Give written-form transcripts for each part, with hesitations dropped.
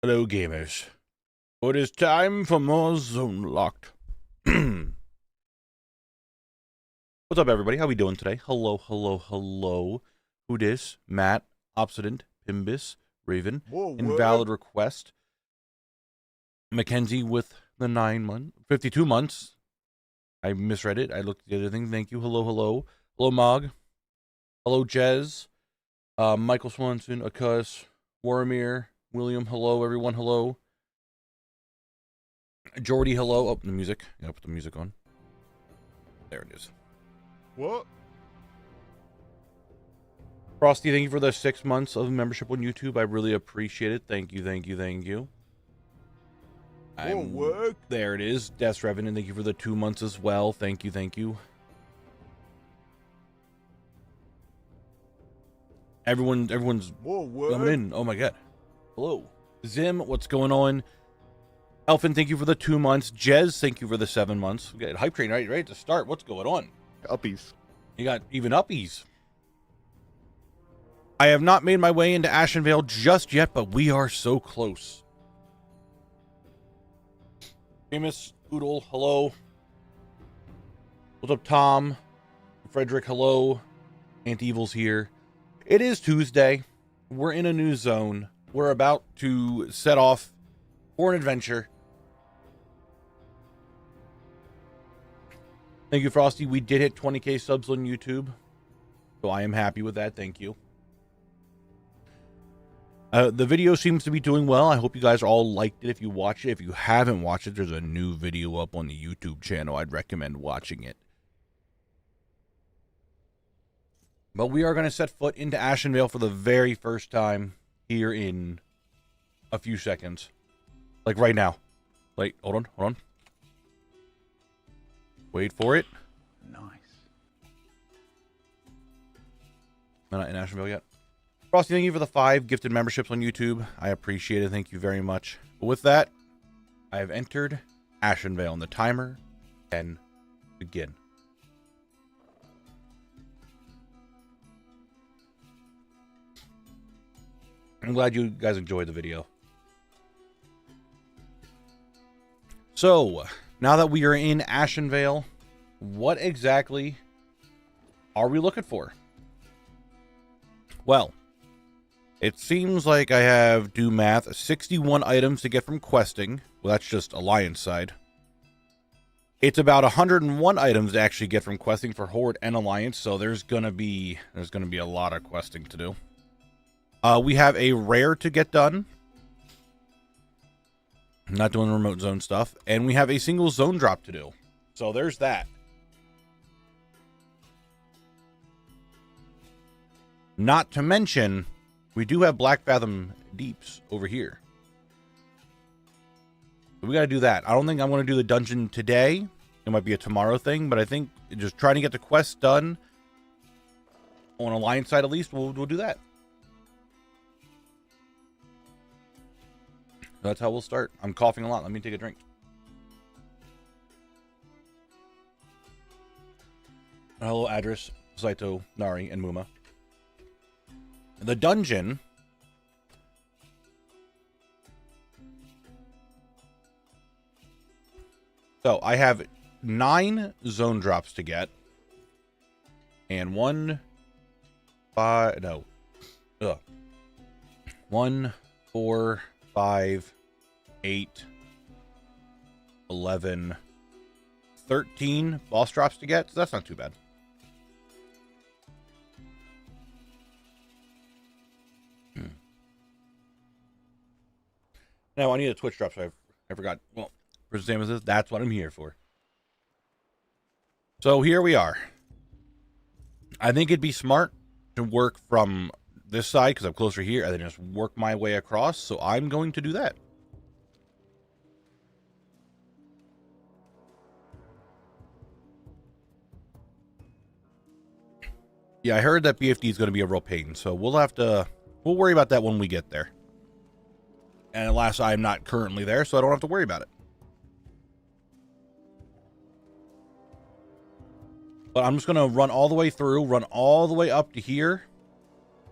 Hello, gamers. It is time for more Zone Locked. What's up, everybody? How we doing today? Hello, hello, hello. Who dis? Matt, Obsident, Pimbus, Raven, Invalid Request, Mackenzie with the 52 months. I misread it. I looked at the other thing. Thank you. Hello, hello. Hello, Mog. Hello, Jez. Michael Swanson, Akus, Warmir, William, hello, everyone, hello. Jordy, hello. Oh, the music. Yeah, put the music on. There it is. What? Frosty, thank you for the 6 months of membership on YouTube. I really appreciate it. Thank you, thank you, thank you. There it is. Des Revenant, thank you for the 2 months as well. Thank you, thank you. Everyone's coming in. Oh my god. Hello. Zim, what's going on? Elfin, thank you for the 2 months. Jez, thank you for the 7 months. We got Hype Train right to start. What's going on? Uppies. You got even uppies. I have not made my way into Ashenvale just yet, but we are so close. Famous Oodle, hello. What's up, Tom? Frederick, hello. Anti-Evil's here. It is Tuesday. We're in a new zone. We're about to set off for an adventure. Thank you, Frosty. We did hit 20k subs on YouTube, so I am happy with that. Thank you. The video seems to be doing well. I hope you guys all liked it. If you watched it, if you haven't watched it, there's a new video up on the YouTube channel. I'd recommend watching it. But we are going to set foot into Ashenvale for the very first time here in a few seconds. Like right now. Like, hold on. Wait for it. Nice. I'm not in Ashenvale yet. Frosty, thank you for the 5 gifted memberships on YouTube. I appreciate it. Thank you very much. But with that, I have entered Ashenvale, and the timer can begin. I'm glad you guys enjoyed the video. So, now that we are in Ashenvale, what exactly are we looking for? Well, it seems like I have, do math, 61 items to get from questing. Well, that's just Alliance side. It's about 101 items to actually get from questing for Horde and Alliance, so there's gonna be a lot of questing to do. We have a rare to get done. I'm not doing remote zone stuff. And we have a single zone drop to do. So there's that. Not to mention, we do have Black Fathom Deeps over here. So we got to do that. I don't think I'm going to do the dungeon today. It might be a tomorrow thing, but I think just trying to get the quest done on Alliance side at least, we'll do that. That's how we'll start. I'm coughing a lot. Let me take a drink. Hello, Adris, Saito, Nari, and Muma. The dungeon. So I have 9 zone drops to get. And 1, 4, 5, 8, 11, 13 boss drops to get, so that's not too bad. Now I need a Twitch drop, so I forgot. Well, for the same as this, that's what I'm here for. So here we are. I think it'd be smart to work from this side because I'm closer here, and then just work my way across. So I'm going to do that. Yeah, I heard that BFD is going to be a real pain, so we'll worry about that when we get there. And alas, I'm not currently there, so I don't have to worry about it. But I'm just going to run all the way through, run all the way up to here.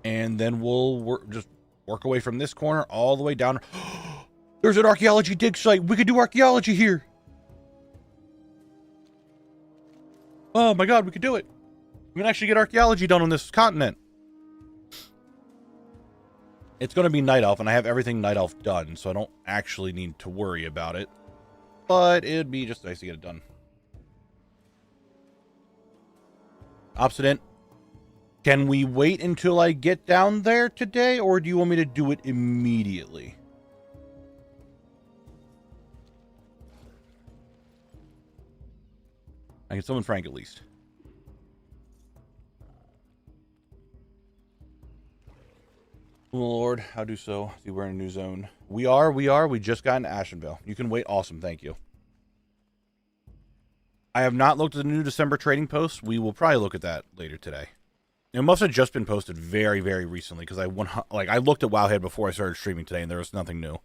And then we'll just work away from this corner all the way down. There's an archaeology dig site. We could do archaeology here. Oh my god, we could do it. We can actually get archaeology done on this continent. It's going to be Night Elf, and I have everything Night Elf done, so I don't actually need to worry about it. But it'd be just nice to get it done. Obsidian, can we wait until I get down there today, or do you want me to do it immediately? I can summon Frank at least. Lord, how do so? See, we're in a new zone. We are. We just got into Ashenvale. You can wait. Awesome. Thank you. I have not looked at the new December trading post. We will probably look at that later today. It must have just been posted very, very recently because I looked at WoWHead before I started streaming today and there was nothing new.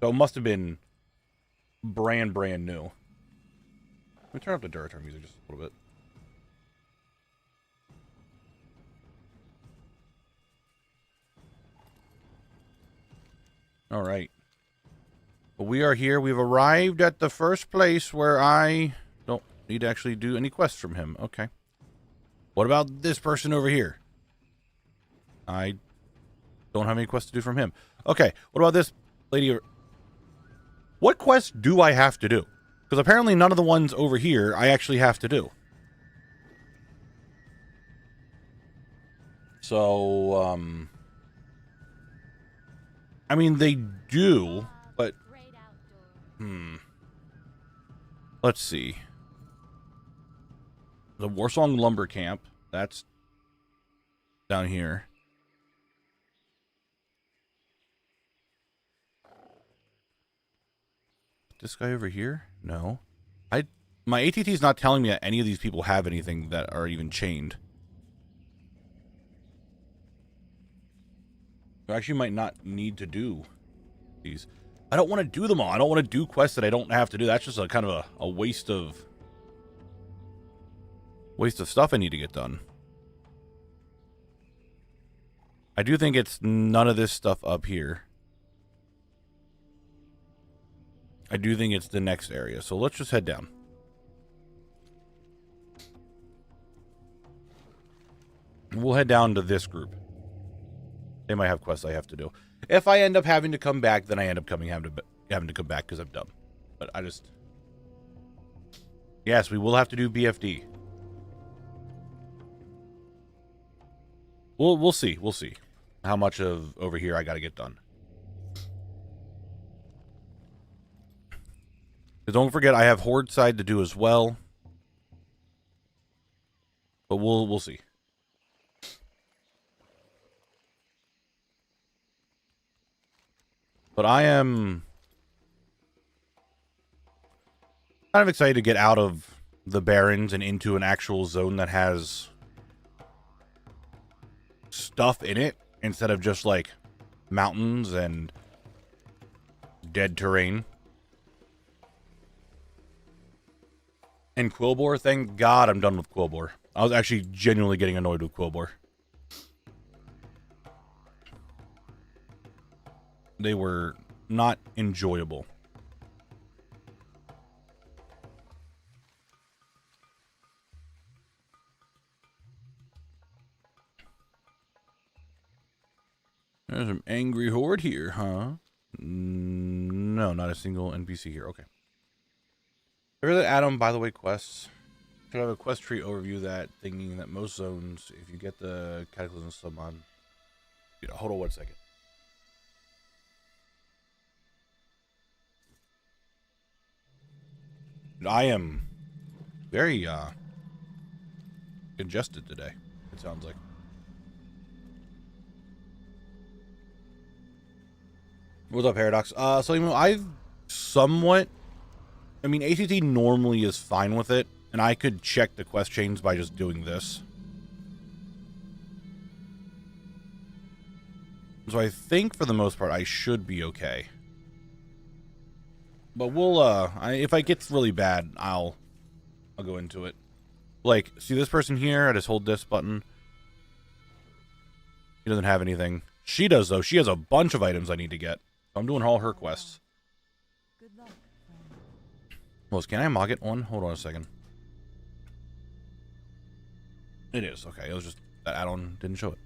So it must have been brand new. Let me turn up the Duratar music just a little bit. All right. But we are here. We've arrived at the first place where I don't need to actually do any quests from him. Okay. What about this person over here? I don't have any quests to do from him. Okay. What about this lady? What quests do I have to do? Because apparently none of the ones over here I actually have to do. So, I mean, they do, but... Let's see. The Warsong Lumber Camp. That's down here. This guy over here? No. My ATT is not telling me that any of these people have anything that are even chained. I actually might not need to do these. I don't want to do them all. I don't want to do quests that I don't have to do. That's just a kind of a waste of stuff I need to get done. I do think it's none of this stuff up here. I do think it's the next area. So let's just head down. We'll head down to this group. They might have quests I have to do. If I end up having to come back, then I end up having to come back because I'm dumb. But I just... Yes, we will have to do BFD. We'll see. We'll see how much of over here I got to get done. Because don't forget, I have Horde side to do as well. But we'll see. But I am kind of excited to get out of the Barrens and into an actual zone that has stuff in it instead of just like mountains and dead terrain. And Quillbore, thank God I'm done with Quillbore. I was actually genuinely getting annoyed with Quillbore. They were not enjoyable. There's an angry horde here, huh? No, not a single NPC here. Okay. Every Adam, by the way, quests. Should have a quest tree overview that, thinking that most zones, if you get the Cataclysm summon. Hold on 1 second. I am very congested today, it sounds like. What's up, Paradox? So, I've somewhat... I mean, ATT normally is fine with it, and I could check the quest chains by just doing this. So I think, for the most part, I should be okay. But we'll, if it gets really bad, I'll go into it. Like, see this person here? I just hold this button. He doesn't have anything. She does, though. She has a bunch of items I need to get. I'm doing all her quests. Good luck, friend. Well, can I mog it on? Hold on a second. It is. Okay, it was just that add-on didn't show it.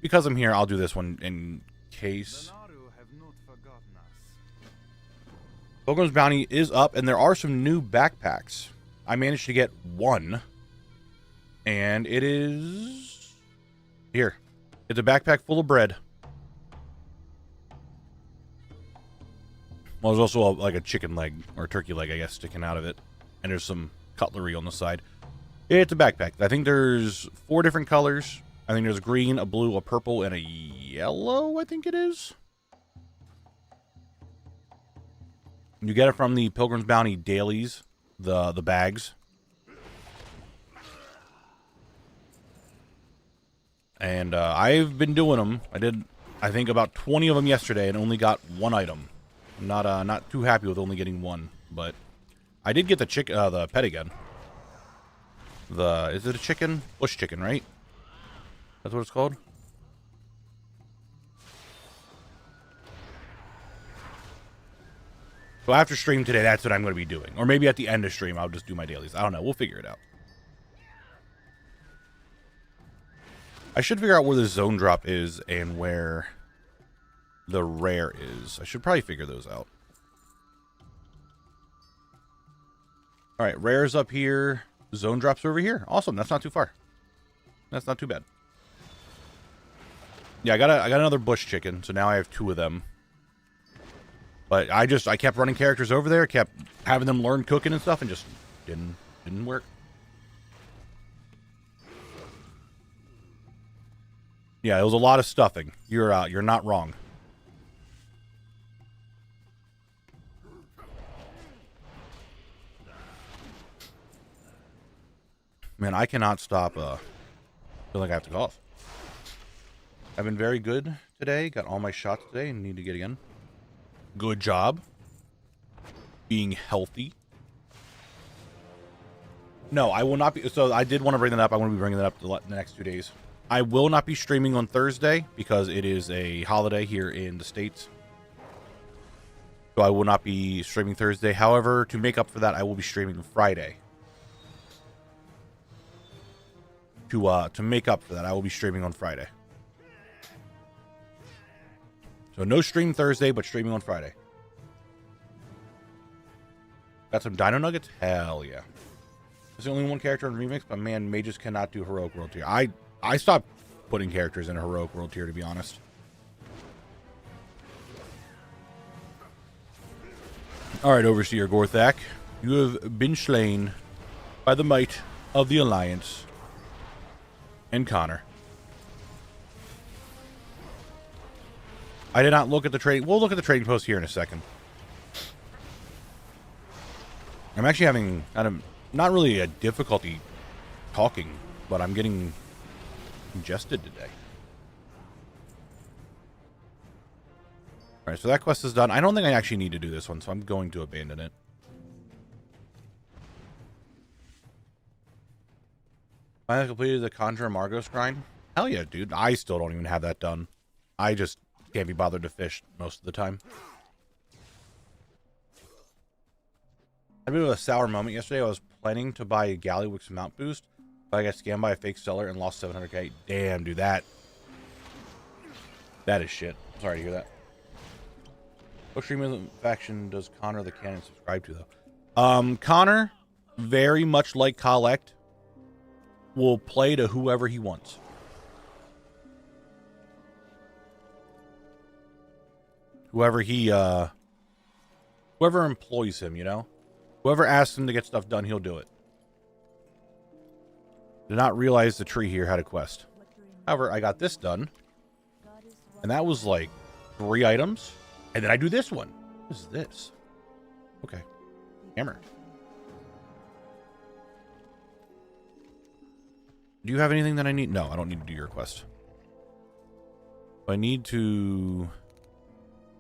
Because I'm here, I'll do this one in case. Pilgrim's Bounty is up, and there are some new backpacks. I managed to get one, and it is here. It's a backpack full of bread. Well, there's also like a chicken leg, or a turkey leg, I guess, sticking out of it. And there's some cutlery on the side. It's a backpack. I think there's 4 different colors. I think there's a green, a blue, a purple, and a yellow, I think it is. You get it from the Pilgrim's Bounty dailies, the bags. And I've been doing them. I did, I think, about 20 of them yesterday and only got 1 item. I'm not too happy with only getting 1, but I did get the pet again. Is it a chicken? Bush chicken, right? That's what it's called? So after stream today, that's what I'm going to be doing. Or maybe at the end of stream, I'll just do my dailies. I don't know. We'll figure it out. I should figure out where the zone drop is and where the rare is. I should probably figure those out. Alright, rare's up here. Zone drops over here. Awesome. That's not too far. That's not too bad. Yeah, I got another bush chicken, so now I have 2 of them. But I kept running characters over there, kept having them learn cooking and stuff, and just didn't work. Yeah, it was a lot of stuffing. You're not wrong. Man, I cannot stop feel like I have to cough. I've been very good today. Got all my shots today and need to get again. Good job. Being healthy. No, I will not be. So I did want to bring that up. I want to be bringing that up the next 2 days. I will not be streaming on Thursday because it is a holiday here in the States. So I will not be streaming Thursday. However, to make up for that, I will be streaming Friday. To make up for that, I will be streaming on Friday. So no stream Thursday, but streaming on Friday. Got some Dino Nuggets? Hell yeah. There's only 1 character in Remix, but man, mages cannot do Heroic World Tier. I stopped putting characters in a Heroic World Tier, to be honest. Alright, Overseer Gorthak. You have been slain by the might of the Alliance and Connor. I did not look at the trading. We'll look at the trading post here in a second. I'm actually having kind of not really a difficulty talking, but I'm getting congested today. Alright, so that quest is done. I don't think I actually need to do this one, so I'm going to abandon it. Finally completed the Conjure Margos grind. Hell yeah, dude. I still don't even have that done. I just can't be bothered to fish most of the time. I had a bit of a sour moment yesterday. I was planning to buy a Gallywix mount boost, but I got scammed by a fake seller and lost 700k. Damn, dude, that is shit. Sorry to hear that. What stream faction does Connor the Cannon subscribe to, though? Connor, very much like Collect, will play to whoever he wants. Whoever employs him, you know? Whoever asks him to get stuff done, he'll do it. Did not realize the tree here had a quest. However, I got this done. And that was like 3 items. And then I do this one. What is this? Okay. Hammer. Do you have anything that I need? No, I don't need to do your quest. I need to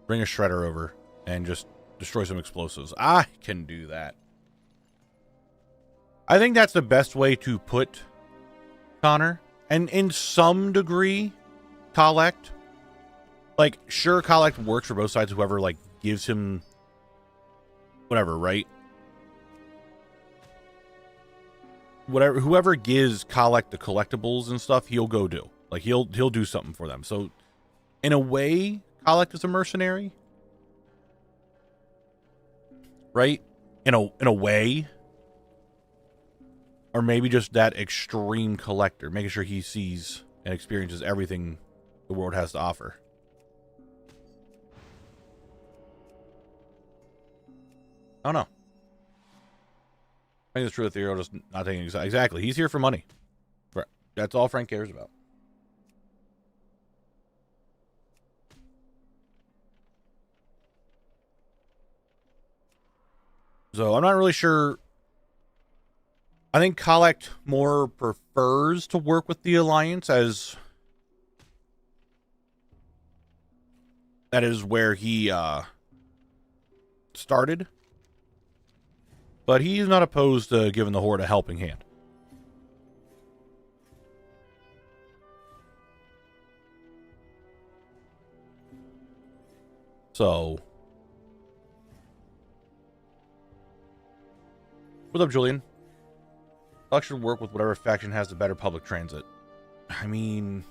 bring a shredder over and just destroy some explosives. I can do that. I think that's the best way to put Connor. And in some degree, Collect. Like, sure, collect works for both sides, whoever, like, gives him whatever, right? Whatever, whoever gives collect the collectibles and stuff, he'll go do. Like, he'll do something for them. So, in a way, collect is a mercenary. Right? In a way. Or maybe just that extreme collector, making sure he sees and experiences everything the world has to offer. I don't know. I think it's true that Theo just not taking exactly. He's here for money. That's all Frank cares about. So I'm not really sure. I think Collect more prefers to work with the Alliance, as that is where he started. But he's not opposed to giving the Horde a helping hand. So, what's up, Julian? Collect should work with whatever faction has the better public transit. I mean,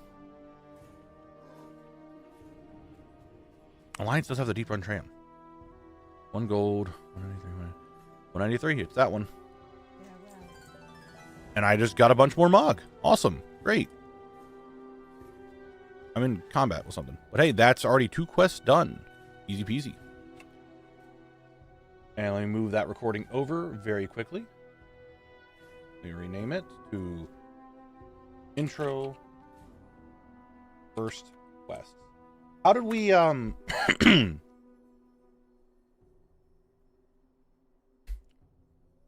Alliance does have the deep run tram. 1 gold, 193. It's that one. And I just got a bunch more Mog. Awesome. Great. I'm in combat with something. But hey, that's already 2 quests done. Easy peasy. And let me move that recording over very quickly. Let me rename it to Intro First Quest. How did we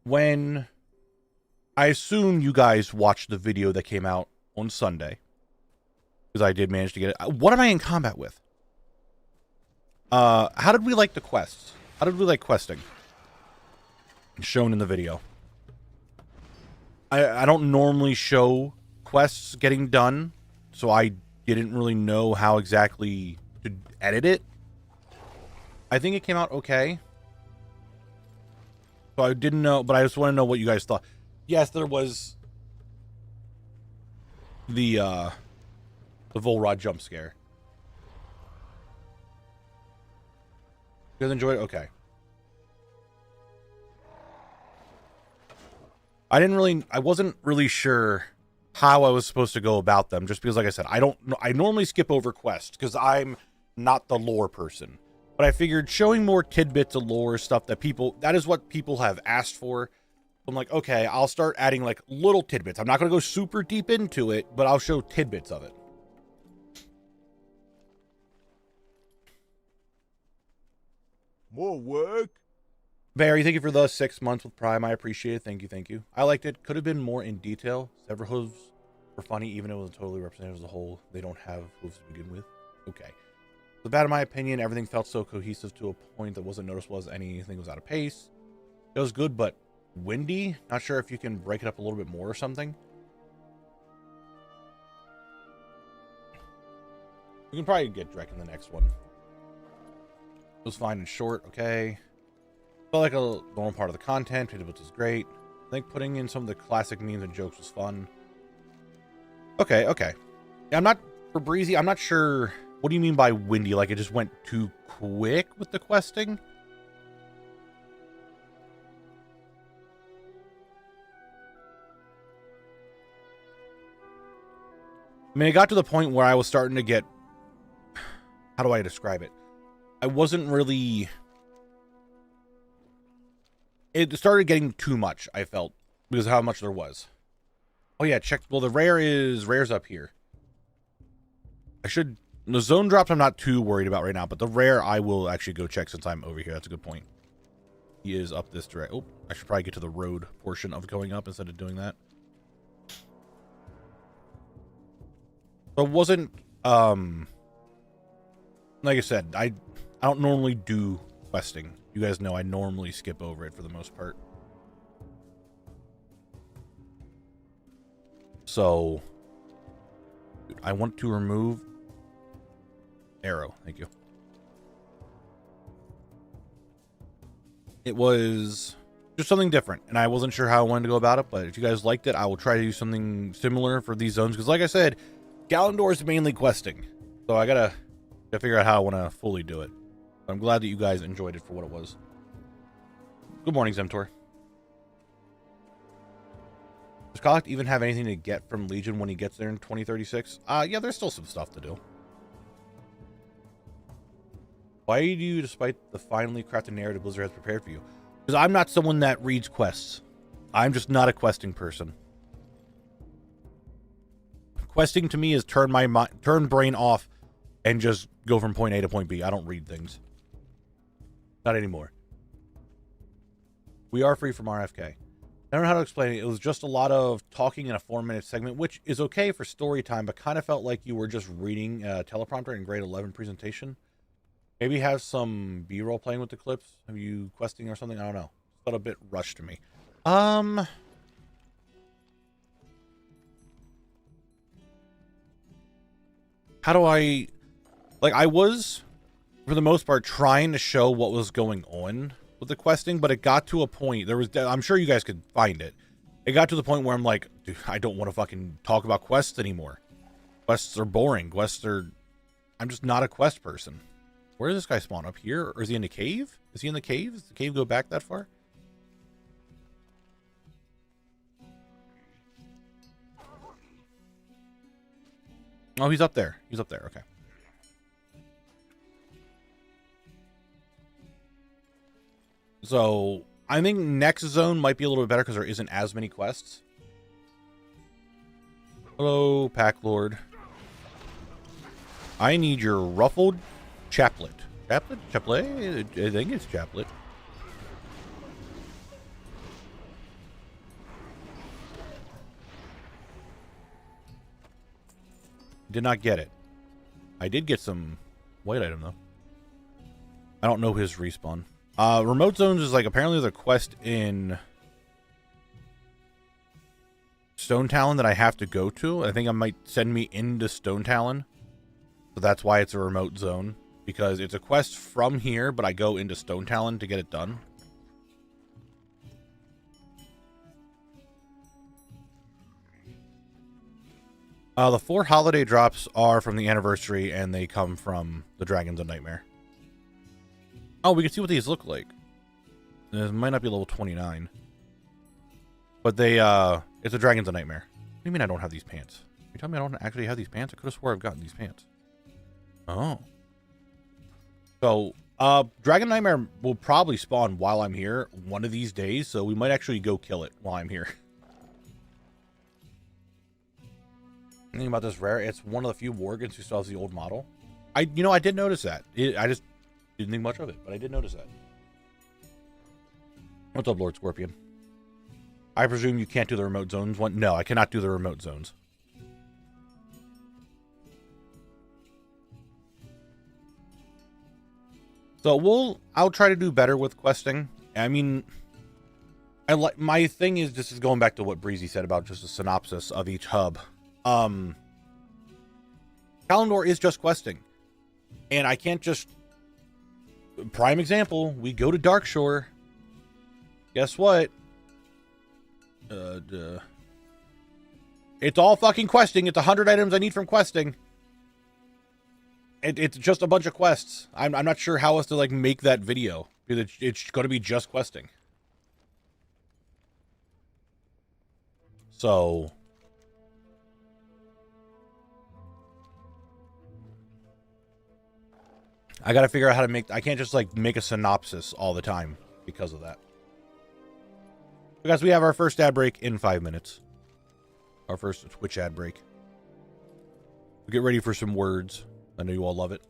when I assume you guys watched the video that came out on Sunday, because I did manage to get it. What am I in combat with? How did we like the quests? How did we like questing? Shown in the video. I don't normally show quests getting done, so I didn't really know how exactly to edit it. I think it came out okay. So I didn't know, but I just want to know what you guys thought. Yes, there was the Volrod jump scare. You guys enjoyed it? Okay. I wasn't really sure how I was supposed to go about them, just because, like I said, I normally skip over quests because I'm not the lore person. But I figured showing more tidbits of lore stuff that is what people have asked for. I'm like, okay, I'll start adding like little tidbits. I'm not going to go super deep into it, but I'll show tidbits of it. More work? Barry, thank you for the 6 months with Prime. I appreciate it. Thank you, thank you. I liked it. Could have been more in detail. Several hooves were funny, even though it was totally representative as a whole. They don't have hooves to begin with. Okay. The bad, in my opinion, everything felt so cohesive to a point that wasn't noticeable as anything was out of pace. It was good, but windy. Not sure if you can break it up a little bit more or something. We can probably get Drek in the next one. It was fine and short. Okay. Felt like a normal part of the content, which is great. I think putting in some of the classic memes and jokes was fun. Okay, okay. Yeah, I'm not, for Breezy, I'm not sure, what do you mean by windy? Like it just went too quick with the questing? I mean, it got to the point where I was starting to get, how do I describe it? I wasn't really... It started getting too much, I felt, because of how much there was. Oh yeah, check. Well, the rare's up here. The zone drops I'm not too worried about right now, but the rare I will actually go check since I'm over here. That's a good point. He is up this direct. Oh, I should probably get to the road portion of going up instead of doing that. So it wasn't, like I said, I don't normally do questing. You guys know I normally skip over it for the most part. So, I want to remove Arrow. Thank you. It was just something different, and I wasn't sure how I wanted to go about it, but if you guys liked it, I will try to do something similar for these zones, because like I said, Gallandor is mainly questing, so I gotta figure out how I want to fully do it. I'm glad that you guys enjoyed it for what it was. Good morning, Zemtor. Does Collect even have anything to get from Legion when he gets there in 2036? Yeah, there's still some stuff to do. Why do you, despite the finely crafted narrative Blizzard has prepared for you? Because I'm not someone that reads quests. I'm just not a questing person. Questing to me is turn brain off and just go from point A to point B. I don't read things. Not anymore. We are free from RFK. I don't know how to explain it. It was just a lot of talking in a 4-minute segment, which is okay for story time, but kind of felt like you were just reading a teleprompter in grade 11 presentation. Maybe have some B-roll playing with the clips. Have you questing or something? I don't know. Felt a bit rushed to me. How do I... Like, I was, for the most part, trying to show what was going on with the questing, but it got to a point, there was, I'm sure you guys could find it. It got to the point where I'm like, dude, I don't want to fucking talk about quests anymore. Quests are boring. I'm just not a quest person. Where does this guy spawn? Up here? Or is he in the cave? Is he in the cave? Does the cave go back that far? Oh, he's up there. He's up there. Okay. So, I think next zone might be a little bit better because there isn't as many quests. Hello, Pack Lord. I need your ruffled chaplet. Chaplet? Chaplet? I think it's chaplet. Did not get it. I did get some white item, though. I don't know his respawn. Remote zones is like, apparently there's a quest in Stone Talon that I have to go to. I think it might send me into Stone Talon. So that's why it's a remote zone. Because it's a quest from here, but I go into Stone Talon to get it done. The 4 holiday drops are from the anniversary, and they come from the Dragons of Nightmare. Oh, we can see what these look like. This might not be level 29. But they, it's a Dragons of Nightmare. What do you mean I don't have these pants? You tell me I don't actually have these pants? I could have swore I've gotten these pants. Oh. So, Dragon Nightmare will probably spawn while I'm here one of these days, so we might actually go kill it while I'm here. Anything about this rare? It's one of the few Worgans who still has the old model. I did notice that. I just didn't think much of it, but I did notice that. What's up, Lord Scorpion? I presume you can't do the remote zones one? No, I cannot do the remote zones. So I'll try to do better with questing. I mean, my thing is, this is going back to what Breezy said about just a synopsis of each hub. Kalendor is just questing. And I can't just... Prime example, we go to Darkshore. Guess what? It's all fucking questing. It's 100 items I need from questing. It's just a bunch of quests. I'm not sure how else to like make that video. Because it's going to be just questing. So... I gotta figure out how to make... I can't just, like, make a synopsis all the time because of that. Because we have our first ad break in 5 minutes. Our first Twitch ad break. We'll get ready for some words. I know you all love it.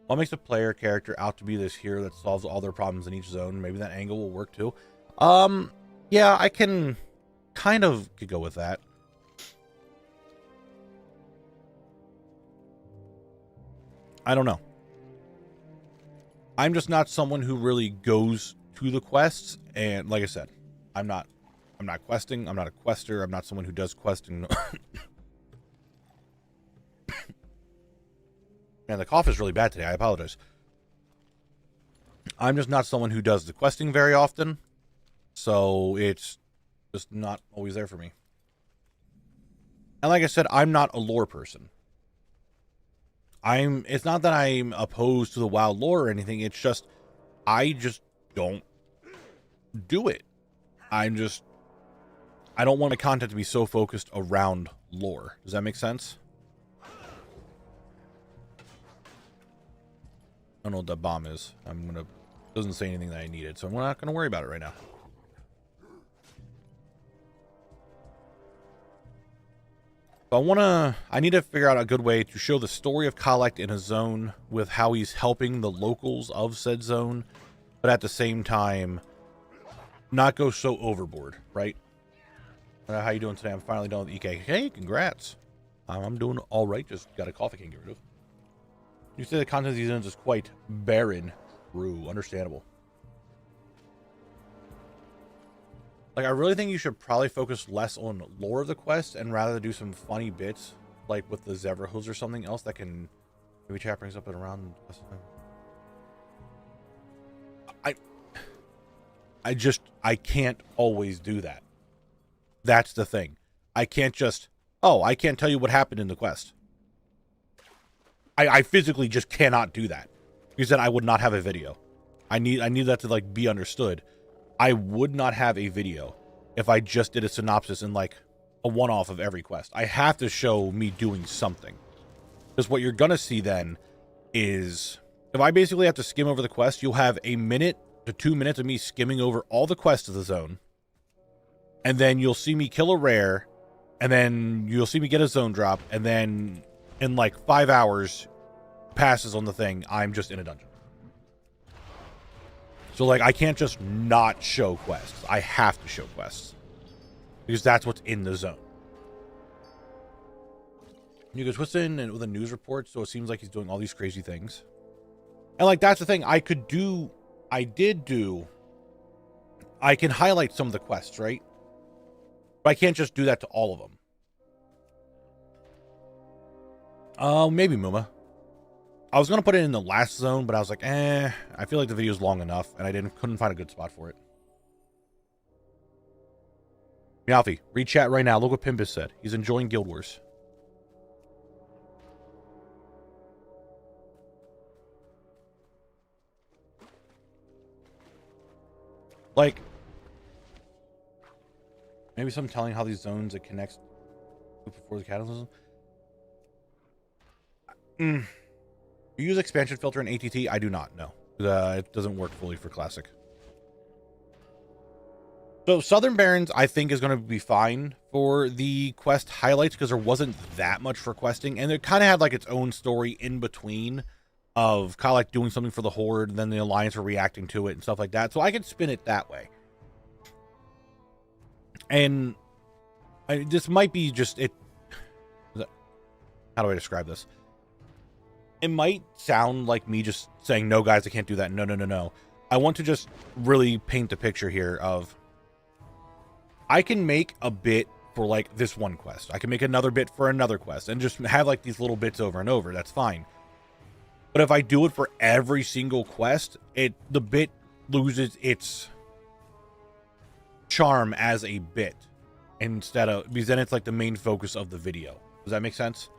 What makes a player character out to be this hero that solves all their problems in each zone? Maybe that angle will work, too. Yeah, I can... Kind of could go with that. I don't know. I'm just not someone who really goes to the quests. And like I said, I'm not I'm not questing. I'm not a quester. I'm not someone who does questing. Man, the cough is really bad today. I apologize. I'm just not someone who does the questing very often. So it's just not always there for me. And like I said, I'm not a lore person. It's not that I'm opposed to the WoW lore or anything. It's just, I just don't do it. I don't want my content to be so focused around lore. Does that make sense? I don't know what that bomb is. Doesn't say anything that I needed, so I'm not gonna worry about it right now. So I need to figure out a good way to show the story of Collect in a zone with how he's helping the locals of said zone, but at the same time, not go so overboard, right? How you doing today? I'm finally done with EK. Hey, congrats. I'm doing all right. Just got a cough I can't get rid of. You say the content of these zones is quite barren. True, understandable. Like, I really think you should probably focus less on lore of the quest and rather do some funny bits, like with the zebra hooves or something else that can maybe chat brings up and around. I can't always do that. That's the thing. I can't just, I can't tell you what happened in the quest. I physically just cannot do that. Because then I would not have a video. I need that to like be understood. I would not have a video if I just did a synopsis and like a one-off of every quest. I have to show me doing something. Because what you're going to see then is, if I basically have to skim over the quest, you'll have 1 minute to 2 minutes of me skimming over all the quests of the zone. And then you'll see me kill a rare. And then you'll see me get a zone drop. And then in like 5 hours passes on the thing, I'm just in a dungeon. So, like, I can't just not show quests. I have to show quests. Because that's what's in the zone. You goes, what's in with a news report? So it seems like he's doing all these crazy things. And, like, that's the thing. I can highlight some of the quests, right? But I can't just do that to all of them. Maybe Muma. I was going to put it in the last zone, but I was like, I feel like the video's long enough, and I couldn't find a good spot for it. Meowfie, read chat right now. Look what Pimpus said. He's enjoying Guild Wars. Like, maybe some telling how these zones it connects before the cataclysm. You use expansion filter in ATT? I do not, no. It doesn't work fully for Classic. So Southern Barrens, I think, is going to be fine for the quest highlights because there wasn't that much for questing. And it kind of had like its own story in between of Kalak doing something for the Horde, and then the Alliance were reacting to it and stuff like that. So I could spin it that way. And this might be just it. How do I describe this? It might sound like me just saying, no, guys, I can't do that. No. I want to just really paint the picture here of I can make a bit for like this one quest. I can make another bit for another quest and just have like these little bits over and over. That's fine. But if I do it for every single quest, the bit loses its charm as a bit because then it's like the main focus of the video. Does that make sense?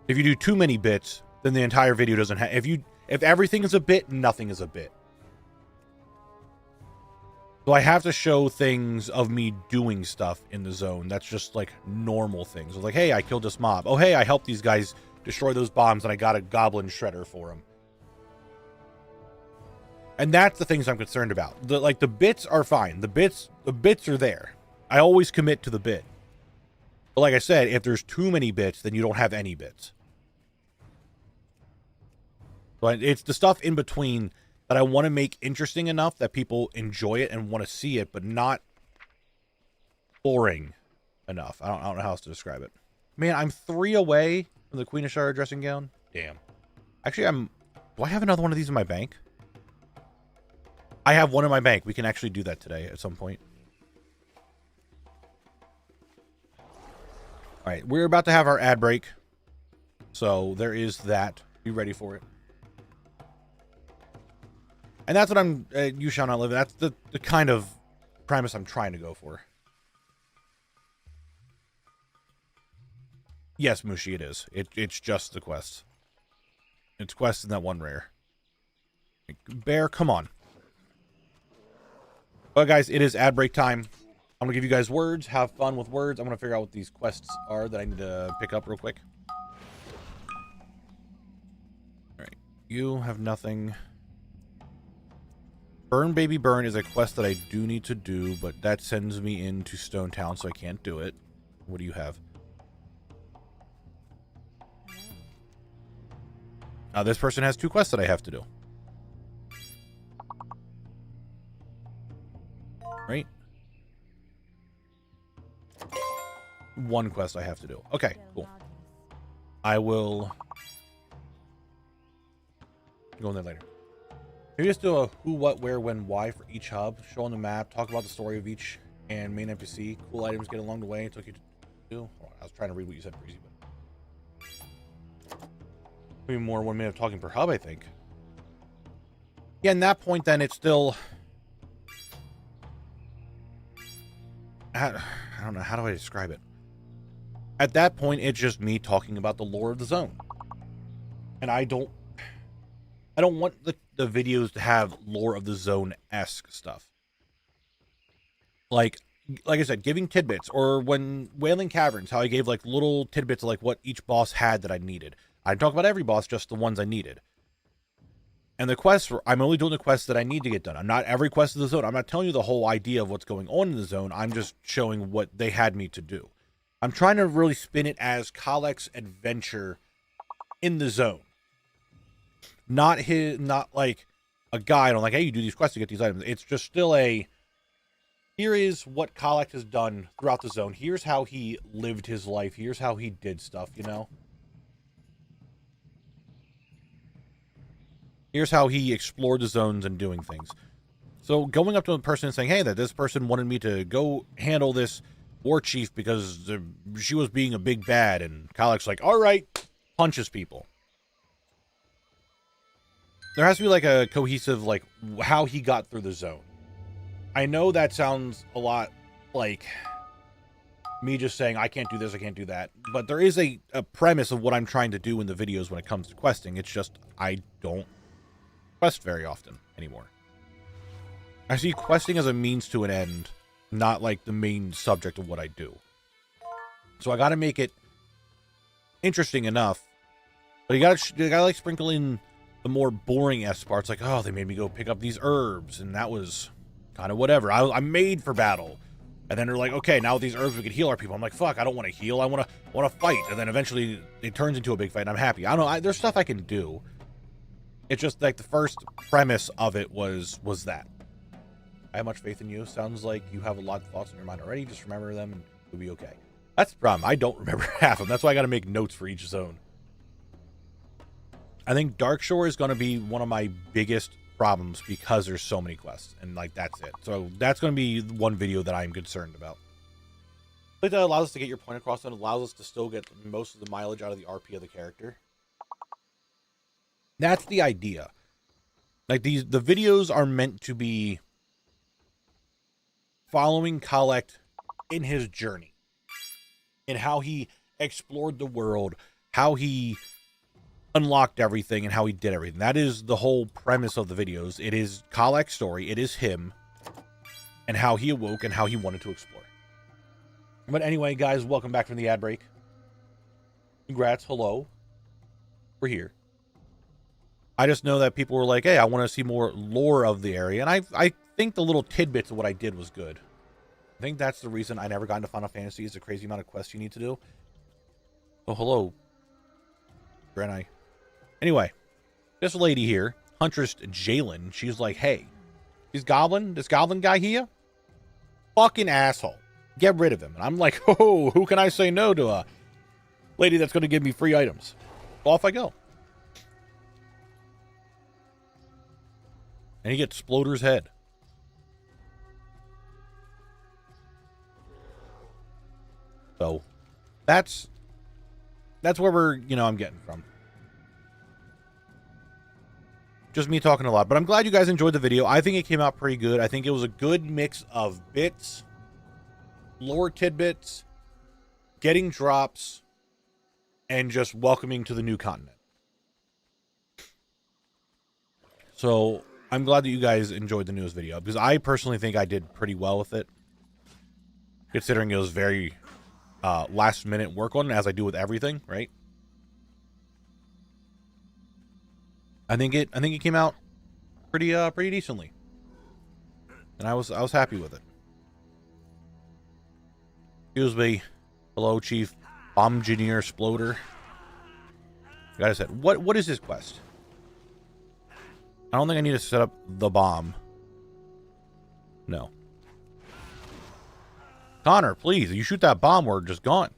If you do too many bits, then the entire video doesn't have... If everything is a bit, nothing is a bit. So I have to show things of me doing stuff in the zone. That's just like normal things. Like, hey, I killed this mob. Oh, hey, I helped these guys destroy those bombs and I got a goblin shredder for them. And that's the things I'm concerned about. The bits are fine. The bits are there. I always commit to the bit. But like I said, if there's too many bits, then you don't have any bits. But it's the stuff in between that I want to make interesting enough that people enjoy it and want to see it, but not boring enough. I don't know how else to describe it. Man, I'm 3 away from the Queen of Shara dressing gown. Damn. Actually, do I have another one of these in my bank? I have one in my bank. We can actually do that today at some point. All right, we're about to have our ad break. So there is that. Be ready for it. And that's what I'm... you shall not live. That's the kind of premise I'm trying to go for. Yes, Mushi, it is. It's just the quests. It's quests in that one rare. Bear, come on. But guys, it is ad break time. I'm going to give you guys words. Have fun with words. I'm going to figure out what these quests are that I need to pick up real quick. Alright. You have nothing. Burn Baby Burn is a quest that I do need to do, but that sends me into Stone Town, so I can't do it. What do you have? Now, this person has 2 quests that I have to do. Right? 1 quest I have to do. Okay, cool. I will go in there later. Maybe just do a who, what, where, when, why for each hub. Show on the map. Talk about the story of each and main NPC. Cool items get along the way. It took you to do. Oh, I was trying to read what you said, Breezy, but maybe more 1 minute of talking per hub, I think. Yeah, in that point, then it's still. I don't know. How do I describe it? At that point, it's just me talking about the lore of the zone. And I don't want the videos to have lore of the zone-esque stuff. Like I said, giving tidbits, or when Wailing Caverns, how I gave like little tidbits of like what each boss had that I needed. I didn't talk about every boss, just the ones I needed. And the quests, I'm only doing the quests that I need to get done. I'm not every quest of the zone. I'm not telling you the whole idea of what's going on in the zone. I'm just showing what they had me to do. I'm trying to really spin it as Kalek's adventure in the zone. Not like a guide on like, hey, you do these quests to get these items. It's just still a, here is what Kalek has done throughout the zone. Here's how he lived his life. Here's how he did stuff, you know? Here's how he explored the zones and doing things. So going up to a person and saying, hey, that this person wanted me to go handle this war chief because she was being a big bad, and Kalek's like, all right, punches people. There has to be like a cohesive, like, how he got through the zone. I know that sounds a lot like me just saying, I can't do this, I can't do that. But there is a premise of what I'm trying to do in the videos when it comes to questing. It's just, I don't quest very often anymore. I see questing as a means to an end, not like the main subject of what I do. So I got to make it interesting enough, but you gotta like sprinkle in the more boring parts, like, oh, they made me go pick up these herbs, and that was kind of whatever. I'm made for battle, and then they're like, okay, now with these herbs we can heal our people. I'm like, fuck, I don't want to heal. I want to fight, and then eventually it turns into a big fight, and I'm happy. I don't know. There's stuff I can do. It's just like the first premise of it was that. I have much faith in you. Sounds like you have a lot of thoughts in your mind already. Just remember them, and you'll be okay. That's the problem. I don't remember half of them. That's why I got to make notes for each zone. I think Darkshore is going to be one of my biggest problems because there's so many quests, and like that's it. So that's going to be one video that I'm concerned about. But that allows us to get your point across, and allows us to still get most of the mileage out of the RP of the character. That's the idea. Like the videos are meant to be following Kalek in his journey, in how he explored the world, how he unlocked everything, and how he did everything. That is the whole premise of the videos. It is Kalek's story. It is him and how he awoke and how he wanted to explore. But anyway, guys, welcome back from the ad break. Congrats. Hello. We're here. I just know that people were like, hey, I want to see more lore of the area. And I think the little tidbits of what I did was good. I think that's the reason I never got into Final Fantasy, is the crazy amount of quests you need to do. Oh, hello. Granai. Anyway, this lady here, Huntress Jalen, she's like, hey, this goblin guy here, fucking asshole. Get rid of him. And I'm like, oh, who can I say no to a lady that's going to give me free items? Off I go. And he gets Sploder's head. So that's where we're, I'm getting from. Just me talking a lot, but I'm glad you guys enjoyed the video. I think it came out pretty good. I think it was a good mix of bits, lore tidbits, getting drops, and just welcoming to the new continent. So I'm glad that you guys enjoyed the newest video, because I personally think I did pretty well with it, considering it was very last minute work on it, as I do with everything, right? I think it came out pretty decently, and I was happy with it. Excuse me, hello, Chief Bomb Engineer Sploder. Like I said, what is this quest? I don't think I need to set up the bomb. No. Connor, please, you shoot that bomb, we're just gone.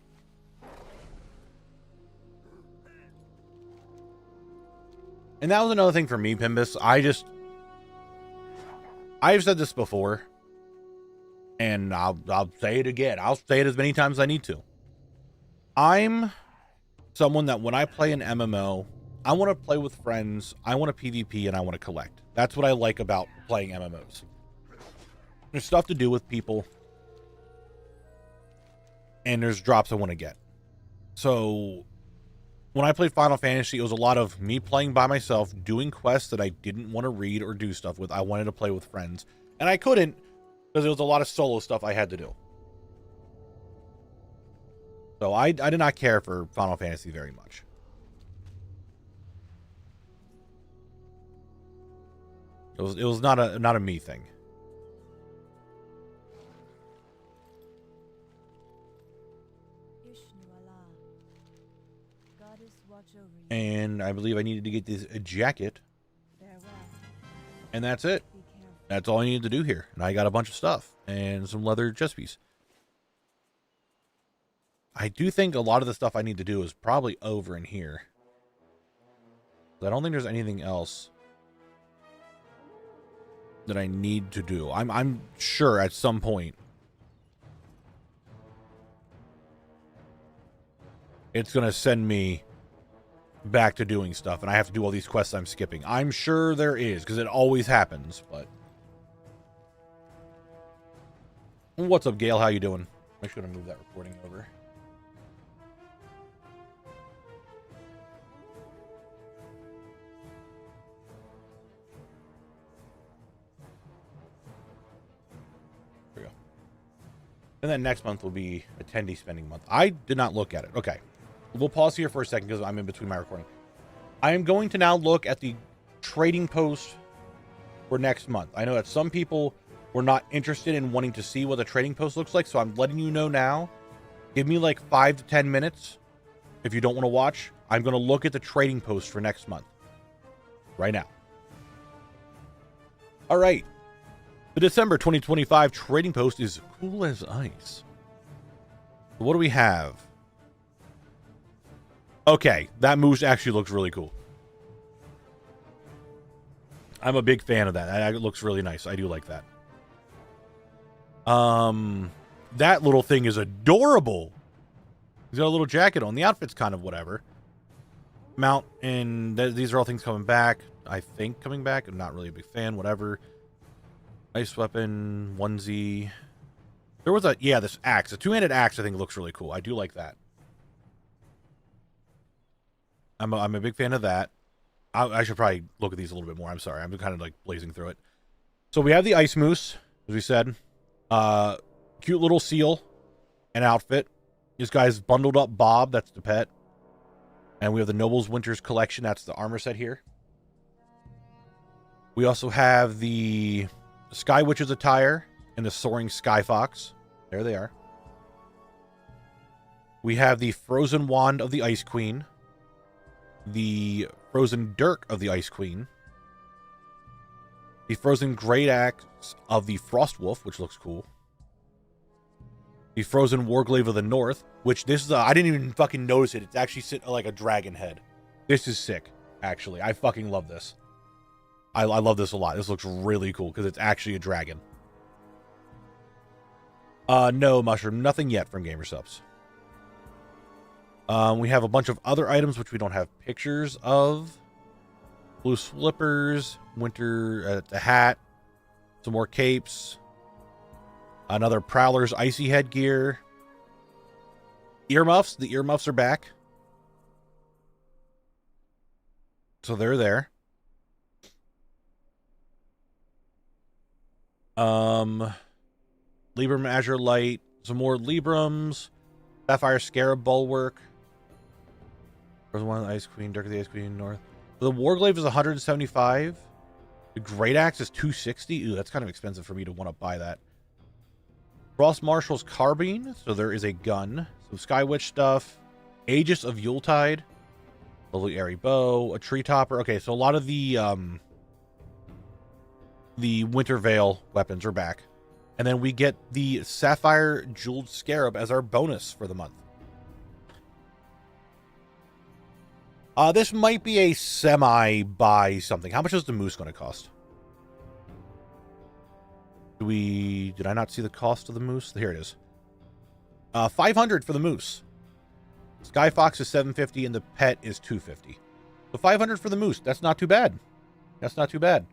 And that was another thing for me, Pimbus. I've said this before, and I'll say it again. I'll say it as many times as I need to. I'm someone that when I play an MMO, I want to play with friends, I want to PvP, and I want to collect. That's what I like about playing MMOs. There's stuff to do with people, and there's drops I want to get. So when I played Final Fantasy, it was a lot of me playing by myself, doing quests that I didn't want to read or do stuff with. I wanted to play with friends, and I couldn't because there was a lot of solo stuff I had to do. So I did not care for Final Fantasy very much. It was not a me thing. And I believe I needed to get this jacket. And that's it. That's all I needed to do here. And I got a bunch of stuff and some leather chest piece. I do think a lot of the stuff I need to do is probably over in here. I don't think there's anything else that I need to do. I'm sure at some point it's going to send me back to doing stuff, and I have to do all these quests I'm skipping. I'm sure there is, because it always happens, but... What's up, Gail? How you doing? I should have moved that recording over. There we go. And then next month will be attendee spending month. I did not look at it. Okay. We'll pause here for a second because I'm in between my recording. I am going to now look at the trading post for next month. I know that some people were not interested in wanting to see what the trading post looks like, so I'm letting you know now. Give me like 5 to 10 minutes. If you don't want to watch, I'm going to look at the trading post for next month. Right now. All right. The December 2025 trading post is cool as ice. What do we have? Okay, that moose actually looks really cool. I'm a big fan of that. That looks really nice. I do like that. That little thing is adorable. He's got a little jacket on. The outfit's kind of whatever. Mount, and these are all things coming back. I think coming back. I'm not really a big fan. Whatever. Nice weapon. Onesie. There was this axe. A two-handed axe I think looks really cool. I do like that. I'm a big fan of that. I should probably look at these a little bit more. I'm sorry. I'm kind of like blazing through it. So we have the ice moose, as we said. Cute little seal and outfit. This guy's bundled up Bob. That's the pet. And we have the Noble's Winter's Collection. That's the armor set here. We also have the Sky Witch's attire and the Soaring Sky Fox. There they are. We have the Frozen Wand of the Ice Queen. The Frozen Dirk of the Ice Queen. The Frozen Great Axe of the Frost Wolf, which looks cool. The Frozen Warglaive of the North, which this is I didn't even fucking notice it. It's actually like a dragon head. This is sick, actually. I fucking love this. I love this a lot. This looks really cool because it's actually a dragon. No, Mushroom. Nothing yet from Gamer Subs. We have a bunch of other items which we don't have pictures of. Blue slippers, winter the hat, some more capes, another Prowler's icy headgear, earmuffs. The earmuffs are back, so they're there. Libram Azure Light, some more Librams, Sapphire Scarab Bulwark. There's one Ice Queen, Dark of the Ice Queen, North. The Warglaive is 175. The Great Axe is 260. Ooh, that's kind of expensive for me to want to buy that. Frost Marshal's Carbine, so there is a gun. Some Sky Witch stuff. Aegis of Yuletide. Lovely Airy Bow. A Tree Topper. Okay, so a lot of the Winter Veil weapons are back. And then we get the Sapphire Jeweled Scarab as our bonus for the month. This might be a semi-buy something. How much is the moose going to cost? Did I not see the cost of the moose? Here it is. 500 for the moose. Sky Fox is 750 and the pet is 250. So 500 for the moose. That's not too bad. That's not too bad.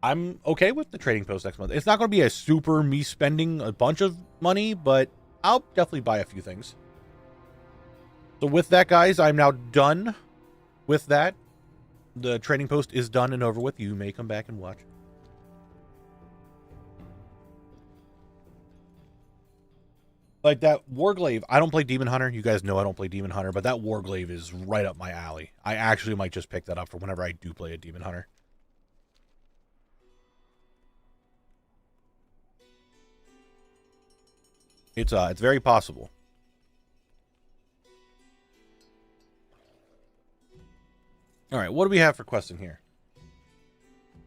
I'm okay with the trading post next month. It's not going to be a super me spending a bunch of money, but I'll definitely buy a few things. So with that, guys, I'm now done with that. The trading post is done and over with. You may come back and watch. Like that Warglaive, I don't play Demon Hunter. You guys know I don't play Demon Hunter, but that Warglaive is right up my alley. I actually might just pick that up for whenever I do play a Demon Hunter. It's very possible. All right, what do we have for questing here?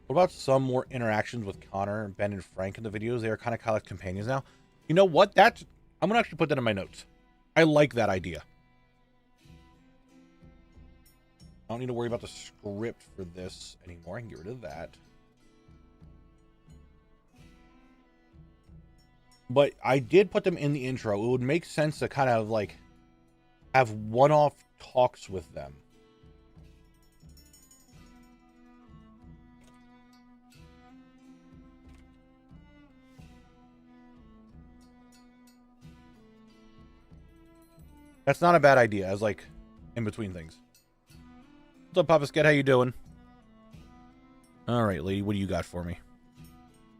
What about some more interactions with Connor, Ben, and Frank in the videos? They are kind of like companions now. You know what? I'm going to actually put that in my notes. I like that idea. I don't need to worry about the script for this anymore. I can get rid of that. But I did put them in the intro. It would make sense to kind of like have one-off talks with them. That's not a bad idea, as like in between things. What's up, Papa Sked? How you doing? All right, lady, what do you got for me?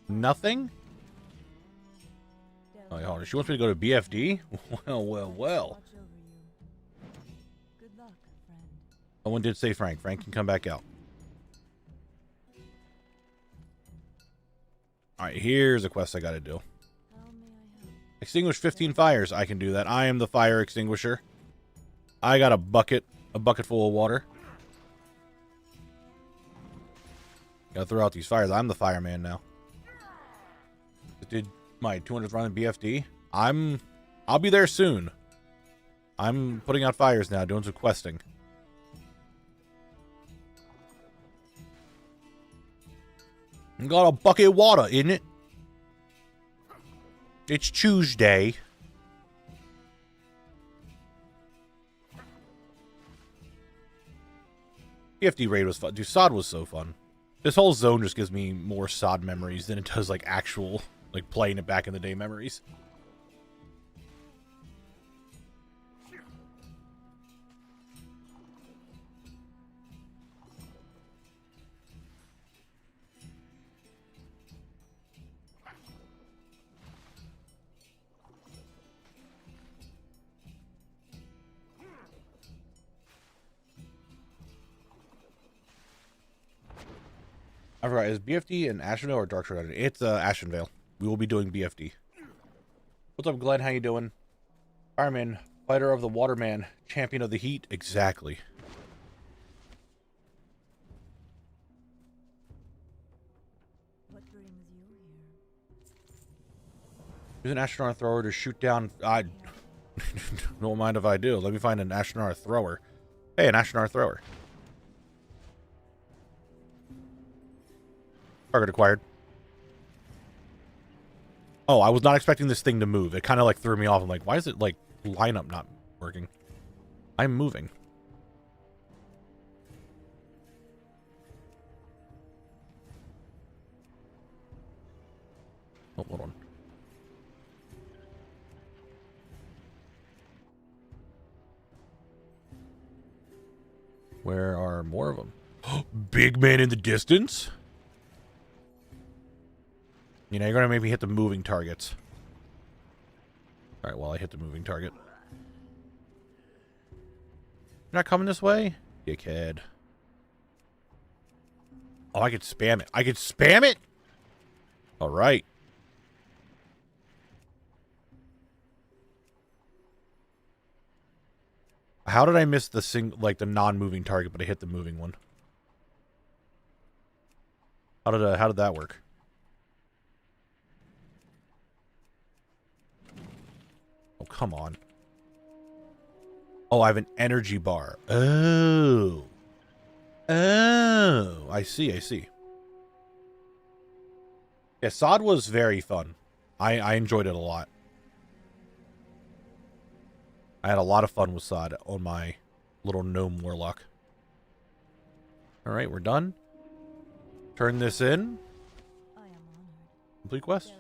Nothing? Oh, hold on. She wants me to go to BFD? Well. Good luck, friend. Someone did say Frank. Frank can come back out. All right, here's a quest I got to do. How may I help? Extinguish 15 fires. I can do that. I am the fire extinguisher. I got a bucket full of water. Gotta throw out these fires. I'm the fireman now. Did my 200th run in BFD? I'll be there soon. I'm putting out fires now, doing some questing. Got a bucket of water, isn't it? It's Tuesday. BFD raid was fun. Dude, SOD was so fun. This whole zone just gives me more SOD memories than it does like actual, like playing it back in the day memories. I forgot, is BFD in Ashenvale or Darkshore? It's Ashenvale. We will be doing BFD. What's up, Glenn? How you doing? Fireman, fighter of the Waterman, champion of the heat. Exactly. What brings you here? Use an Astronaut thrower to shoot down. I don't mind if I do. Let me find an Astronaut thrower. Hey, an Astronaut thrower. Target acquired. Oh, I was not expecting this thing to move. It kind of like threw me off. I'm like, why is it like lineup not working? I'm moving. Oh, hold on. Where are more of them? Big man in the distance? You know, you're going to maybe hit the moving targets. Alright, well, I hit the moving target. You're not coming this way? Dickhead. Oh, I could spam it. I could spam it? Alright. How did I miss the the non-moving target, but I hit the moving one? How did that work? Oh, come on. Oh, I have an energy bar. Oh. Oh, I see, I see. Yeah, SOD was very fun. I enjoyed it a lot. I had a lot of fun with SOD on my little gnome warlock. Alright, we're done. Turn this in. I am honored. Complete quest. Shall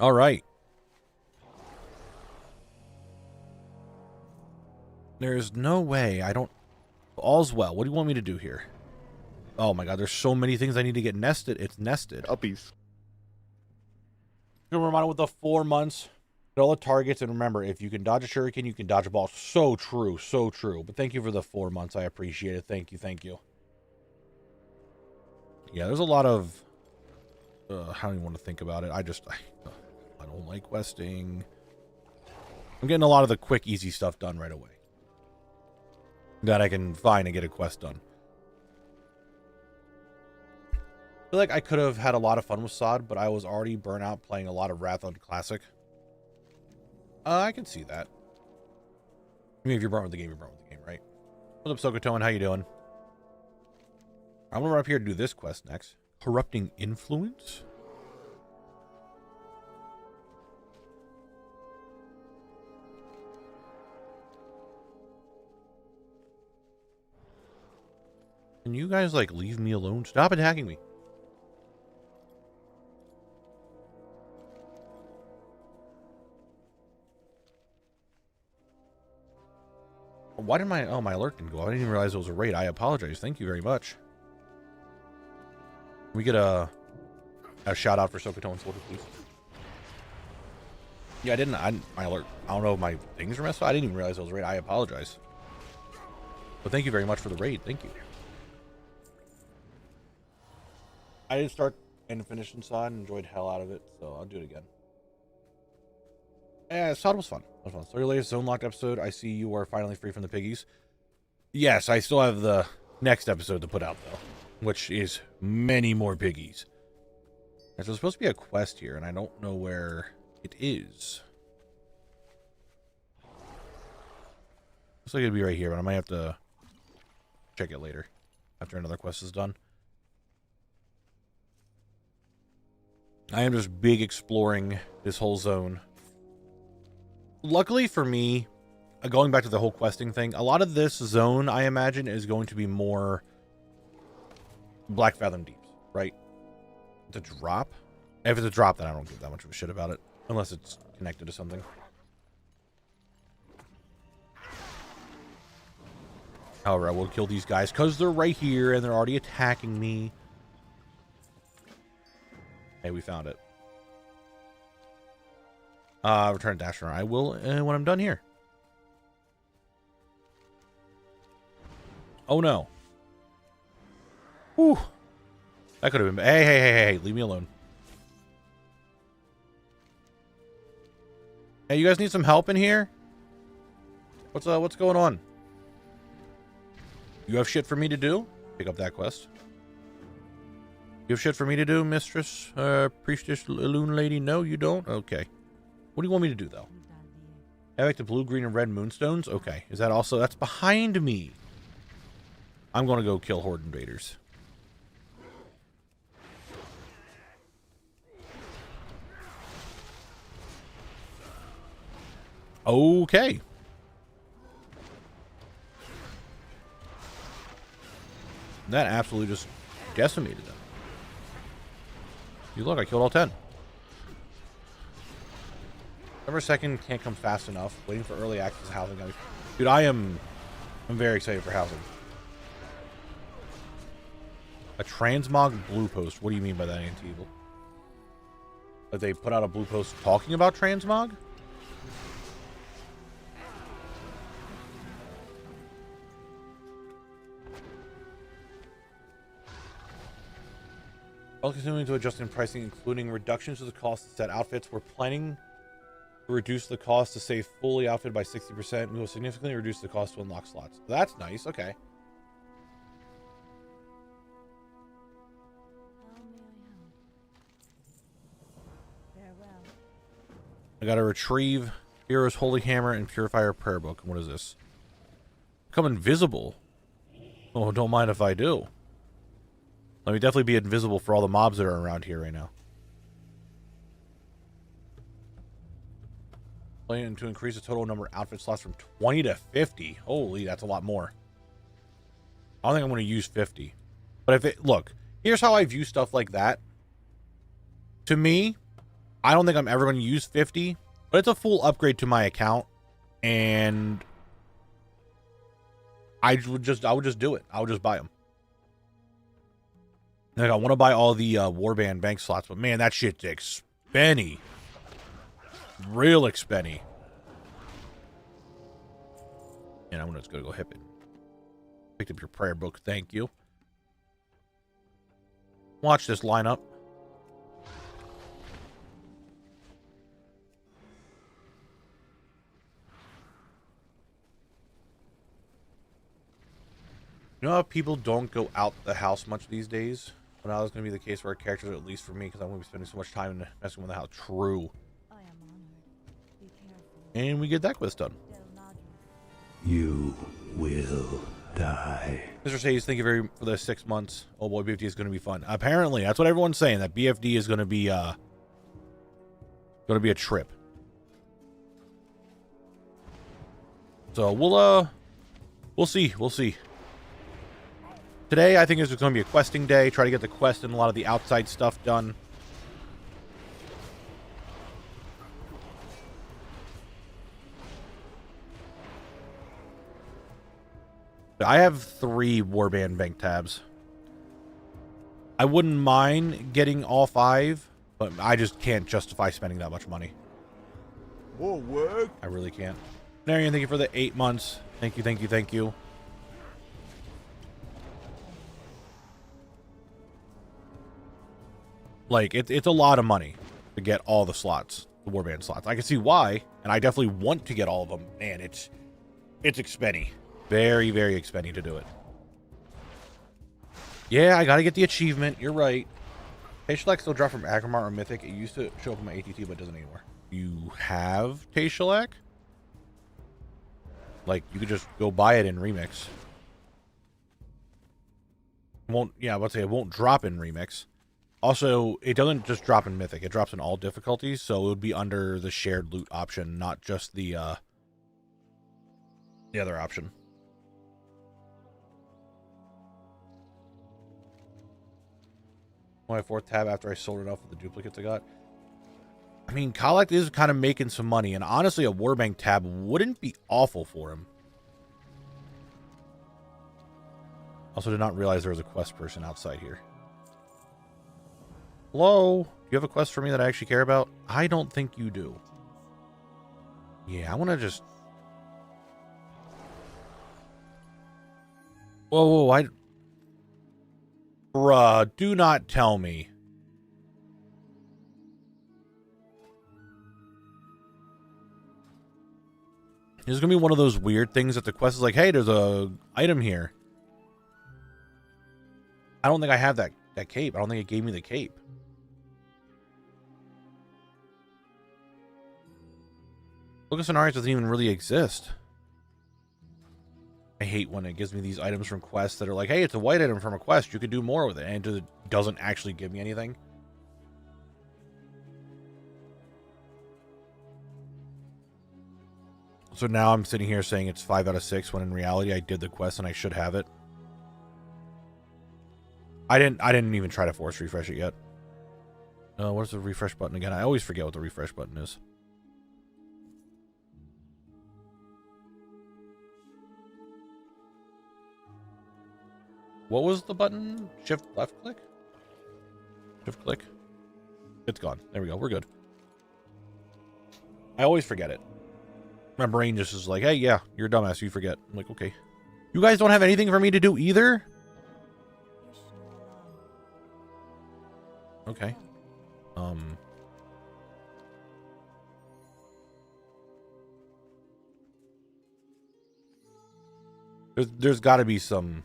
not Alright. There's no way I don't... All's well. What do you want me to do here? Oh my god, there's so many things I need to get nested. It's nested. Uppies. Gonna remind it with the 4 months. Get all the targets, and remember, if you can dodge a shuriken, you can dodge a ball. So true, so true. But thank you for the 4 months. I appreciate it. Thank you, thank you. Yeah, there's a lot of... I don't even want to think about it. I don't like questing. I'm getting a lot of the quick, easy stuff done right away. That I can find and get a quest done. I feel like I could have had a lot of fun with SOD, but I was already burnt out playing a lot of Wrath on Classic. I can see that. I mean, if you're burnt with the game, you're burnt with the game, right? What's up, Sokotoan? How you doing? I'm gonna run up here to do this quest next. Corrupting Influence? Can you guys, like, leave me alone? Stop attacking me. Why did my... Oh, my alert didn't go. I didn't even realize it was a raid. I apologize. Thank you very much. Can we get a shout out for Sokotoan's Soldier, please? Yeah, my alert... I don't know if my things are messed up. I didn't even realize it was a raid. I apologize. But thank you very much for the raid. Thank you. I didn't start and finish in SOD and enjoyed hell out of it, so I'll do it again. Yeah, SOD was fun. It was fun. So your latest Zone Locked episode, I see you are finally free from the piggies. Yes, I still have the next episode to put out, though, which is many more piggies. There's supposed to be a quest here, and I don't know where it is. Looks like it'd be right here, but I might have to check it later after another quest is done. I am just big exploring this whole zone. Luckily for me, going back to the whole questing thing, a lot of this zone, I imagine, is going to be more Black Fathom Deeps, right? It's a drop? If it's a drop, then I don't give that much of a shit about it. Unless it's connected to something. However, I will kill these guys because they're right here and they're already attacking me. Hey, we found it. Return to Dasher. I will when I'm done here. Oh no. Whew. That could have been... Hey, leave me alone. Hey, you guys need some help in here? What's going on? You have shit for me to do? Pick up that quest. You have shit for me to do, Mistress, Priestess, Loon Lady? No, you don't? Okay. What do you want me to do, though? I like the blue, green, and red moonstones? Okay. Is that also... That's behind me. I'm going to go kill Horde invaders. Okay. That absolutely just decimated them. You look, I killed all 10. November 2nd can't come fast enough. Waiting for early access housing. Dude, I'm very excited for housing. A transmog blue post. What do you mean by that, Antibal? Like they put out a blue post talking about transmog? While continuing to adjust in pricing, including reductions to the cost of set outfits, we're planning to reduce the cost to save fully outfit by 60%. We will significantly reduce the cost to unlock slots. That's nice. Okay. How may I help? Farewell. I gotta retrieve Hero's Holy Hammer and Purifier Prayer Book. And what is this? Become invisible. Oh, don't mind if I do. Let me definitely be invisible for all the mobs that are around here right now. Planning to increase the total number of outfit slots from 20 to 50. Holy, that's a lot more. I don't think I'm going to use 50. But if it... Look, here's how I view stuff like that. To me, I don't think I'm ever going to use 50. But it's a full upgrade to my account. And... I would just do it. I would just buy them. Like, I want to buy all the Warband bank slots, but man, that shit's expenny. Real expenny. And I'm just going to go hip it. Picked up your prayer book. Thank you. Watch this lineup. You know how people don't go out the house much these days? Well, now that's going to be the case for our characters, at least for me, because I'm going to be spending so much time messing with the house. True. I am honored. Be careful. And we get that quest done. You will die. Mr. Sayes, thank you for the 6 months. Oh boy, BFD is going to be fun. Apparently, that's what everyone's saying, that BFD is going to be a trip. So we'll see. We'll see. Today, I think it's going to be a questing day. Try to get the quest and a lot of the outside stuff done. I have 3 Warband bank tabs. I wouldn't mind getting all 5, but I just can't justify spending that much money. WoWHead. I really can't. Narian, thank you for the 8 months. Thank you, thank you, thank you. Like, it's a lot of money to get all the slots, the Warband slots. I can see why, and I definitely want to get all of them. Man, it's expenny. Very, very expensive to do it. Yeah, I gotta get the achievement. You're right. Tayshalak still dropped from Agrimar or Mythic. It used to show up in my ATT, but it doesn't anymore. You have Tayshalak? Like, you could just go buy it in Remix. Won't, yeah, I would say it won't drop in Remix. Also, it doesn't just drop in Mythic. It drops in all difficulties, so it would be under the shared loot option, not just the other option. My 4th tab after I sold enough of the duplicates I got. I mean, Collect is kind of making some money, and honestly, a Warbank tab wouldn't be awful for him. Also, did not realize there was a quest person outside here. Hello? Do you have a quest for me that I actually care about? I don't think you do. Yeah, I want to just... Whoa, Bruh, do not tell me. This is going to be one of those weird things that the quest is like, hey, there's a item here. I don't think I have that cape. I don't think it gave me the cape. Lucas Scenarios doesn't even really exist. I hate when it gives me these items from quests that are like, hey, it's a white item from a quest. You could do more with it. And it doesn't actually give me anything. So now I'm sitting here saying it's 5 out of 6 when in reality I did the quest and I should have it. I didn't even try to force refresh it yet. What's the refresh button again? I always forget what the refresh button is. What was the button? Shift left click? Shift click. It's gone. There we go. We're good. I always forget it. My brain just is like, hey, yeah, you're a dumbass. You forget. I'm like, okay. You guys don't have anything for me to do either? Okay. There's got to be some...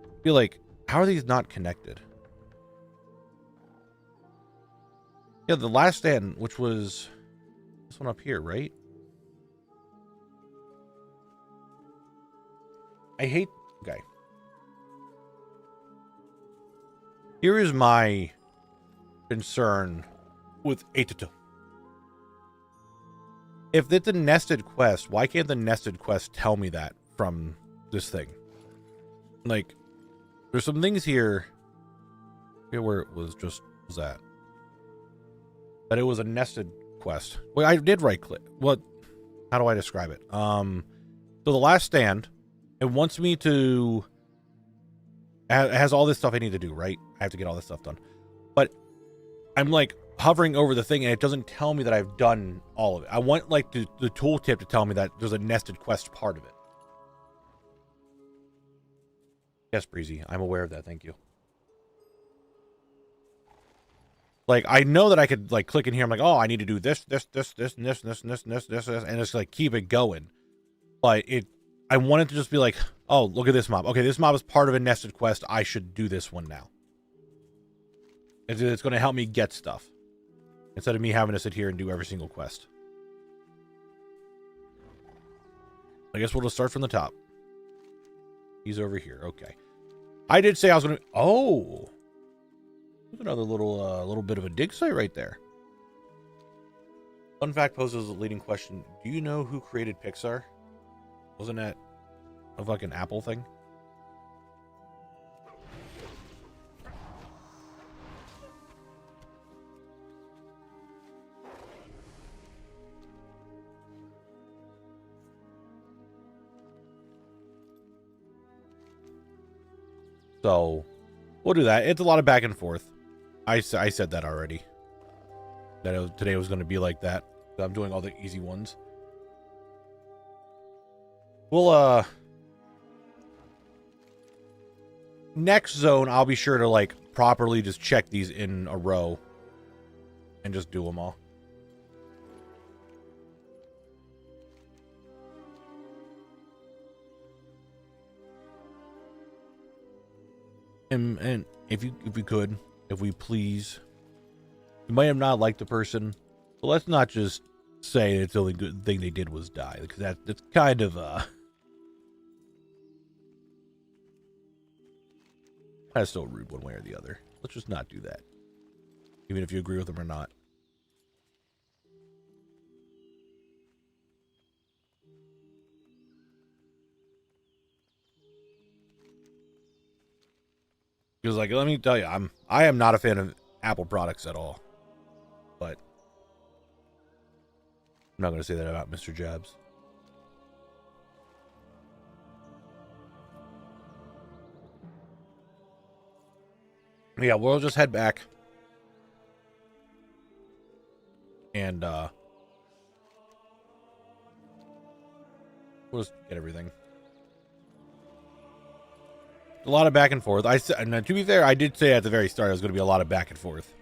I feel like, how are these not connected? Yeah, the last stand, which was this one up here, right? I hate... Okay. Here is my concern with 8-2. If it's a nested quest, why can't the nested quest tell me that from this thing? Like, there's some things here. Where it was that it was a nested quest. Well, I did right click. What? How do I describe it? So the last stand, it wants me to. It has all this stuff I need to do, right? I have to get all this stuff done, but I'm like hovering over the thing and it doesn't tell me that I've done all of it. I want like the tooltip to tell me that there's a nested quest part of it. Yes, Breezy, I'm aware of that. Thank you. Like, I know that I could like click in here. I'm like, oh, I need to do this, and just like keep it going. But I wanted to just be like, oh, look at this mob. Okay, this mob is part of a nested quest. I should do this one now. It's going to help me get stuff instead of me having to sit here and do every single quest. I guess we'll just start from the top. He's over here. Okay. I did say I was going to... Oh! There's another little bit of a dig site right there. Fun fact poses a leading question. Do you know who created Pixar? Wasn't that a fucking Apple thing? So, we'll do that. It's a lot of back and forth. I said that already. That today was going to be like that. I'm doing all the easy ones. We'll, next zone, I'll be sure to, like, properly just check these in a row. And just do them all. And if we please, you might have not liked the person, but let's not just say it's the only good thing they did was die, because that's kind of kind of so rude one way or the other. Let's just not do that, even if you agree with them or not. Because, like, let me tell you, I am not a fan of Apple products at all. But I'm not going to say that about Mr. Jobs. Yeah, we'll just head back. And, we'll just get everything. A lot of back and forth. And to be fair, I did say at the very start it was going to be a lot of back and forth.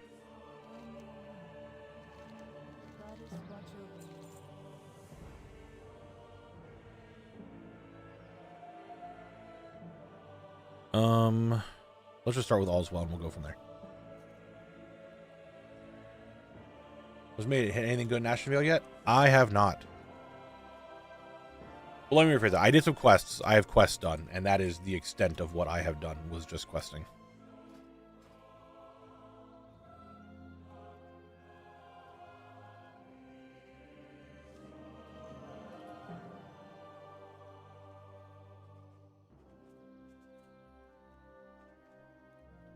Let's just start with All's Well and we'll go from there. Was made it hit anything good in Nashville yet? I have not. Well, let me rephrase that. I did some quests. I have quests done, and that is the extent of what I have done, was just questing.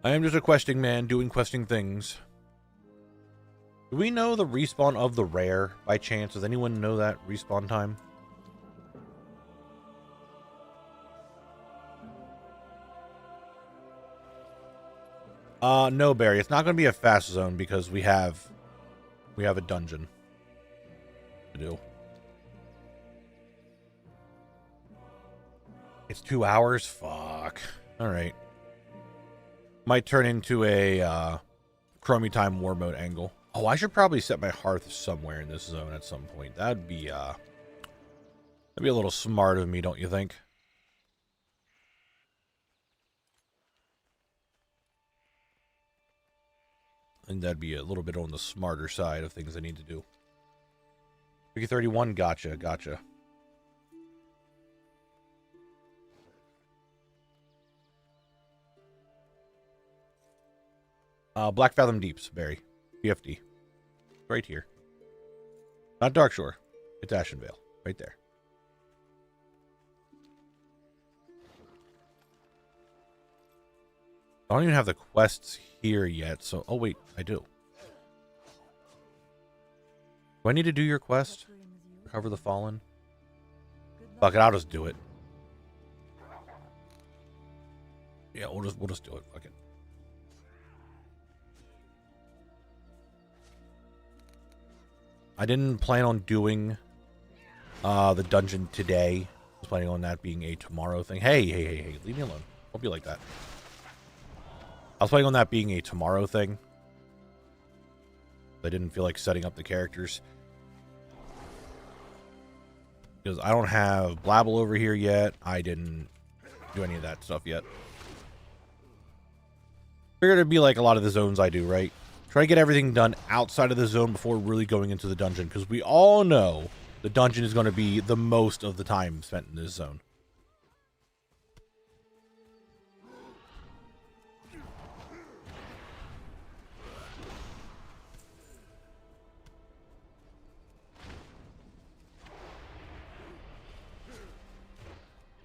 I am just a questing man doing questing things. Do we know the respawn of the rare by chance? Does anyone know that respawn time? No, Barry. It's not going to be a fast zone because we have a dungeon to do. It's 2 hours? Fuck. All right. Might turn into a Chromie Time War Mode angle. Oh, I should probably set my hearth somewhere in this zone at some point. That'd be a little smart of me, don't you think? I think that'd be a little bit on the smarter side of things I need to do. Wiki 31, gotcha. Black Fathom Deeps, Barry. BFD. Right here. Not Darkshore. It's Ashenvale. Right there. I don't even have the quests here yet, so... Oh, wait. I do. Do I need to do your quest? Recover the Fallen? Fuck it, I'll just do it. Yeah, we'll just do it. Fuck it. I didn't plan on doing the dungeon today. I was planning on that being a tomorrow thing. Hey, leave me alone. Won't be like that. I was planning on that being a tomorrow thing. I didn't feel like setting up the characters. Because I don't have Blabble over here yet. I didn't do any of that stuff yet. Figured it'd be like a lot of the zones I do, right? Try to get everything done outside of the zone before really going into the dungeon. Because we all know the dungeon is going to be the most of the time spent in this zone.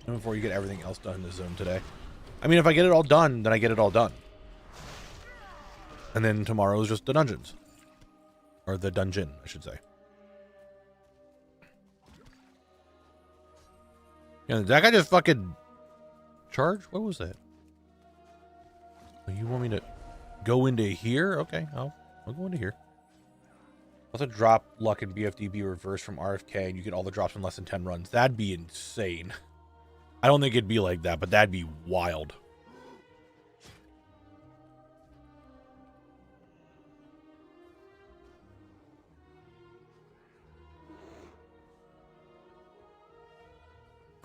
And before you get everything else done in the zone today. I mean, if I get it all done, then I get it all done. And then tomorrow is just the dungeons. Or the dungeon, I should say. Yeah, did that guy just fucking charge? What was that? Oh, you want me to go into here? Okay, I'll go into here. Also drop luck and BFDB reverse from RFK and you get all the drops in less than 10 runs. That'd be insane. I don't think it'd be like that, but that'd be wild.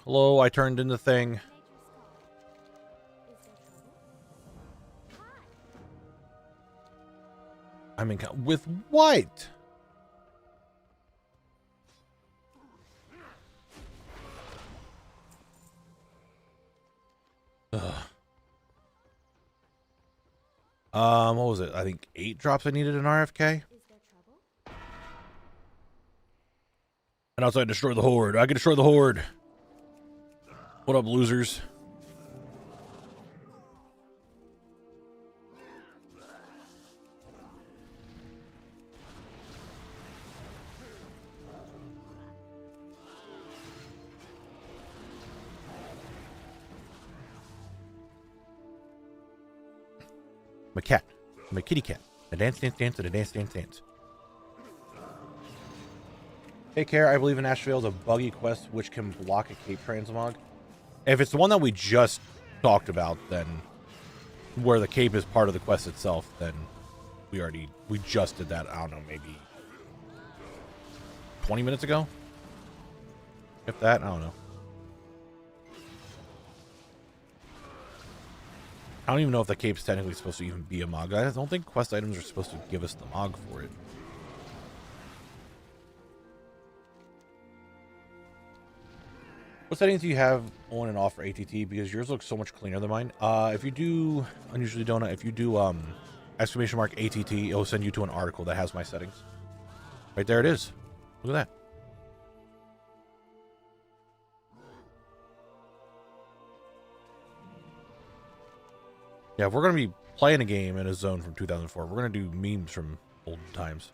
Hello, I turned in the thing. I'm in with what? Ugh. What was it? I think 8 drops I needed in RFK. And also I destroy the horde. I can destroy the horde. What up, losers? I'm a cat. I'm a kitty cat. A dance, dance, dance, and a dance, dance, dance. Take care. I believe in Asheville is a buggy quest which can block a cape transmog. If it's the one that we just talked about, then where the cape is part of the quest itself, then we just did that, I don't know, maybe 20 minutes ago? If that, I don't know. I don't even know if the cape's technically supposed to even be a mog. I don't think quest items are supposed to give us the mog for it. What settings do you have on and off for ATT? Because yours looks so much cleaner than mine. If you do, unusually donut, if you do exclamation mark ATT, it'll send you to an article that has my settings. Right there it is. Look at that. Yeah, if we're going to be playing a game in a zone from 2004. We're going to do memes from old times.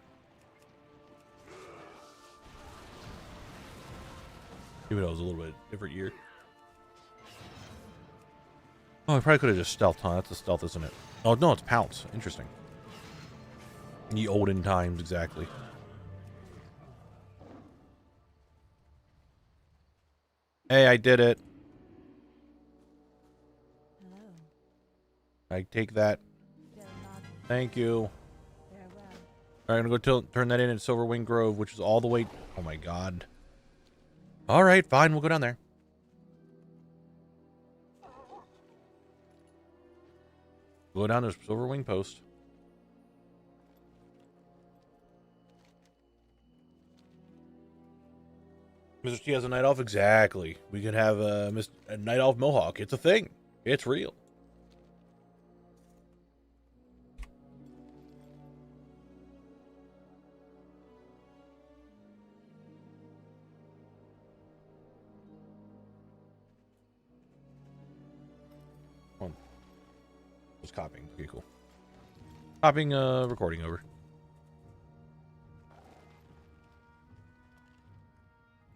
Even though it was a little bit different year. Oh, I probably could have just stealthed, huh? That's a stealth, isn't it? Oh, no, it's pounce. Interesting. In the olden times, exactly. Hey, I did it. Hello. I take that. Thank you. Farewell. All right, I'm going to go turn that in Silverwing Grove, which is all the way... Oh, my God. All right, fine. We'll go down there. Go down to Silverwing Post. Mr. T has a night off? Exactly. We could have a night off mohawk. It's a thing. It's real. Was copying. Okay, cool. Copying recording over.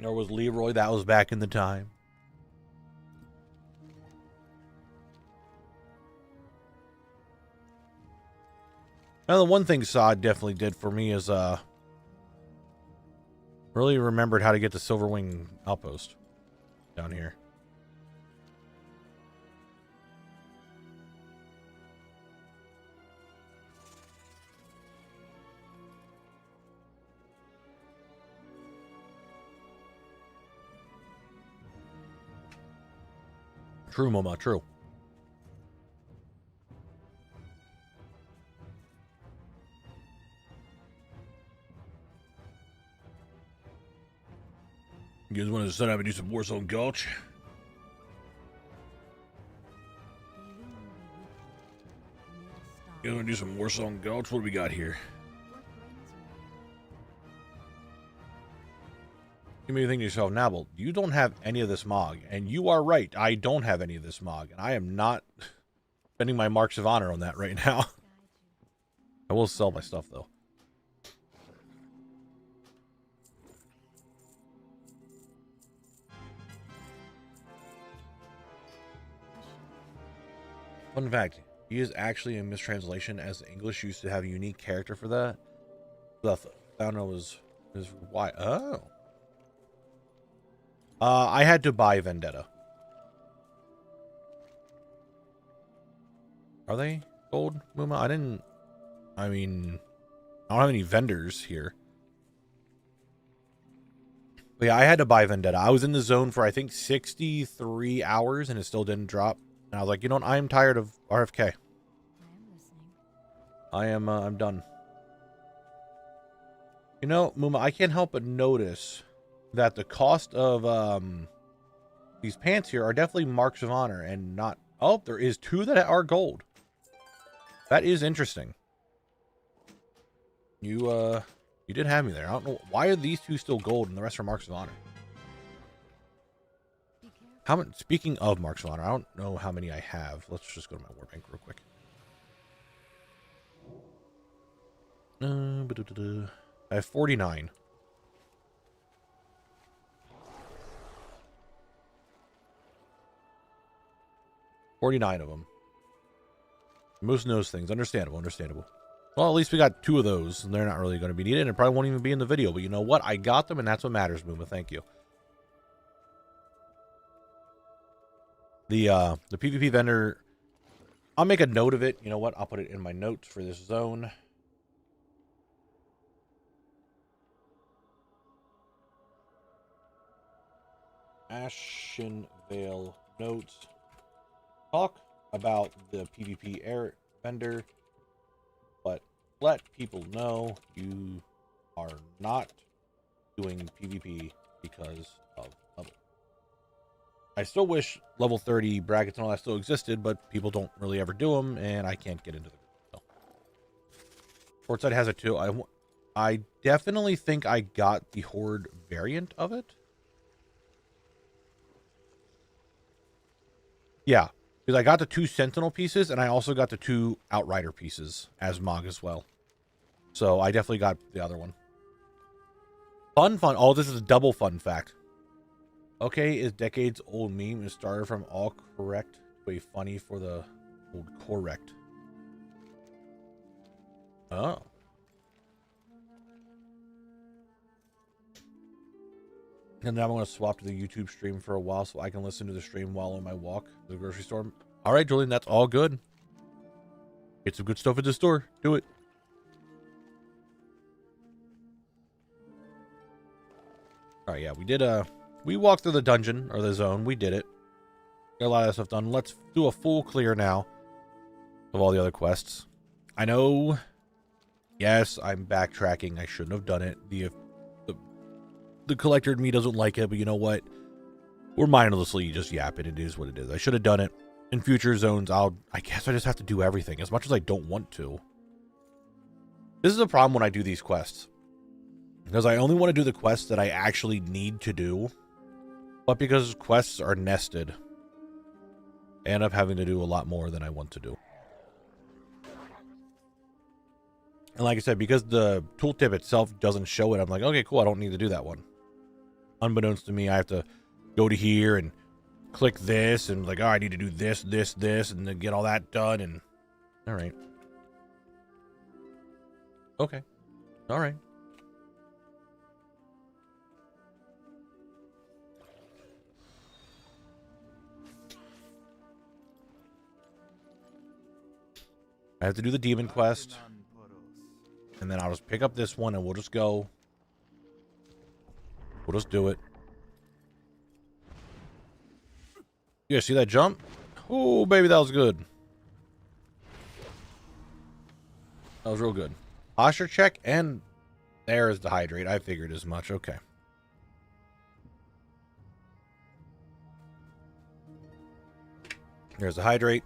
Or was Leroy? That was back in the time. Now, the one thing Sod definitely did for me is really remembered how to get to Silverwing Outpost down here. True, Mama, true. You guys want to set up and do some Warzone Gulch? You guys want to do some Warzone Gulch? What do we got here? You may think to yourself, Knabble, you don't have any of this Mog. And you are right. I don't have any of this Mog. And I am not spending my marks of honor on that right now. I will sell my stuff, though. Fun fact, he is actually a mistranslation, as English used to have a unique character for that. The founder was why. Oh. I had to buy Vendetta. Are they gold, Muma? I don't have any vendors here. But yeah, I had to buy Vendetta. I was in the zone for, I think, 63 hours, and it still didn't drop. And I was like, you know what? I am tired of RFK. I am listening. I'm done. You know, Muma, I can't help but notice that the cost of these pants here are definitely marks of honor and not... Oh, there is 2 that are gold. That is interesting. You did have me there. I don't know. Why are these 2 still gold and the rest are marks of honor? How many, speaking of marks of honor, I don't know how many I have. Let's just go to my war bank real quick. I have 49. Of them. Most of those things. Understandable. Well, at least we got 2 of those, and they're not really going to be needed, and it probably won't even be in the video. But you know what? I got them, and that's what matters, Mooma. Thank you. The PvP vendor, I'll make a note of it. You know what? I'll put it in my notes for this zone. Ashenvale notes. Talk about the PvP air vendor, but let people know you are not doing PvP because of level. I still wish level 30 brackets and all that still existed, but people don't really ever do them, and I can't get into the so. Portside has it too. I definitely think I got the Horde variant of it. Yeah. Because I got the 2 Sentinel pieces, and I also got the 2 Outrider pieces as Mog as well. So I definitely got the other one. Fun. Oh, this is a double fun fact. Okay, is decades old meme and started from all correct to a funny for the old correct. Oh. And then I'm going to swap to the YouTube stream for a while so I can listen to the stream while on my walk to the grocery store. All right, Julian, that's all good. Get some good stuff at the store. Do it. All right, yeah, we walked through the dungeon or the zone. We did it. Got a lot of stuff done. Let's do a full clear now of all the other quests. I know. Yes, I'm backtracking. I shouldn't have done it. The collector in me doesn't like it, but you know what? We're mindlessly just yapping. It is what it is. I should have done it. In future zones, I guess I just have to do everything as much as I don't want to. This is a problem when I do these quests. Because I only want to do the quests that I actually need to do. But because quests are nested, I end up having to do a lot more than I want to do. And like I said, because the tooltip itself doesn't show it, I'm like, okay, cool, I don't need to do that one. Unbeknownst to me, I have to go to here and click this and like, oh, I need to do this, and then get all that done. And all right. Okay. All right. I have to do the demon quest. And then I'll just pick up this one and we'll just go. We'll just do it. You guys see that jump? Oh, baby, that was good. That was real good. Posture check, and there is the hydrate. I figured as much. Okay. There's the hydrate.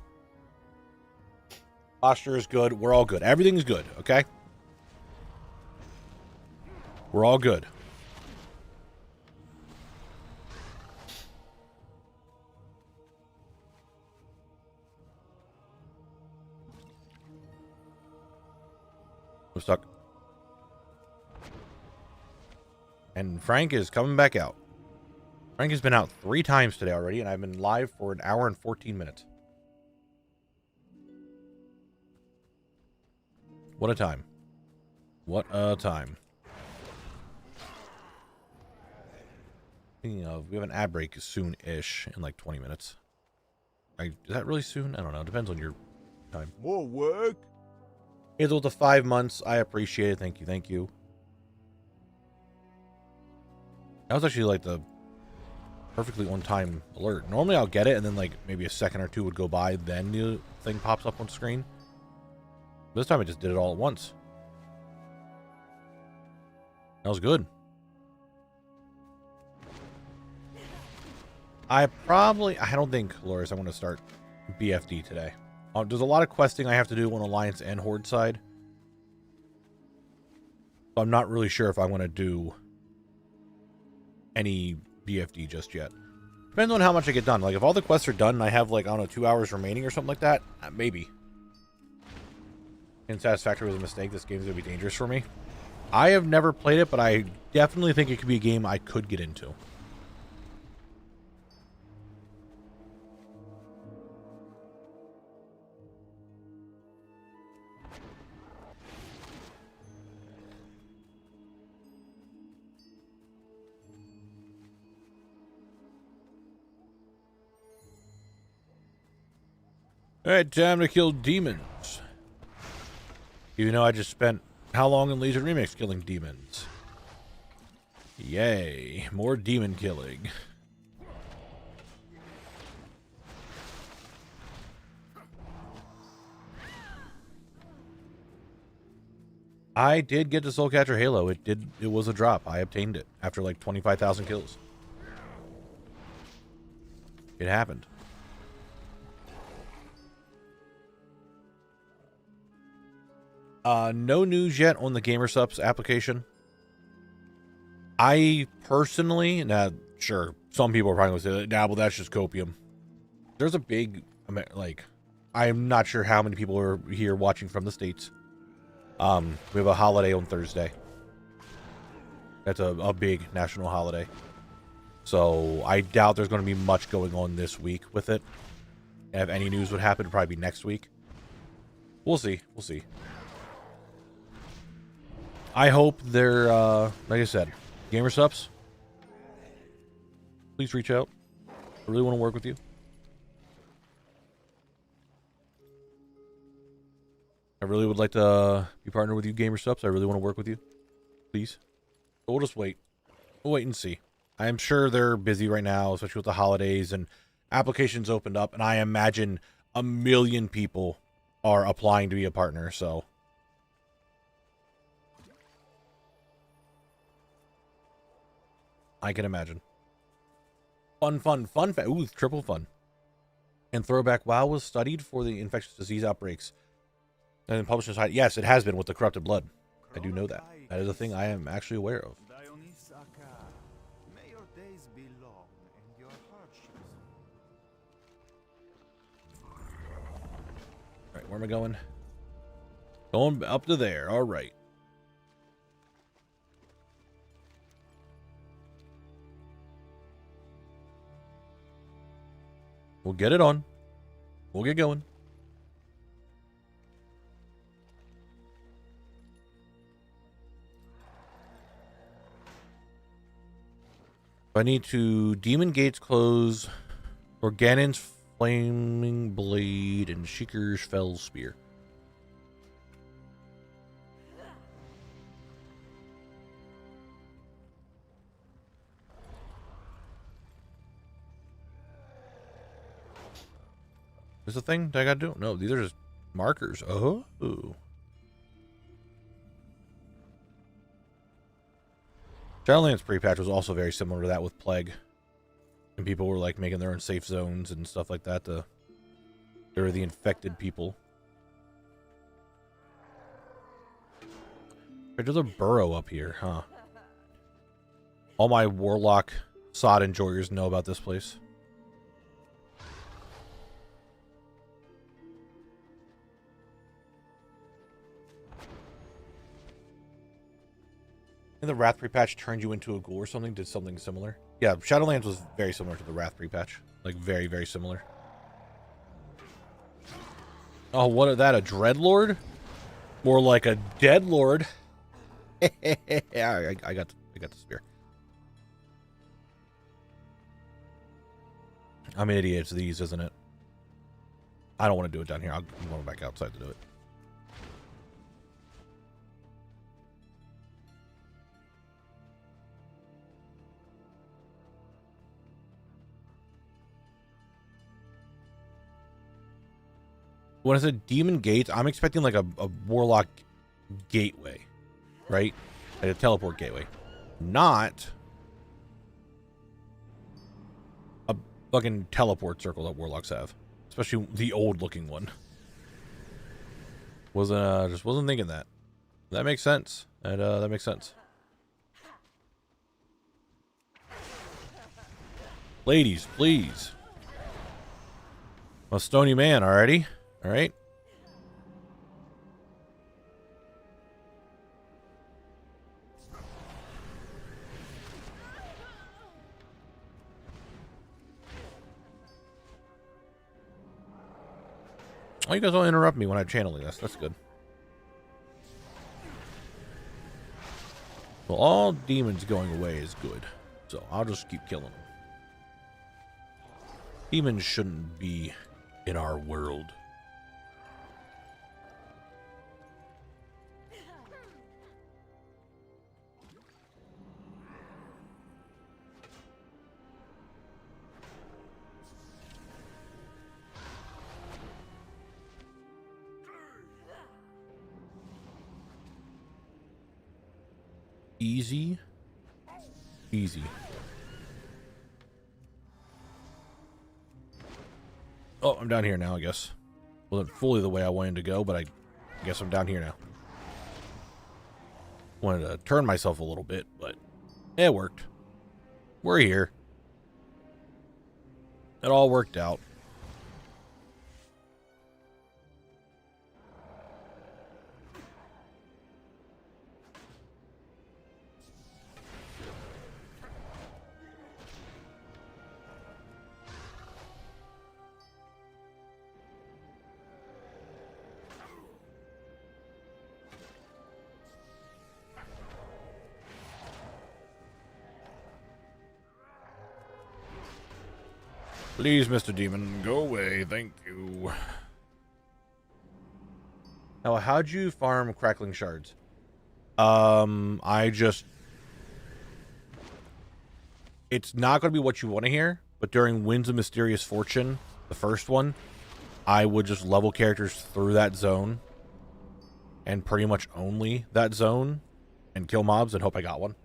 Posture is good. We're all good. Everything's good, okay? We're all good. I'm stuck. And Frank is coming back out. Frank has been out 3 times today already, and I've been live for an hour and 14 minutes. What a time. What a time. Speaking of, we have an ad break soon-ish, in like 20 minutes. Is that really soon? I don't know. Depends on your time. More work? It's with the 5 months. I appreciate it. Thank you. Thank you. That was actually like the perfectly on-time alert. Normally I'll get it and then like maybe a second or two would go by, then the thing pops up on screen. This time I just did it all at once. That was good. I don't think, Loris, I want to start BFD today. There's a lot of questing I have to do on Alliance and Horde side. So I'm not really sure if I want to do any BFD just yet. Depends on how much I get done. Like, if all the quests are done and I have, like, I don't know, 2 hours remaining or something like that, maybe. Unsatisfactory was a mistake. This game's going to be dangerous for me. I have never played it, but I definitely think it could be a game I could get into. Alright, time to kill demons. Even though I just spent how long in Legion Remix killing demons? Yay, more demon killing. I did get the Soulcatcher Halo. It was a drop. I obtained it after like 25,000 kills. It happened. No news yet on the GamerSupps application. I personally, now, sure, some people are probably going to say, nah, well, that's just copium. There's a big I mean, like, I'm not sure how many people are here watching from the States. We have a holiday on Thursday. That's a big national holiday. So I doubt there's going to be much going on this week with it. And if any news would happen, it'd probably be next week. We'll see. We'll see. I hope they're, like I said, gamer subs. Please reach out. I really want to work with you. I really would like to be partnered with you, gamer subs. I really want to work with you. Please. But we'll just wait. We'll wait and see. I'm sure they're busy right now, especially with the holidays and applications opened up. And I imagine 1 million people are applying to be a partner, so. I can imagine. Fun. Ooh, triple fun. And Throwback WoW was studied for the infectious disease outbreaks. And then published inside. Yes, it has been with the corrupted blood. I do know that. That is a thing I am actually aware of. May your days be long and your hardships. Alright, where am I going? Going up to there. Alright. We'll get it on. We'll get going. I need to Demon Gates close Organon's Flaming Blade and Sheikir's Fell Spear. Is the thing that I gotta do? No, these are just markers. Oh. Shadowlands pre-patch was also very similar to that with Plague. And people were like making their own safe zones and stuff like that to they're the infected people. There's a burrow up here, huh? All my Warlock sod enjoyers know about this place. And the Wrath pre-patch turned you into a ghoul or something? Did something similar? Yeah, Shadowlands was very similar to the Wrath pre-patch. Like, very, very similar. Oh, what is that? A Dreadlord? More like a Deadlord. Yeah, I got the spear. I'm an idiot. It's these, isn't it? I don't want to do it down here. I'm going back outside to do it. When I said Demon Gates, I'm expecting like a Warlock gateway, right? Like a teleport gateway. Not a fucking teleport circle that Warlocks have. Especially the old looking one. Just wasn't thinking that. That makes sense. That makes sense. Ladies, please. I'm a stony man already. All right. Oh, you guys don't interrupt me when I'm channeling this. That's good. Well, all demons going away is good. So I'll just keep killing them. Demons shouldn't be in our world. Easy. Oh, I'm down here now, I guess. Wasn't fully the way I wanted to go, but I guess I'm down here now. Wanted to turn myself a little bit, but it worked. We're here. It all worked out. Please, Mr. Demon, go away. Thank you. Now, how'd you farm crackling shards? I just... It's not going to be what you want to hear, but during Winds of Mysterious Fortune, the first one, I would just level characters through that zone, and pretty much only that zone, and kill mobs and hope I got one.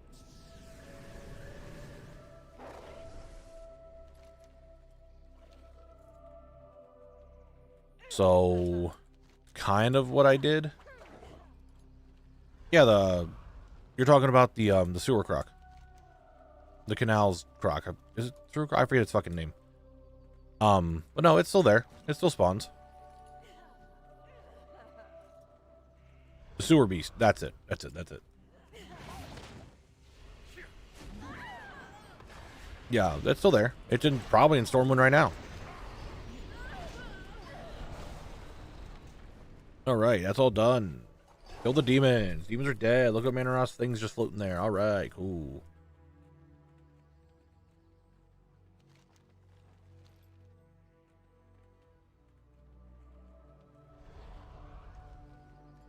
So, kind of what I did. Yeah, you're talking about the sewer croc. The canals croc. Is it sewer croc? I forget its fucking name. But no, it's still there. It still spawns. The sewer beast. That's it. That's it. That's it. Yeah, that's still there. It's probably in Stormwind right now. Alright, that's all done. Kill the demons. Demons are dead. Look at Manoros things just floating there. Alright, cool.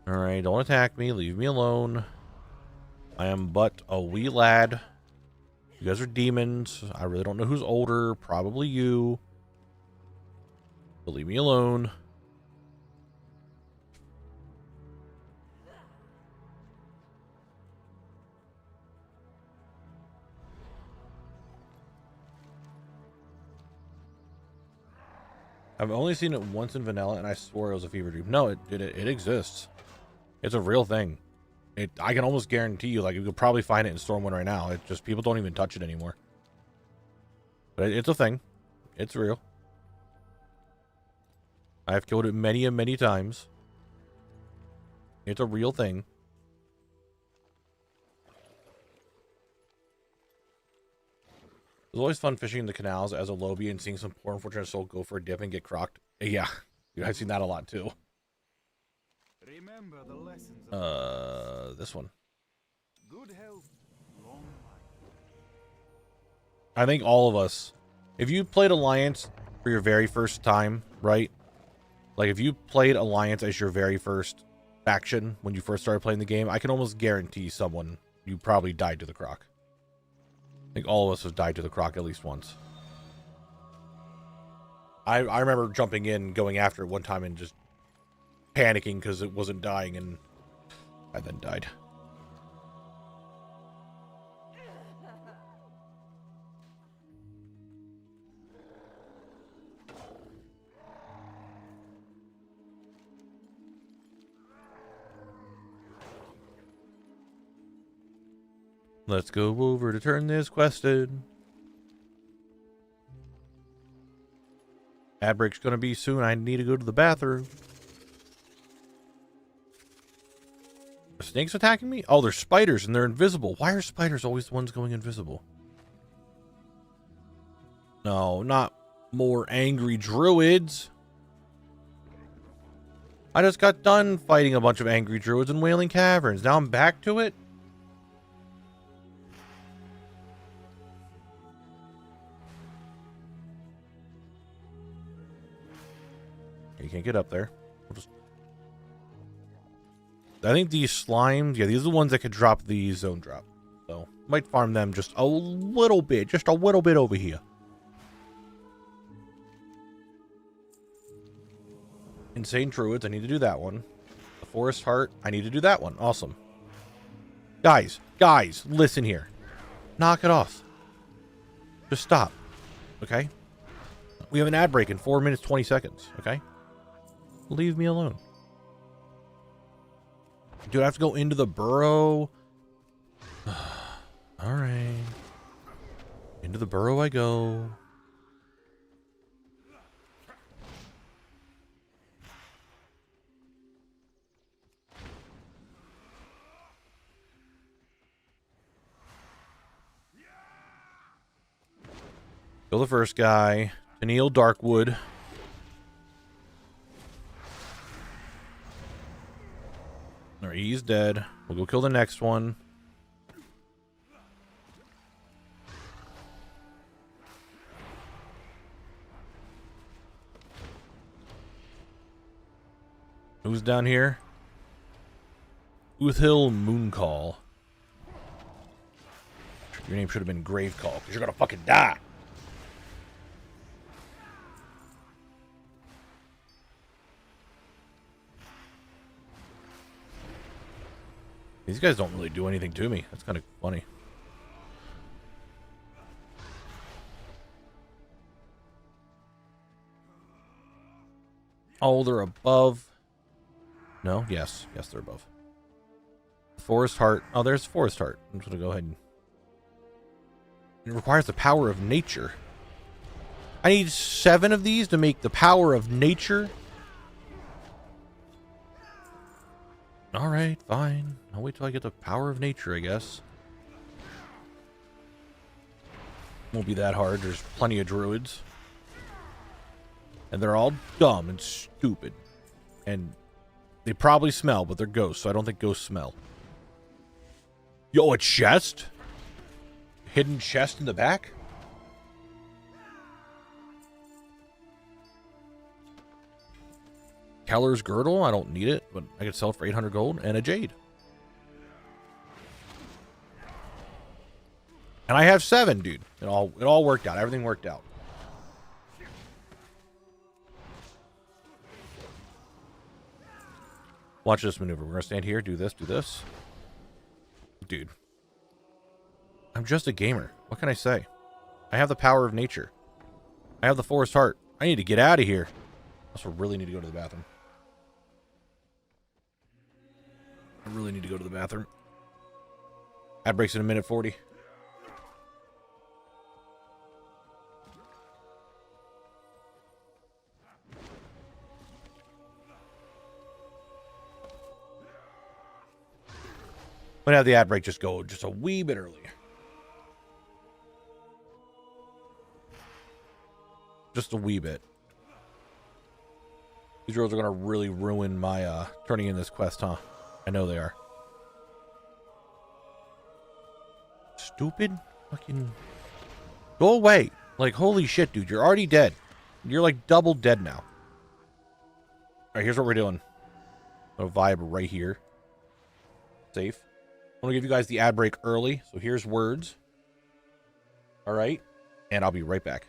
Alright, don't attack me. Leave me alone. I am but a wee lad. You guys are demons. I really don't know who's older. Probably you. But leave me alone. I've only seen it once in vanilla, and I swore it was a fever dream. No, it exists. It's a real thing. I can almost guarantee you, like, you could probably find it in Stormwind right now. It just, people don't even touch it anymore. But it's a thing. It's real. I've killed it many and many times. It's a real thing. It's always fun fishing in the canals as a lobby and seeing some poor unfortunate soul go for a dip and get crocked. Yeah, I've seen that a lot too. Remember the lessons of This one. good health, long life. I think all of us, if you played Alliance for your very first time, right? Like if you played Alliance as your very first faction when you first started playing the game, I can almost guarantee someone, you probably died to the croc. I think all of us have died to the croc at least once. I remember jumping in, going after it one time and just panicking because it wasn't dying, and I then died. Let's go over to turn this quest in. Ad break's gonna be soon. I need to go to the bathroom. Are snakes attacking me? Oh, they're spiders and they're invisible. Why are spiders always the ones going invisible? No, not more angry druids. I just got done fighting a bunch of angry druids in Wailing Caverns. Now I'm back to it? You can't get up there. I think these slimes, yeah, these are the ones that could drop the zone drop. So, might farm them just a little bit over here. Insane Druids, I need to do that one. The Forest Heart, I need to do that one. Awesome. Guys, listen here. Knock it off. Just stop. Okay? We have an ad break in 4 minutes, 20 seconds. Okay? Leave me alone. Dude, I have to go into the burrow. Alright. Into the burrow I go. Kill the first guy. Tennille Darkwood. Alright, he's dead. We'll go kill the next one. Who's down here? Uthil Mooncall. Your name should have been Gravecall, because you're gonna fucking die. These guys don't really do anything to me. That's kind of funny. Oh, they're above. No? Yes. Yes, they're above. Forest Heart. Oh, there's Forest Heart. I'm just going to go ahead and... It requires the power of nature. I need 7 of these to make the power of nature. Alright, fine. I'll wait till I get the power of nature, I guess. Won't be that hard. There's plenty of druids. And they're all dumb and stupid. And they probably smell, but they're ghosts, so I don't think ghosts smell. Yo, a chest? Hidden chest in the back? Keller's girdle? I don't need it, but I could sell it for 800 gold and a jade. And I have 7, dude. It all worked out. Everything worked out. Watch this maneuver. We're going to stand here, do this, do this. Dude. I'm just a gamer. What can I say? I have the power of nature. I have the Forest Heart. I need to get out of here. I also really need to go to the bathroom. I really need to go to the bathroom. Ad breaks in a minute 40. I'm gonna have the ad break just go just a wee bit earlier. Just a wee bit. These girls are gonna really ruin my turning in this quest, huh? I know they are. Stupid fucking go away. Like, holy shit, dude, you're already dead. You're like double dead now. Alright, here's what we're doing. I'm gonna vibe right here. Safe. I'm gonna give you guys the ad break early. So here's words. Alright. And I'll be right back.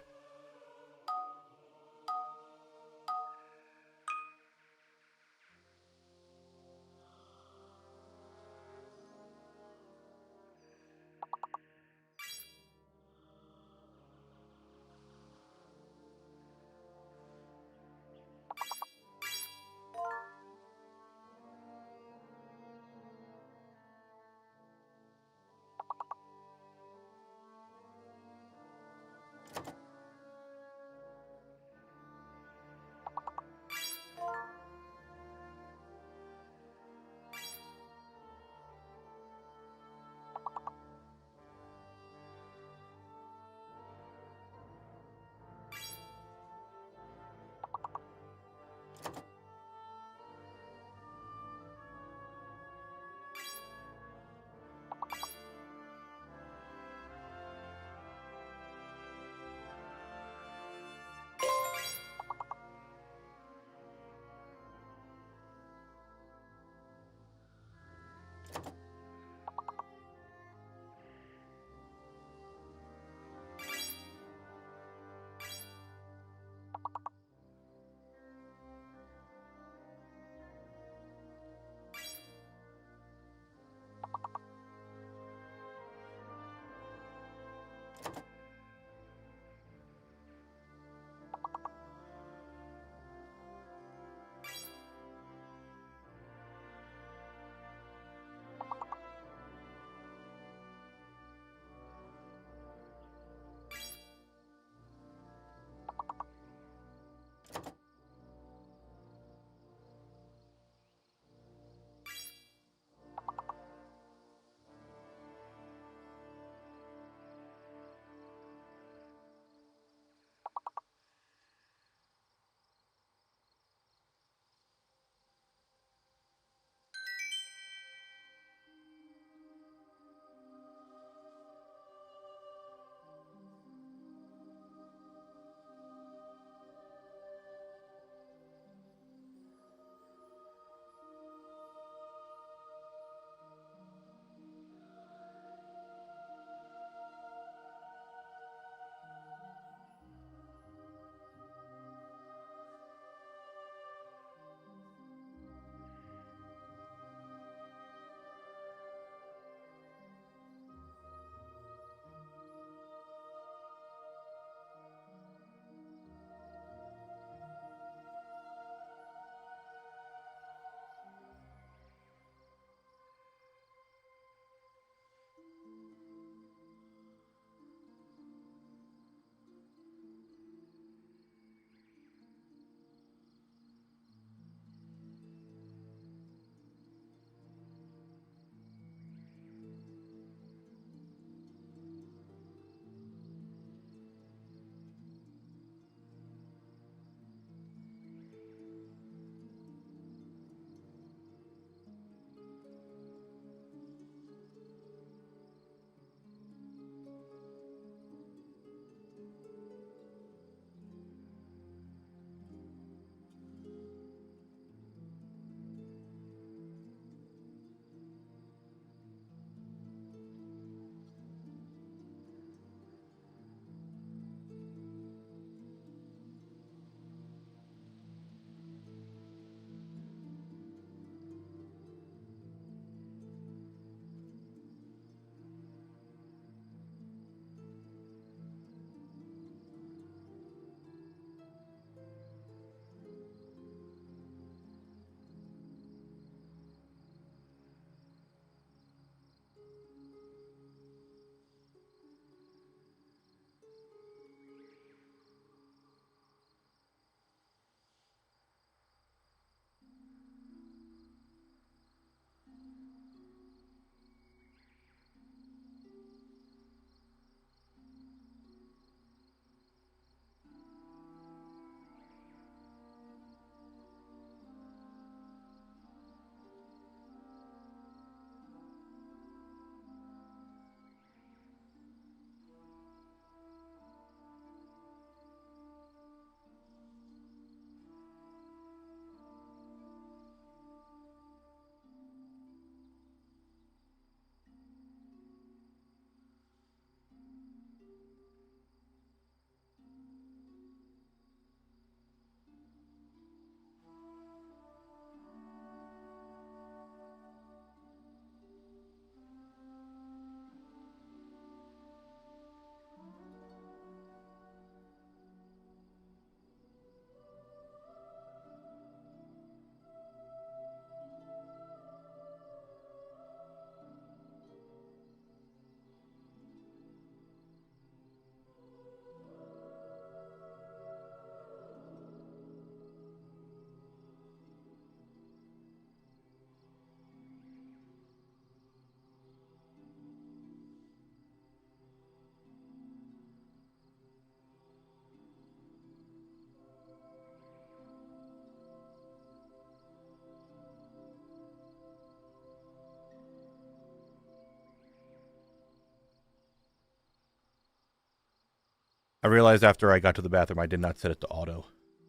I realized after I got to the bathroom, I did not set it to auto.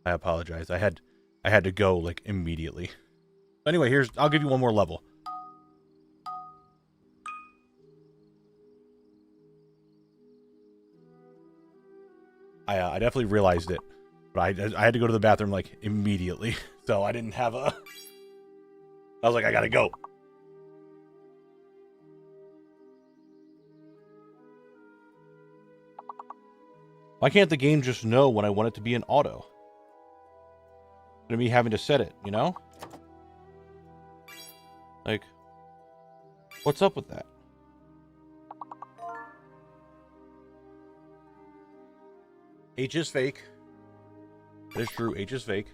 I apologize. I had to go like immediately. Anyway, I'll give you one more level. I definitely realized it, but I had to go to the bathroom like immediately, so I didn't have a. I was like, I gotta go. Why can't the game just know when I want it to be in auto? Instead of me having to set it, you know? Like, what's up with that? H is fake. That is true. H is fake.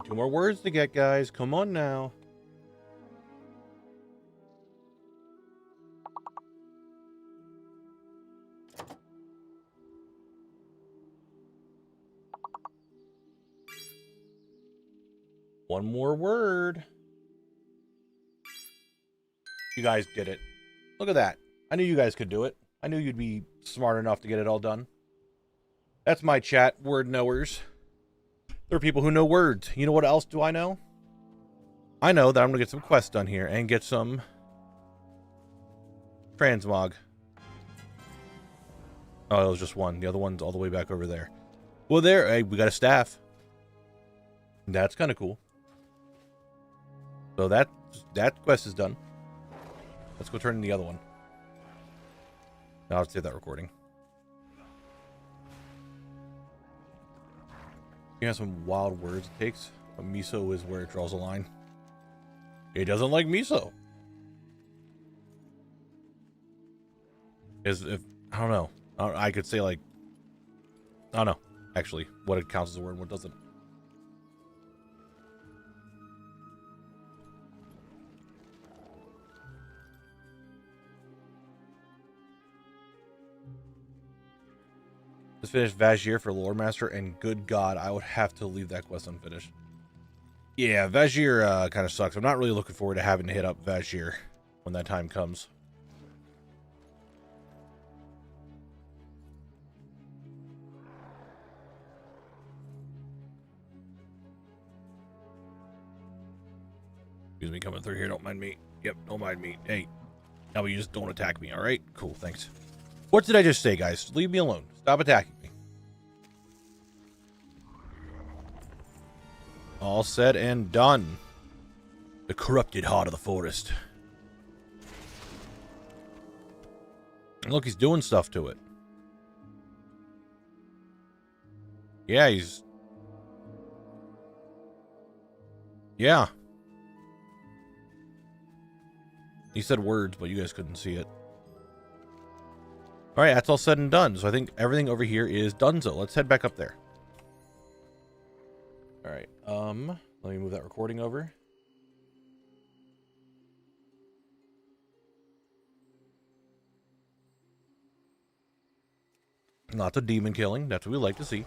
Two more words to get, guys. Come on now. One more word. You guys did it. Look at that. I knew you guys could do it. I knew you'd be smart enough to get it all done. That's my chat, word knowers. There are people who know words. You know what else do I know? I know that I'm going to get some quests done here and get some transmog. Oh, it was just one. The other one's all the way back over there. Well, hey, we got a staff. That's kind of cool. So that quest is done. Let's go turn in the other one. Now I'll save that recording. You have some wild words it takes, but miso is where it draws a line. He doesn't like miso. I don't know. I could say like, I don't know. Actually, what it counts as a word and what doesn't. Just finished Vazir for Lore Master, and good God, I would have to leave that quest unfinished. Yeah, Vazir kind of sucks. I'm not really looking forward to having to hit up Vazir when that time comes. Excuse me, coming through here. Don't mind me. Yep, don't mind me. Hey, now you just don't attack me, all right? Cool, thanks. What did I just say, guys? Leave me alone. Stop attacking me. All said and done. The corrupted heart of the forest. And look, he's doing stuff to it. Yeah, he's... Yeah. He said words, but you guys couldn't see it. Alright, that's all said and done. So I think everything over here is donezo. Let's head back up there. Alright, let me move that recording over. Lots of demon killing. That's what we like to see.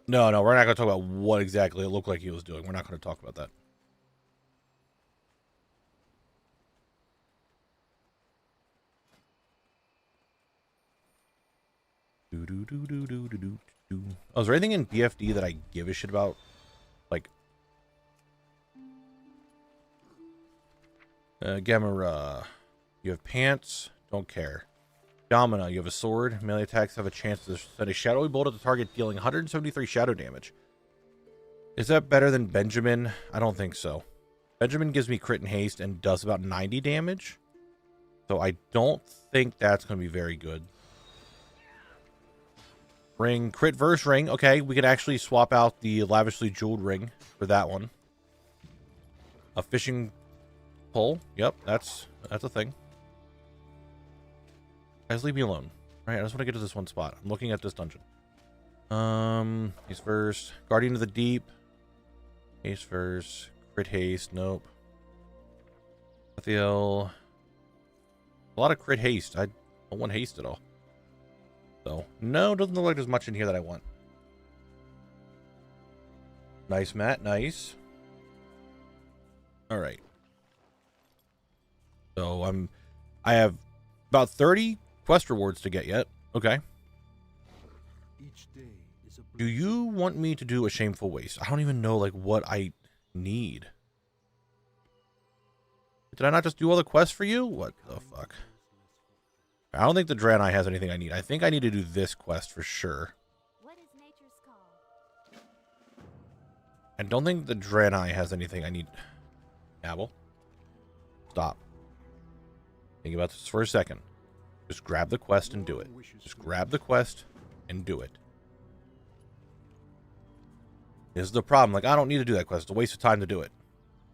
No, we're not going to talk about what exactly it looked like he was doing. We're not going to talk about that. Oh, is there anything in BFD that I give a shit about? Like, Gamera, you have pants, don't care. Domina, you have a sword. Melee attacks have a chance to send a shadowy bolt at the target, dealing 173 shadow damage. Is that better than Benjamin? I don't think so. Benjamin gives me crit and haste and does about 90 damage. So I don't think that's going to be very good. Ring, crit verse ring. Okay, we could actually swap out the lavishly jeweled ring for that one. A fishing pull. Yep, that's a thing. Guys, leave me alone. All right, I just want to get to this one spot. I'm looking at this dungeon. He's first. Guardian of the Deep. Haste first. Crit haste. Nope. Mathiel. A lot of crit haste. I don't want haste at all. So, no, doesn't look like there's much in here that I want. Nice, Matt. Nice. All right. So, I have about 30 quest rewards to get yet. Okay. Each day is a Do you want me to do a shameful waste? I don't even know, like, what I need. Did I not just do all the quests for you? What the fuck? I don't think the Draenei has anything I need. I think I need to do this quest for sure. What is nature's call? I don't think the Draenei has anything I need. Knabble. Stop. Think about this for a second. Just grab the quest and do it. Just grab the quest and do it. This is the problem. Like, I don't need to do that quest. It's a waste of time to do it.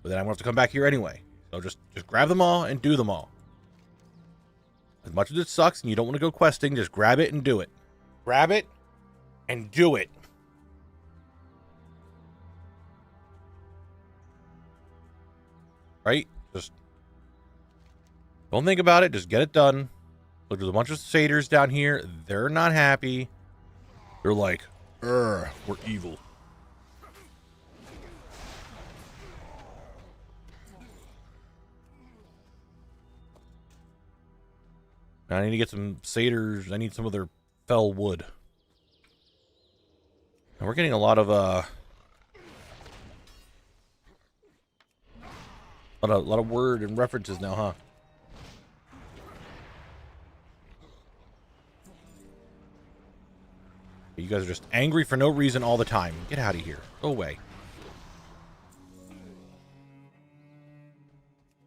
But then I'm going to have to come back here anyway. So just grab them all and do them all. As much as it sucks and you don't want to go questing, just grab it and do it. Grab it and do it. Right? Just don't think about it. Just get it done. Look, there's a bunch of satyrs down here. They're not happy. They're like, we're evil. I need to get some satyrs. I need some of their fell wood. And we're getting a lot of word and references now, huh? You guys are just angry for no reason all the time. Get out of here. Go away.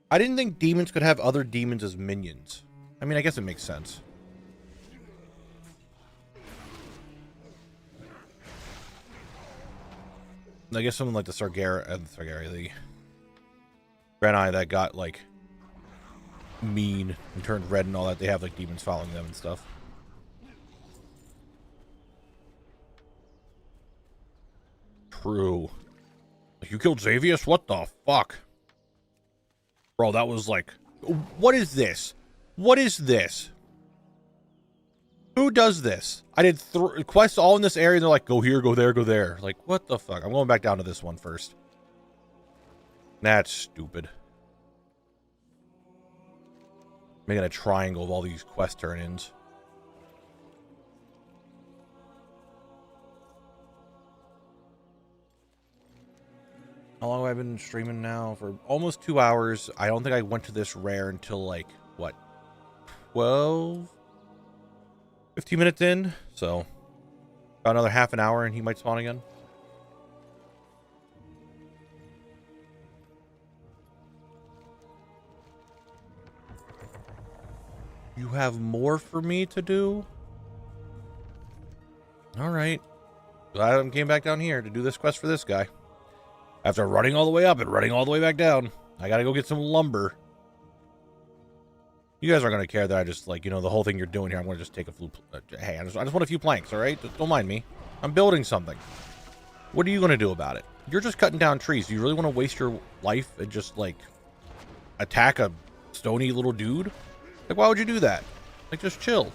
I didn't think demons could have other demons as minions. I mean, I guess it makes sense. I guess something like the the Draenei that got, like, mean and turned red and all that, they have, like, demons following them and stuff. True. Like, you killed Xavius? What the fuck? Bro, that was like... What is this? What is this? Who does this? I did quests all in this area, and they're like, go here, go there, go there. Like, what the fuck? I'm going back down to this one first. That's stupid. Making a triangle of all these quest turn-ins. How long have I been streaming now? For almost 2 hours. I don't think I went to this rare until, like, what? 15 minutes in. So, about another half an hour and he might spawn again. You have more for me to do? Alright. Glad I came back down here to do this quest for this guy. After running all the way up and running all the way back down. I gotta go get some lumber. You guys aren't going to care that I just, like, you know, the whole thing you're doing here, I'm going to just take a few... hey, I just want a few planks, alright? Don't mind me. I'm building something. What are you going to do about it? You're just cutting down trees. Do you really want to waste your life and just, like, attack a stony little dude? Like, why would you do that? Like, just chill.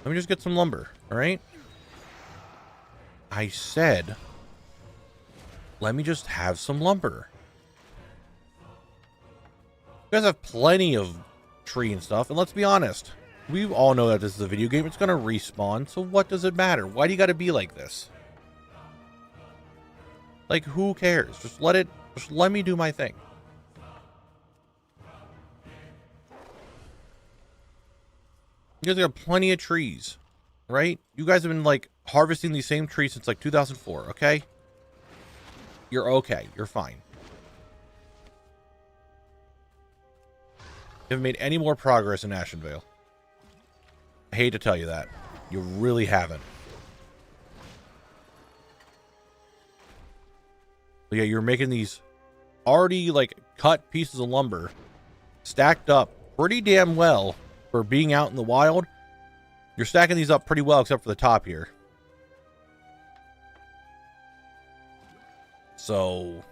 Let me just get some lumber, alright? I said, let me just have some lumber. You guys have plenty of tree and stuff, and let's be honest, we all know that this is a video game. It's gonna respawn, so what does it matter? Why do you gotta be like this? Like, who cares? Just let me do my thing. You guys have plenty of trees, right? You guys have been, like, harvesting these same trees since, like, 2004, okay? You're okay. You're fine. You haven't made any more progress in Ashenvale. I hate to tell you that. You really haven't. So yeah, you're making these already like cut pieces of lumber stacked up pretty damn well for being out in the wild. You're stacking these up pretty well except for the top here. So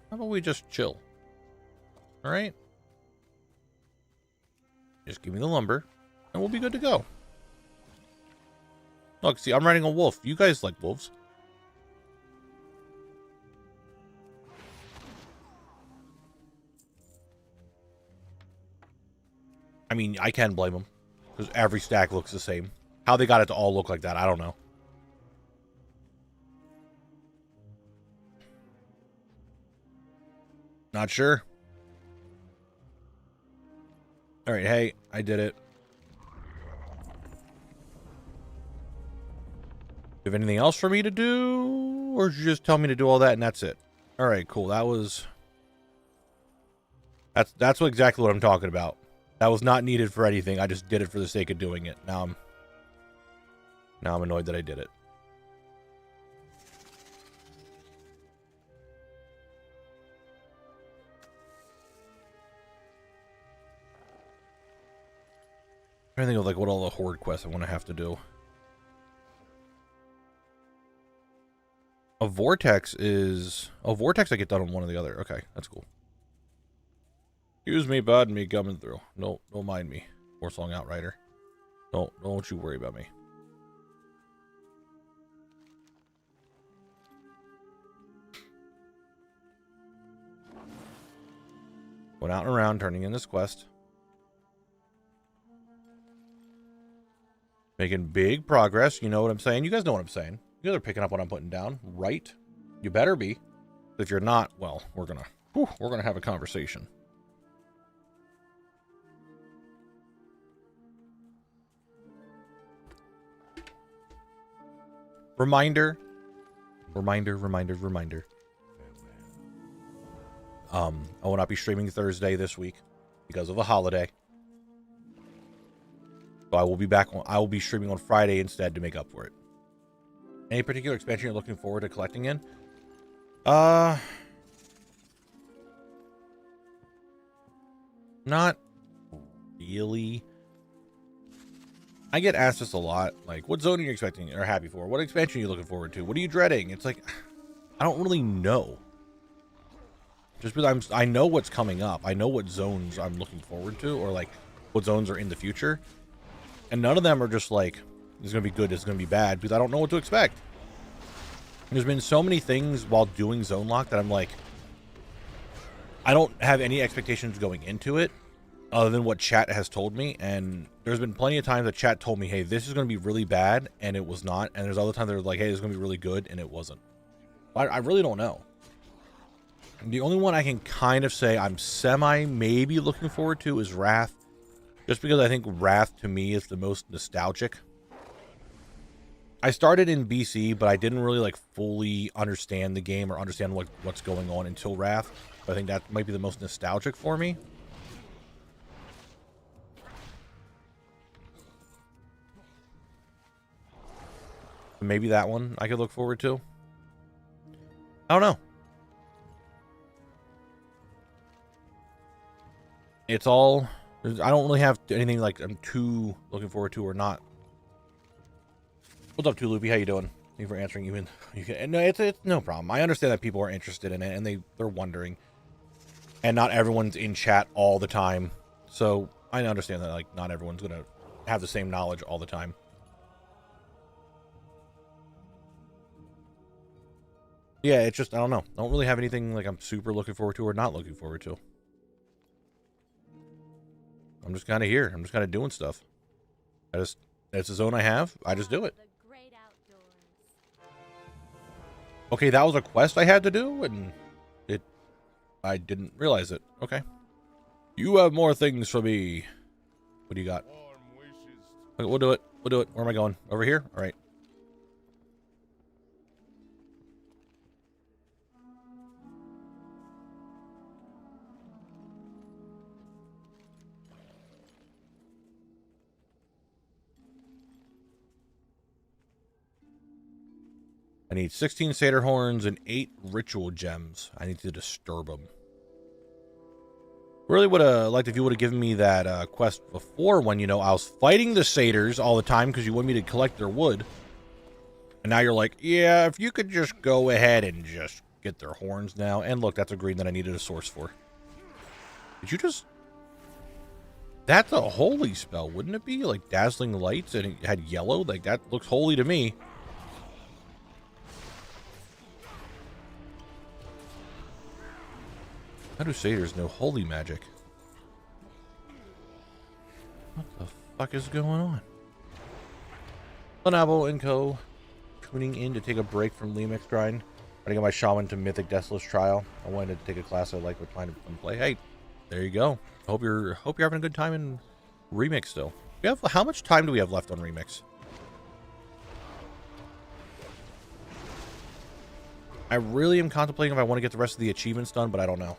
how about we just chill? All right. Just give me the lumber and we'll be good to go. Look, see, I'm riding a wolf. You guys like wolves. I mean, I can blame them because every stack looks the same. How they got it to all look like that, I don't know. Not sure. All right, hey, I did it. You have anything else for me to do? Or did you just tell me to do all that and that's it? All right, cool. That's what exactly what I'm talking about. That was not needed for anything. I just did it for the sake of doing it. Now I'm annoyed that I did it. I'm trying to think of like what all the horde quests I want to have to do. A vortex is... Oh, vortex I get done on one or the other. Okay, that's cool. Excuse me, bud, me coming through. No, don't mind me. Warsong Outrider. Don't you worry about me. Went out and around, turning in this quest. Making big progress. You know what I'm saying? You guys know what I'm saying. You guys are picking up what I'm putting down, right? You better be. If you're not, well, we're gonna have a conversation. Reminder. I will not be streaming Thursday this week because of a holiday. So I will be streaming on Friday instead to make up for it. Any particular expansion you're looking forward to collecting in? Not really. I get asked this a lot. Like, what zone are you expecting or happy for? What expansion are you looking forward to? What are you dreading? It's like, I don't really know. Just because I know what's coming up. I know what zones I'm looking forward to, or like what zones are in the future. And none of them are just like, it's going to be good, it's going to be bad, because I don't know what to expect. There's been so many things while doing Zone Lock that I'm like, I don't have any expectations going into it other than what chat has told me. And there's been plenty of times that chat told me, hey, this is going to be really bad, and it was not. And there's other times they're like, hey, this is going to be really good, and it wasn't. I really don't know. The only one I can kind of say I'm maybe looking forward to is Wrath. Just because I think Wrath to me is the most nostalgic. I started in BC, but I didn't really like fully understand the game or understand what's going on until Wrath. But I think that might be the most nostalgic for me. Maybe that one I could look forward to. I don't know. It's all... I don't really have anything like I'm too looking forward to or not. What's up, Loopy? How you doing? Thank you for answering. Even you can. No, it's no problem. I understand that people are interested in it and they're wondering, and not everyone's in chat all the time. So I understand that like not everyone's gonna have the same knowledge all the time. Yeah, it's just I don't know. I don't really have anything like I'm super looking forward to or not looking forward to. I'm just kind of here. I'm just kind of doing stuff. It's a zone I have. I just do it. Okay, that was a quest I had to do, and I didn't realize it. Okay. You have more things for me. What do you got? Okay, we'll do it. We'll do it. Where am I going? Over here? All right. I need 16 satyr horns and 8 ritual gems. I need to disturb them. Really would have liked if you would have given me that quest before, when, you know, I was fighting the satyrs all the time because you want me to collect their wood. And now you're like, yeah, if you could just go ahead and just get their horns now. And look, that's a green that I needed a source for. Did you just... That's a holy spell, wouldn't it be? Like dazzling lights, and it had yellow? Like, that looks holy to me. How do satyrs know holy magic? What the fuck is going on? Knabble and Co. Tuning in to take a break from Lemix grind. Trying to get my shaman to Mythic Deathless trial. I wanted to take a class I like with trying to play. Hey, there you go. Hope you're having a good time in Remix still. We have, how much time do we have left on Remix? I really am contemplating if I want to get the rest of the achievements done, but I don't know.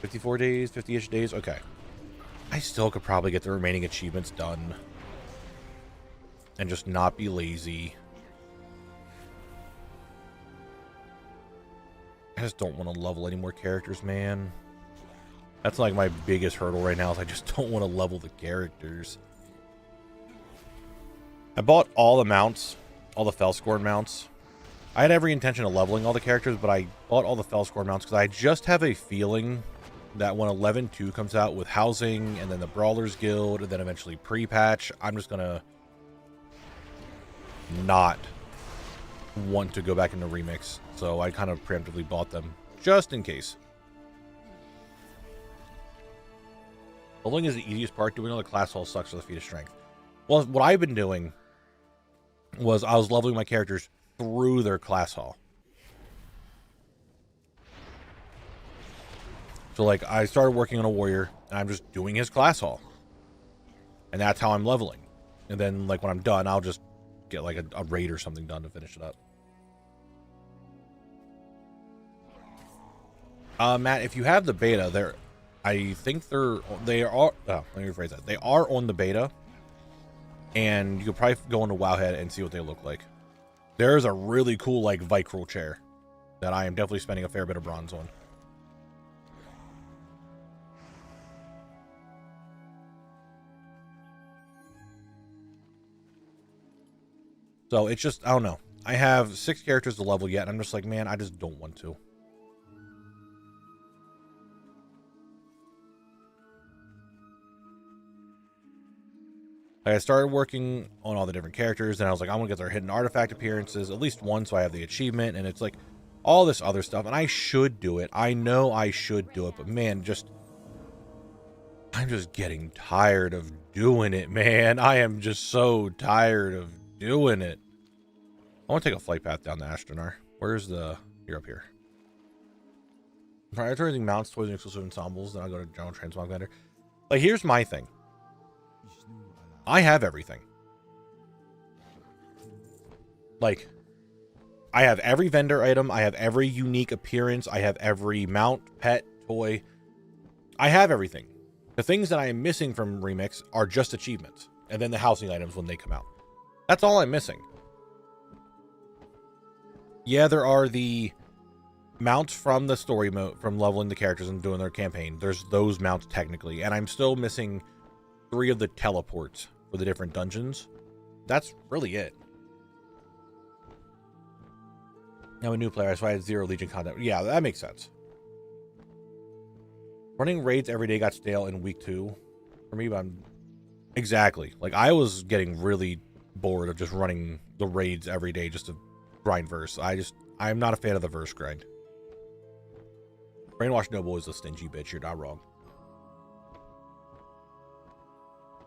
54 days, 50-ish days. Okay. I still could probably get the remaining achievements done. And just not be lazy. I just don't want to level any more characters, man. That's like my biggest hurdle right now, is I just don't want to level the characters. I bought all the mounts, all the Fellscorn mounts. I had every intention of leveling all the characters, but I bought all the Fellscorn mounts because I just have a feeling that when 11.2 comes out with housing, and then the Brawlers Guild, and then eventually pre-patch, I'm just gonna not want to go back into Remix. So I kind of preemptively bought them just in case. Leveling is the easiest part. Doing all the class hall sucks for the feat of strength. Well, what I've been doing was I was leveling my characters through their class hall. So, like, I started working on a warrior, and I'm just doing his class hall. And that's how I'm leveling. And then, like, when I'm done, I'll just get, like, a raid or something done to finish it up. Matt, if you have the beta, I think they are, let me rephrase that. They are on the beta. And you could probably go into WoWHead and see what they look like. There's a really cool, like, Vicryl chair that I am definitely spending a fair bit of bronze on. So it's just, I don't know. I have 6 characters to level yet, and I'm just like, man, I just don't want to. I started working on all the different characters, and I was like, I want to get their hidden artifact appearances, at least one, so I have the achievement, and it's like all this other stuff, and I should do it. I know I should do it, but man, I'm just getting tired of doing it, man. I am just so tired of doing it. I want to take a flight path down to Ashtanar. Where's the... You're up here. Prioritizing mounts, toys, and exclusive ensembles. Then I'll go to General Transmog Vendor. Like, here's my thing. I have everything. Like, I have every vendor item. I have every unique appearance. I have every mount, pet, toy. I have everything. The things that I am missing from Remix are just achievements. And then the housing items when they come out. That's all I'm missing. Yeah, there are the mounts from the story mode, from leveling the characters and doing their campaign. There's those mounts technically. And I'm still missing 3 of the teleports for the different dungeons. That's really it. Now I'm a new player, so I had 0 Legion content. Yeah, that makes sense. Running raids every day got stale in week 2 for me, but I'm... Exactly. Like, I was getting really bored of just running the raids every day just to grind verse. I'm not a fan of the verse grind. Brainwash Noble is a stingy bitch. You're not wrong.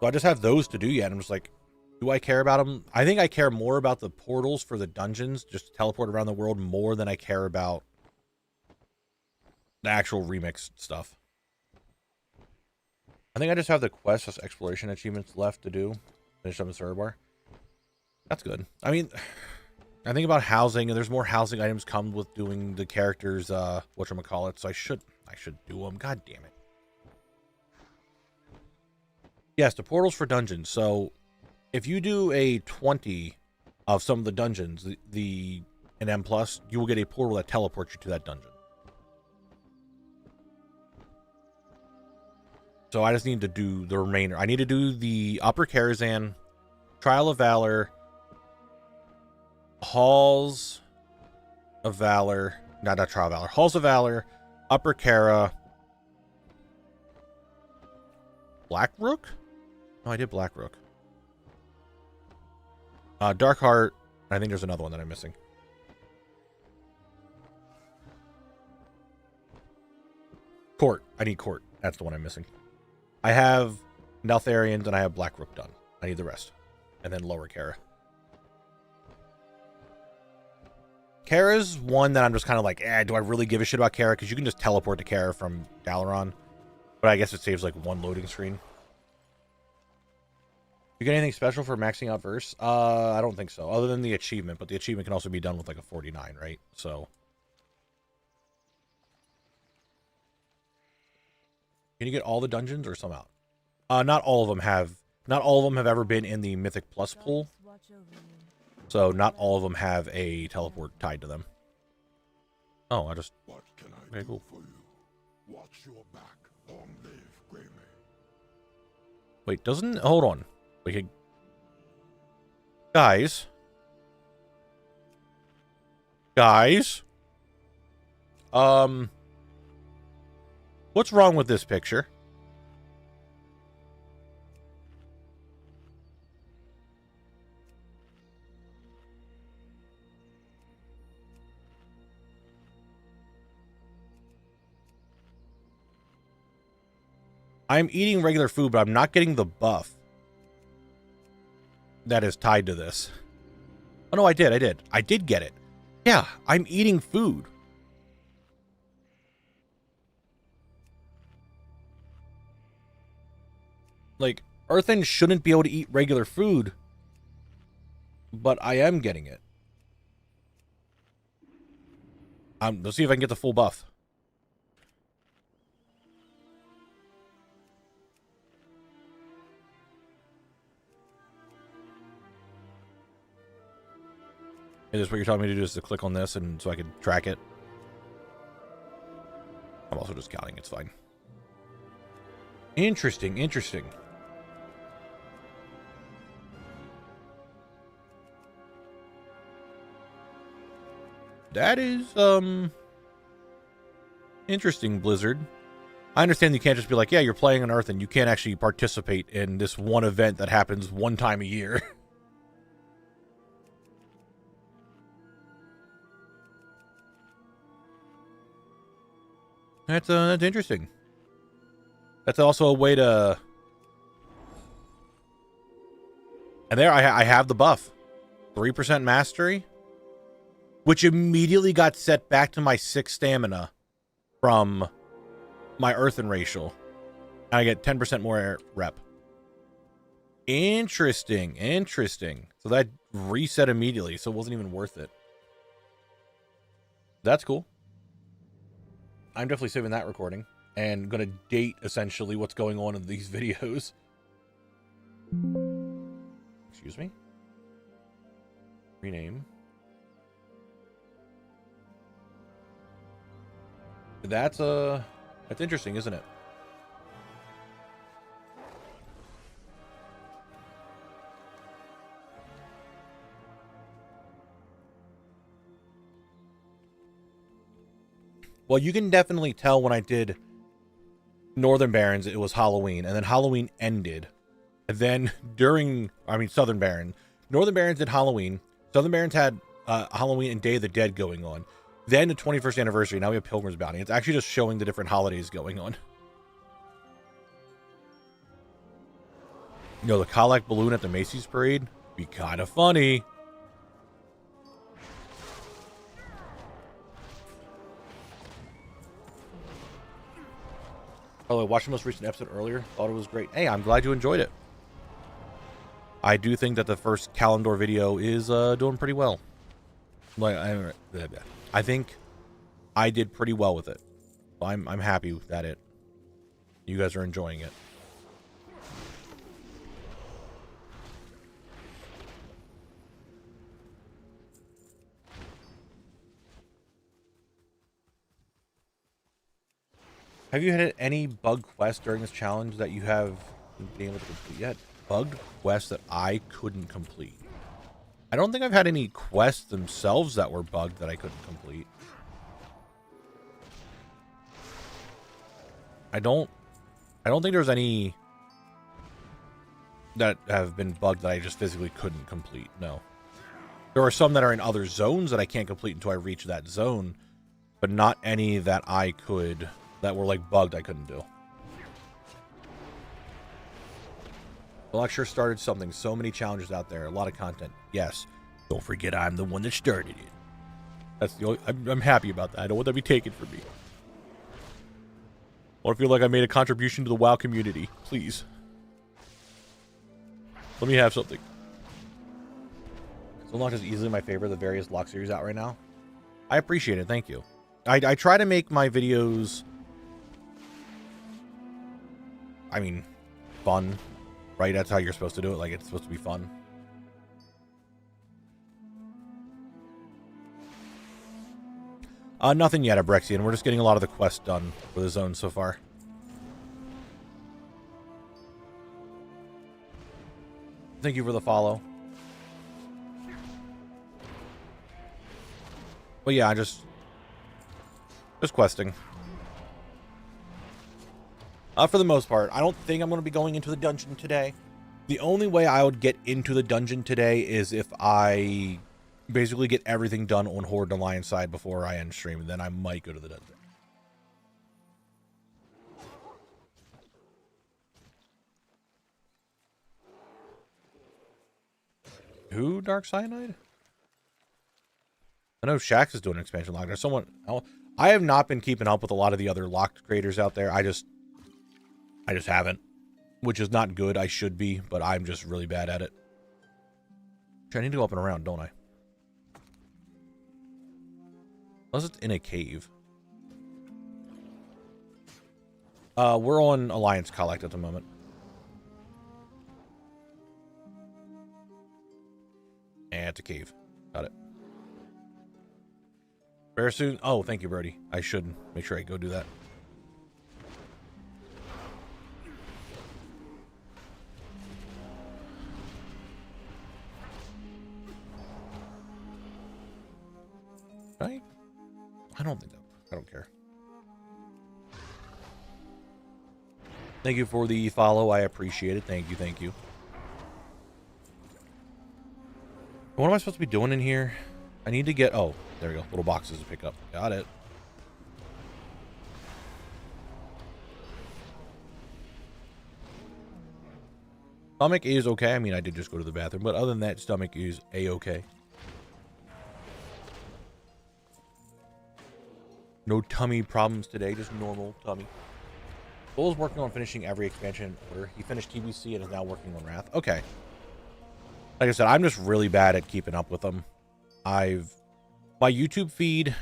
So I just have those to do yet. I'm just like, do I care about them? I think I care more about the portals for the dungeons, just to teleport around the world, more than I care about the actual Remix stuff. I think I just have the quest plus exploration achievements left to do. Finish up the server bar. That's good. I mean, I think about housing, and there's more housing items come with doing the characters, whatchamacallit, so I should do them. God damn it. Yes, the portals for dungeons. So if you do a 20 of some of the dungeons, an M+, you will get a portal that teleports you to that dungeon. So I just need to do the remainder. I need to do the Upper Karazhan, Trial of Valor, Halls of Valor, not Trial of Valor, Halls of Valor, Upper Kara, Blackrook? No, I did Blackrook. Darkheart. I think there's another one that I'm missing. Court. I need Court. That's the one I'm missing. I have Neltharians and I have Blackrook done. I need the rest. And then Lower Kara. Kara's one that I'm just kind of like, do I really give a shit about Kara? Because you can just teleport to Kara from Dalaran. But I guess it saves like one loading screen. You get anything special for maxing out verse? I don't think so. Other than the achievement. But the achievement can also be done with like a 49, right? So. Can you get all the dungeons or some out? Not all of them have. Not all of them have ever been in the Mythic Plus pool. So not all of them have a teleport tied to them. Oh, I just. What can I okay, do cool. for you? Watch your back. Long live Greyman. Wait, doesn't hold on. We could. Guys. What's wrong with this picture? I'm eating regular food, but I'm not getting the buff that is tied to this. Oh, no, I did. I did get it. Yeah, I'm eating food. Like, Earthen shouldn't be able to eat regular food, but I am getting it. Let's see if I can get the full buff. Is this what you're telling me to do, is to click on this and so I can track it? I'm also just counting, it's fine. Interesting. That is, interesting, Blizzard. I understand you can't just be like, yeah, you're playing on Earth and you can't actually participate in this one event that happens one time a year. That's interesting. That's also a way to... And there I have the buff. 3% mastery. Which immediately got set back to my 6 stamina from my Earthen racial. And I get 10% more rep. Interesting. So that reset immediately, so it wasn't even worth it. That's cool. I'm definitely saving that recording and going to date essentially what's going on in these videos. Excuse me. Rename. That's interesting, isn't it? Well, you can definitely tell when I did Northern Barrens, it was Halloween, and then Halloween ended. And then Southern Baron. Northern Barrens did Halloween. Southern Barrens had Halloween and Day of the Dead going on. Then the 21st anniversary. Now we have Pilgrim's Bounty. It's actually just showing the different holidays going on. You know, the Colac balloon at the Macy's parade be kind of funny. Oh, I watched the most recent episode earlier. Thought it was great. Hey, I'm glad you enjoyed it. I do think that the first Kalimdor video is doing pretty well. Like, I think I did pretty well with it. So I'm happy that you guys are enjoying it. Have you had any bug quests during this challenge that you have been able to complete yet? Bugged quests that I couldn't complete. I don't think I've had any quests themselves that were bugged that I couldn't complete. I don't think there's any that have been bugged that I just physically couldn't complete. No. There are some that are in other zones that I can't complete until I reach that zone, but not any that I could, that were like bugged I couldn't do. The lecture started something. So many challenges out there. A lot of content. Yes. Don't forget I'm the one that started it. That's the only, I'm happy about that. I don't want that to be taken from me. I want to feel like I made a contribution to the WoW community. Please. Let me have something. Zone is easily my favorite of the various lock series out right now. I appreciate it. Thank you. I try to make my videos, I mean, fun. Right? That's how you're supposed to do it. Like, it's supposed to be fun. Nothing yet, Abrexian. We're just getting a lot of the quests done for the zone so far. Thank you for the follow. But yeah, just questing. For the most part, I don't think I'm going to be going into the dungeon today. The only way I would get into the dungeon today is if I basically get everything done on Horde and Alliance side before I end stream, and then I might go to the dungeon. Who? Dark Cyanide? I know Shax is doing an expansion lock. There's someone else. I have not been keeping up with a lot of the other locked creators out there. I just haven't, which is not good. I should be, but I'm just really bad at it. I need to go up and around, don't I? Unless it's in a cave. We're on Alliance Collect at the moment. And it's a cave. Got it. Very soon. Oh, thank you, Brody. I should make sure I go do that. Right? I don't think that. I don't care. Thank you for the follow. I appreciate it. Thank you. Thank you. What am I supposed to be doing in here? I need to get... Oh, there we go. Little boxes to pick up. Got it. Stomach is okay. I mean, I did just go to the bathroom. But other than that, stomach is A-okay. No tummy problems today. Just normal tummy. Bull is working on finishing every expansion in order. He finished TBC and is now working on Wrath. Okay. Like I said, I'm just really bad at keeping up with them. My YouTube feed,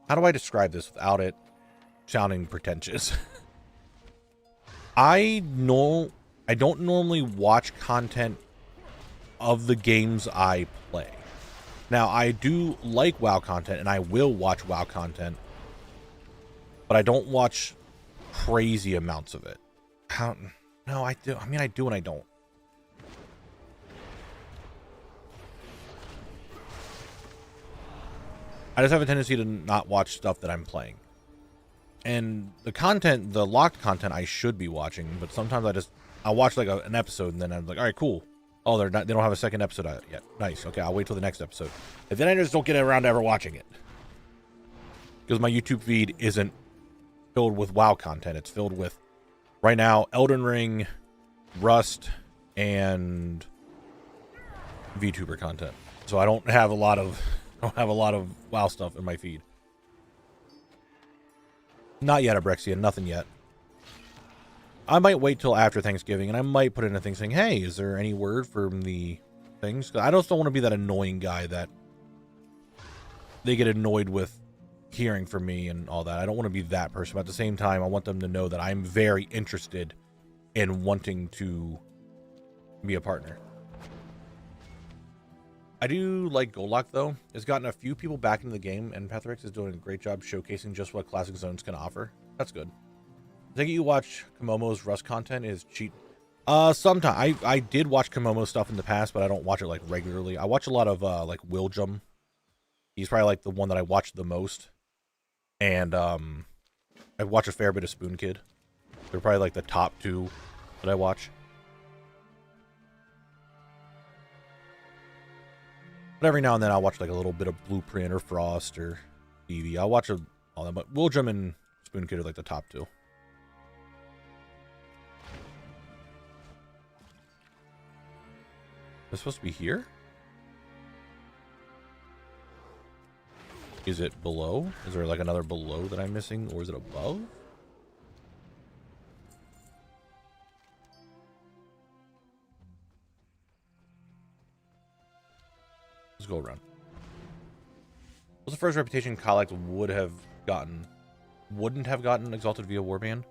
how do I describe this without it sounding pretentious? I don't normally watch content of the games I play. Now, I do like WoW content, and I will watch WoW content, but I don't watch crazy amounts of it. No, I do. I mean, I do and I don't. I just have a tendency to not watch stuff that I'm playing. And the content, the locked content, I should be watching, but sometimes I'll watch like an episode and then I'm like, all right, cool. Oh, they don't have a second episode out yet. Nice. Okay, I'll wait till the next episode. And then I just don't get around to ever watching it. Because my YouTube feed isn't filled with WoW content. It's filled with, right now, Elden Ring, Rust, and VTuber content. So I don't have a lot of WoW stuff in my feed. Not yet, Abrexia. Nothing yet. I might wait till after Thanksgiving, and I might put in a thing saying, hey, is there any word from the things? 'Cause I just don't want to be that annoying guy that they get annoyed with hearing from me and all that. I don't want to be that person, but at the same time, I want them to know that I'm very interested in wanting to be a partner. I do like Goldlock, though. It's gotten a few people back into the game, and Pathrix is doing a great job showcasing just what Classic Zones can offer. That's good. I think you watch Komomo's Rust content is cheat. Sometimes I did watch Komomo stuff in the past, but I don't watch it like regularly. I watch a lot of like Willjum. He's probably like the one that I watch the most. And I watch a fair bit of Spoon Kid. They're probably like the top two that I watch. But every now and then I'll watch like a little bit of Blueprint or Frost or Eevee. I'll watch all them, but Willjum and Spoon Kid are like the top two. Is it supposed to be here? Is it below? Is there like another below that I'm missing? Or is it above? Let's go around. What's the first reputation Collect wouldn't have gotten exalted via Warband?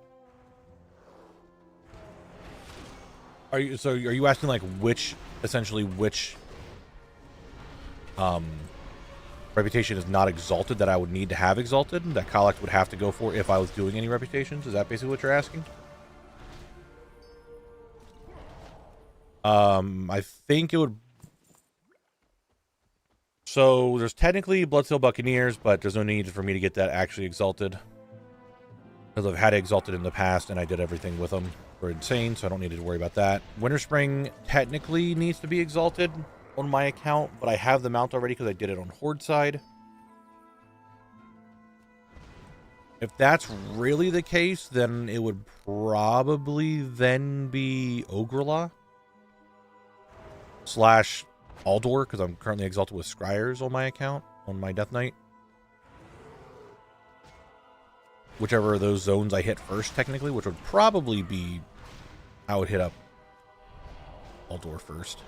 Are you asking like which reputation is not exalted that I would need to have exalted, that Collect would have to go for if I was doing any reputations? Is that basically what you're asking? I think it would. So there's technically Bloodsteel Buccaneers, but there's no need for me to get that actually exalted, because I've had it exalted in the past and I did everything with them for insane, so I don't need to worry about that. Winter Spring technically needs to be exalted on my account, but I have the mount already because I did it on Horde side. If that's really the case, then it would probably then be Ogrela / Aldor, because I'm currently exalted with Scryers on my account, on my Death Knight. Whichever of those zones I hit first, technically, which would probably be, I would hit up Aldor first.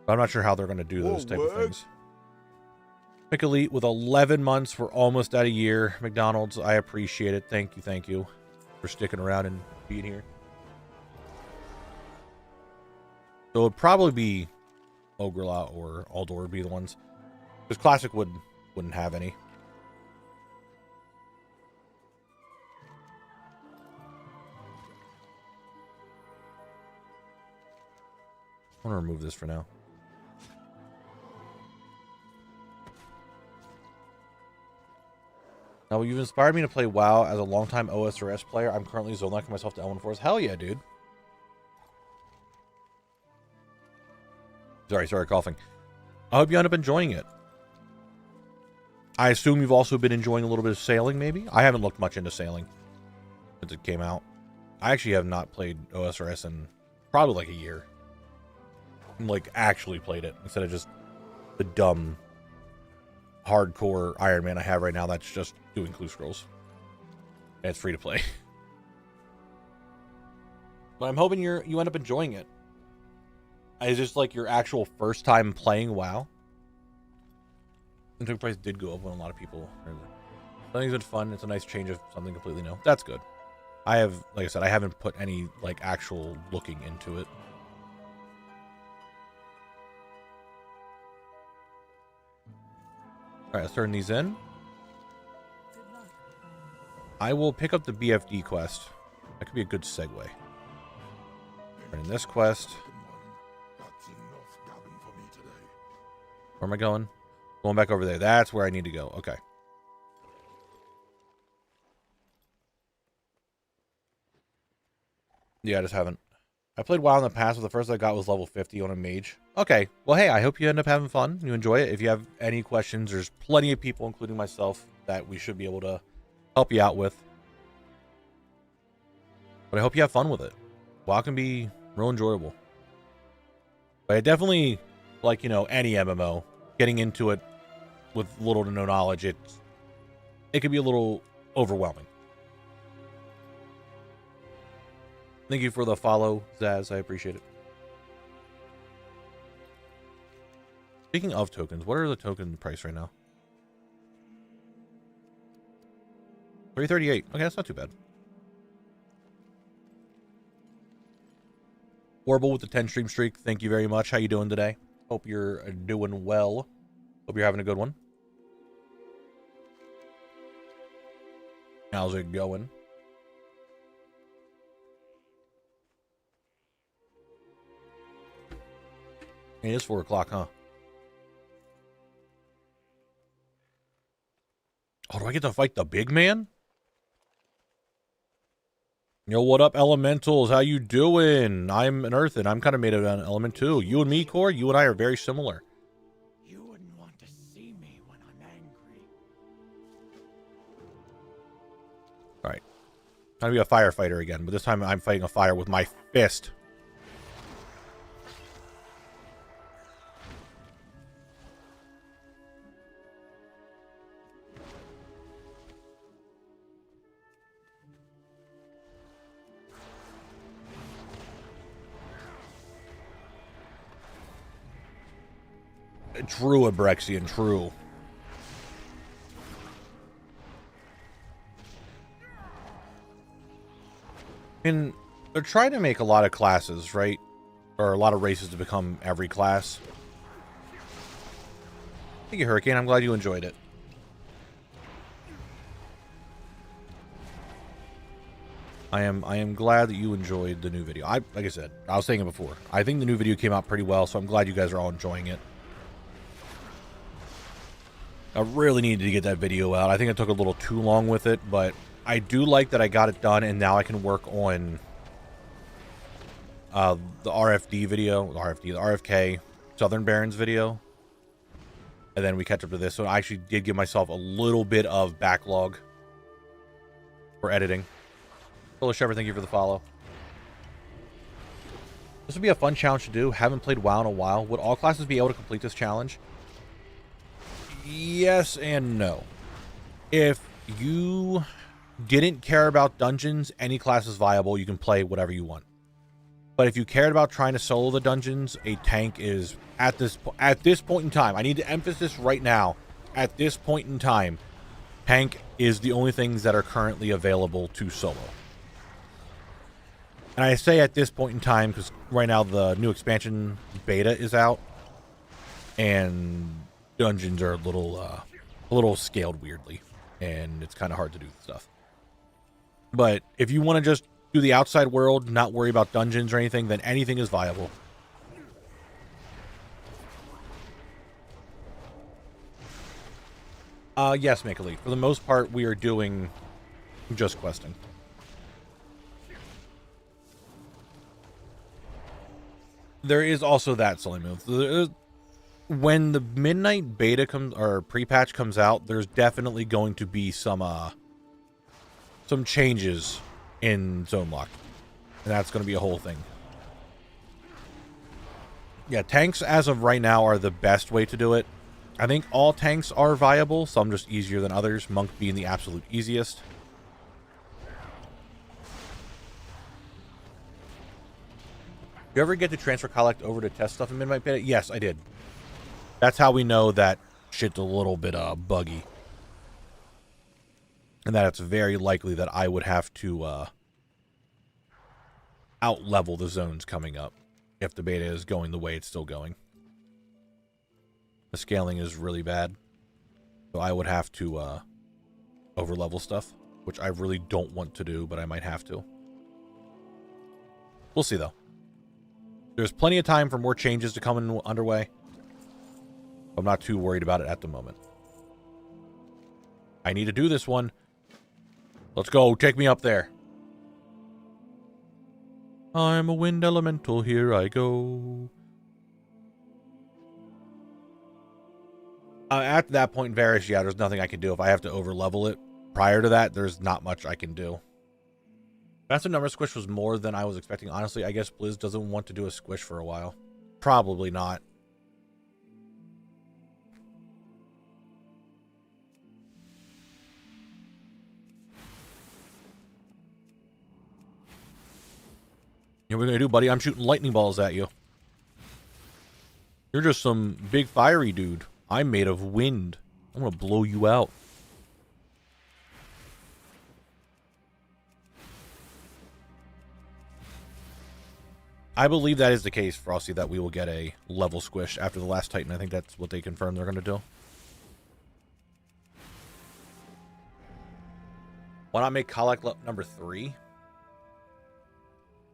But I'm not sure how they're going to do those type of things. Pick Elite with 11 months. We're almost at a year. McDonald's, I appreciate it. Thank you for sticking around and being here. So it would probably be Ogrela or Aldor would be the ones. Because Classic wouldn't have any. I want to remove this for now. Now, you've inspired me to play WoW as a longtime OSRS player. I'm currently zone locking myself to L1 Force. Hell yeah, dude. Sorry, coughing. I hope you end up enjoying it. I assume you've also been enjoying a little bit of sailing, maybe? I haven't looked much into sailing since it came out. I actually have not played OSRS in probably like a year. Like, actually played it, instead of just the dumb, hardcore Iron Man I have right now that's just doing clue scrolls. And it's free to play. But I'm hoping you end up enjoying it. Is this like your actual first time playing WoW? The price did go up when a lot of people heard that. I think it's been fun. It's a nice change of something completely new. That's good. I have, like I said, I haven't put any like actual looking into it. Alright, let's turn these in. I will pick up the BFD quest. That could be a good segue. Turn in this quest. Where am I going? Going back over there. That's where I need to go. Okay. Yeah, I just haven't. I played WoW in the past, but the first I got was level 50 on a mage. Okay. Well, hey, I hope you end up having fun. You enjoy it. If you have any questions, there's plenty of people, including myself, that we should be able to help you out with. But I hope you have fun with it. WoW can be real enjoyable. But I definitely, like, you know, any MMO, getting into it with little to no knowledge, it can be a little overwhelming. Thank you for the follow, Zaz. I appreciate it. Speaking of tokens, what are the token price right now? 338. Okay, that's not too bad. Warble with the 10 stream streak. Thank you very much. How you doing today? Hope you're doing well. Hope you're having a good one. How's it going? It is 4 o'clock, huh? Oh, do I get to fight the big man? Yo, what up, elementals? How you doing? I'm an earth, and I'm kind of made of an element too. You and me, Core, you and I are very similar. You wouldn't want to see me when I'm angry. All right. Time to be a firefighter again, but this time I'm fighting a fire with my fist. True, Abrexian, true. And they're trying to make a lot of classes, right? Or a lot of races to become every class. Thank you, Hurricane. I'm glad you enjoyed it. I am glad that you enjoyed the new video. Like I said, I was saying it before. I think the new video came out pretty well, so I'm glad you guys are all enjoying it. I really needed to get that video out. I think I took a little too long with it, but I do like that I got it done, and now I can work on the RFD video, the RFK Southern Barons video, and then we catch up to this. So I actually did give myself a little bit of backlog for editing. Hello, Trevor. Thank you for the follow. This would be a fun challenge to do. Haven't played WoW in a while. Would all classes be able to complete this challenge? Yes and no. If you didn't care about dungeons, any class is viable. You can play whatever you want. But if you cared about trying to solo the dungeons, a tank is at this point in time. I need to emphasize this right now. At this point in time, tank is the only things that are currently available to solo. And I say at this point in time because right now the new expansion beta is out, and dungeons are a little scaled weirdly, and it's kind of hard to do stuff. But if you want to just do the outside world, not worry about dungeons or anything, then anything is viable. Yes, Make a Leap. For the most part, we are doing just questing. There is also that silly move. When the midnight beta comes or pre-patch comes out, there's definitely going to be some changes in Zone Lock, and that's going to be a whole thing. Yeah, tanks as of right now are the best way to do it. I think all tanks are viable, some just easier than others, Monk being the absolute easiest. You ever get to transfer collect over to test stuff in midnight beta? Yes, I did. That's how we know that shit's a little bit buggy. And that it's very likely that I would have to out-level the zones coming up if the beta is going the way it's still going. The scaling is really bad. So I would have to over-level stuff, which I really don't want to do, but I might have to. We'll see, though. There's plenty of time for more changes to come underway. I'm not too worried about it at the moment. I need to do this one. Let's go. Take me up there. I'm a wind elemental. Here I go. At that point, Varys, yeah, there's nothing I can do. If I have to over-level it prior to that, there's not much I can do. Massive number squish was more than I was expecting. Honestly, I guess Blizz doesn't want to do a squish for a while. Probably not. You know what we're gonna do, buddy? I'm shooting lightning balls at you. You're just some big fiery dude. I'm made of wind. I'm gonna blow you out. I believe that is the case, Frosty, that we will get a level squish after the last Titan. I think that's what they confirmed they're gonna do. Why not make collect number 3?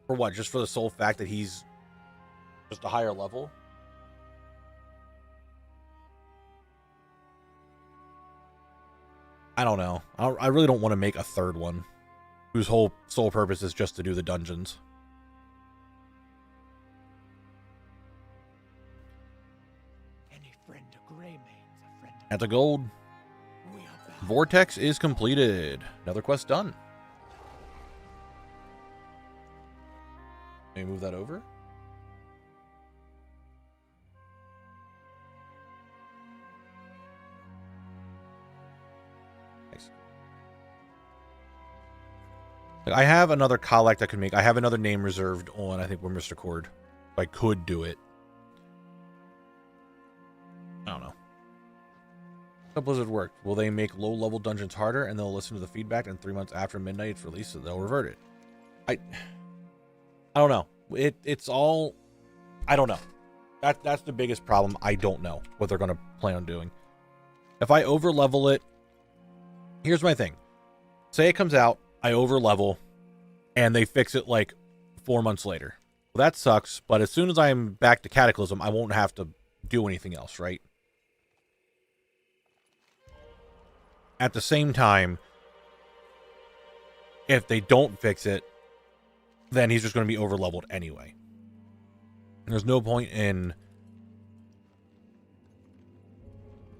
For what? Just for the sole fact that he's just a higher level? I don't know. I really don't want to make a third one whose whole sole purpose is just to do the dungeons. Any friend to Greymane's a friend to At the gold. we are back. Vortex is completed. Another quest done. Let me move that over. Nice. I have another collect I could make. I have another name reserved on, I think, we're Mr. Cord. I could do it. I don't know. How Blizzard worked. Will they make low-level dungeons harder, and they'll listen to the feedback, and 3 months after midnight it's released, so they'll revert it? I don't know. It's all... I don't know. That's the biggest problem. I don't know what they're going to plan on doing. If I over-level it... Here's my thing. Say it comes out, I over-level, and they fix it, like, 4 months later. Well, that sucks, but as soon as I'm back to Cataclysm, I won't have to do anything else, right? At the same time, if they don't fix it, then he's just going to be over-leveled anyway. There's no point in...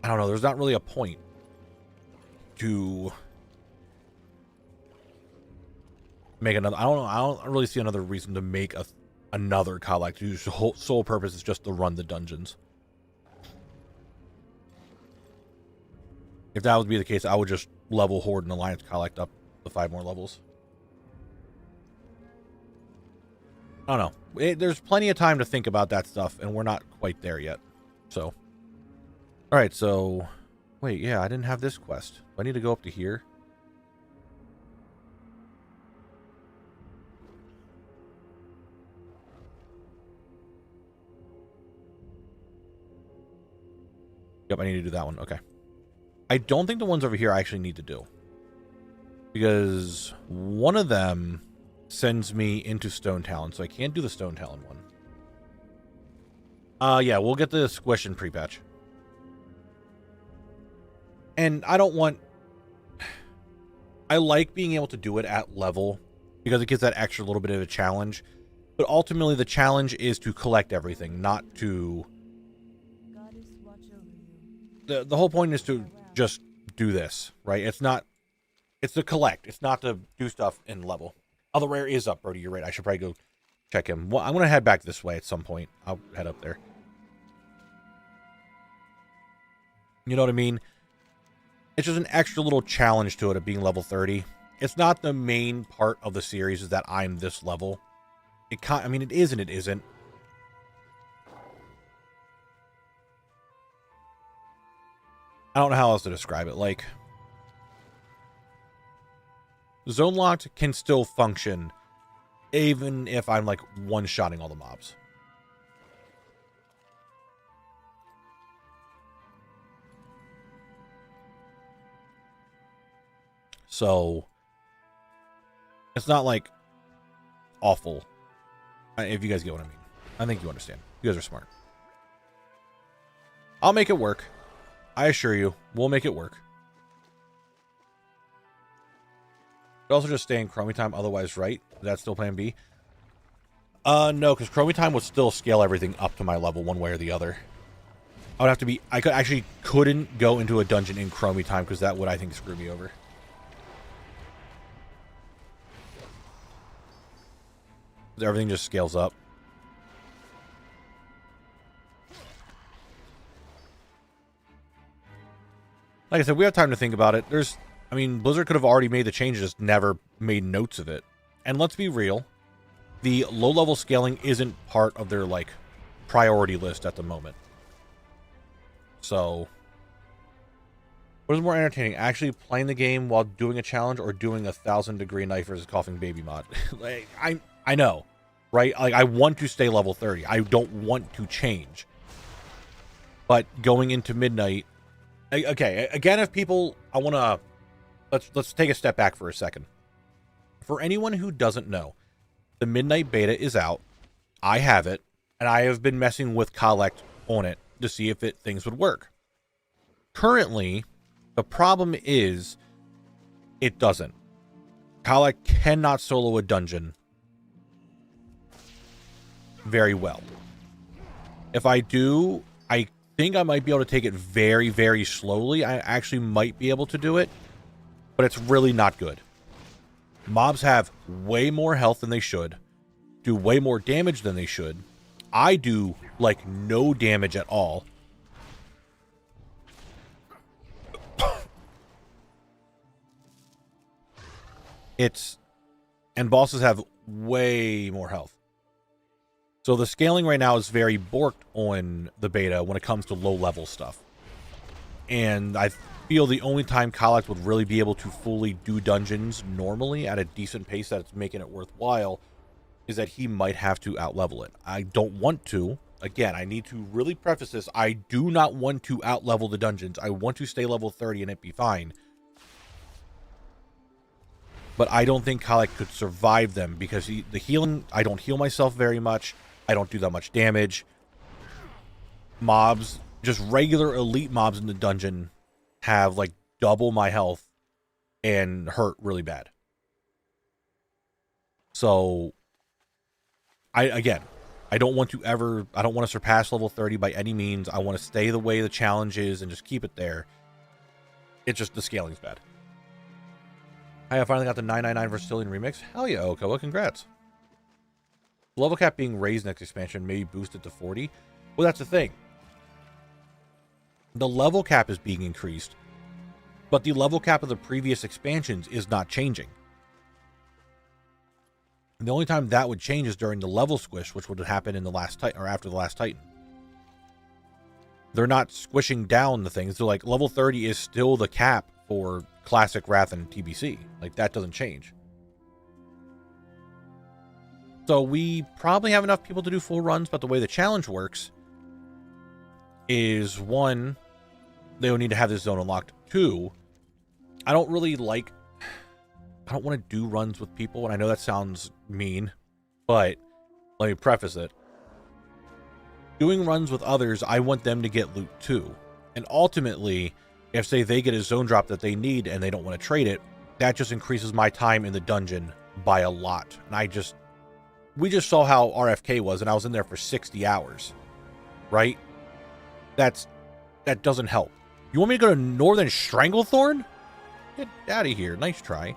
I don't know, there's not really a point to make another... I don't really see another reason to make another collect whose sole purpose is just to run the dungeons. If that would be the case, I would just level Horde and Alliance collect up the 5 more levels. I don't know. There's plenty of time to think about that stuff, and we're not quite there yet. So, alright, so... Wait, yeah, I didn't have this quest. Do I need to go up to here? Yep, I need to do that one. Okay. I don't think the ones over here I actually need to do. Because one of them sends me into Stone Talon, so I can't do the Stone Talon one. Yeah, we'll get the Squish and pre-patch. And I don't want... I like being able to do it at level, because it gives that extra little bit of a challenge. But ultimately, the challenge is to collect everything, not to... Goddess watch over you. The whole point is to just do this, right? It's not... It's to collect. It's not to do stuff in level. Oh, the rare is up, Brody. You're right. I should probably go check him. Well, I'm going to head back this way at some point. I'll head up there. You know what I mean? It's just an extra little challenge to it of being level 30. It's not the main part of the series is that I'm this level. I mean, it is and it isn't. I don't know how else to describe it. Like... Zone Locked can still function even if I'm like one-shotting all the mobs. So it's not like awful, if you guys get what I mean. I think you understand. You guys are smart. I'll make it work. I assure you, we'll make it work. But also just stay in Chromie Time otherwise, right? Is that still plan B? No, because Chromie Time would still scale everything up to my level one way or the other. I would have to be... I couldn't go into a dungeon in Chromie Time because that would, I think, screw me over. Everything just scales up. Like I said, we have time to think about it. I mean, Blizzard could have already made the changes, just never made notes of it. And let's be real, the low-level scaling isn't part of their, like, priority list at the moment. So, what is more entertaining, actually playing the game while doing a challenge or doing a 1,000-degree knife versus coughing baby mod? Like, I know, right? Like, I want to stay level 30. I don't want to change. But going into midnight... Okay, again, if people... let's take a step back for a second. For anyone who doesn't know, the Midnight Beta is out. I have it, and I have been messing with Collect on it to see if things would work. Currently, the problem is it doesn't. Collect cannot solo a dungeon very well. If I do, I think I might be able to take it very, very slowly. I actually might be able to do it, but it's really not good. Mobs have way more health than they should, do way more damage than they should. I do, like, no damage at all. And bosses have way more health. So the scaling right now is very borked on the beta when it comes to low-level stuff. And I feel the only time Collect would really be able to fully do dungeons normally at a decent pace that's making it worthwhile is that he might have to out-level it. I don't want to. Again, I need to really preface this. I do not want to out-level the dungeons. I want to stay level 30 and it be fine. But I don't think Collect could survive them because the healing, I don't heal myself very much. I don't do that much damage. Mobs, just regular elite mobs in the dungeon have like double my health and hurt really bad. So, I don't want to surpass level 30 by any means. I want to stay the way the challenge is and just keep it there. It's just the scaling's bad. I finally got the 999 Versatillion remix. Hell yeah, Okoa, congrats. Level cap being raised next expansion, maybe boosted to 40. Well, that's the thing. The level cap is being increased, but the level cap of the previous expansions is not changing. And the only time that would change is during the level squish, which would happen in the last Titan or after the last Titan. They're not squishing down the things. They're like level 30 is still the cap for Classic, Wrath, and TBC. Like, that doesn't change. So we probably have enough people to do full runs, but the way the challenge works is, one, they will need to have this zone unlocked. Two, I don't want to do runs with people, and I know that sounds mean, but let me preface it. Doing runs with others, I want them to get loot too. And ultimately, if, say, they get a zone drop that they need and they don't want to trade it, that just increases my time in the dungeon by a lot. And we just saw how RFK was, and I was in there for 60 hours, right? That doesn't help. You want me to go to Northern Stranglethorn? Get out of here. Nice try.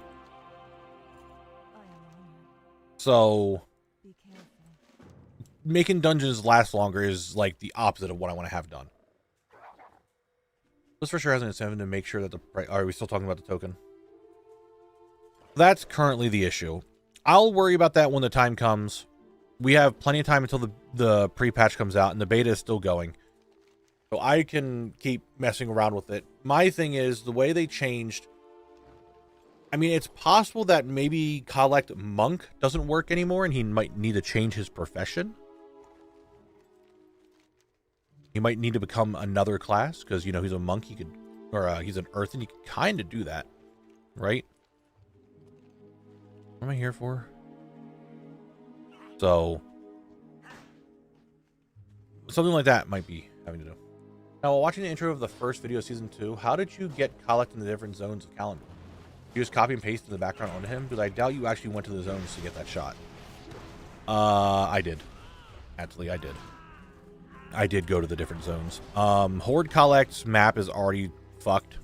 So, making dungeons last longer is like the opposite of what I want to have done. This for sure has an incentive to make sure that are we still talking about the token? That's currently the issue. I'll worry about that when the time comes. We have plenty of time until the pre-patch comes out, and the beta is still going. So I can keep messing around with it. My thing is, the way they changed... I mean, it's possible that maybe Collect Monk doesn't work anymore, and he might need to change his profession. He might need to become another class, because, you know, he's a monk, he could... Or, he's an earthen, you could kind of do that. Right? What am I here for? So, something like that might be having to do. Now, while watching the intro of the first video of Season 2, how did you get Collect in the different zones of Kalimdor? You just copy and paste in the background onto him? Because I doubt you actually went to the zones to get that shot. I did. Actually, I did. I did go to the different zones. Horde Collect's map is already fucked.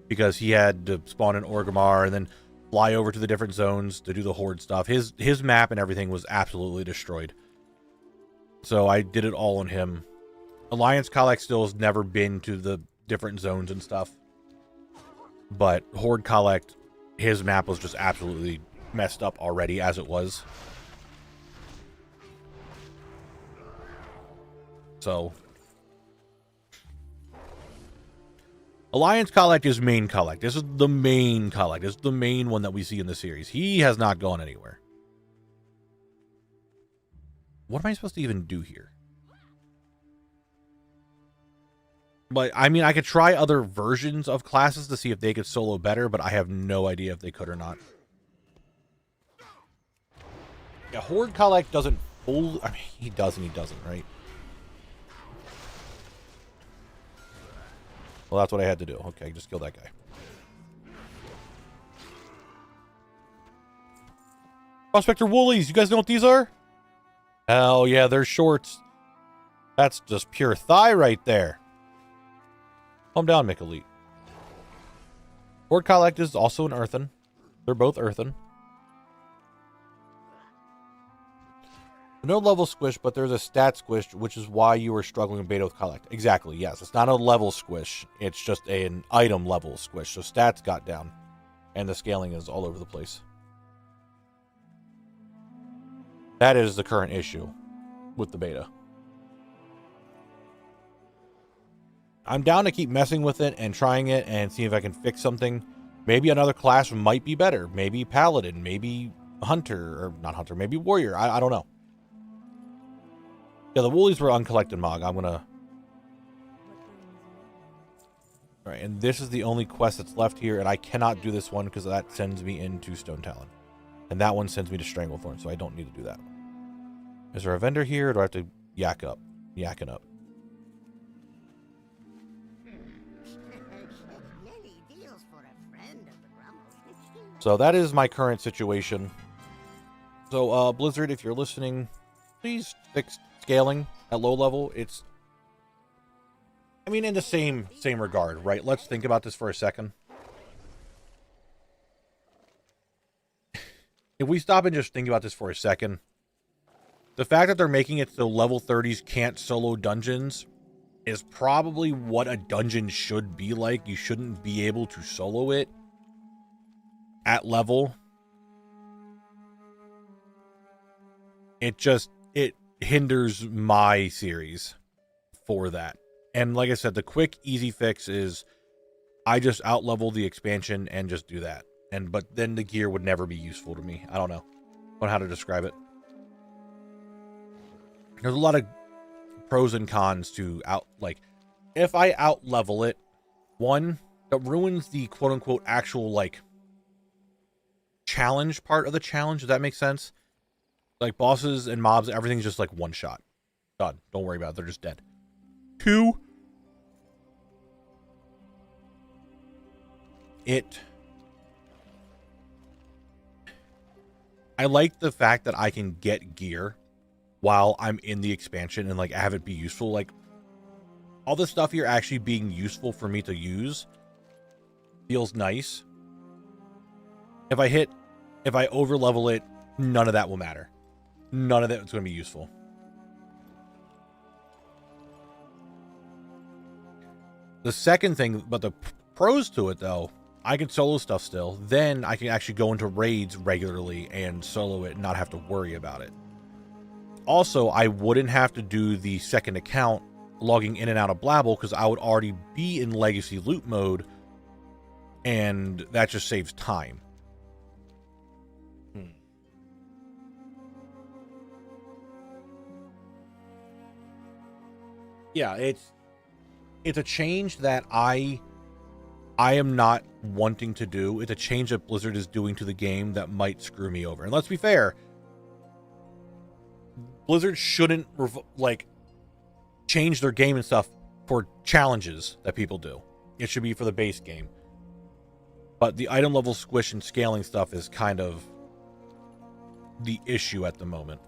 Because he had to spawn in Orgrimmar and then fly over to the different zones to do the Horde stuff. His map and everything was absolutely destroyed. So I did it all on him. Alliance Collect still has never been to the different zones and stuff. But Horde Collect, his map was just absolutely messed up already as it was. So, Alliance Collect is main Collect. This is the main Collect. This is the main one that we see in the series. He has not gone anywhere. What am I supposed to even do here? But, I mean, I could try other versions of classes to see if they could solo better, but I have no idea if they could or not. Yeah, Horde Collect doesn't full... I mean, he does and he doesn't, right? Well, that's what I had to do. Okay, just kill that guy. Prospector Woolies, you guys know what these are? Hell yeah, they're shorts. That's just pure thigh right there. Calm down, Mick Elite. Horde Collect is also an earthen. They're both earthen. No level squish, but there's a stat squish, which is why you were struggling in beta with Collect. Exactly, yes. It's not a level squish. It's just an item level squish. So stats got down. And the scaling is all over the place. That is the current issue with the beta. I'm down to keep messing with it and trying it and see if I can fix something. Maybe another class might be better. Maybe Paladin, maybe Hunter, or not Hunter, maybe Warrior. I don't know. Yeah, the Woolies were uncollected Mog. I'm gonna... Alright, and this is the only quest that's left here, and I cannot do this one because that sends me into Stone Talon. And that one sends me to Stranglethorn, so I don't need to do that. Is there a vendor here, or do I have to yakking up? So that is my current situation. So, Blizzard, if you're listening, please fix scaling at low level. It's... I mean, in the same regard, right? Let's think about this for a second. If we stop and just think about this for a second, the fact that they're making it so level 30s can't solo dungeons is probably what a dungeon should be like. You shouldn't be able to solo it at level. It hinders my series for that. And like I said, the quick, easy fix is I just out-level the expansion and just do that. But then the gear would never be useful to me. I don't know how to describe it. There's a lot of pros and cons to if I out-level it, one, that ruins the quote-unquote actual, challenge part of the challenge. Does that make sense? Like, bosses and mobs, everything's just, one shot. Done. Don't worry about it. They're just dead. Two, I like the fact that I can get gear while I'm in the expansion and have it be useful. Like, all the stuff here actually being useful for me to use feels nice. If I over level it, none of that will matter. None of that is going to be useful. The second thing, but the pros to it though, I can solo stuff still. Then I can actually go into raids regularly and solo it and not have to worry about it. Also, I wouldn't have to do the second account logging in and out of Blabble because I would already be in legacy loot mode, and that just saves time. Yeah, it's a change that I am not wanting to do. It's a change that Blizzard is doing to the game that might screw me over. And let's be fair, Blizzard shouldn't change their game and stuff for challenges that people do. It should be for the base game. But the item level squish and scaling stuff is kind of the issue at the moment.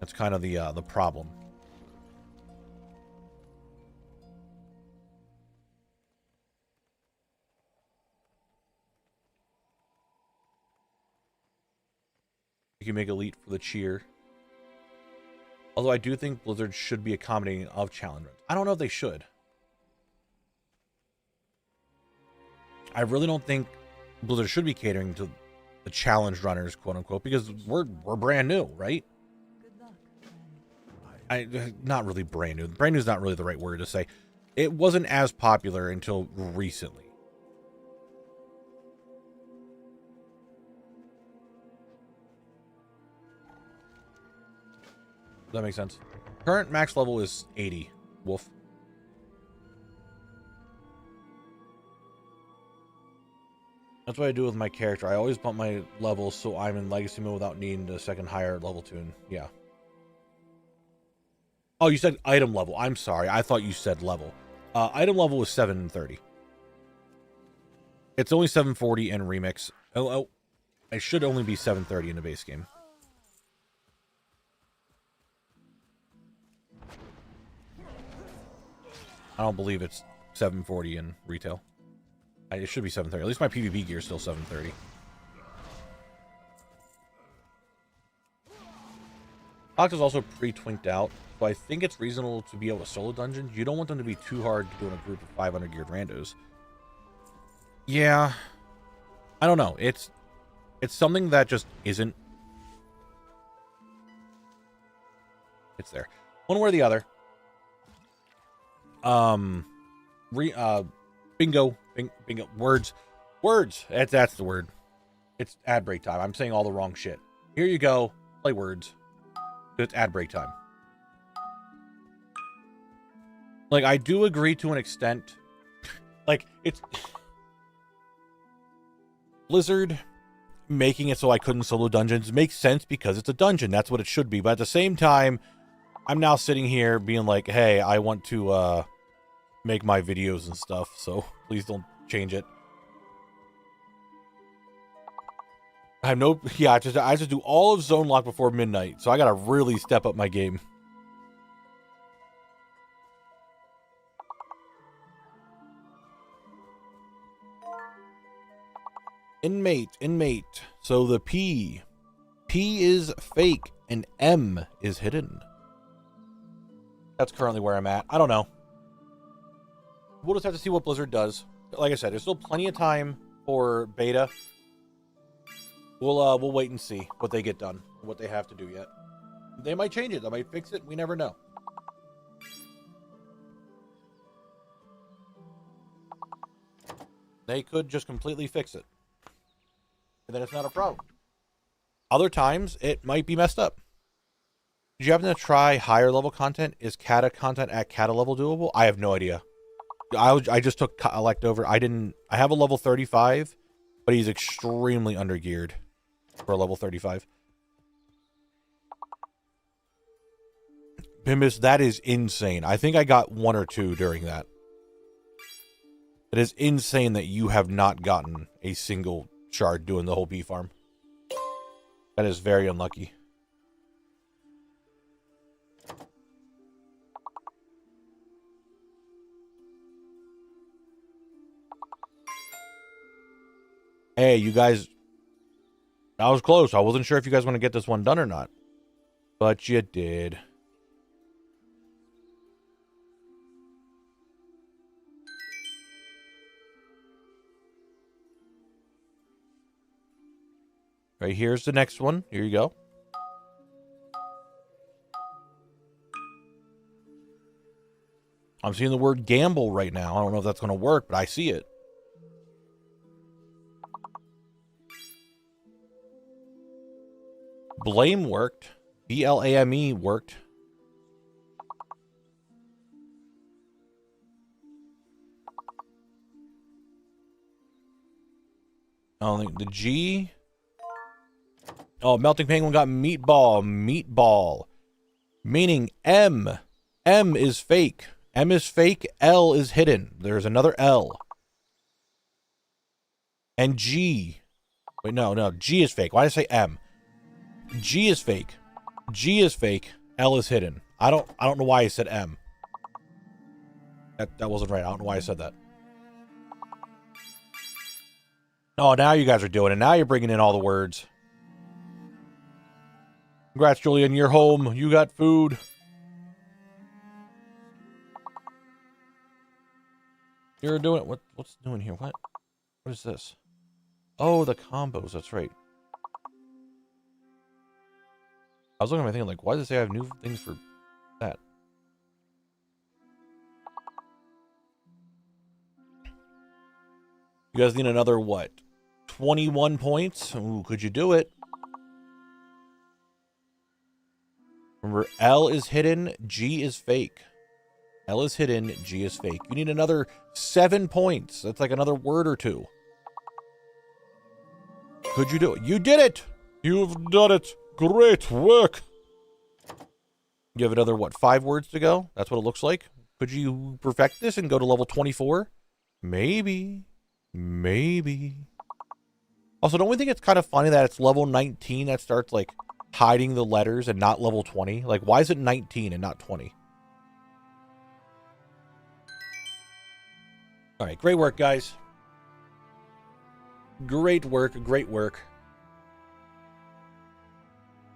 That's kind of the problem. You can make elite for the cheer. Although I do think Blizzard should be accommodating of challenge runs. I don't know if they should. I really don't think Blizzard should be catering to the challenge runners, quote unquote, because we're brand new, right? Not really brand new. Brand new is not really the right word to say. It wasn't as popular until recently. Does that make sense? Current max level is 80. Wolf. That's what I do with my character. I always bump my levels so I'm in legacy mode without needing the second higher level tune. Yeah. Oh, you said item level. I'm sorry. I thought you said level. Item level is 730. It's only 740 in remix. Oh, it should only be 730 in the base game. I don't believe it's 740 in retail. It should be 730. At least my PvP gear is still 730. Fox is also pre-twinked out, so I think it's reasonable to be able to solo dungeons. You don't want them to be too hard to do in a group of 500 geared randos. Yeah. I don't know. It's something that just isn't. It's there. One way or the other. Bingo. Bingo. Words. That's the word. It's ad break time. I'm saying all the wrong shit. Here you go. Play words. It's ad break time. Like, I do agree to an extent. Like, it's Blizzard making it so I couldn't solo dungeons makes sense because it's a dungeon. That's what it should be. But at the same time, I'm now sitting here being like, hey, I want to make my videos and stuff, so please don't change it. I have no, yeah, I just do all of Zone Lock before midnight, so I gotta really step up my game. Inmate. So the P is fake and M is hidden. That's currently where I'm at. I don't know. We'll just have to see what Blizzard does. Like I said, there's still plenty of time for beta. We'll wait and see what they get done, what they have to do yet. They might change it. They might fix it. We never know. They could just completely fix it. And then it's not a problem. Other times, it might be messed up. Did you happen to try higher level content? Is kata content at kata level doable? I have no idea. I just took elect over. I have a level 35, but he's extremely undergeared for a level 35. Bimbus, that is insane. I think I got 1 or 2 during that. It is insane that you have not gotten a single shard doing the whole bee farm. That is very unlucky. Hey, you guys, that was close. I wasn't sure if you guys want to get this one done or not, but you did. Right, here's the next one. Here you go. I'm seeing the word gamble right now. I don't know if that's going to work, but I see it. Blame worked. BLAME worked. I don't think the G. Oh, Melting Penguin got meatball. Meaning M. M is fake. M is fake. L is hidden. There's another L. And G. Wait, no. G is fake. Why did I say M? G is fake. G is fake. L is hidden. I don't know why I said M. That wasn't right. I don't know why I said that. Oh, now you guys are doing it. Now you're bringing in all the words. Congrats, Julian. You're home. You got food. You're doing it. What's doing here? What is this? Oh, the combos. That's right. I was looking at my thing like, why does it say I have new things for that? You guys need another, what? 21 points? Ooh, could you do it? Remember, L is hidden, G is fake. L is hidden, G is fake. You need another 7 points. That's like another word or two. Could you do it? You did it! You've done it! Great work! You have another, what, 5 words to go? That's what it looks like. Could you perfect this and go to level 24? Maybe. Maybe. Also, don't we think it's kind of funny that it's level 19 that starts, like, hiding the letters and not level 20? Like, why is it 19 and not 20? All right, great work, guys. Great work, great work.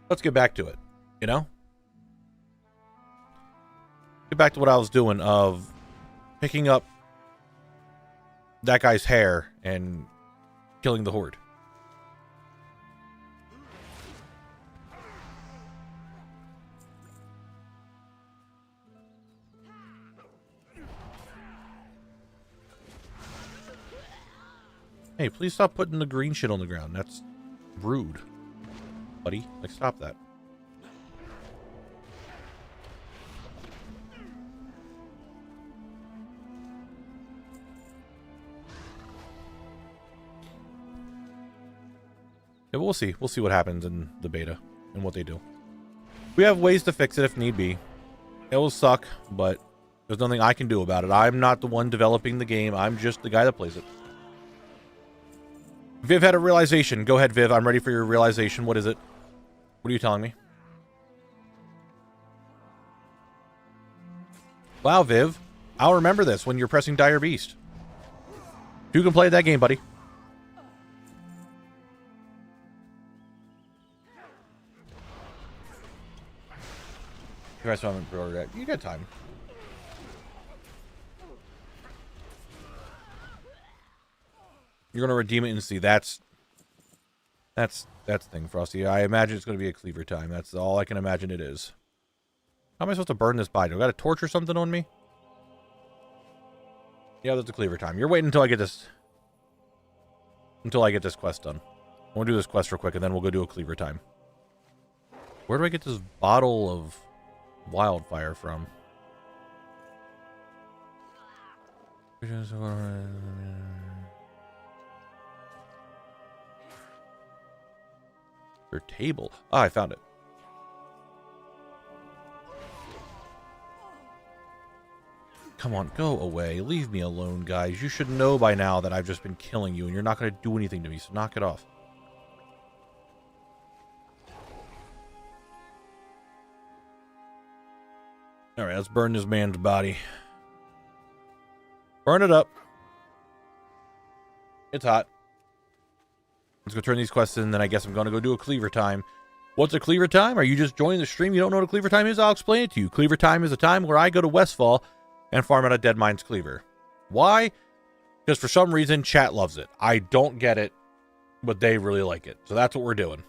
Let's get back to it, you know? Get back to what I was doing of picking up that guy's hair and killing the horde. Hey, please stop putting the green shit on the ground. That's rude, buddy. Like, stop that. Yeah, we'll see. We'll see what happens in the beta and what they do. We have ways to fix it if need be. It will suck, but there's nothing I can do about it. I'm not the one developing the game. I'm just the guy that plays it. Viv had a realization. Go ahead, Viv. I'm ready for your realization. What is it? What are you telling me? Wow, Viv. I'll remember this when you're pressing Dire Beast. You can play that game, buddy. You got time. You're gonna redeem it and see. That's the thing, Frosty. I imagine it's gonna be a cleaver time. That's all I can imagine it is. How am I supposed to burn this body? Do I got a torch or something on me? Yeah, that's a cleaver time. You're waiting until I get this. Until I get this quest done. I'm gonna do this quest real quick, and then we'll go do a cleaver time. Where do I get this bottle of wildfire from? Your table. Ah, I found it. Come on, go away. Leave me alone, guys. You should know by now that I've just been killing you, and you're not going to do anything to me, so knock it off. Alright, let's burn this man's body. Burn it up. It's hot. Let's go turn these quests in, then I guess I'm going to go do a cleaver time. What's a cleaver time? Are you just joining the stream? You don't know what a cleaver time is? I'll explain it to you. Cleaver time is a time where I go to Westfall and farm out a Dead Mines cleaver. Why? Because for some reason, chat loves it. I don't get it, but they really like it. So that's what we're doing.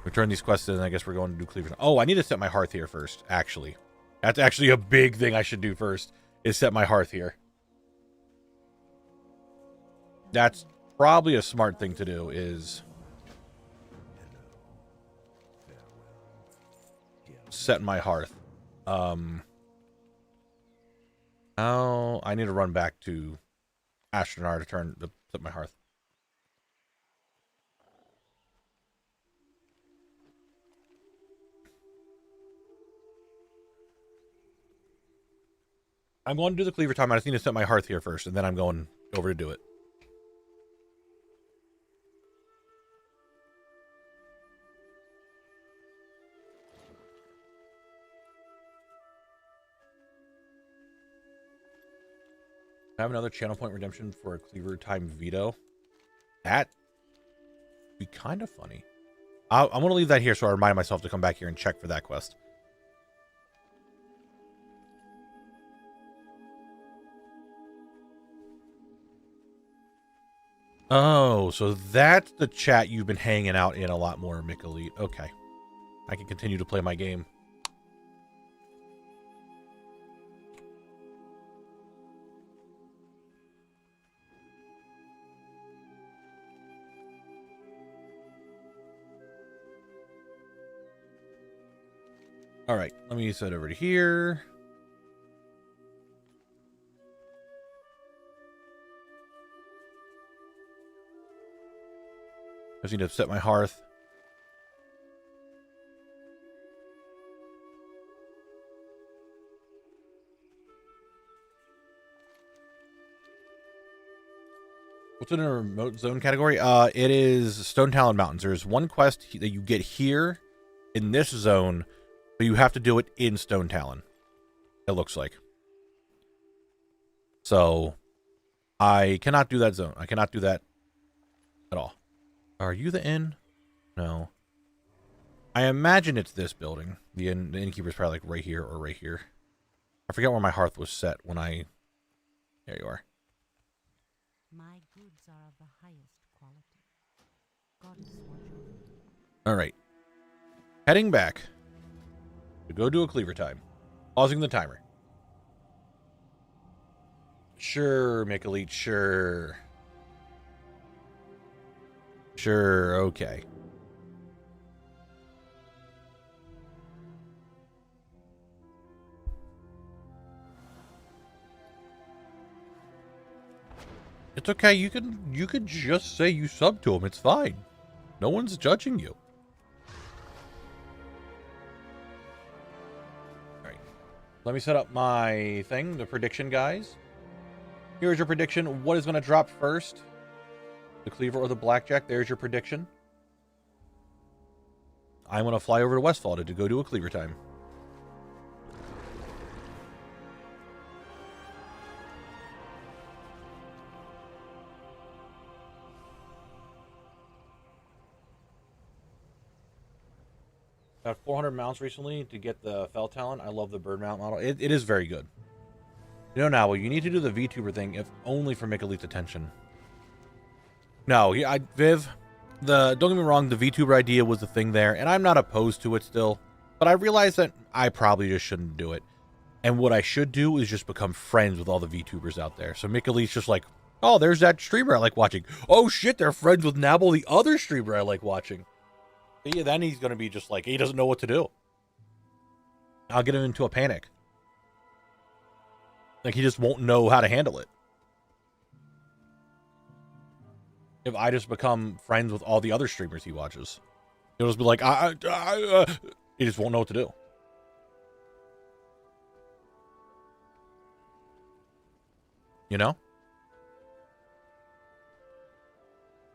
We turn these quests in, and I guess we're going to do cleaver time. Oh, I need to set my hearth here first, actually. That's actually a big thing I should do first, is set my hearth here. That's probably a smart thing to do, is set my hearth. Now I need to run back to Astronar to set my hearth. I'm going to do the cleaver time. I just need to set my hearth here first, and then I'm going over to do it. Have another channel point redemption for a cleaver time veto. That would be kind of funny. I'm going to leave that here so I remind myself to come back here and check for that quest. Oh, so that's the chat you've been hanging out in a lot more, Mick Elite. Okay. I can continue to play my game. All right, let me set over to here. I just need to set my hearth. What's in a remote zone category? It is Stone Talon Mountains. There's one quest that you get here in this zone, but you have to do it in Stone Talon. It looks like. So, I cannot do that zone. I cannot do that at all. Are you the inn? No. I imagine it's this building. The innkeeper's probably like right here or right here. I forget where my hearth was set when I... There you are. My goods are of the highest quality. Goddess watch over you. All right. Heading back to go do a cleaver time. Pausing the timer. Sure, make elite, sure. Sure, okay. It's okay. You could just say you sub to him. It's fine. No one's judging you. All right. Let me set up my thing, the prediction, guys. Here's your prediction. What is going to drop first? The cleaver or the blackjack? There's your prediction. I'm going to fly over to Westfall to go do a cleaver time. Got 400 mounts recently to get the Fell Talon. I love the bird mount model. It is very good. You know, now you need to do the VTuber thing, if only for Make Elite's attention. No, Viv, don't get me wrong, the VTuber idea was the thing there, and I'm not opposed to it still, but I realize that I probably just shouldn't do it. And what I should do is just become friends with all the VTubers out there. So Make Elite's just like, oh, there's that streamer I like watching. Oh shit, they're friends with Knabble, the other streamer I like watching. But yeah, then he's going to be just like, he doesn't know what to do. I'll get him into a panic. Like, he just won't know how to handle it. If I just become friends with all the other streamers he watches, he'll just be like, he just won't know what to do. You know?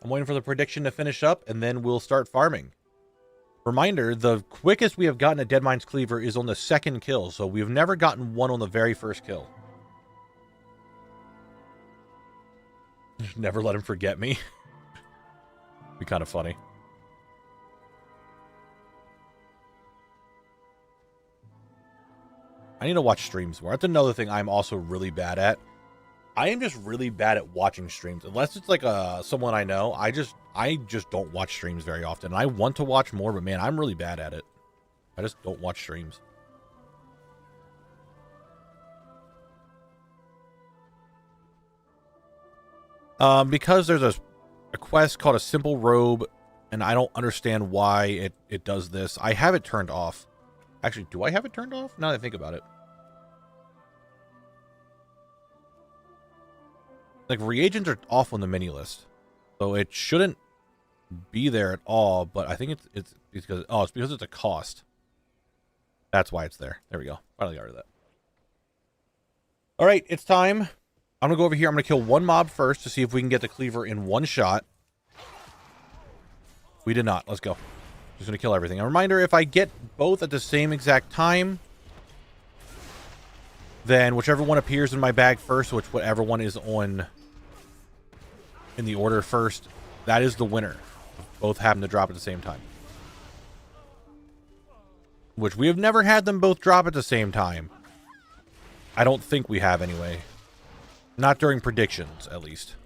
I'm waiting for the prediction to finish up, and then we'll start farming. Reminder, the quickest we have gotten a Deadmines Cleaver is on the second kill, so we've never gotten one on the very first kill. Never let him forget me. Be kind of funny. I need to watch streams more. That's another thing I'm also really bad at. I am just really bad at watching streams. Unless it's like someone I know, I just don't watch streams very often. I want to watch more, but man, I'm really bad at it. I just don't watch streams. Because there's a quest called a simple robe, and I don't understand why it does this. I have it turned off. Actually, do I have it turned off? Now that I think about it. Like, reagents are off on the mini list, so it shouldn't be there at all, but I think it's because, oh, it's because it's a cost. That's why it's there. There we go. Finally got rid of that. All right, it's time. I'm going to go over here. I'm going to kill one mob first to see if we can get the cleaver in one shot. We did not. Let's go. Just going to kill everything. A reminder, if I get both at the same exact time, then whichever one appears in my bag first, whichever one is on in the order first, that is the winner. Both happen to drop at the same time. Which we have never had them both drop at the same time. I don't think we have anyway. Not during predictions, at least.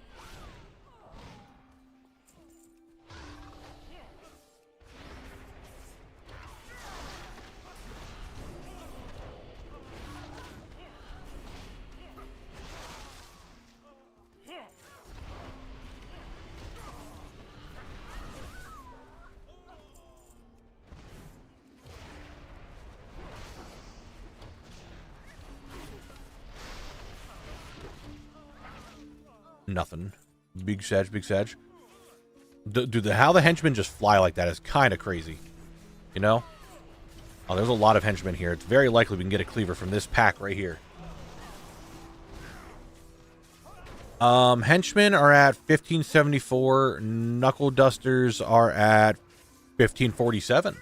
Nothing. Big Sag, Big Sag. Dude, how the henchmen just fly like that is kind of crazy. You know? Oh, there's a lot of henchmen here. It's very likely we can get a cleaver from this pack right here. Henchmen are at 1574. Knuckle Dusters are at 1547.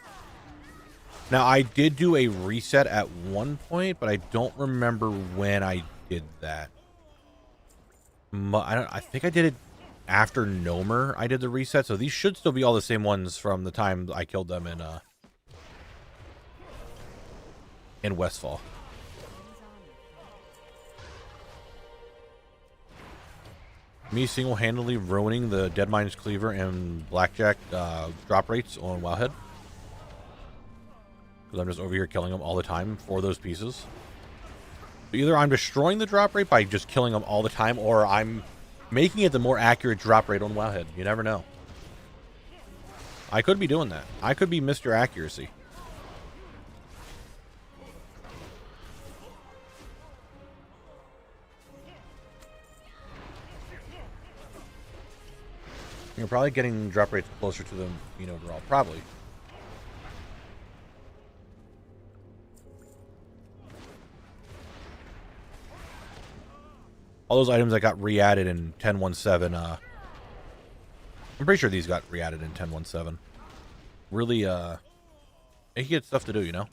Now, I did do a reset at one point, but I don't remember when I did that. I think I did it after Nomer. I did the reset, so these should still be all the same ones from the time I killed them in Westfall. Me single-handedly ruining the Deadmines Cleaver and Blackjack drop rates on WoWHead. Because I'm just over here killing them all the time for those pieces. So either I'm destroying the drop rate by just killing them all the time, or I'm making it the more accurate drop rate on WoWHead. You never know. I could be doing that. I could be Mr. Accuracy. You're probably getting drop rates closer to them, you know, overall. Probably. All those items that got re-added in 10.17, I'm pretty sure these got re-added in 10.17. Really, you get stuff to do, you know?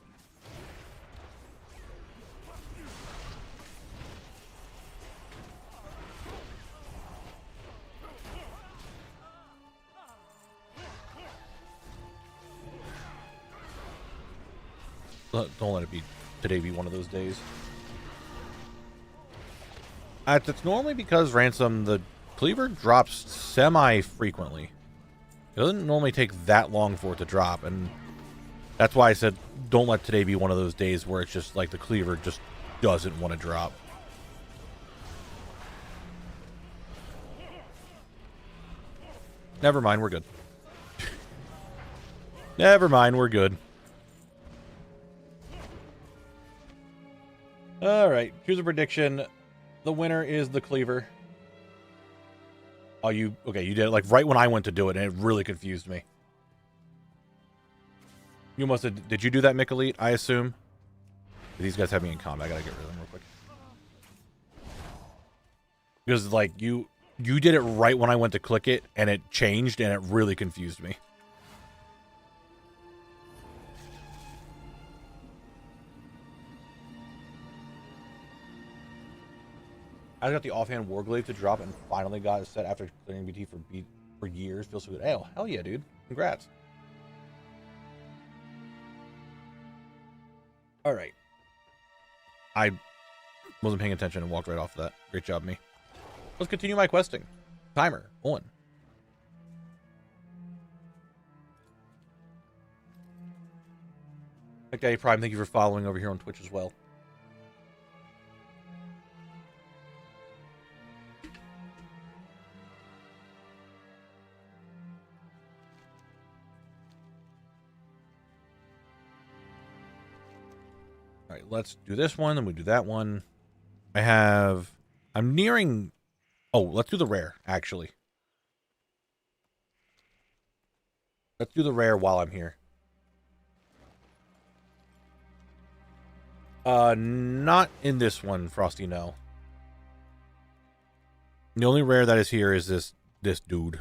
Don't let it be today be one of those days. It's normally because Ransom, the cleaver drops semi-frequently. It doesn't normally take that long for it to drop, and that's why I said don't let today be one of those days where it's just like the cleaver just doesn't want to drop. Never mind, we're good. Never mind, we're good. Alright, choose a prediction. The winner is the cleaver. Oh, okay, you did it like right when I went to do it, and it really confused me. You must have, did you do that, Mick Elite, I assume? These guys have me in combat, I gotta get rid of them real quick. Because, like, you did it right when I went to click it, and it changed, and it really confused me. I got the offhand Warglaive to drop and finally got it set after clearing BT for years. Feels so good. Hey, hell yeah, dude. Congrats. Alright. I wasn't paying attention and walked right off of that. Great job, me. Let's continue my questing. Timer on. Okay, Prime, thank you for following over here on Twitch as well. All right, let's do this one, then we do that one. I'm nearing, oh, let's do the rare, actually. Let's do the rare while I'm here. Not in this one, Frosty, no. The only rare that is here is this dude.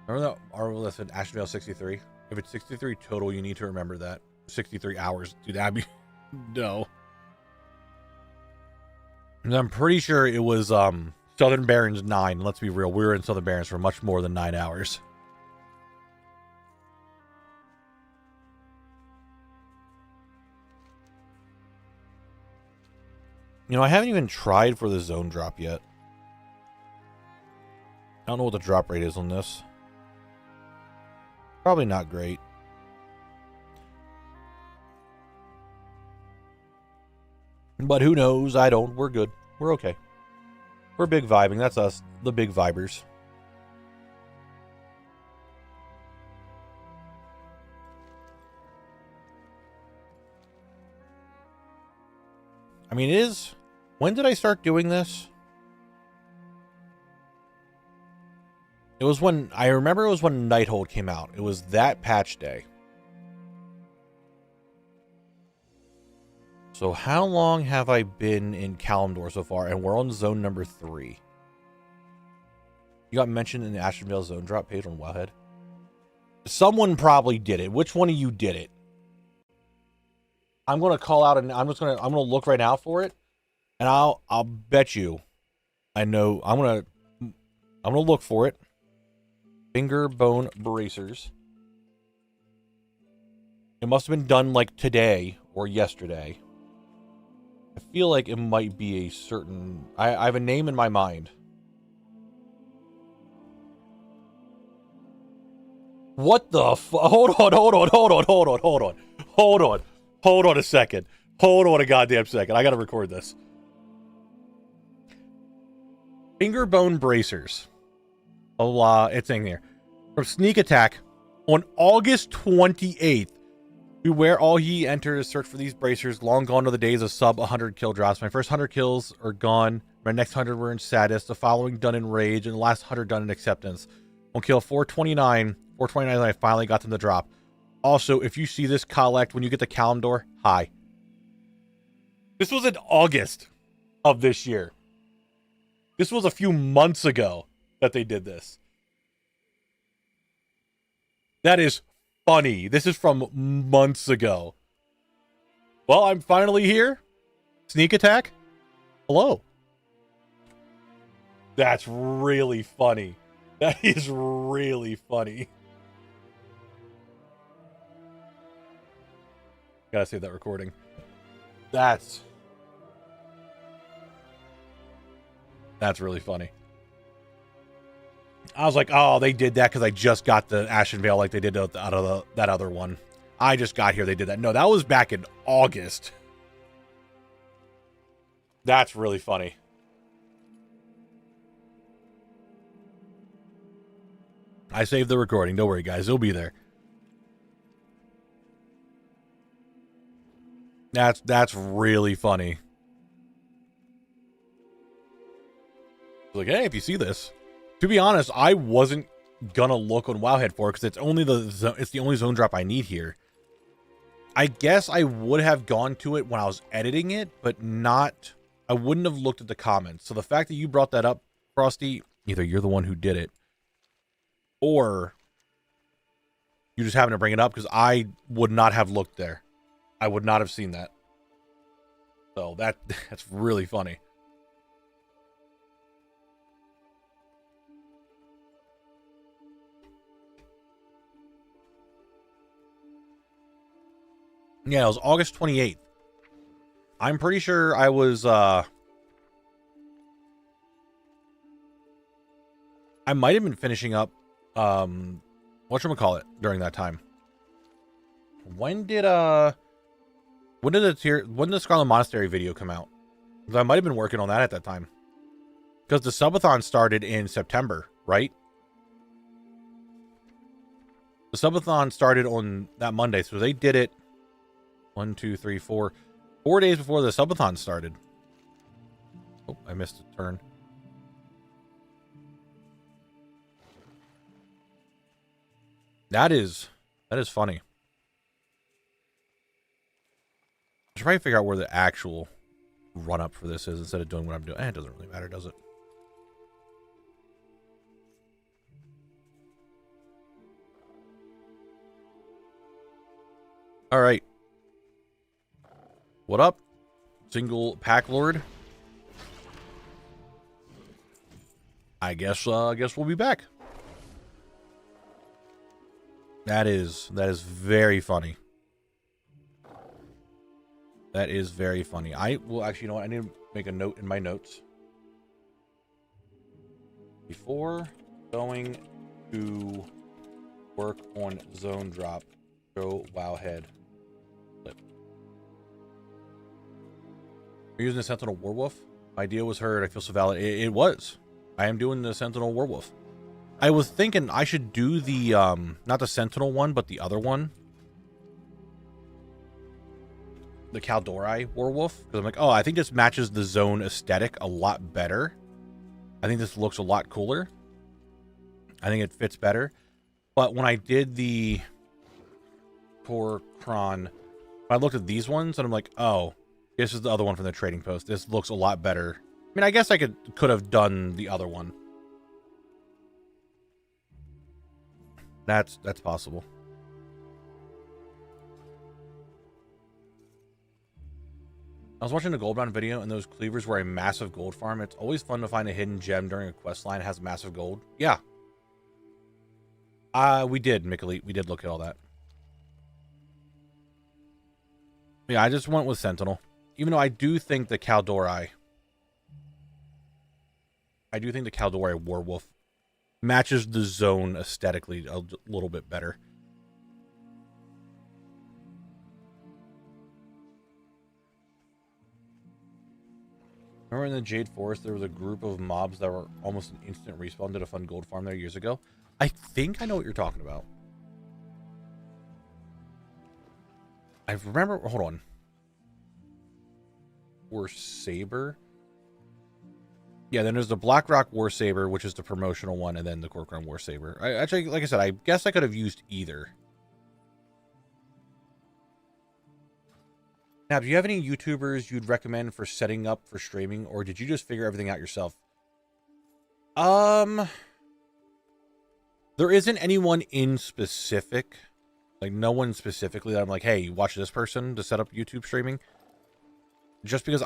Remember that Arvel that said Ashvale 63? If it's 63 total, you need to remember that. 63 hours. Dude, that'd be... No. And I'm pretty sure it was Southern Barrens 9. Let's be real. We were in Southern Barrens for much more than 9 hours. You know, I haven't even tried for the zone drop yet. I don't know what the drop rate is on this. Probably not great. But who knows? I don't. We're good. We're okay. We're big vibing. That's us, the big vibers. I mean, it is When did I start doing this? It was when, I remember it was when Nighthold came out. It was that patch day. So how long have I been in Kalimdor so far? And we're on zone number 3. You got mentioned in the Ashenvale zone drop page on WoWHead. Someone probably did it. Which one of you did it? I'm gonna call out and I'm gonna look right now for it. And I'll bet you I know. I'm gonna look for it. Finger bone bracers. It must have been done like today or yesterday. I feel like it might be a certain... I have a name in my mind. What the hold on a second. Hold on a goddamn second. I gotta record this. Finger bone bracers. Oh, it's in here. From Sneak Attack on August 28th. Beware all ye enter to search for these bracers. Long gone are the days of sub 100 kill drops. My first 100 kills are gone. My next 100 were in Saddest. The following done in Rage. And the last 100 done in Acceptance. On kill 429. 429 I finally got them to drop. Also, if you see this collect when you get to Kalimdor, hi. This was in August of this year. This was a few months ago that they did this. That is funny. This is from months ago. Well, I'm finally here. Sneak Attack. Hello. That's really funny. That is really funny. Gotta save that recording. That's really funny. I was like, oh, they did that because I just got the Ashenvale like they did out of that other one. I just got here, they did that. No, that was back in August. That's really funny. I saved the recording. Don't worry, guys. It'll be there. That's really funny. Like, hey, if you see this. To be honest, I wasn't gonna look on WoWHead for it because it's the only zone drop I need here. I guess I would have gone to it when I was editing it, but not. I wouldn't have looked at the comments. So the fact that you brought that up, Frosty, either you're the one who did it, or you just happened to bring it up because I would not have looked there. I would not have seen that. So that's really funny. Yeah, it was August 28th. I'm pretty sure I was, I might have been finishing up, whatchamacallit during that time. When did the Scarlet Monastery video come out? Because I might have been working on that at that time. Because the subathon started in September, right? The subathon started on that Monday, so they did it 4 days before the subathon started. Oh, I missed a turn. That is funny. I should probably figure out where the actual run up for this is instead of doing what I'm doing. It doesn't really matter, does it? All right. What up? Single pack lord. I guess we'll be back. That is very funny. That is very funny. I will actually, you know what? I need to make a note in my notes. Before going to work on zone drop, show WoWHead clip. You're using the Sentinel Werewolf? My idea was heard. I feel so valid. It was. I am doing the Sentinel Werewolf. I was thinking I should do the, not the Sentinel one, but the other one. the Kaldori werewolf, because I'm like, oh, I think this matches the zone aesthetic a lot better. I think this looks a lot cooler. I think it fits better. But when I did the Torkron, I looked at these ones and I'm like, oh, this is the other one from the trading post. This looks a lot better. I mean, I guess I could have done the other one. That's possible. I was watching a Goldbound video, and those cleavers were a massive gold farm. It's always fun to find a hidden gem during a quest line that has massive gold. Yeah. We did, Mikalite. We did look at all that. Yeah, I just went with Sentinel. Even though I do think the Kaldori werewolf matches the zone aesthetically a little bit better. Remember in the Jade Forest, there was a group of mobs that were almost an instant respawn. Did a fun gold farm there years ago. I think I know what you're talking about. I remember. Hold on. War Saber. Yeah, then there's the Blackrock War Saber, which is the promotional one, and then the Corcoran War Saber. I actually, like I said, I guess I could have used either. Now, do you have any YouTubers you'd recommend for setting up for streaming, or did you just figure everything out yourself? There isn't anyone in specific, like no one specifically that I'm like, hey, watch this person to set up YouTube streaming. Just because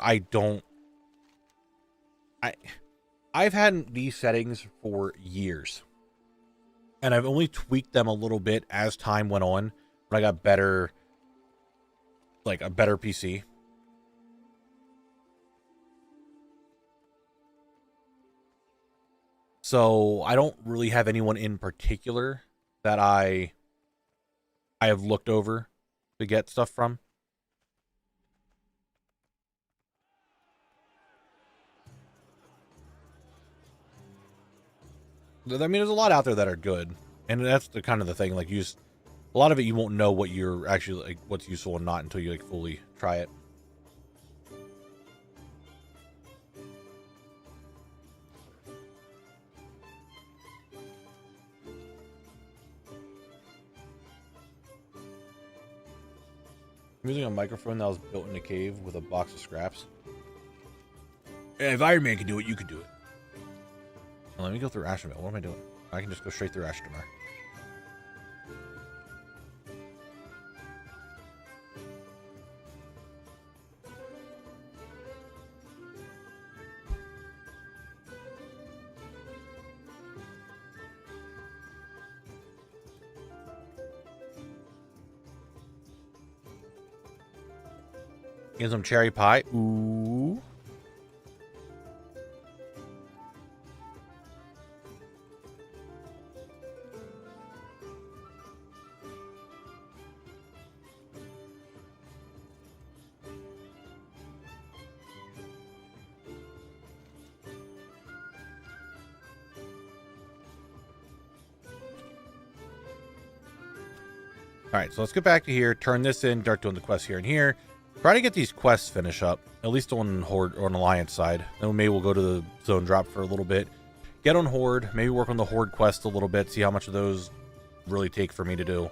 I've had these settings for years, and I've only tweaked them a little bit as time went on when I got better, like a better PC. So I don't really have anyone in particular that I have looked over to get stuff from. I mean, there's a lot out there that are good, and that's the kind of the thing. Like, a lot of it, you won't know what you're actually like, what's useful and not until you like fully try it. I'm using a microphone that was built in a cave with a box of scraps. Yeah, if Iron Man can do it, you can do it. Well, let me go through Ashtamar. What am I doing? I can just go straight through Ashtamar. Get some cherry pie. Ooh. Alright, so let's get back to here, turn this in, start doing the quests here and here. Try to get these quests finished up, at least on Horde or on Alliance side. Then maybe we'll go to the zone drop for a little bit. Get on Horde, maybe work on the Horde quest a little bit, see how much of those really take for me to do.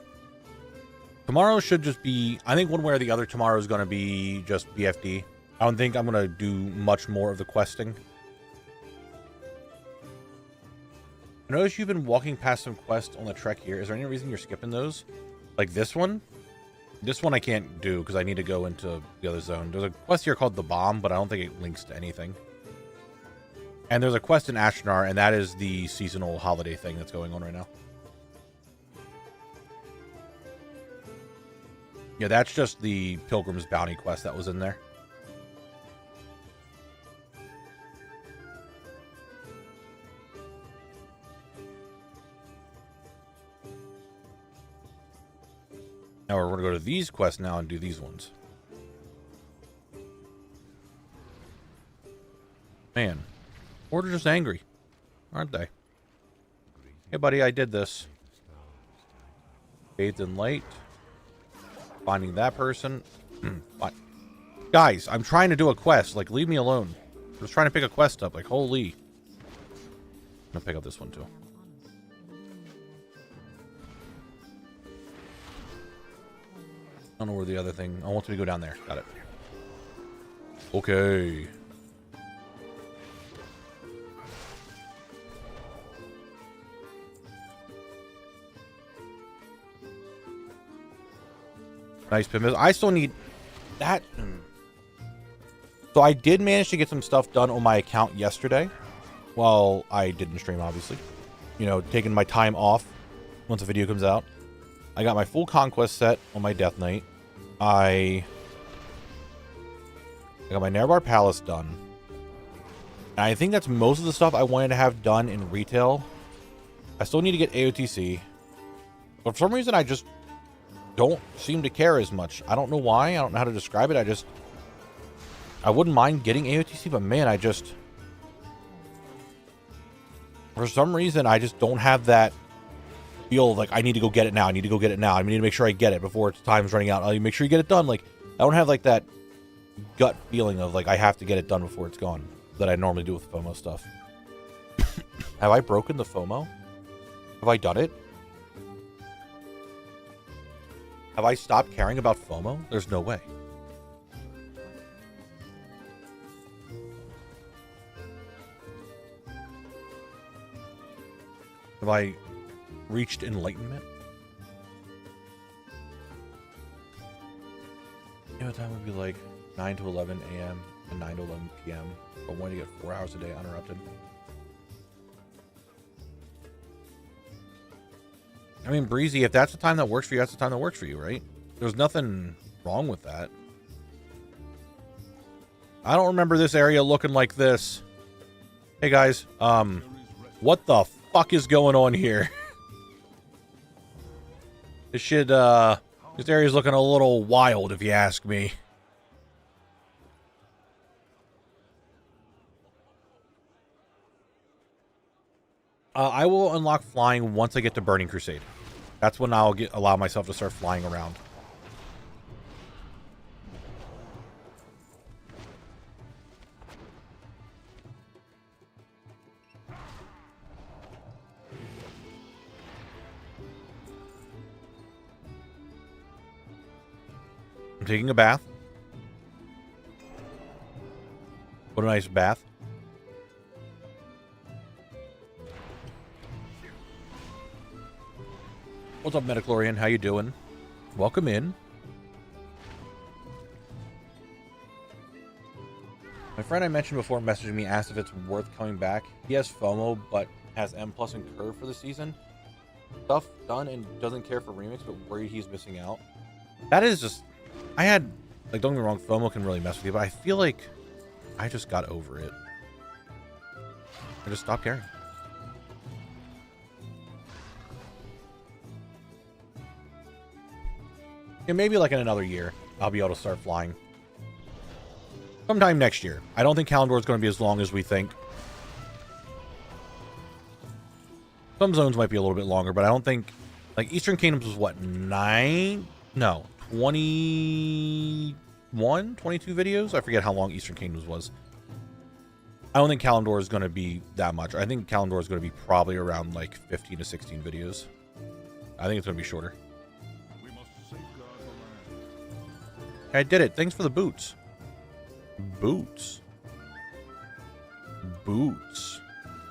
Tomorrow should just be, I think one way or the other, tomorrow is going to be just BFD. I don't think I'm going to do much more of the questing. I notice you've been walking past some quests on the trek here. Is there any reason you're skipping those? Like this one? This one I can't do because I need to go into the other zone. There's a quest here called The Bomb, but I don't think it links to anything. And there's a quest in Ashnar, and that is the seasonal holiday thing that's going on right now. Yeah, that's just the Pilgrim's Bounty quest that was in there. Now we're going to go to these quests now and do these ones. Man, Horde are just angry, aren't they? Hey, buddy, I did this. Bathed in light. Finding that person. Guys, I'm trying to do a quest. Like, leave me alone. I was trying to pick a quest up. Like, holy. I'm gonna pick up this one, too. I don't know where the other thing... I want me to go down there. Got it. Okay. Nice pin. I still need that. So I did manage to get some stuff done on my account yesterday. Well, I didn't stream, obviously. You know, taking my time off once the video comes out. I got my full conquest set on my Death Knight. I got my Nerebar Palace done. And I think that's most of the stuff I wanted to have done in retail. I still need to get AOTC. But for some reason, I just don't seem to care as much. I don't know why. I don't know how to describe it. I wouldn't mind getting AOTC, but man, for some reason, I just don't have that feel like I need to go get it now. I need to go get it now. I need to make sure I get it before time's running out. I'll make sure you get it done. Like, I don't have like that gut feeling of like I have to get it done before it's gone that I normally do with FOMO stuff. Have I broken the FOMO? Have I done it? Have I stopped caring about FOMO? There's no way. Have I reached enlightenment? You know, time would be like 9 to 11 a.m. and 9 to 11 p.m. But when to get 4 hours a day uninterrupted. I mean, Breezy, if that's the time that works for you, that's the time that works for you, right? There's nothing wrong with that. I don't remember this area looking like this. Hey, guys. What the fuck is going on here? This area's looking a little wild, if you ask me. I will unlock flying once I get to Burning Crusade. That's when I'll allow myself to start flying around. I'm taking a bath. What a nice bath. What's up, Metachlorian? How you doing? Welcome in. My friend I mentioned before messaged me, asked if it's worth coming back. He has FOMO, but has M+ and Curve for the season. Stuff done and doesn't care for remix, but worried he's missing out. That is just... I had... Like, don't get me wrong, FOMO can really mess with you, but I feel like I just got over it. I just stopped caring. Yeah, maybe like in another year, I'll be able to start flying. Sometime next year. I don't think Kalimdor is going to be as long as we think. Some zones might be a little bit longer, but I don't think... Like, Eastern Kingdoms was what, 9? No, 21? 22 videos? I forget how long Eastern Kingdoms was. I don't think Kalimdor is going to be that much. I think Kalimdor is going to be probably around like 15 to 16 videos. I think it's going to be shorter. I did it. Thanks for the boots. Boots. Boots.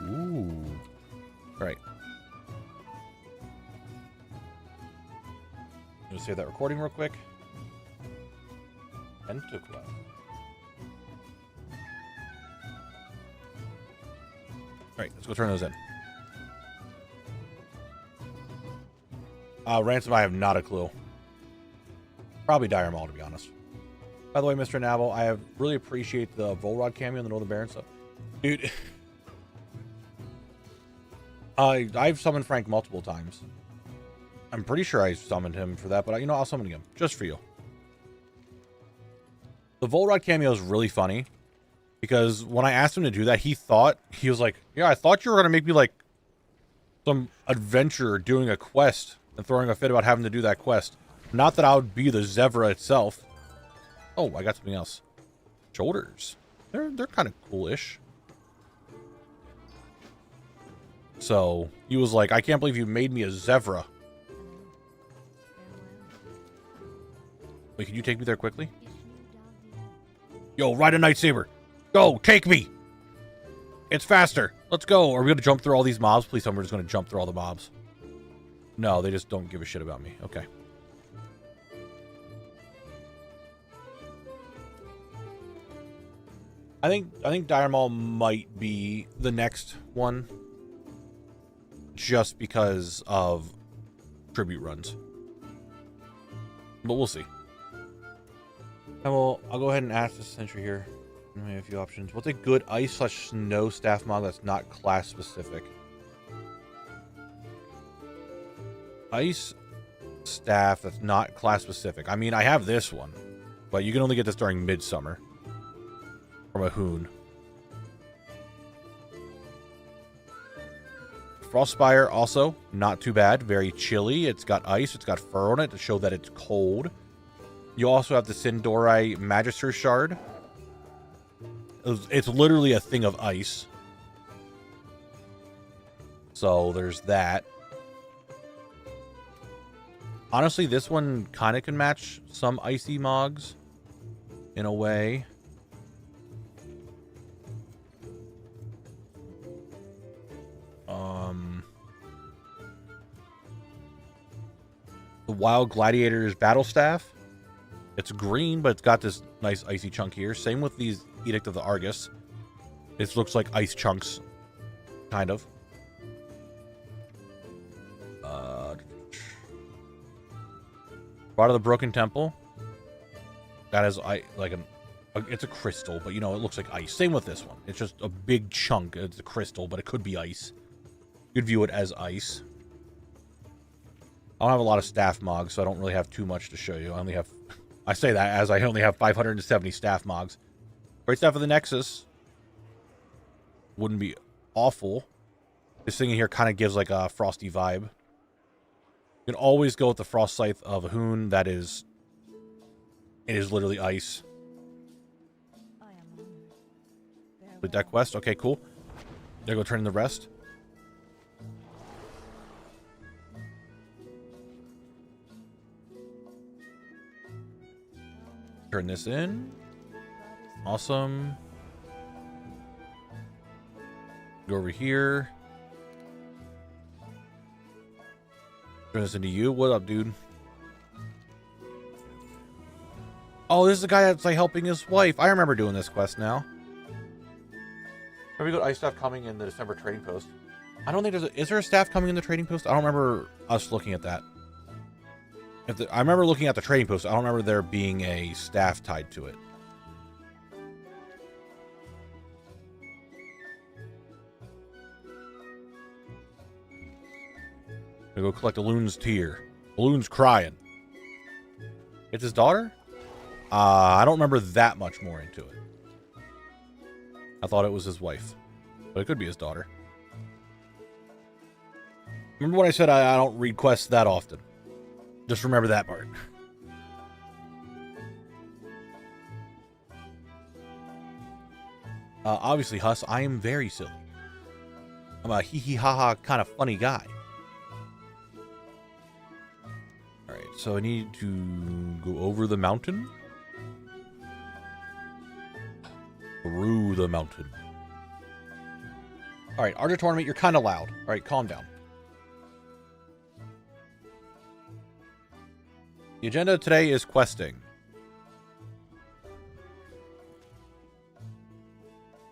Ooh. All right. I'm going to save that recording real quick. And to quest. All right, let's go turn those in. Ransom, I have not a clue. Probably Dire Maul, to be honest. By the way, Mr. Knabble, I have really appreciate the Volrod cameo in the Northern Baron stuff. Dude. I've summoned Frank multiple times. I'm pretty sure I summoned him for that, but you know, I'll summon him just for you. The Volrod cameo is really funny because when I asked him to do that, he was like, yeah, I thought you were going to make me like some adventurer doing a quest and throwing a fit about having to do that quest. Not that I would be the Zevra itself. Oh, I got something else. Shoulders. They're kind of coolish. So he was like, I can't believe you made me a Zevra. Wait, can you take me there quickly? Yo, ride a lightsaber. Go, take me. It's faster. Let's go. Are we going to jump through all these mobs? Please tell me we're just going to jump through all the mobs. No, they just don't give a shit about me. Okay. I think Dire Maul might be the next one. Just because of tribute runs. But we'll see. I'll go ahead and ask this sentry here. We have a few options. What's a good ice/snow staff mod that's not class specific? Ice staff that's not class specific. I mean, I have this one, but you can only get this during midsummer from a Hoon. Frostspire also not too bad. Very chilly. It's got ice. It's got fur on it to show that it's cold. You also have the Sindori Magister Shard. It's literally a thing of ice. So there's that. Honestly, this one kind of can match some icy mogs in a way. The Wild Gladiator's Battle Staff. It's green, but it's got this nice icy chunk here. Same with these Edict of the Argus. It looks like ice chunks, kind of. Rod of the Broken Temple. That is it's a crystal, but you know, it looks like ice. Same with this one. It's just a big chunk. It's a crystal, but it could be ice. You'd view it as ice. I don't have a lot of staff mogs, so I don't really have too much to show you. I say that as I only have 570 staff mogs. Great Staff of the Nexus. Wouldn't be awful. This thing in here kind of gives like a frosty vibe. You can always go with the Frost Scythe of a Hoon. It is literally ice. With that quest. Okay, cool. There go turn in the rest. Turn this in. Awesome. Go over here. Turn this into you. What up, dude? Oh, this is the guy that's like helping his wife. I remember doing this quest now. Have we got ice staff coming in the December trading post? I don't think there's is there a staff coming in the trading post? I don't remember us looking at that. I remember looking at the trading post. I don't remember there being a staff tied to it. I go collect a loon's tear. A loon's crying. It's his daughter? I don't remember that much more into it. I thought it was his wife, but it could be his daughter. Remember when I said I don't read quests that often? Just remember that part. Obviously, Huss, I am very silly. I'm a hee-hee-ha-ha kind of funny guy. Alright, so I need to go over the mountain. Through the mountain. Alright, Archer Tournament, you're kind of loud. Alright, calm down. The agenda today is questing.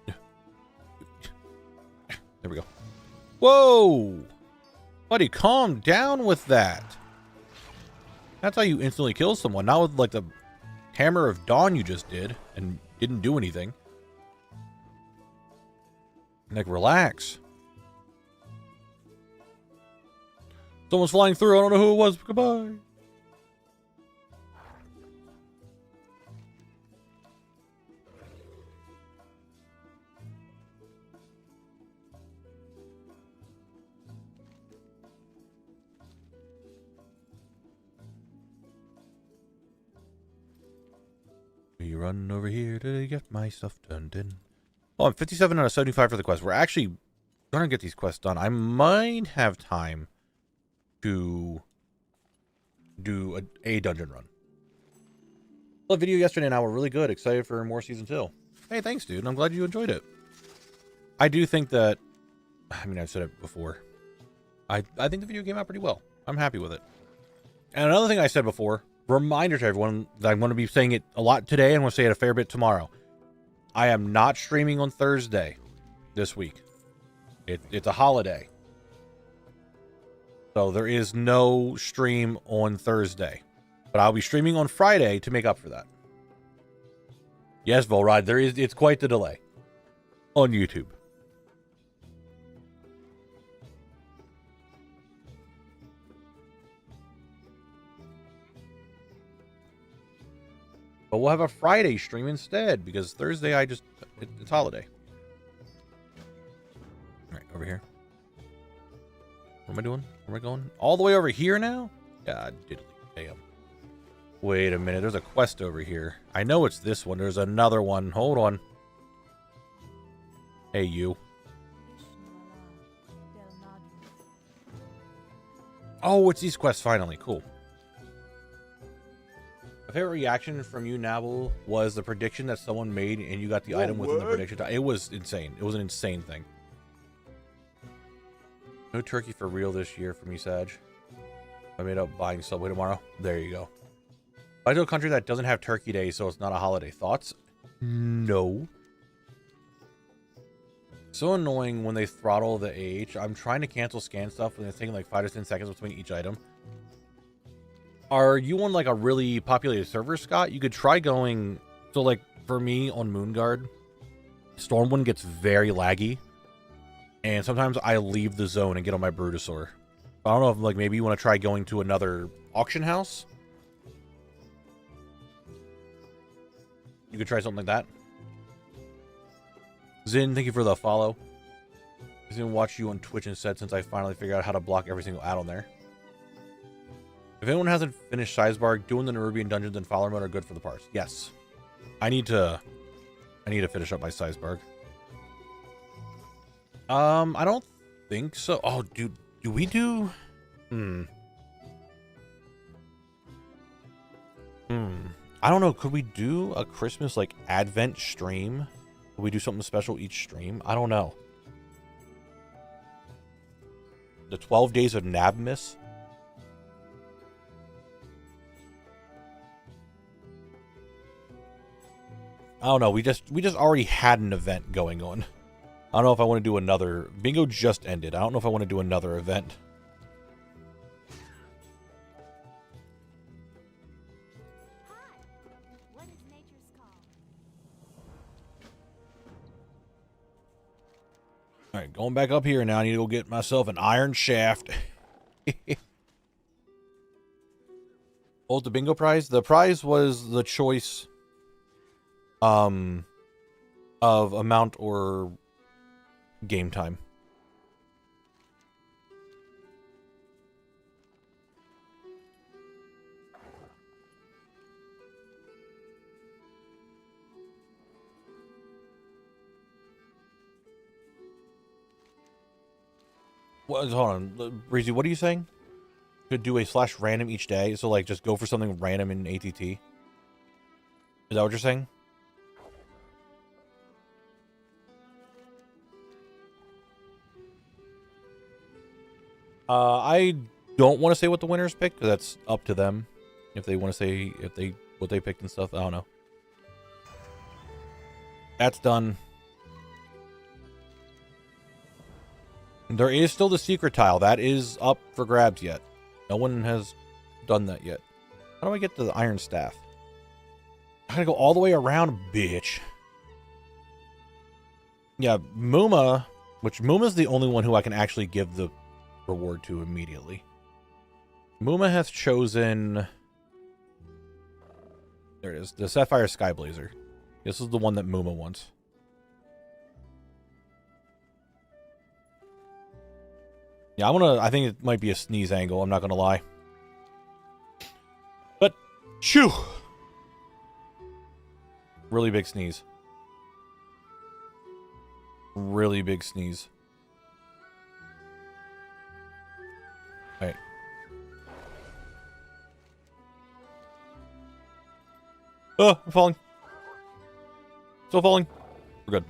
There we go. Whoa! Buddy, calm down with that. That's how you instantly kill someone. Not with, like, the Hammer of Dawn you just did and didn't do anything. Like, relax. Someone's flying through. I don't know who it was. Goodbye. run over here to get my stuff turned in. Oh, I'm 57 out of 75 for the quest. We're actually gonna get these quests done. I might have time to do a dungeon run. The video yesterday and I were really good. Excited for more season 2. Hey, thanks, dude. I'm glad you enjoyed it. I do think that, I mean, I've said it before. I think the video came out pretty well. I'm happy with it. And another thing I said before, reminder to everyone that I'm going to be saying it a lot today and I'm going to say it a fair bit tomorrow. I am not streaming on Thursday this week. It's a holiday. So there is no stream on Thursday. But I'll be streaming on Friday to make up for that. Yes, Volride, it's quite the delay on YouTube. But we'll have a Friday stream instead, because Thursday it's holiday. Alright, over here. What am I doing? Where am I going? All the way over here now? God diddly damn. Wait a minute, there's a quest over here. I know it's this one. There's another one. Hold on. Hey, you. Oh, it's these quests finally. Cool. My favorite reaction from you, Knabble, was the prediction that someone made and you got the item within the prediction time. It was insane. It was an insane thing. No turkey for real this year for me, Sag. I made up buying Subway tomorrow. There you go. I do a country that doesn't have Turkey Day, so it's not a holiday. Thoughts? No. So annoying when they throttle the AH. I'm trying to cancel scan stuff and it's taking like 5 to 10 seconds between each item. Are you on like a really populated server, Scott? You could try going... So like for me on Moonguard, Stormwind gets very laggy. And sometimes I leave the zone and get on my Brutosaur. I don't know if like maybe you want to try going to another auction house. You could try something like that. Zin, thank you for the follow. He's gonna watch you on Twitch instead since I finally figured out how to block every single ad on there. If anyone hasn't finished Sizebarg, doing the Nerubian dungeons and follower mode are good for the parts. Yes. I need to finish up my Sizebarg. I don't think so. Oh, dude, do we do? I don't know. Could we do a Christmas like Advent stream? Could we do something special each stream? I don't know. The 12 days of Nabmas. I don't know. We just already had an event going on. I don't know if I want to do another. Bingo just ended. I don't know if I want to do another event. All right, going back up here now. I need to go get myself an iron shaft. Oh, the bingo prize? The prize was the choice of amount or game time. What, hold on, Breezy, what are you saying? Could do a /random each day, so like just go for something random in ATT. Is that what you're saying? I don't want to say what the winners picked, because that's up to them. If they want to say what they picked and stuff, I don't know. That's done. There is still the secret tile. That is up for grabs yet. No one has done that yet. How do I get to the iron staff? I gotta go all the way around, bitch. Yeah, Muma, which Muma's the only one who I can actually give the reward to immediately. Muma has chosen... There it is. The Sapphire Skyblazer. This is the one that Muma wants. Yeah, I think it might be a sneeze angle, I'm not gonna lie. But, shoo! Really big sneeze. Really big sneeze. Alright. Oh, I'm falling. Still falling. We're good.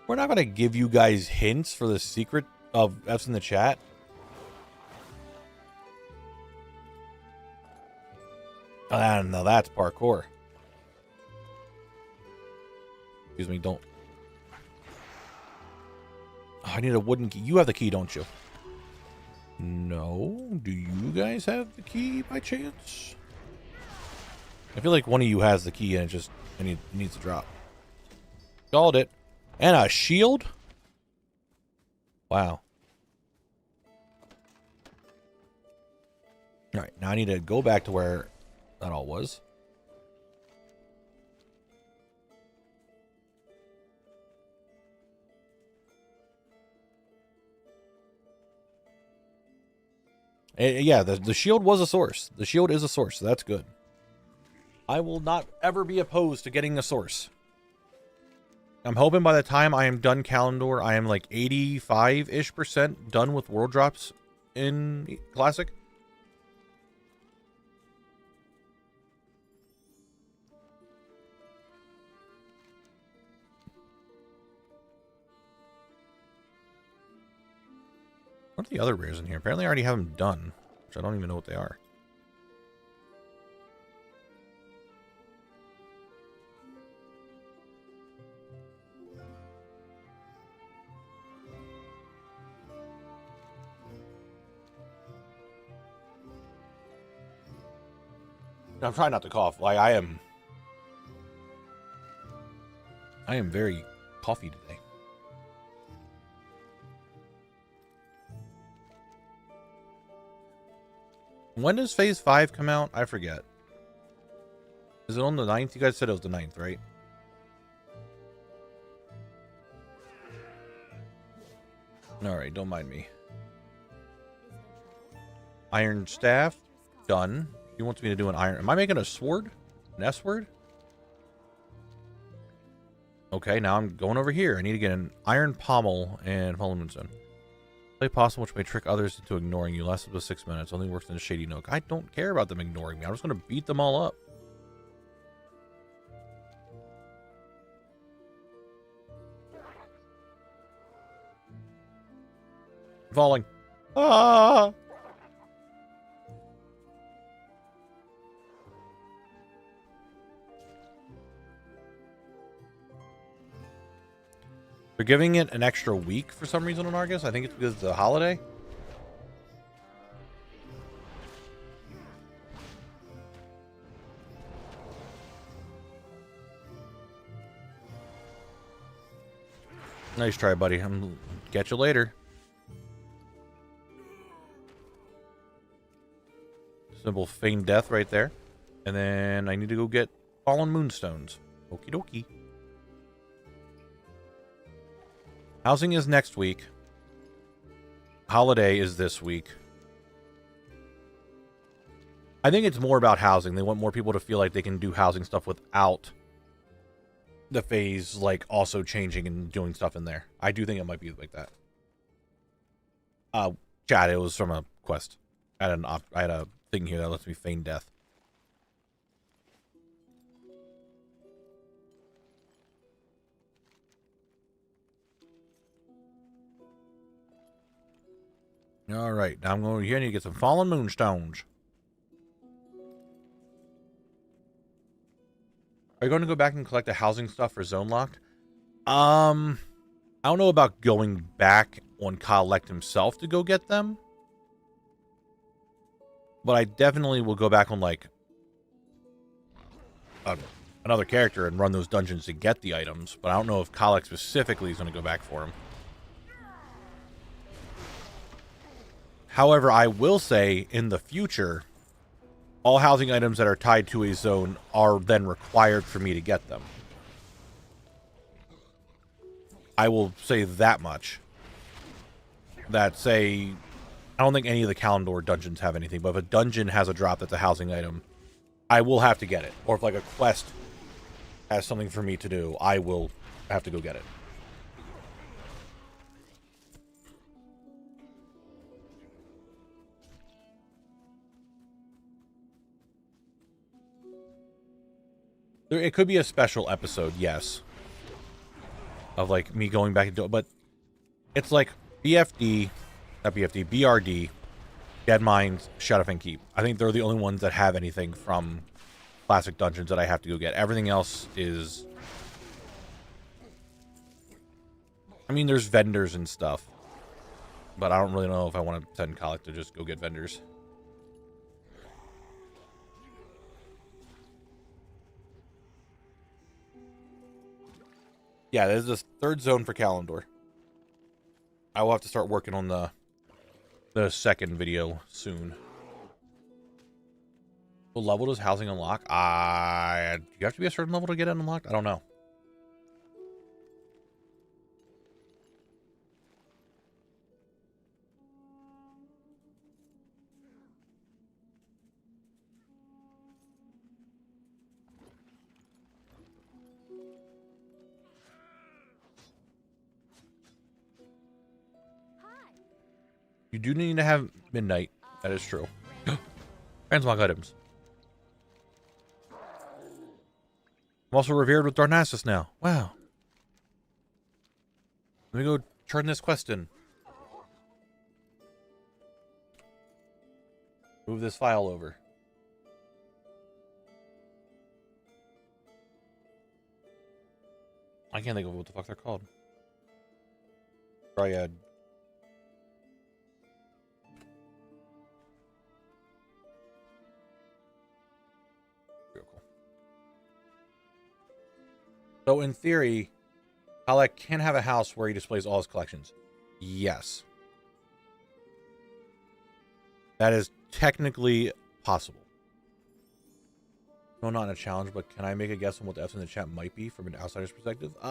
We're not going to give you guys hints for the secret of F's in the chat. Oh, no, that's parkour. Excuse me, don't. Oh, I need a wooden key. You have the key, don't you? No. Do you guys have the key by chance? I feel like one of you has the key and it needs to drop. Called it. And a shield? Wow. Alright, now I need to go back to where that all was. Yeah, the shield was a source. The shield is a source, so that's good. I will not ever be opposed to getting a source. I'm hoping by the time I am done Calendar, I am like 85-ish% done with world drops in Classic. What are the other rares in here? Apparently I already have them done, which I don't even know what they are. I'm trying not to cough. Like I am very coffee today. When does Phase 5 come out? I forget. Is it on the 9th? You guys said it was the 9th, right? Alright, don't mind me. Iron Staff. Done. He wants me to do an iron. Am I making a sword? An S word? Okay, now I'm going over here. I need to get an iron pommel and fallen moonstone. Play possible which may trick others into ignoring you. Lasts up to 6 minutes. Only works in a shady nook. I don't care about them ignoring me. I'm just going to beat them all up. I'm falling. Ah! They're giving it an extra week for some reason on Argus. I think it's because of the holiday. Nice try, buddy. I'm catch you later. Simple feigned death right there. And then I need to go get fallen moonstones. Okie dokie. Housing is next week. Holiday is this week. I think it's more about housing. They want more people to feel like they can do housing stuff without the phase, like, also changing and doing stuff in there. I do think it might be like that. Chat, it was from a quest. I had a thing here that lets me feign death. Alright, now I'm going here and you get some fallen moonstones. Are you going to go back and collect the housing stuff for Zone Locked? I don't know about going back on Collect himself to go get them. But I definitely will go back on, like, another character and run those dungeons to get the items. But I don't know if Collect specifically is going to go back for them. However, I will say, in the future, all housing items that are tied to a zone are then required for me to get them. I will say that much. That say, I don't think any of the Kalendor dungeons have anything, but if a dungeon has a drop that's a housing item, I will have to get it. Or if like a quest has something for me to do, I will have to go get it. It could be a special episode, yes. Of like me going back into it, but it's like BFD, not BFD, BRD, Dead Mines, Shadowfang Keep. I think they're the only ones that have anything from classic dungeons that I have to go get. Everything else is... I mean, there's vendors and stuff. But I don't really know if I want to send Colic to just go get vendors. Yeah, there's this third zone for Kalendor. I will have to start working on the second video soon. What level does housing unlock? Do you have to be a certain level to get it unlocked? I don't know. You do need to have midnight. That is true. Transmog items. I'm also revered with Darnassus now. Wow. Let me go turn this quest in. Move this file over. I can't think of what the fuck they're called. Dryad. So in theory, Alec can have a house where he displays all his collections. Yes. That is technically possible. No, not in a challenge, but can I make a guess on what the F's in the chat might be from an outsider's perspective? I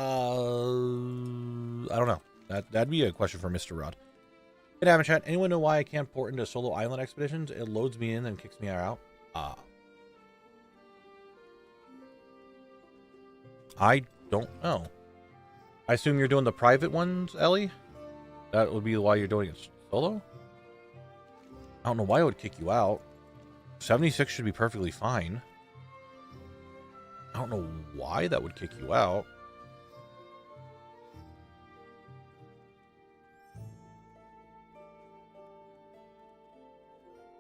don't know. That'd be a question for Mr. Rod. Good having chat. Anyone know why I can't port into solo island expeditions? It loads me in and kicks me out. I don't know. I assume you're doing the private ones, Ellie? That would be why you're doing it solo? I don't know why it would kick you out. 76 should be perfectly fine. I don't know why that would kick you out.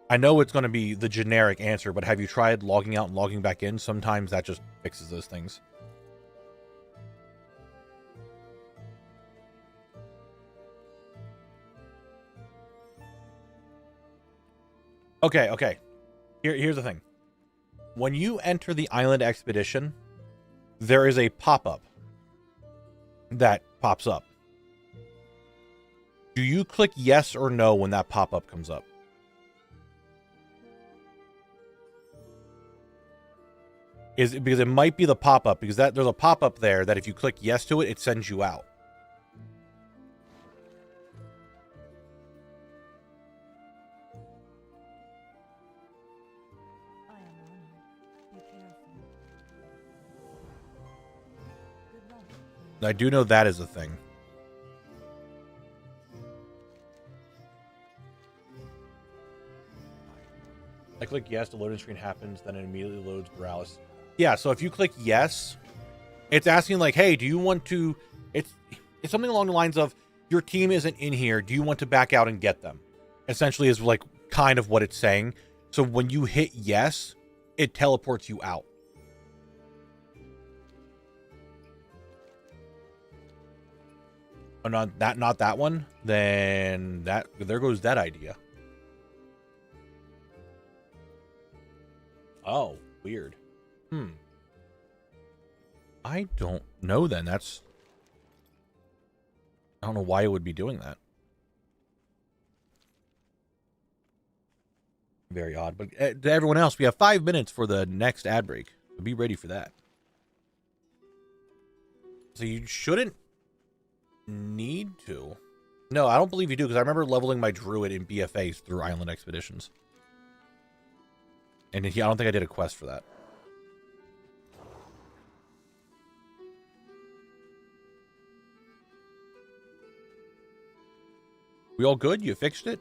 I know it's going to be the generic answer, but have you tried logging out and logging back in? Sometimes that just fixes those things. Okay. Here's the thing. When you enter the island expedition, there is a pop-up that pops up. Do you click yes or no when that pop-up comes up? Because it might be the pop-up, because there's a pop-up there that if you click yes to it, it sends you out. I do know that is a thing. I click yes, the loading screen happens, then it immediately loads Borealis. Yeah, so if you click yes, it's asking like, hey, do you want to... It's something along the lines of, your team isn't in here, do you want to back out and get them? Essentially is like kind of what it's saying. So when you hit yes, it teleports you out. Oh, not that one. Then there goes that idea. Oh, weird. I don't know then. I don't know why it would be doing that. Very odd. But to everyone else, we have 5 minutes for the next ad break. So be ready for that. So you shouldn't need to. No, I don't believe you do, because I remember leveling my druid in BFAs through Island Expeditions. And I don't think I did a quest for that. We all good? You fixed it?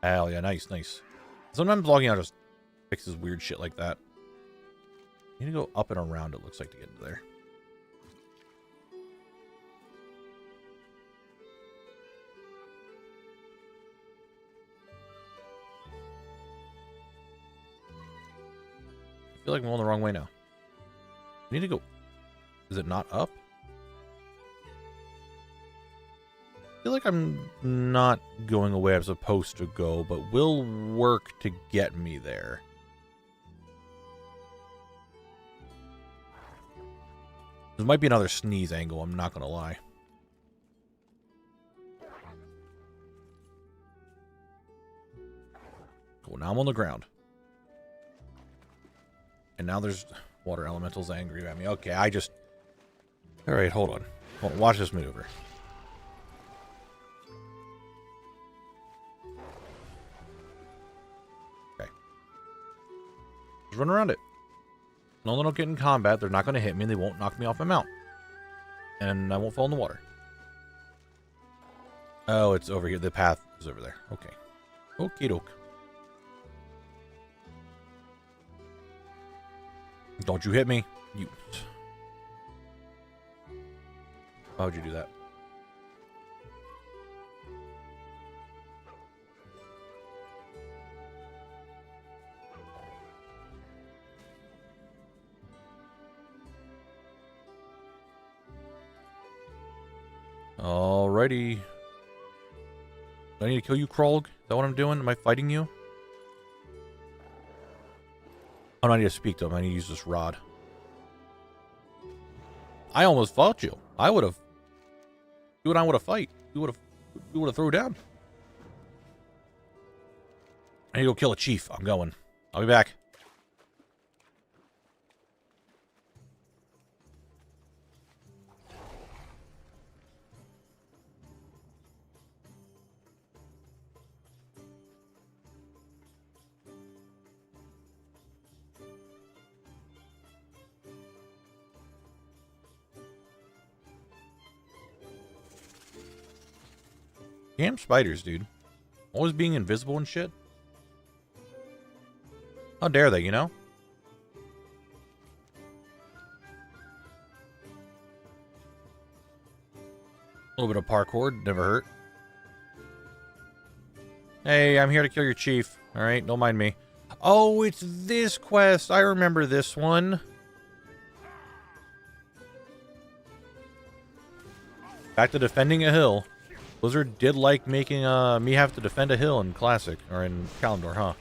Hell yeah, nice, nice. Sometimes logging out just fixes weird shit like that. You need to go up and around, it looks like, to get into there. I feel like I'm going the wrong way now. I need to go... Is it not up? I feel like I'm not going the way I'm supposed to go, but will work to get me there. There might be another sneeze angle, I'm not going to lie. Cool, now I'm on the ground. And now there's water elementals angry at me. Okay, I just... Alright, hold on. Watch this maneuver. Okay. Just run around it. No one will get in combat. They're not going to hit me. And they won't knock me off my mount. And I won't fall in the water. Oh, it's over here. The path is over there. Okay. Okie doke. Don't you hit me. You. Why would you do that? Alrighty. Do I need to kill you, Krog? Is that what I'm doing? Am I fighting you? Oh, no, I need to speak to him. I need to use this rod. I almost fought you. I would have. You and I would have fight. You would have thrown down. I need to go kill a chief. I'm going. I'll be back. Damn spiders, dude. Always being invisible and shit. How dare they, you know? A little bit of parkour, never hurt. Hey, I'm here to kill your chief. Alright, don't mind me. Oh, it's this quest. I remember this one. Back to defending a hill. Blizzard did like making me have to defend a hill in Classic, or in Kalimdor, huh?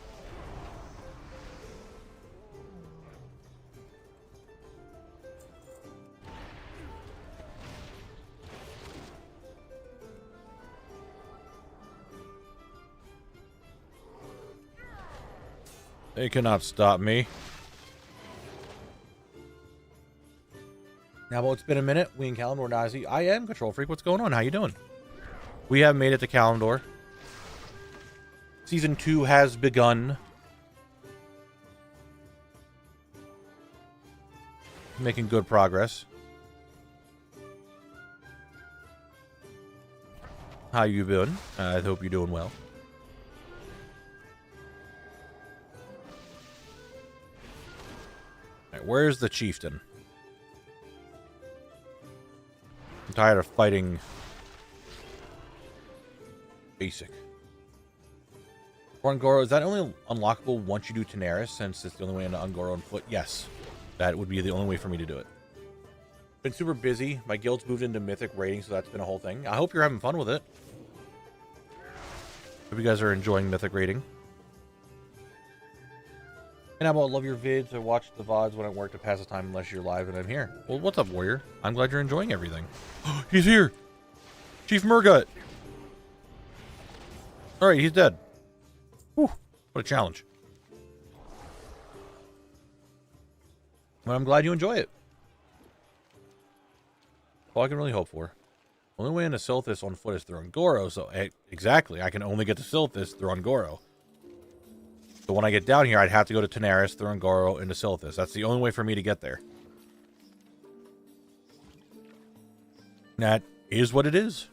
They cannot stop me. Now, well, it's been a minute. We in Kalimdor, Nazi. I am Control Freak. What's going on? How you doing? We have made it to Kalimdor. Season 2 has begun. Making good progress. How you been? I hope you're doing well. Alright, where's the chieftain? I'm tired of fighting... Basic. For Ungoro, is that only unlockable once you do Tenaris, since it's the only way into Ungoro on foot? Yes. That would be the only way for me to do it. Been super busy. My guild's moved into Mythic rating, so that's been a whole thing. I hope you're having fun with it. Hope you guys are enjoying Mythic rating. And I love your vids. I watch the VODs when I work to pass the time unless you're live and I'm here. Well, what's up, Warrior? I'm glad you're enjoying everything. He's here! Chief Murgut! All right, he's dead. Whew, what a challenge. Well, I'm glad you enjoy it. All I can really hope for. Only way into Silthus on foot is through Ungoro, so exactly, I can only get to Silthus through Ungoro. So when I get down here, I'd have to go to Tanaris through Ungoro into Silthus. That's the only way for me to get there. That is what it is.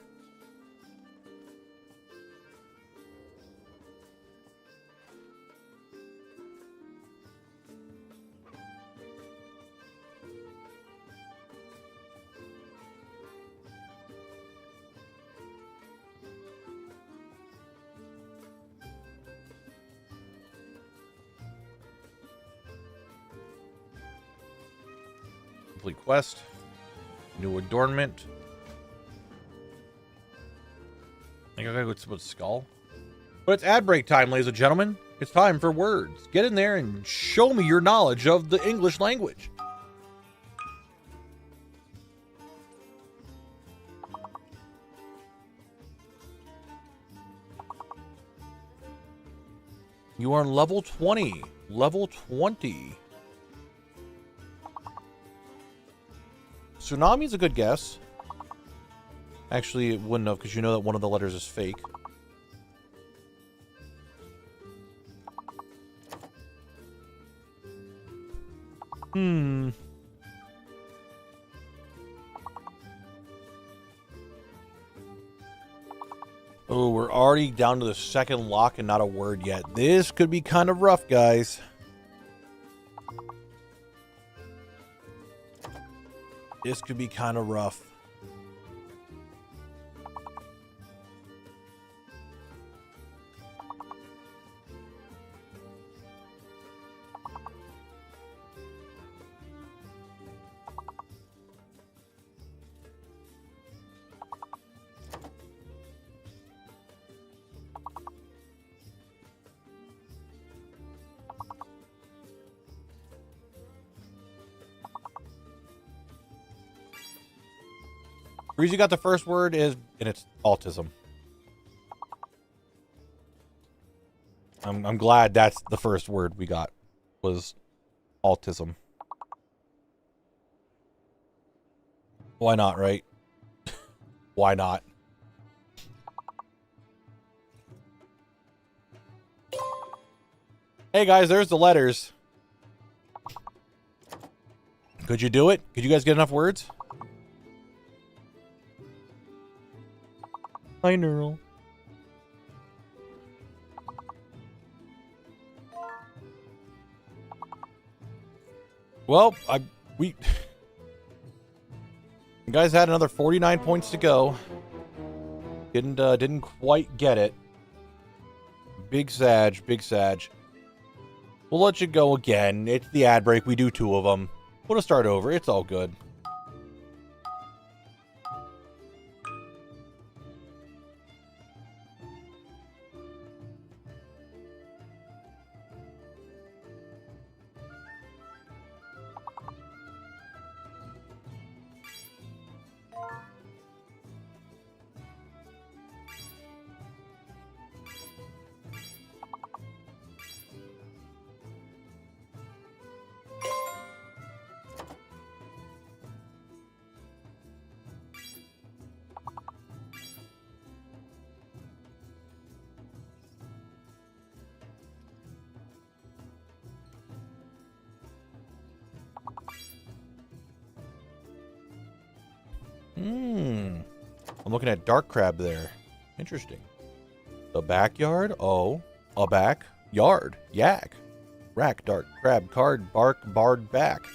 Complete quest. New adornment. I think I gotta go to skull. But it's ad break time, ladies and gentlemen. It's time for words. Get in there and show me your knowledge of the English language. You are on level 20. Level 20. Tsunami's a good guess. Actually, it wouldn't have, because you know that one of the letters is fake. Oh, we're already down to the second lock and not a word yet. This could be kind of rough, guys. This could be kind of rough. Reason you got the first word is, and it's autism. I'm glad that's the first word we got, was autism. Why not, right? Why not? Hey guys, there's the letters. Could you do it? Could you guys get enough words? Hi, Neural. Well, you guys had another 49 points to go. Didn't quite get it. Big Sag, Big Sag. We'll let you go again. It's the ad break. We do 2 of them. We'll just start over. It's all good. I'm looking at Dark Crab there. Interesting. The backyard? Oh. A back. Yard. Yak. Rack. Dark Crab. Card. Bark. Bard. Back.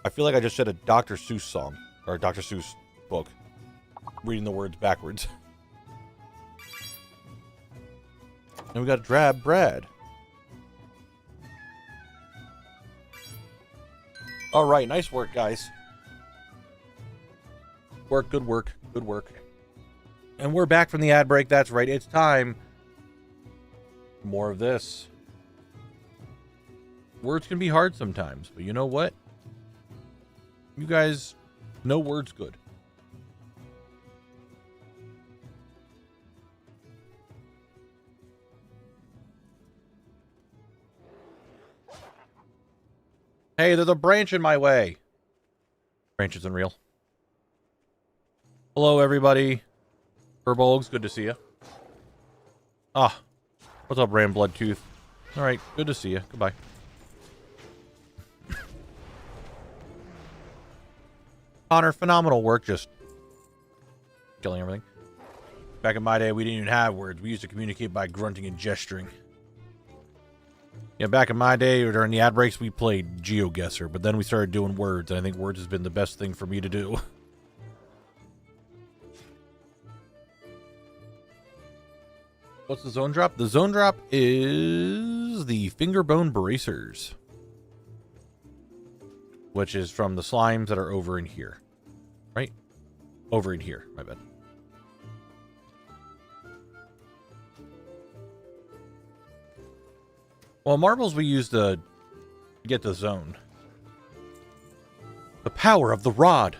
I feel like I just said a Dr. Seuss song. Or a Dr. Seuss book. Reading the words backwards. And we got Drab Brad. Alright, nice work, guys. Work, good work, good work. And we're back from the ad break. That's right, it's time. More of this. Words can be hard sometimes, but you know what? You guys know words good. Hey, there's a branch in my way. Branch isn't real. Hello, everybody. Furbolgs, good to see you. Ah, what's up, Ram Bloodtooth? All right, good to see you. Goodbye. Connor, phenomenal work, just killing everything. Back in my day, we didn't even have words. We used to communicate by grunting and gesturing. Yeah, back in my day, during the ad breaks, we played GeoGuessr, but then we started doing words, and I think words has been the best thing for me to do. What's the zone drop? The zone drop is the fingerbone bracers, which is from the slimes that are over in here. Right? Over in here, my bad. Well, marbles we use to get the zone. The power of the rod.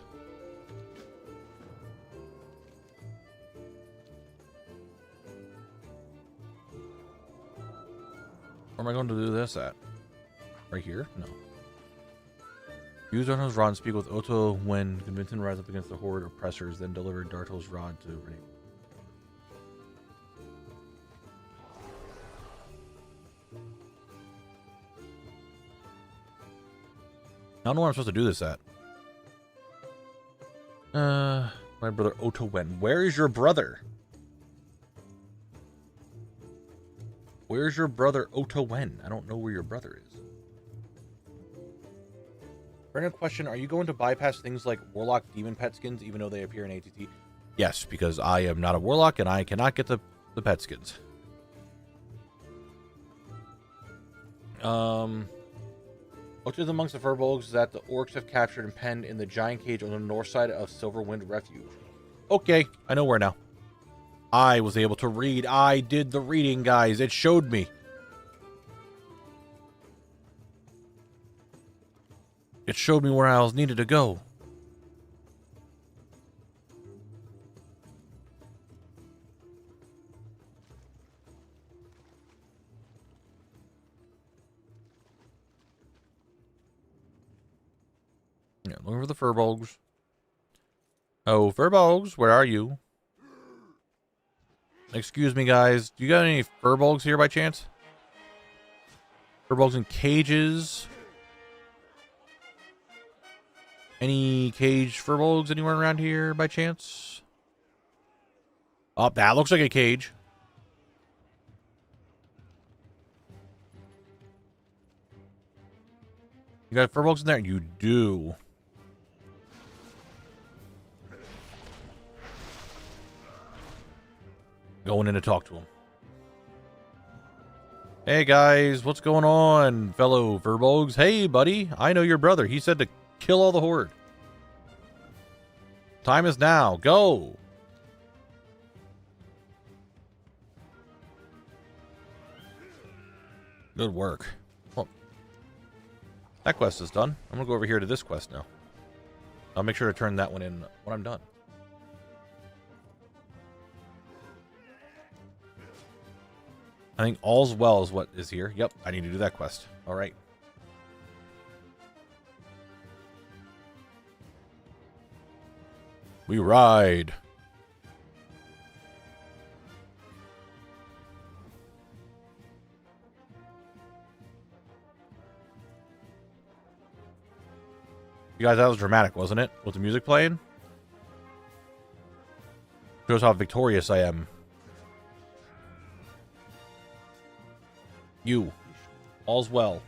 Where am I going to do this at? Right here? No. Use Dartel's rod and speak with Otto when convince him to rise up against the horde oppressors, then deliver Dartel's rod to Ray. I don't know where I'm supposed to do this at. My brother Otto went. Where is your brother? Where's your brother Otto Wen? I don't know where your brother is. Random question, are you going to bypass things like Warlock Demon pet skins even though they appear in ATT? Yes, because I am not a Warlock and I cannot get the pet skins. What is amongst the furbolgs that the orcs have captured and penned in the giant cage on the north side of Silverwind Refuge? Okay, I know where now. I was able to read. I did the reading, guys. It showed me. It showed me where I was needed to go. Yeah, looking for the furbolgs. Oh, furbolgs, where are you? Excuse me, guys. Do you got any furbolgs here by chance? Furbolgs in cages? Any cage furbolgs anywhere around here by chance? Oh, that looks like a cage. You got furbolgs in there? You do. Going in to talk to him. Hey guys, what's going on, fellow furbolgs? Hey buddy, I know your brother. He said to kill all the horde. Time is now. Go. Good work. Well, that quest is done. I'm gonna go over here to this quest now. I'll make sure to turn that one in when I'm done. I think all's well is what is here. Yep, I need to do that quest. All right. We ride. You guys, that was dramatic, wasn't it? With the music playing? Shows how victorious I am. You. All's well.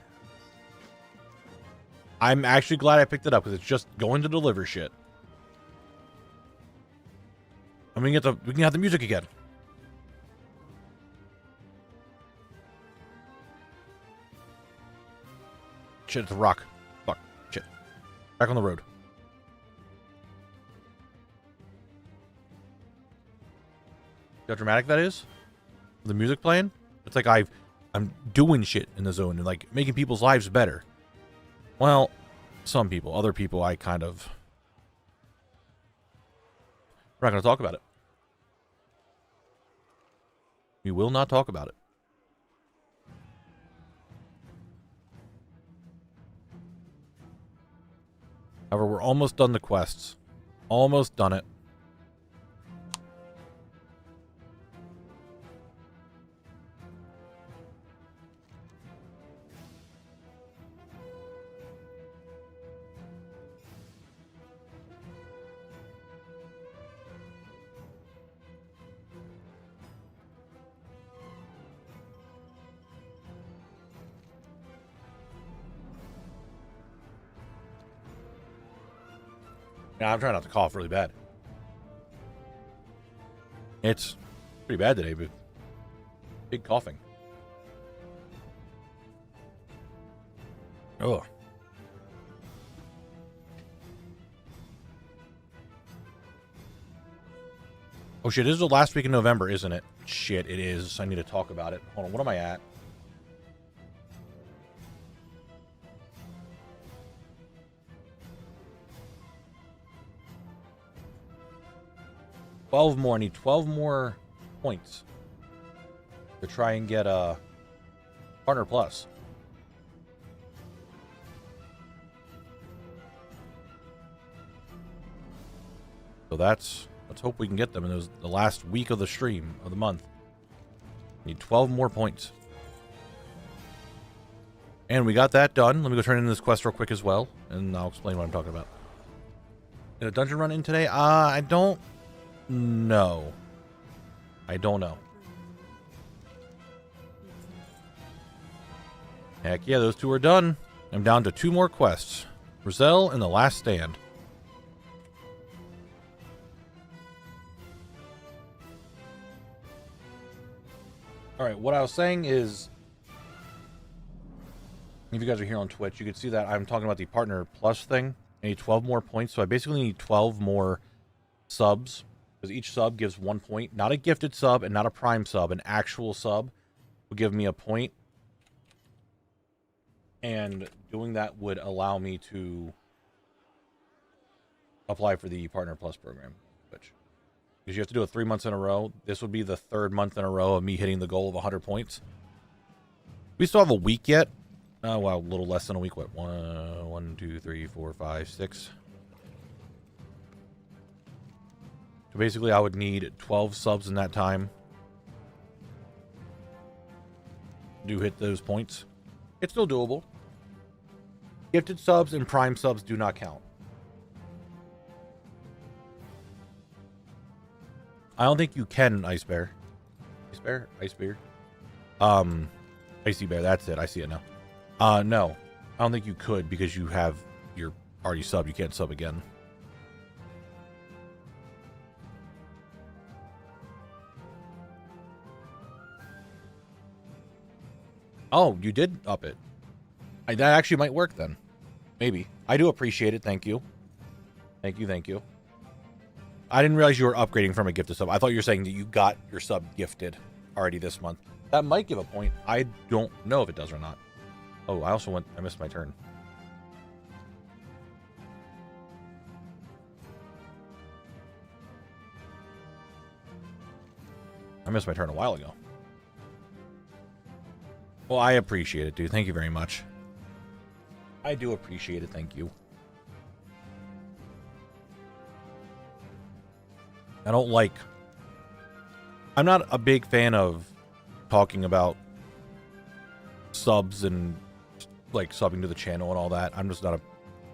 I'm actually glad I picked it up because it's just going to deliver shit. I mean, we can have the music again. Shit, it's a rock. Fuck. Shit. Back on the road. See how dramatic that is? The music playing? It's like I'm doing shit in the zone and like making people's lives better. Well, some people. Other people I kind of... We're not going to talk about it. We will not talk about it. However, we're almost done the quests. Almost done it. Yeah, I'm trying not to cough really bad. It's pretty bad today, but big coughing. Oh. Oh shit, this is the last week in November, isn't it? Shit, it is. I need to talk about it. Hold on, what am I at? I need 12 more points to try and get a Partner Plus. So let's hope we can get them in the last week of the stream of the month. Need 12 more points. And we got that done. Let me go turn in this quest real quick as well, and I'll explain what I'm talking about. Did a dungeon run in today? I don't know. I don't know. Heck yeah, those two are done. I'm down to 2 more quests. Roselle and The Last Stand. Alright, what I was saying is, if you guys are here on Twitch, you can see that I'm talking about the Partner Plus thing. I need 12 more points, so I basically need 12 more subs. Because each sub gives 1 point. Not a gifted sub and not a prime sub. An actual sub will give me a point. And doing that would allow me to apply for the Partner Plus program. Because you have to do it 3 months in a row. This would be the 3rd month in a row of me hitting the goal of 100 points. We still have a week yet. Oh, wow, a little less than a week. What? 1, 2, 3, 4, 5, 6. So basically, I would need 12 subs in that time to hit those points. It's still doable. Gifted subs and prime subs do not count. I don't think you can, Ice Bear. Ice Bear? Ice Bear? Icy Bear, that's it. I see it now. No. I don't think you could because you have your already sub. You can't sub again. Oh, you did up it. That actually might work then. Maybe. I do appreciate it. Thank you. Thank you, thank you. I didn't realize you were upgrading from a gifted sub. I thought you were saying that you got your sub gifted already this month. That might give a point. I don't know if it does or not. Oh, I missed my turn. I missed my turn a while ago. Well, I appreciate it, dude. Thank you very much. I do appreciate it. Thank you. I'm not a big fan of talking about subs and like subbing to the channel and all that. I'm just not I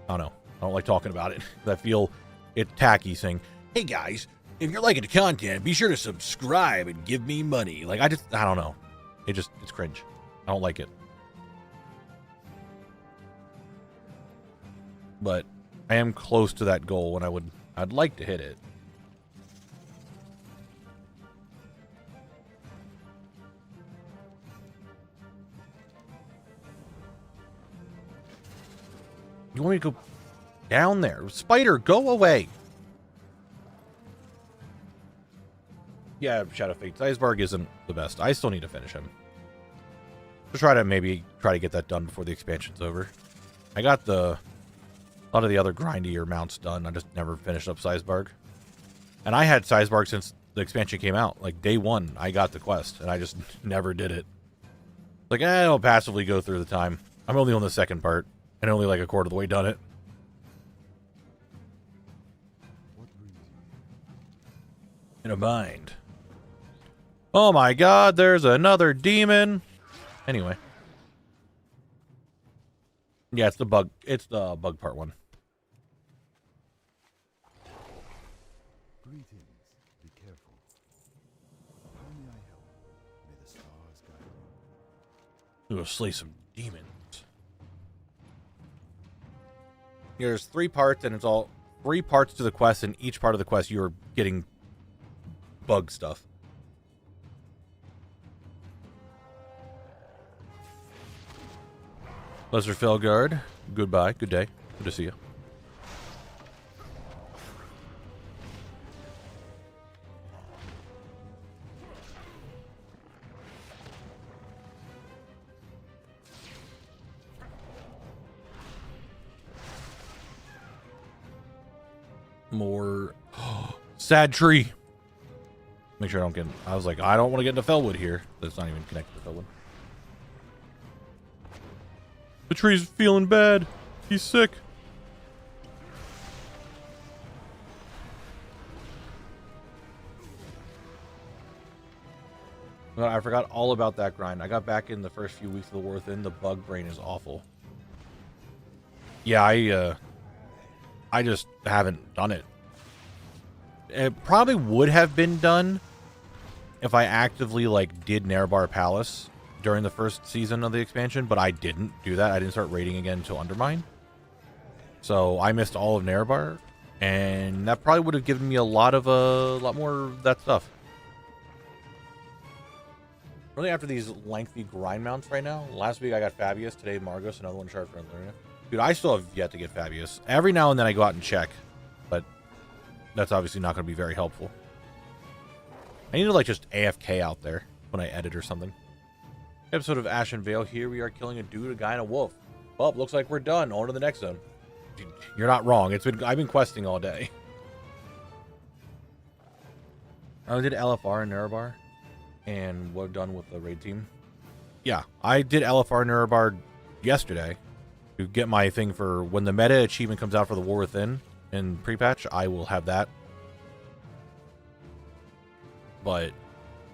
don't know. I don't like talking about it. I feel it tacky saying, hey guys, if you're liking the content, be sure to subscribe and give me money. Like, I don't know. It's cringe. I don't like it. But I am close to that goal and I'd like to hit it. You want me to go down there? Spider, go away. Yeah, Shadow Fate. Iceberg isn't the best. I still need to finish him. I'll try to get that done before the expansion's over. I got a lot of the other grindier mounts done. I just never finished up Sizebarg. And I had Sizebarg since the expansion came out. Like, day 1, I got the quest, and I just never did it. Like, I'll passively go through the time. I'm only on the second part, and only like a quarter of the way done it. In a bind. Oh my god, there's another demon. Anyway. Yeah, it's the bug part one. Greetings. Be careful. How may I help? May the stars guide you. We'll slay some demons. There's 3 parts, and it's all 3 parts to the quest, and each part of the quest you're getting bug stuff. Lesser Felguard, goodbye, good day, good to see you. More sad tree. Make sure I don't get. I was like, I don't want to get into Felwood here. That's not even connected to Felwood. The tree's feeling bad. He's sick. Well, I forgot all about that grind. I got back in the first few weeks of the War Within. The bug brain is awful. Yeah, I just haven't done it. It probably would have been done if I actively like did Nerebar Palace during the first season of the expansion, but I didn't do that. I didn't start raiding again until Undermine. So I missed all of Nerebar, and that probably would have given me a lot more of that stuff. Really after these lengthy grind mounts right now. Last week I got Fabius, today Margos, another one Shard for Luna. Dude, I still have yet to get Fabius. Every now and then I go out and check, but that's obviously not going to be very helpful. I need to like just AFK out there when I edit or something. Episode of Ashen Vale. Here we are killing a dude, a guy, and a wolf. Well, looks like we're done. On to the next zone. Dude, you're not wrong. I've been questing all day. I did LFR and Nerebar, and what I've done with the raid team. Yeah, I did LFR and Nerebar yesterday to get my thing for when the meta achievement comes out for the War Within in pre-patch. I will have that. But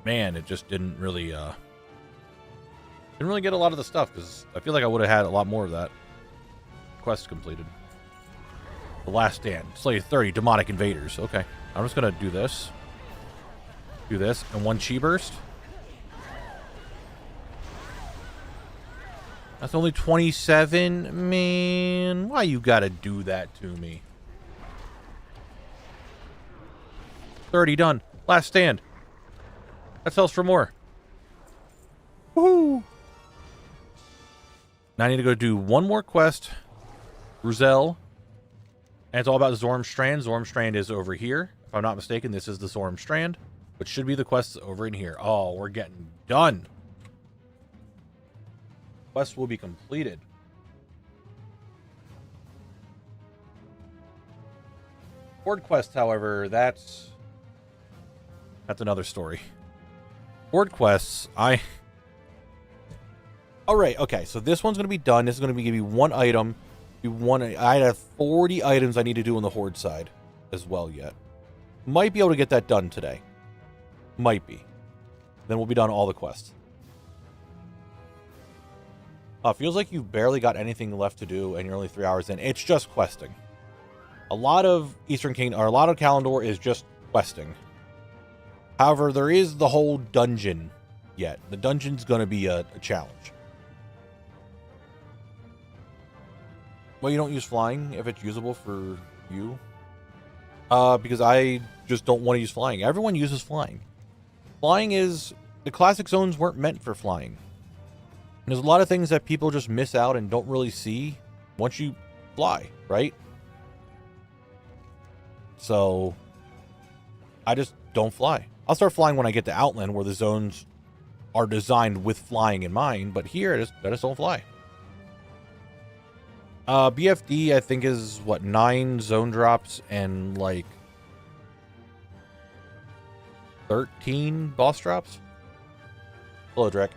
man, it just didn't really get a lot of the stuff, because I feel like I would have had a lot more of that. Quest completed. The Last Stand. Slay 30 demonic invaders. Okay. I'm just going to do this. Do this. And 1 chi burst. That's only 27? Man, why you got to do that to me? 30 done. Last Stand. That sells for more. Woohoo! Now I need to go do one more quest. Ruzel. And it's all about Zorm Strand. Zorm Strand is over here. If I'm not mistaken, this is the Zorm Strand, which should be the quests over in here. Oh, we're getting done. Quest will be completed. Horde quest, however, that's another story. Horde quests, Alright, okay, so this one's going to be done. This is going to give you 1 item. I have 40 items I need to do on the Horde side as well yet. Might be able to get that done today. Might be. Then we'll be done all the quests. Feels like you've barely got anything left to do and you're only 3 hours in. It's just questing. A lot of Eastern Kingdom, or a lot of Kalimdor is just questing. However, there is the whole dungeon yet. The dungeon's going to be a challenge. Well, you don't use flying if it's usable for you. Because I just don't want to use flying. Everyone uses flying. Flying is... The classic zones weren't meant for flying. And there's a lot of things that people just miss out and don't really see once you fly, right? So, I just don't fly. I'll start flying when I get to Outland, where the zones are designed with flying in mind. But here, I just don't fly. BFD, I think, is, what, 9 zone drops and, like, 13 boss drops? Hello, Drek.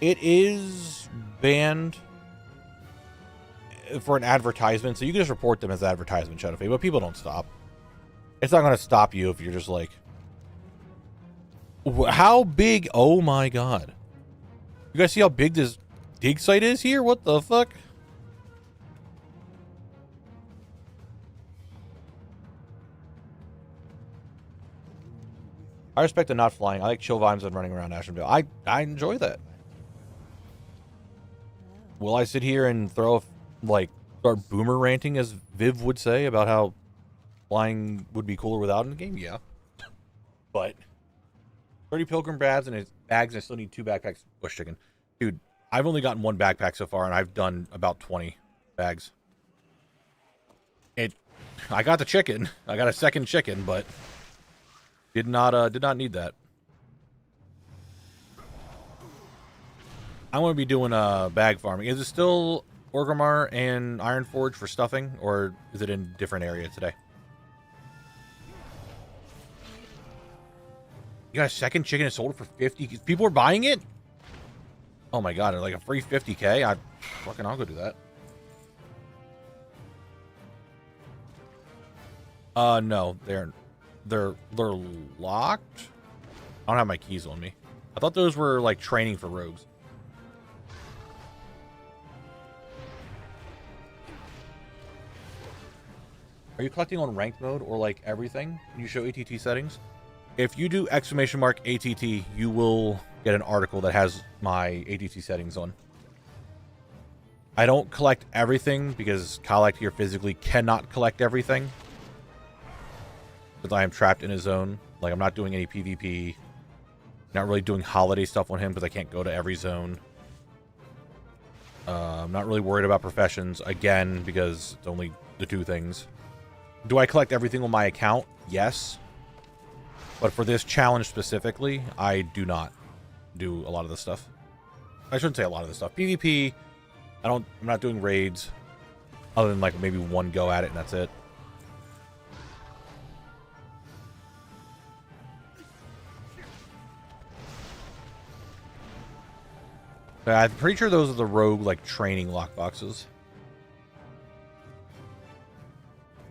It is banned. for an advertisement, so you can just report them as advertisement, Shadowfade, but people don't stop. It's not going to stop you if you're just like, how big? Oh my god. You guys see how big this dig site is here? What the fuck? I respect the not flying. I like chill vibes and running around Ashtonville. I enjoy that. Will I sit here and start boomer ranting, as Viv would say, about how flying would be cooler without in the game? Yeah. But 30 pilgrim bags and I still need 2 backpacks. Bush chicken. Dude, I've only gotten 1 backpack so far, and I've done about 20 bags. I got the chicken. I got a second chicken, but did not need that. I'm going to be doing bag farming. Is it still Orgrimmar and Ironforge for stuffing, or is it in a different area today? You got a second chicken and sold it for 50? People are buying it? Oh my god, like a free 50k? I'll go do that. No, they're locked. I don't have my keys on me. I thought those were like training for rogues. Are you collecting on ranked mode or like everything when you show ATT settings? If you do !ATT, you will get an article that has my ATT settings on. I don't collect everything because Collect here physically cannot collect everything. Because I am trapped in a zone. Like, I'm not doing any PvP. Not really doing holiday stuff on him because I can't go to every zone. I'm not really worried about professions, again, because it's only the 2 things. Do I collect everything on my account? Yes. But for this challenge specifically, I do not do a lot of this stuff. I shouldn't say a lot of this stuff. PvP, I'm not doing raids. Other than like maybe 1 go at it and that's it. I'm pretty sure those are the rogue, like, training lockboxes.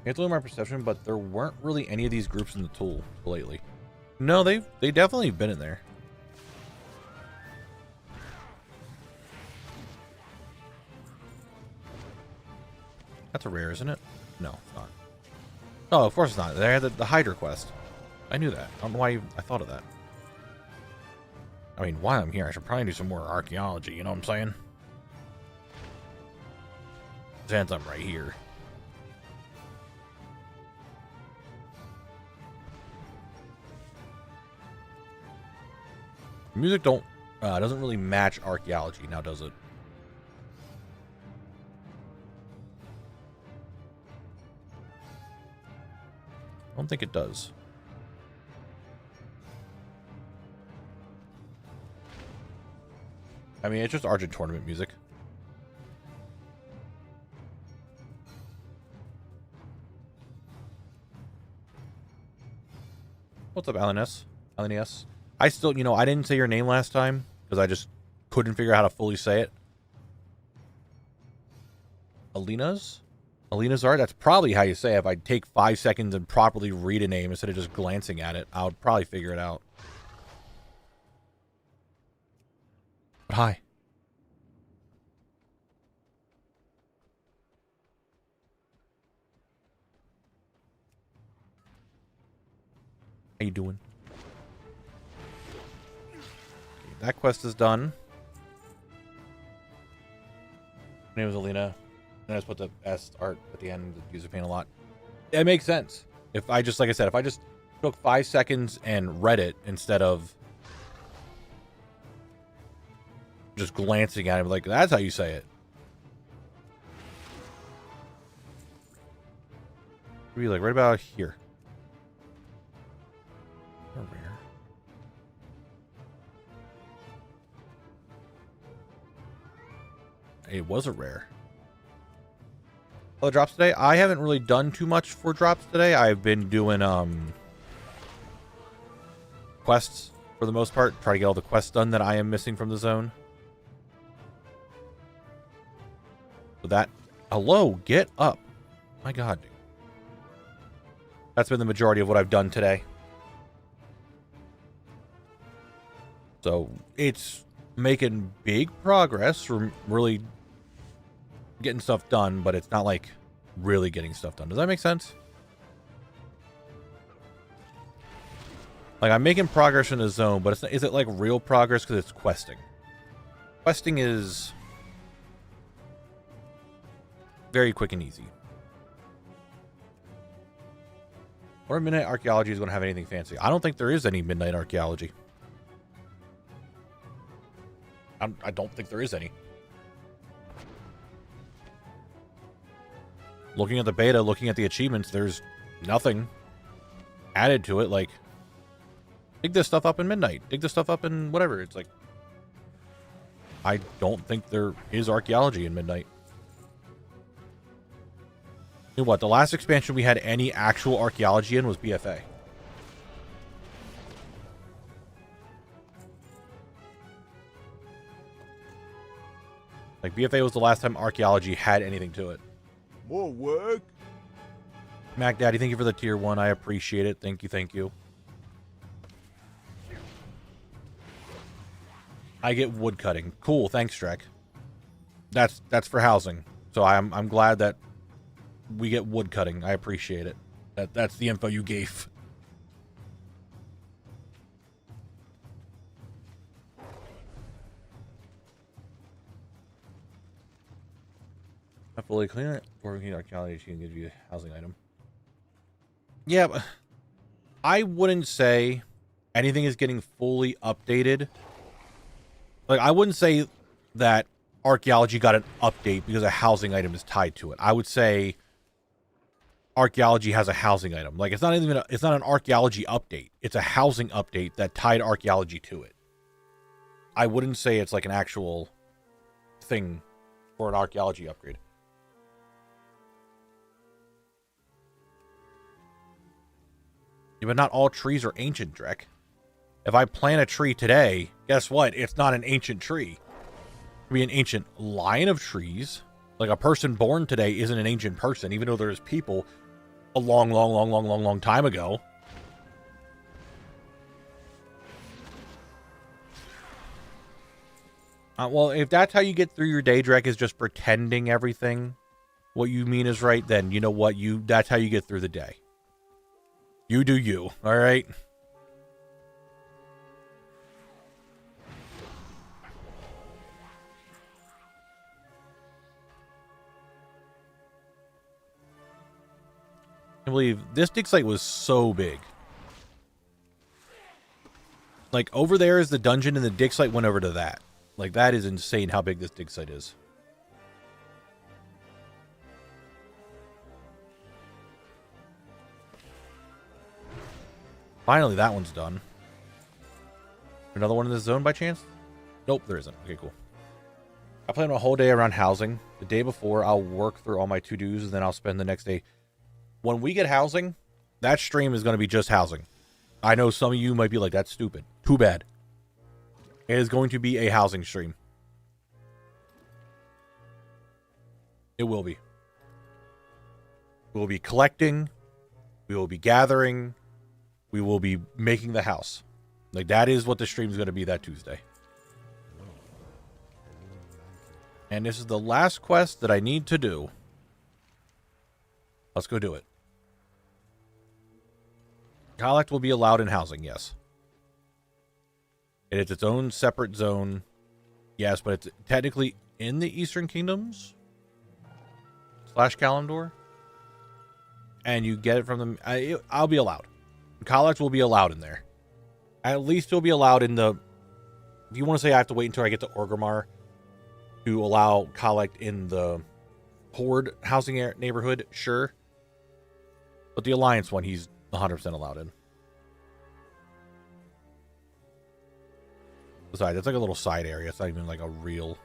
It's only my perception, but there weren't really any of these groups in the tool lately. No, they definitely been in there. That's a rare, isn't it? No, it's not. Oh, of course it's not. They had the Hydra quest. I knew that. I don't know why I thought of that. I mean, while I'm here, I should probably do some more archaeology, you know what I'm saying? Since I'm right here. Music doesn't really match archaeology now, does it? I don't think it does. I mean, it's just Argent tournament music. What's up, Alan S? Alan S? I still, I didn't say your name last time because I just couldn't figure out how to fully say it. Alina's art? That's probably how you say it. If I take 5 seconds and properly read a name instead of just glancing at it, I would probably figure it out. But hi. How you doing? Okay, that quest is done. My name is Alina. And I just put the S art at the end, the user paint a lot. It makes sense. If I just, like I said, if I just took 5 seconds and read it instead of just glancing at it, like, that's how you say it. Be like right about here. Rare. It was a rare. Oh, drops today? I haven't really done too much for drops today. I've been doing quests for the most part. Try to get all the quests done that I am missing from the zone. So that Hello, get up. My God, dude. That's been the majority of what I've done today. So it's making big progress from really getting stuff done, but it's not like really getting stuff done. Does that make sense? Like, I'm making progress in the zone, but it's not, is it like real progress because it's questing? Questing is very quick and easy. Or Midnight Archaeology is going to have anything fancy. I don't think there is any Midnight Archaeology. I don't think there is any. Looking at the beta, looking at the achievements, there's nothing added to it. Like, dig this stuff up in Midnight. Dig this stuff up in whatever. It's like, I don't think there is archaeology in Midnight. You know what? The last expansion we had any actual archaeology in was BFA. Like, BFA was the last time archaeology had anything to it. More work? Mac Daddy, thank you for the tier 1. I appreciate it. Thank you, thank you. I get wood cutting. Cool, thanks, Drek. That's for housing. So I'm glad that we get wood cutting. I appreciate it. That's the info you gave. I fully clean it. Working archaeology, she can give you a housing item. Yeah, but I wouldn't say anything is getting fully updated. Like, I wouldn't say that archaeology got an update because a housing item is tied to it. I would say archaeology has a housing item. Like, it's not an archaeology update. It's a housing update that tied archaeology to it. I wouldn't say it's like an actual thing for an archaeology upgrade. Yeah, but not all trees are ancient, Drek. If I plant a tree today, guess what? It's not an ancient tree. It could be an ancient line of trees. Like, a person born today isn't an ancient person, even though there's people a long time ago. Well, if that's how you get through your day, Drek, is just pretending everything, what you mean is right, then you know what? That's how you get through the day. You do you, all right? I believe this dig site was so big. Like, over there is the dungeon, and the dig site went over to that. Like, that is insane how big this dig site is. Finally, that one's done. Another one in this zone by chance? Nope, there isn't. Okay, cool. I plan a whole day around housing. The day before, I'll work through all my to-dos, and then I'll spend the next day. When we get housing, that stream is going to be just housing. I know some of you might be like, that's stupid. Too bad. It is going to be a housing stream. It will be. We will be collecting. We will be gathering. We will be making the house. Like, that is what the stream is going to be that Tuesday. And this is the last quest that I need to do. Let's go do it. Collect will be allowed in housing, yes. It is its own separate zone. Yes, but it's technically in the Eastern Kingdoms. / Kalimdor. And you get it from them. I'll be allowed. Collect will be allowed in there. At least it'll be allowed in the... If you want to say I have to wait until I get to Orgrimmar to allow collect in the Horde housing neighborhood, sure. But the Alliance one, he's 100% allowed in. Besides, it's like a little side area. It's not even like a real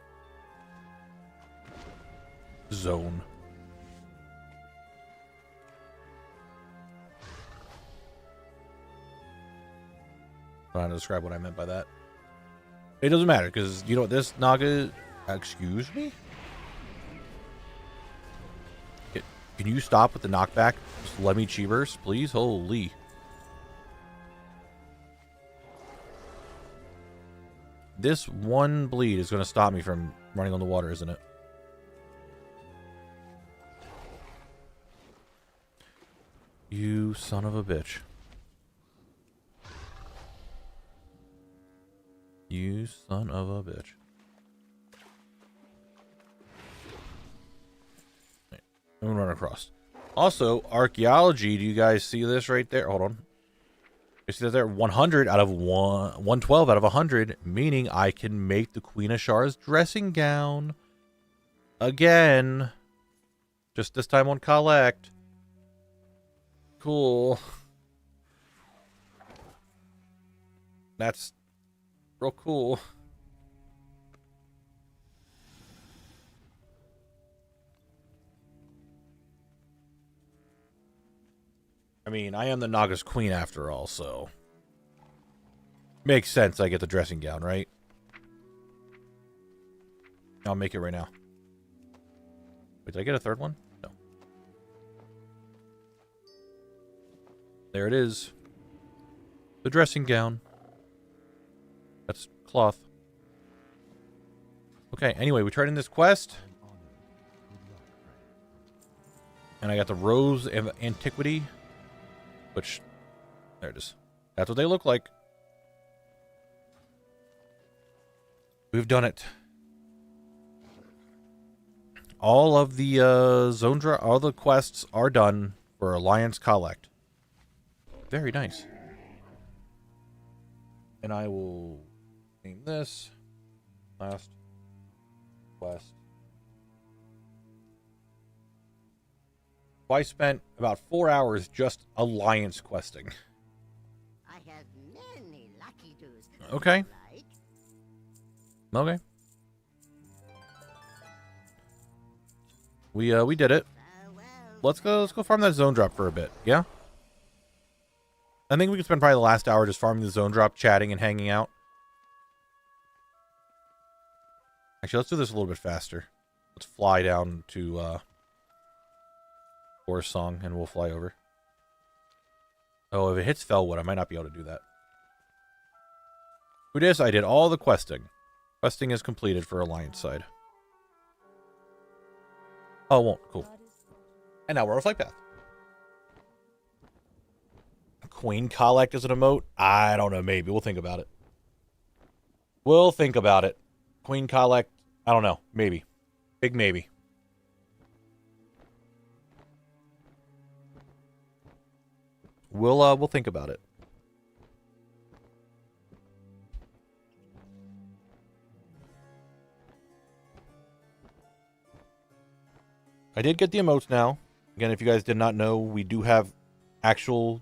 zone. I'm trying to describe what I meant by that. It doesn't matter, because you know what this Naga... Excuse me? Can you stop with the knockback? Just let me cheebers, please? Holy. This one bleed is going to stop me from running on the water, isn't it? You son of a bitch. You son of a bitch. Right, I'm gonna run across. Also, archaeology, do you guys see this right there? Hold on. You see that there? 100 out of 112 out of 100, meaning I can make the Queen Ashar's dressing gown. Again. Just this time on collect. Cool. That's real cool. I mean, I am the Naga's queen after all, so makes sense I get the dressing gown, right? I'll make it right now. Wait, did I get a third one? No. There it is. The dressing gown. That's cloth. Okay, anyway, we tried in this quest. And I got the Rose of Antiquity. Which, there it is. That's what they look like. We've done it. All of the all the quests are done for Alliance Collect. Very nice. And I will name this last quest. I spent about 4 hours just Alliance questing. I have many lucky do's. Okay. Like. Okay. We did it. Let's go farm that zone drop for a bit, yeah? I think we can spend probably the last hour just farming the zone drop, chatting and hanging out. Actually, let's do this a little bit faster. Let's fly down to Forest Song and we'll fly over. Oh, if it hits Fellwood, I might not be able to do that. Who did this? I did all the questing. Questing is completed for Alliance side. Oh, it won't. Cool. And now we're on a flight path. Queen Collect as an emote? I don't know. Maybe. We'll think about it. We'll think about it. Queen Collect? I don't know. Maybe. Big maybe. We'll think about it. I did get the emotes now. Again, if you guys did not know, we do have actual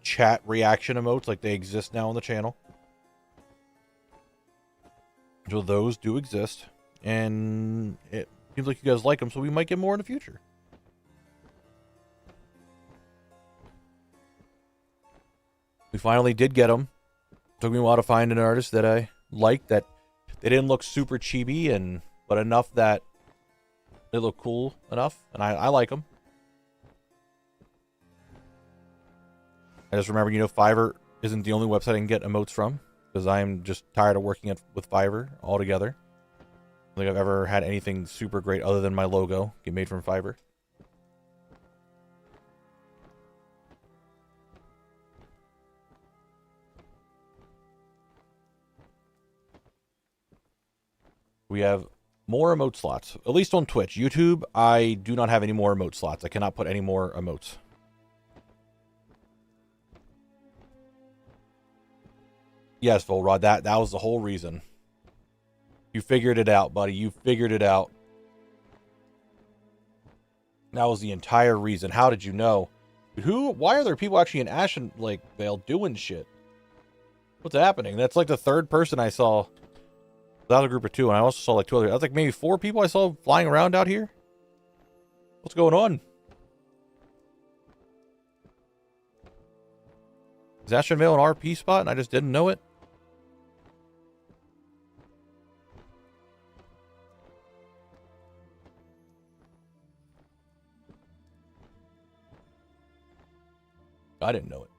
chat reaction emotes, like they exist now on the channel. So those do exist, and it seems like you guys like them, so we might get more in the future. We finally did get them. Took me a while to find an artist that I liked, that they didn't look super chibi, but enough that they look cool enough, and I like them. I just remember, Fiverr isn't the only website I can get emotes from, because I'm just tired of working with Fiverr altogether. I don't think I've ever had anything super great other than my logo get made from Fiverr. We have more emote slots, at least on Twitch. YouTube, I do not have any more emote slots. I cannot put any more emotes. Yes, Volrod, that was the whole reason. You figured it out, buddy. You figured it out. That was the entire reason. How did you know? Why are there people actually in Ashen Vale doing shit? What's happening? That's like the third person I saw. The other group of two, and I also saw like two other. I was like maybe 4 people I saw flying around out here. What's going on? Is Ashen Vale an RP spot and I just didn't know it? I didn't know it.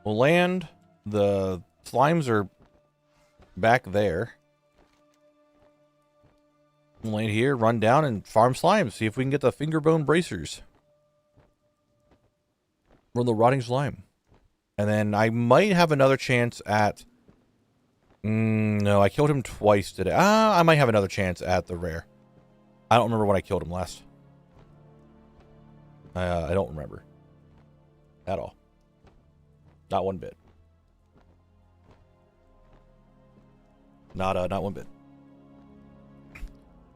We'll land. The slimes are back there. We'll land here, run down, and farm slimes. See if we can get the fingerbone bracers. Or the rotting slime. And then I might have another chance at... no, I killed him twice today. I might have another chance at the rare. I don't remember when I killed him last. I don't remember. At all. Not one bit. Not one bit.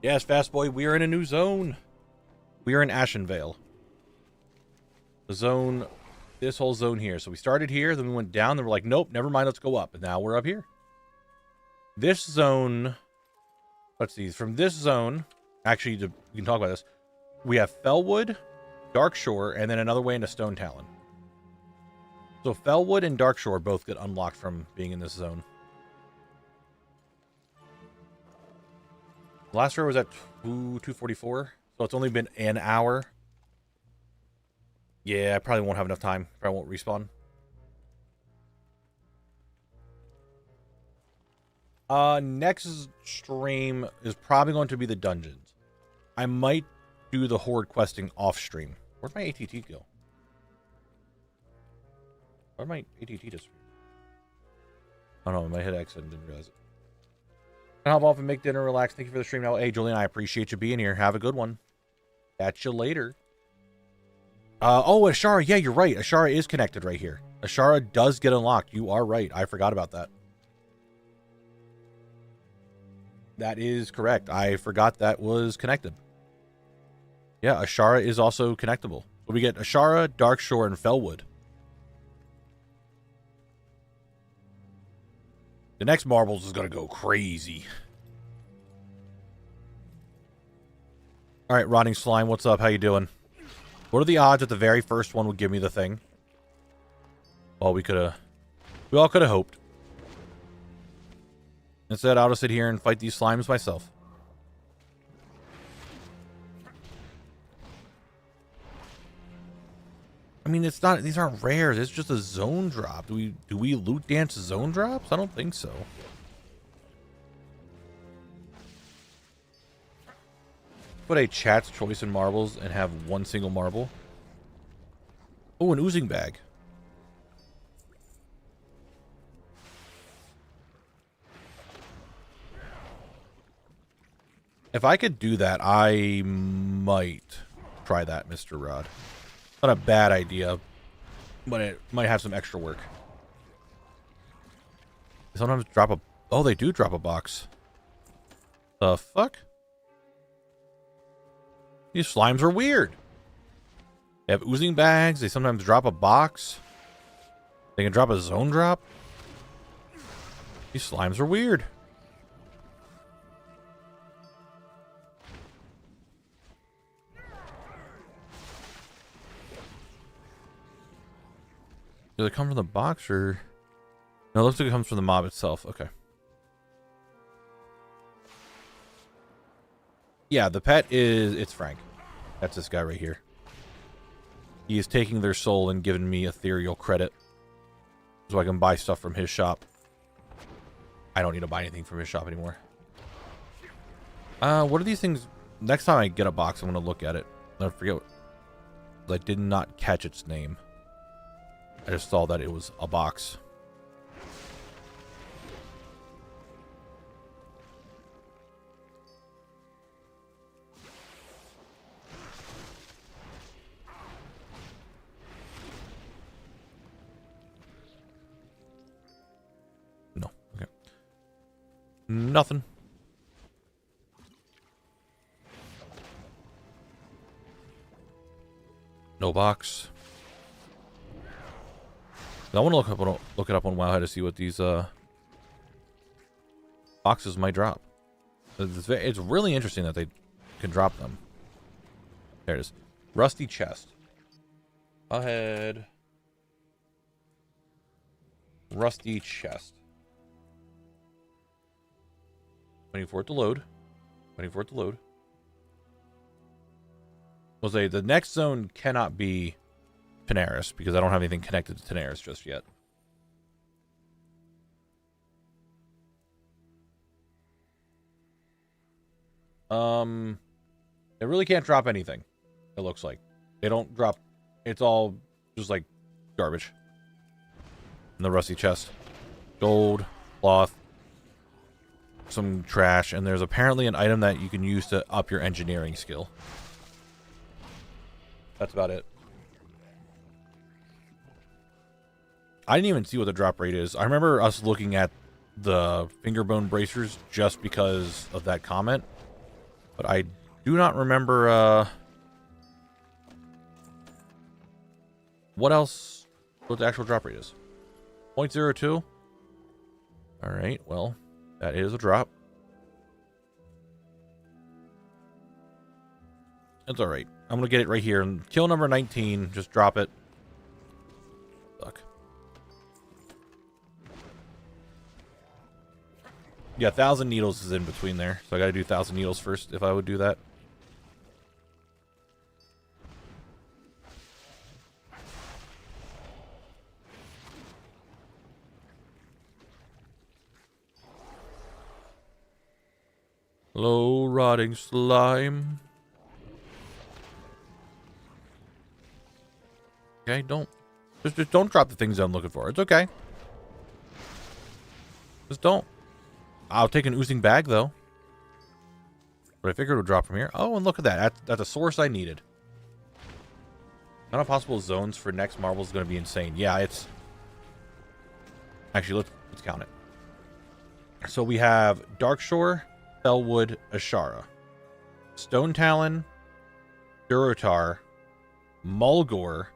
Yes, Fast Boy, we are in a new zone. We are in Ashenvale. The zone, this whole zone here. So we started here, then we went down, then we're like, nope, never mind, let's go up. And now we're up here. This zone, let's see, from this zone, actually, we can talk about this. We have Fellwood, Darkshore, and then another way into Stone Talon. So Fellwood and Darkshore both get unlocked from being in this zone. Last year was at 2:44, so it's only been an hour. Yeah, I probably won't have enough time. Probably won't respawn. Next stream is probably going to be the dungeons. I might do the horde questing off stream. Where'd my ATT go? Where'd my ATT disappear? Oh no, my head accident, didn't realize it. Hop off and make dinner, relax. Thank you for the stream now. Hey, Julian, I appreciate you being here. Have a good one. Catch you later. Oh, Ashara. Yeah, you're right. Ashara is connected right here. Ashara does get unlocked. You are right. I forgot about that. That is correct. I forgot that was connected. Yeah, Ashara is also connectable. So we get Ashara, Darkshore, and Fellwood. The next marbles is going to go crazy. All right, Rotting Slime, what's up? How you doing? What are the odds that the very first one would give me the thing? Well, we all could have hoped. Instead, I'll just sit here and fight these slimes myself. I mean, it's not, these aren't rares. It's just a zone drop. Do we loot dance zone drops? I don't think so. Put a chat's choice in marbles and have one single marble. Oh, an oozing bag. If I could do that, I might try that, Mr. Rod. Not a bad idea, but it might have some extra work. They sometimes drop a... Oh, they do drop a box. The fuck? These slimes are weird. They have oozing bags. They sometimes drop a box. They can drop a zone drop. These slimes are weird. Does it come from the box or... No, it looks like it comes from the mob itself. Okay. Yeah, the pet is... It's Frank. That's this guy right here. He is taking their soul and giving me ethereal credit. So I can buy stuff from his shop. I don't need to buy anything from his shop anymore. What are these things? Next time I get a box, I'm going to look at it. I forget what... I did not catch its name. I just saw that it was a box. No. Okay. Nothing. No box. I want to look it up on WoWHead to see what these boxes might drop. It's really interesting that they can drop them. There it is. Rusty chest. WoWHead. Rusty chest. Waiting for it to load. Waiting for it to load. We'll say the next zone cannot be Tenaris because I don't have anything connected to Tenaris just yet. They really can't drop anything, it looks like. They don't drop... It's all just, like, garbage. In the rusty chest. Gold, cloth, some trash, and there's apparently an item that you can use to up your engineering skill. That's about it. I didn't even see what the drop rate is. I remember us looking at the fingerbone bracers just because of that comment. But I do not remember, what else, what the actual drop rate is. 0.02? Alright, well, that is a drop. It's alright. I'm gonna get it right here. And kill number 19, just drop it. Fuck. Yeah, 1,000 needles is in between there. So I gotta do 1,000 needles first if I would do that. Low rotting slime. Okay, just don't drop the things I'm looking for. It's okay. Just don't. I'll take an oozing bag though. But I figured it would drop from here. Oh, and look at that. That's a source I needed. Amount of possible zones for next marble is going to be insane. Yeah, it's... Actually, let's count it. So we have Darkshore, Fellwood, Ashara, Stone Talon, Durotar, Mulgore,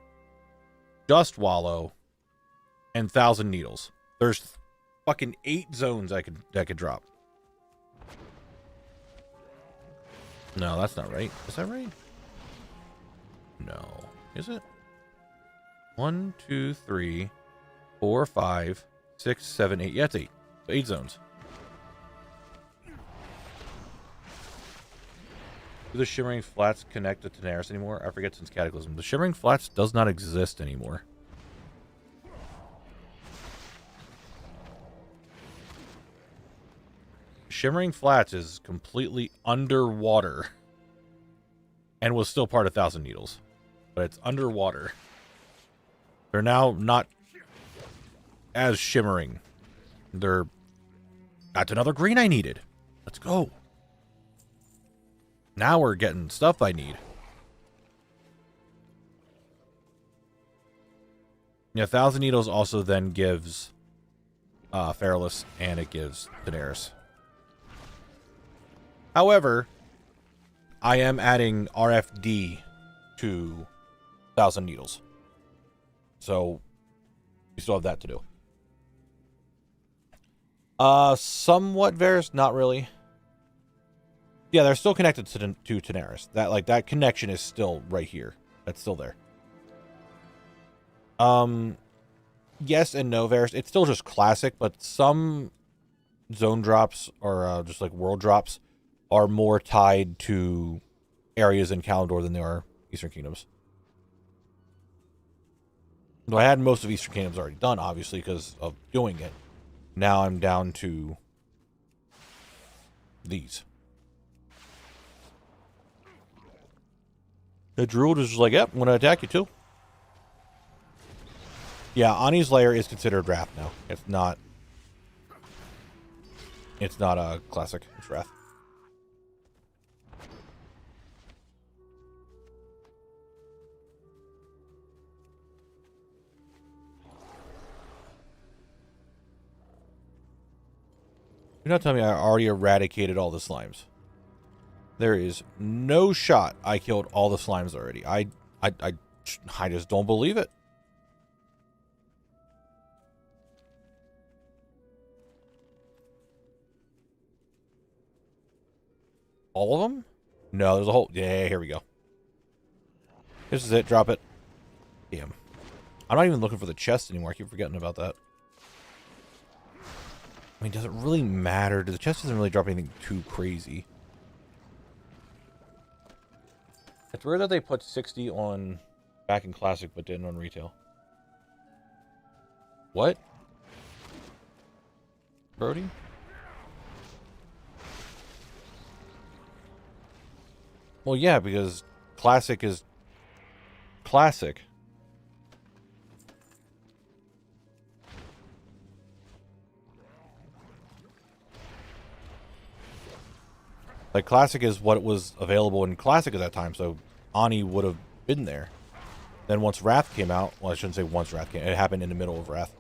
Dust Wallow, and 1,000 Needles. There's fucking 8 zones that could drop. No, that's not right. Is that right? No. Is it? 1, 2, 3, 4, 5, 6, 7, 8. Yeah, it's 8. 8 zones. Do the Shimmering Flats connect to Tenaris anymore? I forget since Cataclysm. The Shimmering Flats does not exist anymore. Shimmering Flats is completely underwater and was still part of 1,000 Needles, but it's underwater. They're now not as shimmering. That's another green I needed. Let's go. Now we're getting stuff I need. Yeah, 1,000 Needles also then gives Fairless, and it gives Daenerys. However, I am adding RFD to 1,000 Needles. So, we still have that to do. Somewhat Varys, not really. Yeah, they're still connected to Tenaris. That connection is still right here. That's still there. Yes and no, Varys. It's still just classic, but some zone drops or just like world drops are more tied to areas in Kalador than they are Eastern Kingdoms. Though I had most of Eastern Kingdoms already done, obviously, because of doing it. Now I'm down to these. The Druid is just like, yep, I'm going to attack you too. Yeah, Ani's Lair is considered Wrath now. It's not a classic. It's Wrath. You're not telling me I already eradicated all the slimes. There is no shot I killed all the slimes already. I just don't believe it. All of them? No, there's a whole... Yeah, here we go. This is it. Drop it. Damn. I'm not even looking for the chest anymore. I keep forgetting about that. I mean, does it really matter? The chest doesn't really drop anything too crazy. It's weird that they put 60 on back in Classic, but didn't on retail. What? Brody? Well, yeah, because Classic is Classic. Like, Classic is what was available in Classic at that time, so Ani would have been there. Then once Wrath came out, well, I shouldn't say once Wrath came, it happened in the middle of Wrath.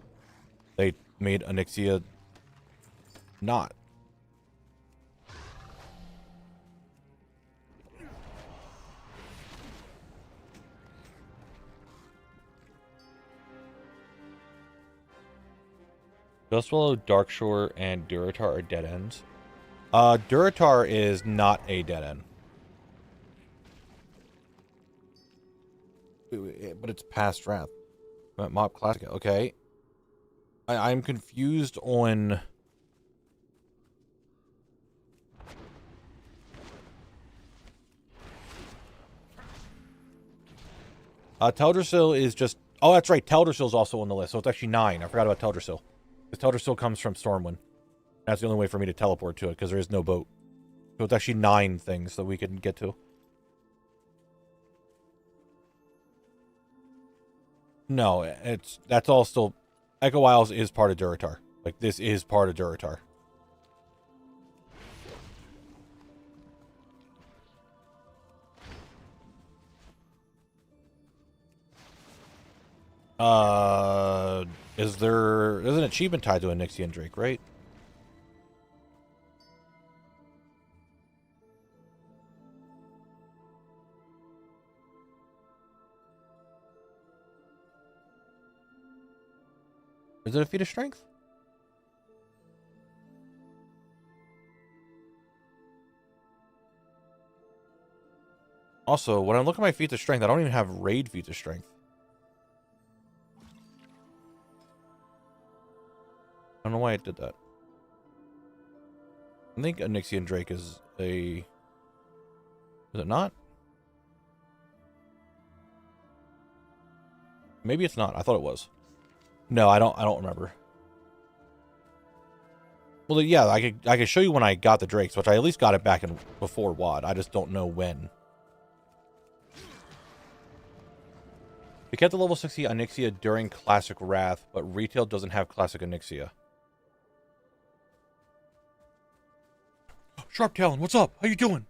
They made Onyxia not. Dustwallow, Darkshore, and Durotar are dead ends. Durotar is not a dead end. But it's past Wrath. Mob Classic. Okay. I'm confused on... Teldrassil is just... Oh, that's right. Teldrassil is also on the list. So it's actually 9. I forgot about Teldrassil. Because Teldrassil comes from Stormwind. That's the only way for me to teleport to it, because there is no boat. So it's actually 9 things that we can get to. No, that's all still... Echo Isles is part of Durotar. Like, this is part of Durotar. There's an achievement tied to Onyxia and Drake, right? Is it a feat of strength? Also, when I look at my feats of strength, I don't even have raid feats of strength. I don't know why it did that. I think Onyxia and Drake is a... Is it not? Maybe it's not. I thought it was. No, I don't remember. Well, yeah, I could show you when I got the Drakes, which I at least got it back in before WoD. I just don't know when. We kept the level 60 Onyxia during Classic Wrath, but retail doesn't have Classic Onyxia. Sharp Talon, what's up? How you doing?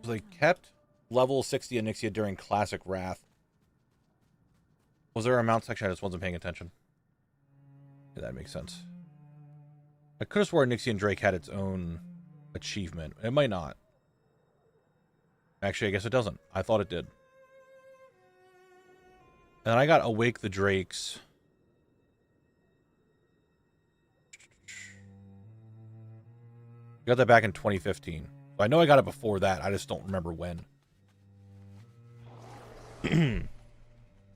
So they kept level 60 Onyxia during Classic Wrath. Was there a mount section? I just wasn't paying attention. Yeah, that makes sense. I could have sworn Onyxia and Drake had its own achievement. It might not. Actually, I guess it doesn't. I thought it did. And I got Awake the Drakes. I got that back in 2015. So I know I got it before that. I just don't remember when.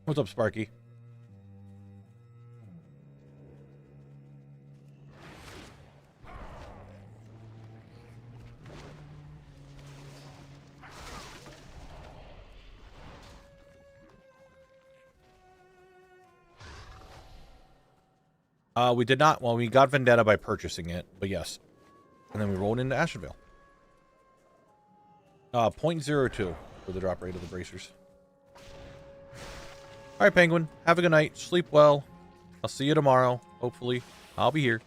What's up, Sparky? We did not. Well, we got Vendetta by purchasing it, but yes. And then we rolled into Ashenvale. 0.02 for the drop rate of the bracers. All right, Penguin. Have a good night. Sleep well. I'll see you tomorrow. Hopefully, I'll be here.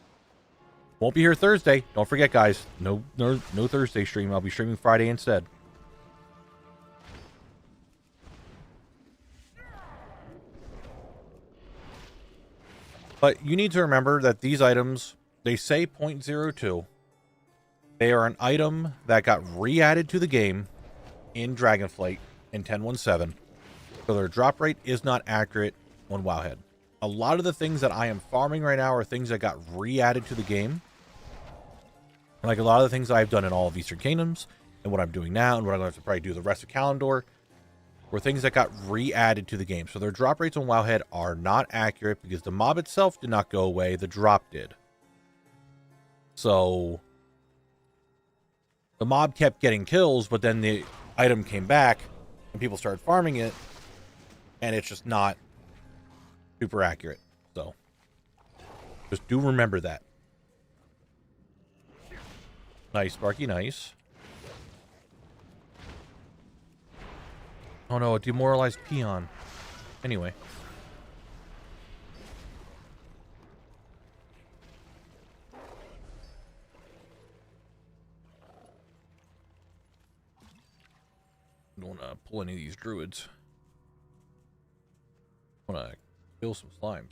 Won't be here Thursday. Don't forget, guys. No Thursday stream. I'll be streaming Friday instead. But you need to remember that these items, they say 0.02. They are an item that got re-added to the game in Dragonflight in 10.17. So their drop rate is not accurate on WoWHead. A lot of the things that I am farming right now are things that got re-added to the game. Like a lot of the things that I've done in all of Eastern Kingdoms, and what I'm doing now, and what I'm going to probably do the rest of Kalimdor. were things that got re-added to the game. So their drop rates on WoWHead are not accurate because the mob itself did not go away. The drop did. So the mob kept getting kills, but then the item came back and people started farming it, and it's just not super accurate. So just do remember that. Nice, Sparky, nice. Oh no, a demoralized peon. Anyway. Don't want to pull any of these druids. I want to kill some slimes.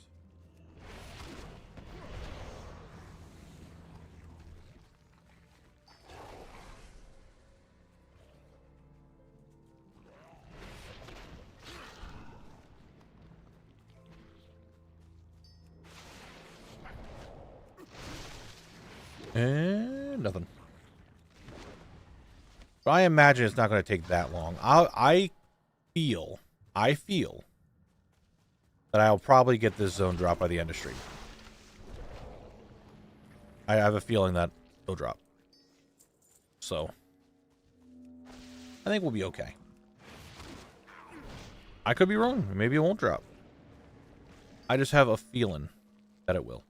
And nothing. But I imagine it's not going to take that long. I feel that I'll probably get this zone drop by the end of stream. I have a feeling that it'll drop. So I think we'll be okay. I could be wrong. Maybe it won't drop. I just have a feeling that it will.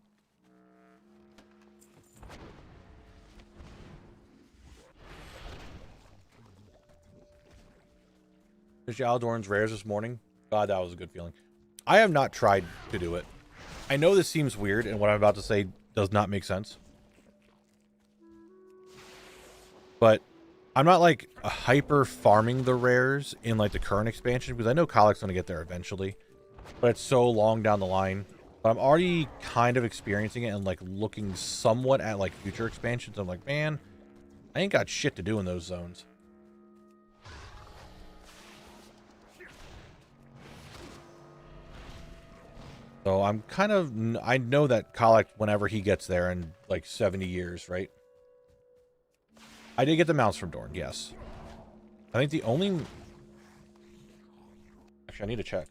Did you Aldorn's rares this morning? God, that was a good feeling. I have not tried to do it. I know this seems weird, and what I'm about to say does not make sense. But I'm not, like, hyper farming the rares in, like, the current expansion, because I know Kalik's going to get there eventually. But it's so long down the line. But I'm already kind of experiencing it and, like, looking somewhat at, like, future expansions. I'm like, man, I ain't got shit to do in those zones. So I'm kind of, I know that Kalik, whenever he gets there in like 70 years, right? I did get the mounts from Dorn, yes. I think the only, actually I need to check.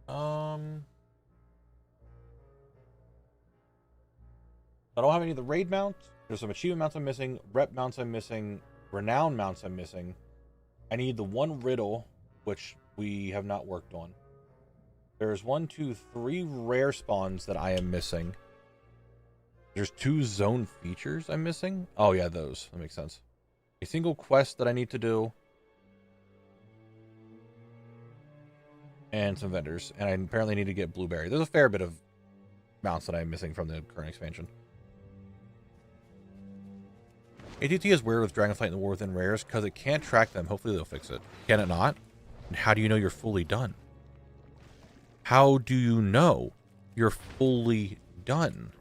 I don't have any of the raid mounts. There's some achievement mounts I'm missing, rep mounts I'm missing, renown mounts I'm missing. I need the one riddle, which we have not worked on. There's 1, 2, 3 rare spawns that I am missing. There's 2 zone features I'm missing. Oh yeah, those. That makes sense. A single quest that I need to do. And some vendors. And I apparently need to get blueberry. There's a fair bit of mounts that I'm missing from the current expansion. ATT is weird with Dragonflight and the War Within rares because it can't track them. Hopefully they'll fix it. Can it not? And how do you know you're fully done? How do you know you're fully done?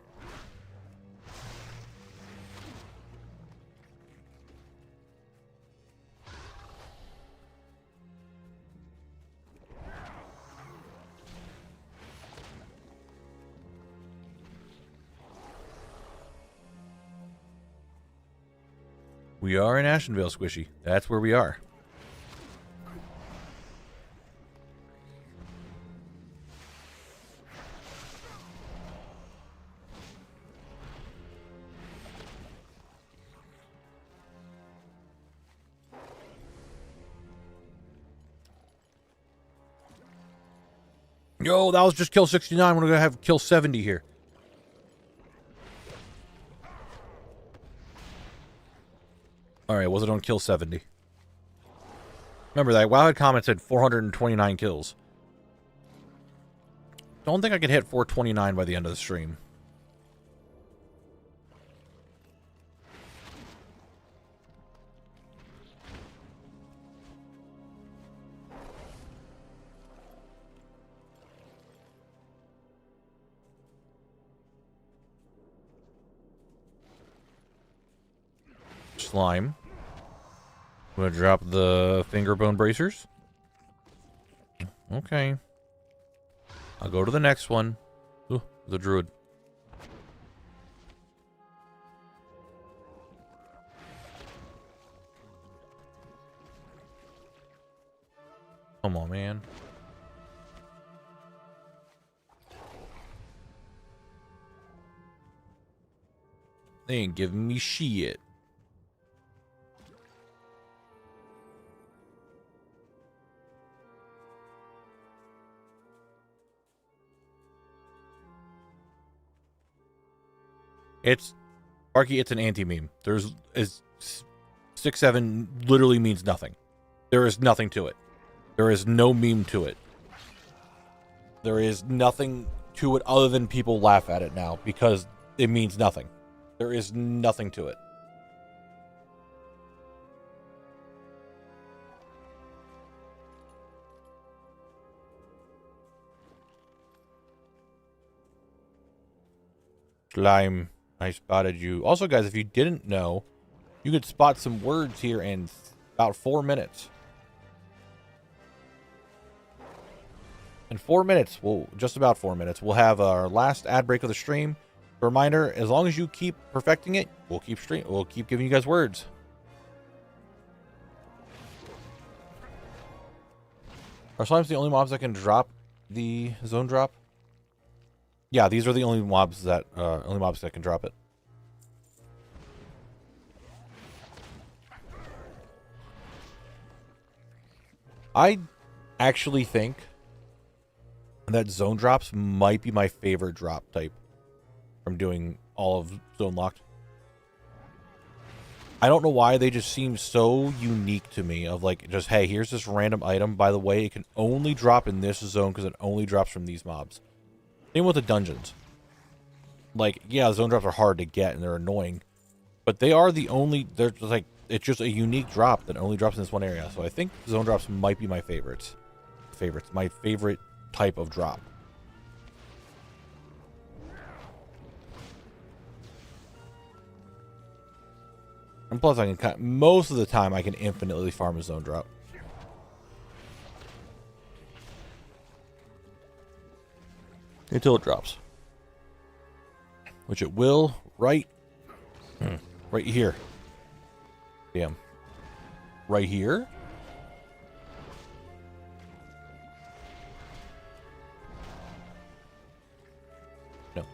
We are in Ashenvale, Squishy. That's where we are. Yo, that was just kill 69. We're going to have kill 70 here. Alright, was it on kill 70? Remember that WoWHead comment said 429 kills. Don't think I can hit 429 by the end of the stream. Slime. I'm going to drop the finger bone bracers. Okay. I'll go to the next one. Ooh, the druid. Come on, man. They ain't giving me shit. It's Arky, it's an anti-meme. There's 6-7 literally means nothing. There is nothing to it. There is no meme to it. There is nothing to it other than people laugh at it now because it means nothing. There is nothing to it. Slime, I spotted you. Also, guys, if you didn't know, you could spot some words here in about 4 minutes. In 4 minutes, just about 4 minutes, we'll have our last ad break of the stream. A reminder, as long as you keep perfecting it, we'll keep giving you guys words. Are slimes the only mobs that can drop the zone drop? Yeah, these are the only mobs that can drop it. I actually think that zone drops might be my favorite drop type from doing all of Zone Locked. I don't know why, they just seem so unique to me of like, just, hey, here's this random item. By the way, it can only drop in this zone because it only drops from these mobs. Same with the dungeons. Like, yeah, zone drops are hard to get and they're annoying, but they are the only, they're just like, it's just a unique drop that only drops in this one area. So I think zone drops might be my favorites. My favorite type of drop. And plus, I can most of the time I can infinitely farm a zone drop. Until it drops. Which it will right here. Damn. Right here? No. As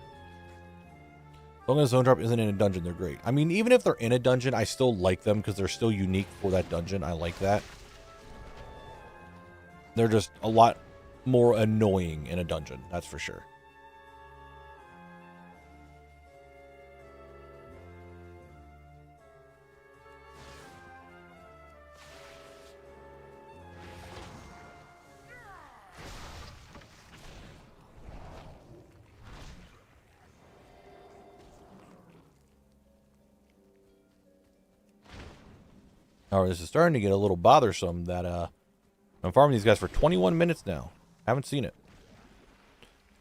long as zone drop isn't in a dungeon, they're great. I mean, even if they're in a dungeon, I still like them because they're still unique for that dungeon. I like that. They're just a lot more annoying in a dungeon, that's for sure. Alright, this is starting to get a little bothersome that I'm farming these guys for 21 minutes now. Haven't seen it.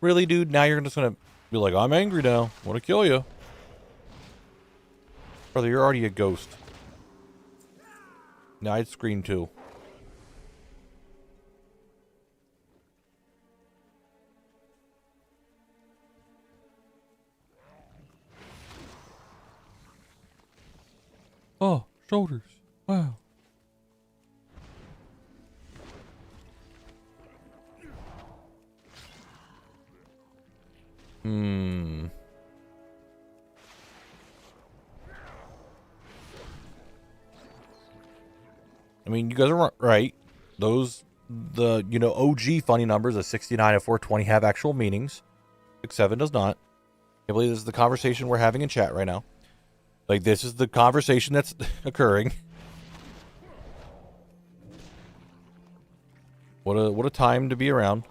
Really, dude? Now you're just gonna be like, I'm angry now. Want to kill you. Brother, you're already a ghost. Now I'd scream too. Oh, shoulders. Wow. I mean, you guys are right. Those, OG funny numbers of 69 and 420 have actual meanings. 6-7 does not. I believe this is the conversation we're having in chat right now. Like, this is the conversation that's occurring. What a time to be around.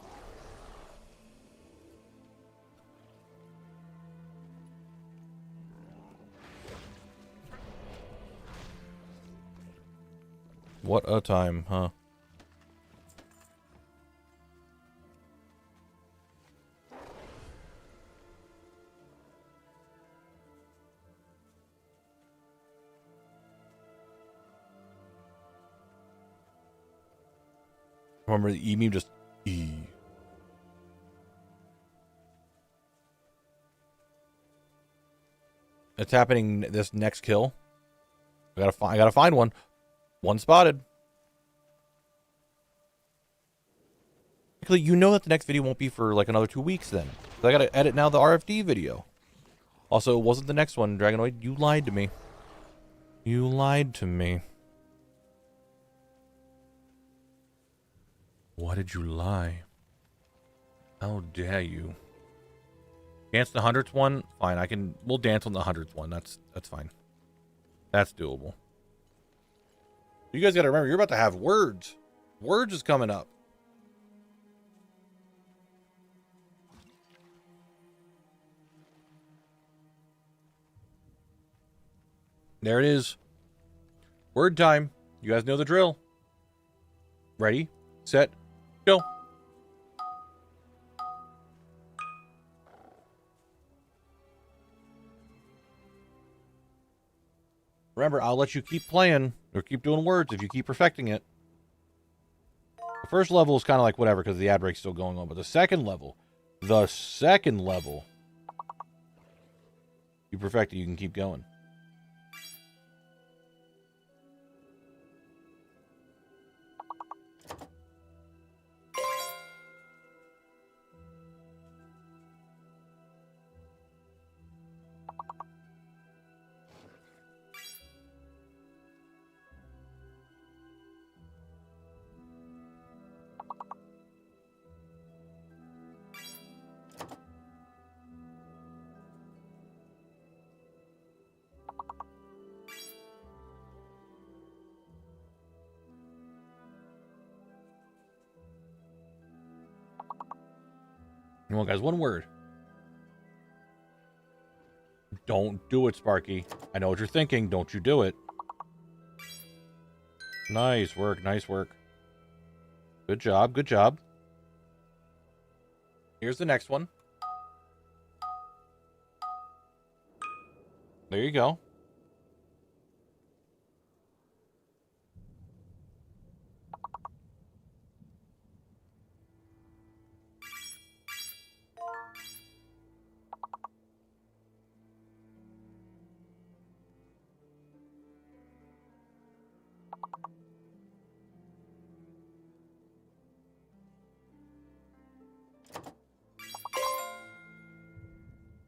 What a time, huh? Remember the E-meme just E. It's happening this next kill. I gotta find one. One spotted. technically, you know that the next video won't be for like another 2 weeks then. I gotta edit now the RFD video. Also, it wasn't the next one, Dragonoid. You lied to me. You lied to me. Why did you lie? How dare you? Dance the 100th one? Fine, we'll dance on the 100th one. That's fine. That's doable. You guys gotta remember, you're about to have words. Words is coming up. There it is. Word time. You guys know the drill. Ready, set, go. Remember, I'll let you keep playing or keep doing words if you keep perfecting it. The first level is kind of like whatever because the ad break's still going on. But the second level, you perfect it, you can keep going. Come on, guys, one word. Don't do it, Sparky. I know what you're thinking. Don't you do it. Nice work, nice work. Good job, good job. Here's the next one. There you go.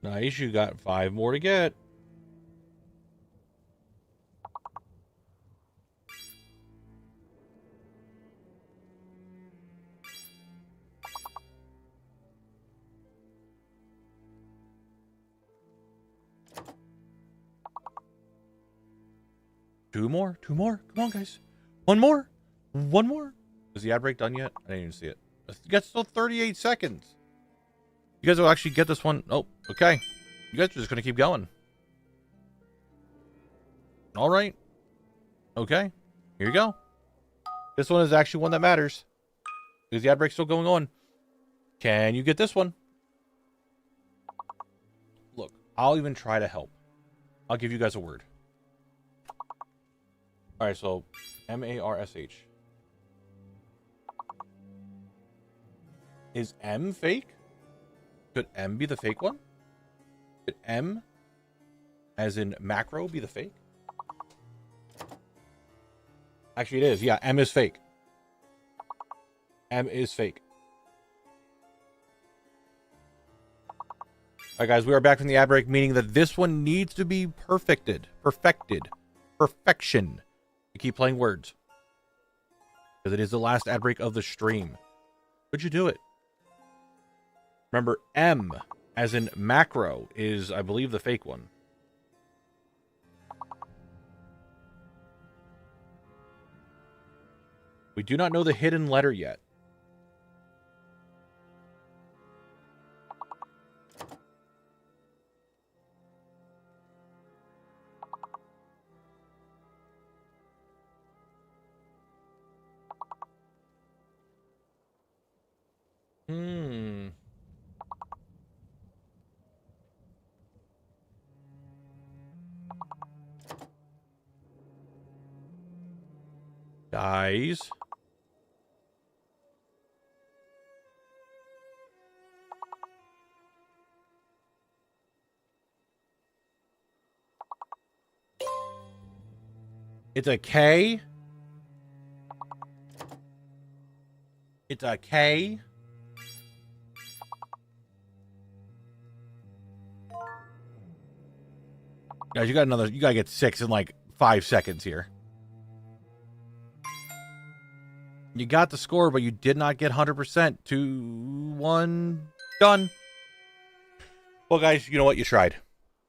Nice, you got 5 more to get. Two more. Come on, guys. One more. Is the ad break done yet? I didn't even see it. You got still 38 seconds. You guys will actually get this one. Oh, okay. You guys are just going to keep going. All right. Okay. Here you go. This one is actually one that matters. Because the ad break's still going on. Can you get this one? Look, I'll even try to help. I'll give you guys a word. All right, so M-A-R-S-H. Is M fake? Could M be the fake one? Could M, as in macro, be the fake? Actually, it is. Yeah, M is fake. M is fake. All right, guys, we are back from the ad break, meaning that this one needs to be perfected. Perfection. We keep playing words. Because it is the last ad break of the stream. Could you do it? Remember, M, as in macro, is, I believe, the fake one. We do not know the hidden letter yet. Guys. It's a K. It's a K. Guys, you gotta get 6 in like 5 seconds here. You got the score, but you did not get 100%. 2-1, done. Well, guys, you know what? You tried.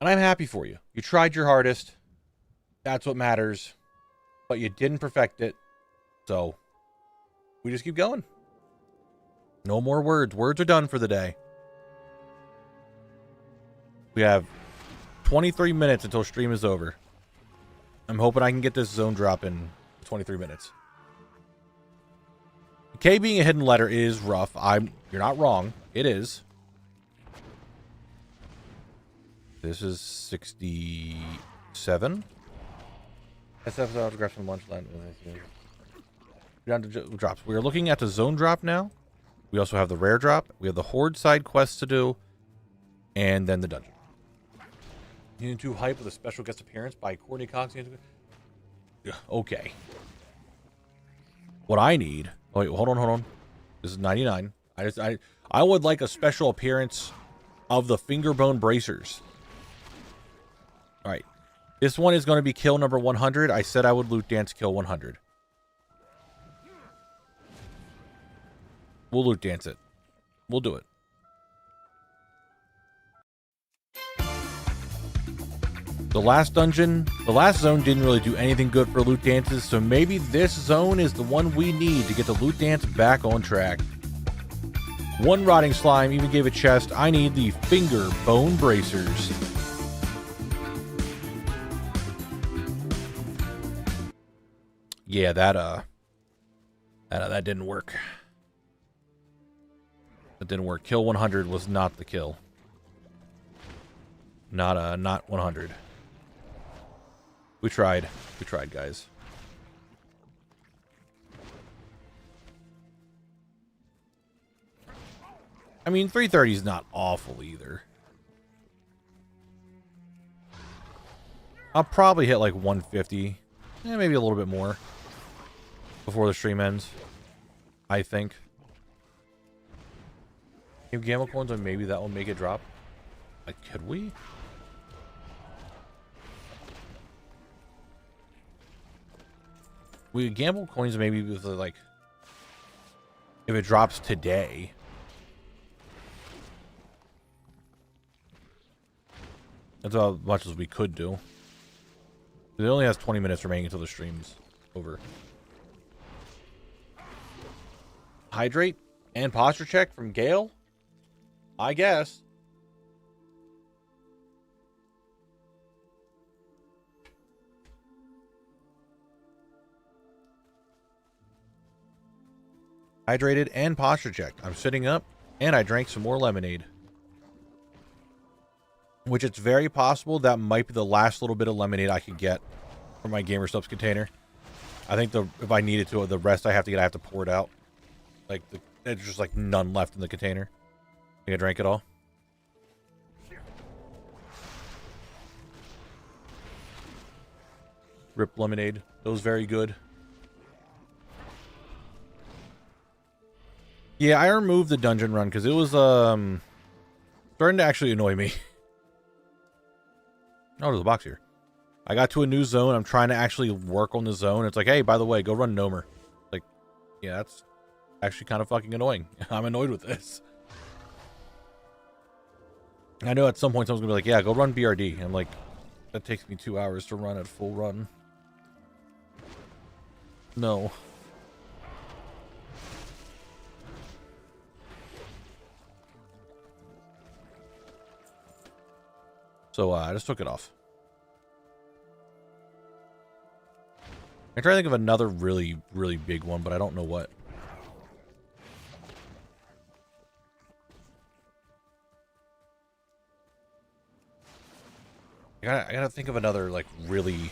And I'm happy for you. You tried your hardest. That's what matters. But you didn't perfect it. So, we just keep going. No more words. Words are done for the day. We have 23 minutes until stream is over. I'm hoping I can get this zone drop in 23 minutes. K being a hidden letter is rough. You're not wrong. It is. This is 67. SF autographs from Lunchland. Down to drops. We are looking at the zone drop now. We also have the rare drop. We have the horde side quests to do. And then the dungeon. Union 2 hype with a special guest appearance by Courtney Cox. Okay. What I need... Oh, wait, hold on. This is 99. I would like a special appearance of the fingerbone bracers. Alright. This one is going to be kill number 100. I said I would loot dance kill 100. We'll loot dance it. We'll do it. The last zone didn't really do anything good for loot dances, so maybe this zone is the one we need to get the loot dance back on track. One rotting slime even gave a chest. I need the finger bone bracers. Yeah, that didn't work. That didn't work. Kill 100 was not the kill. Not 100. We tried. We tried, guys. I mean, 330 is not awful either. I'll probably hit like 150. Maybe a little bit more. Before the stream ends. I think. If gamma coins on maybe that will make it drop. Like, could we? We could gamble coins maybe with like if it drops today. That's as much as we could do. It only has 20 minutes remaining until the stream's over. Hydrate and posture check from Gale? I guess. Hydrated and posture checked. I'm sitting up and I drank some more lemonade. Which it's very possible that might be the last little bit of lemonade I can get from my Gamer Subs container. I think if I needed to, the rest I have to pour it out. Like, there's just like none left in the container. I think I drank it all. Rip lemonade. That was very good. Yeah, I removed the dungeon run because it was starting to actually annoy me. Oh, there's a box here. I got to a new zone. I'm trying to actually work on the zone. It's like, hey, by the way, go run Nomer. Like, yeah, that's actually kind of fucking annoying. I'm annoyed with this. I know at some point someone's gonna be like, yeah, go run BRD. I'm like, that takes me 2 hours to run at full run. No. So I just took it off. I try to think of another really, really big one, but I don't know what. I gotta think of another like really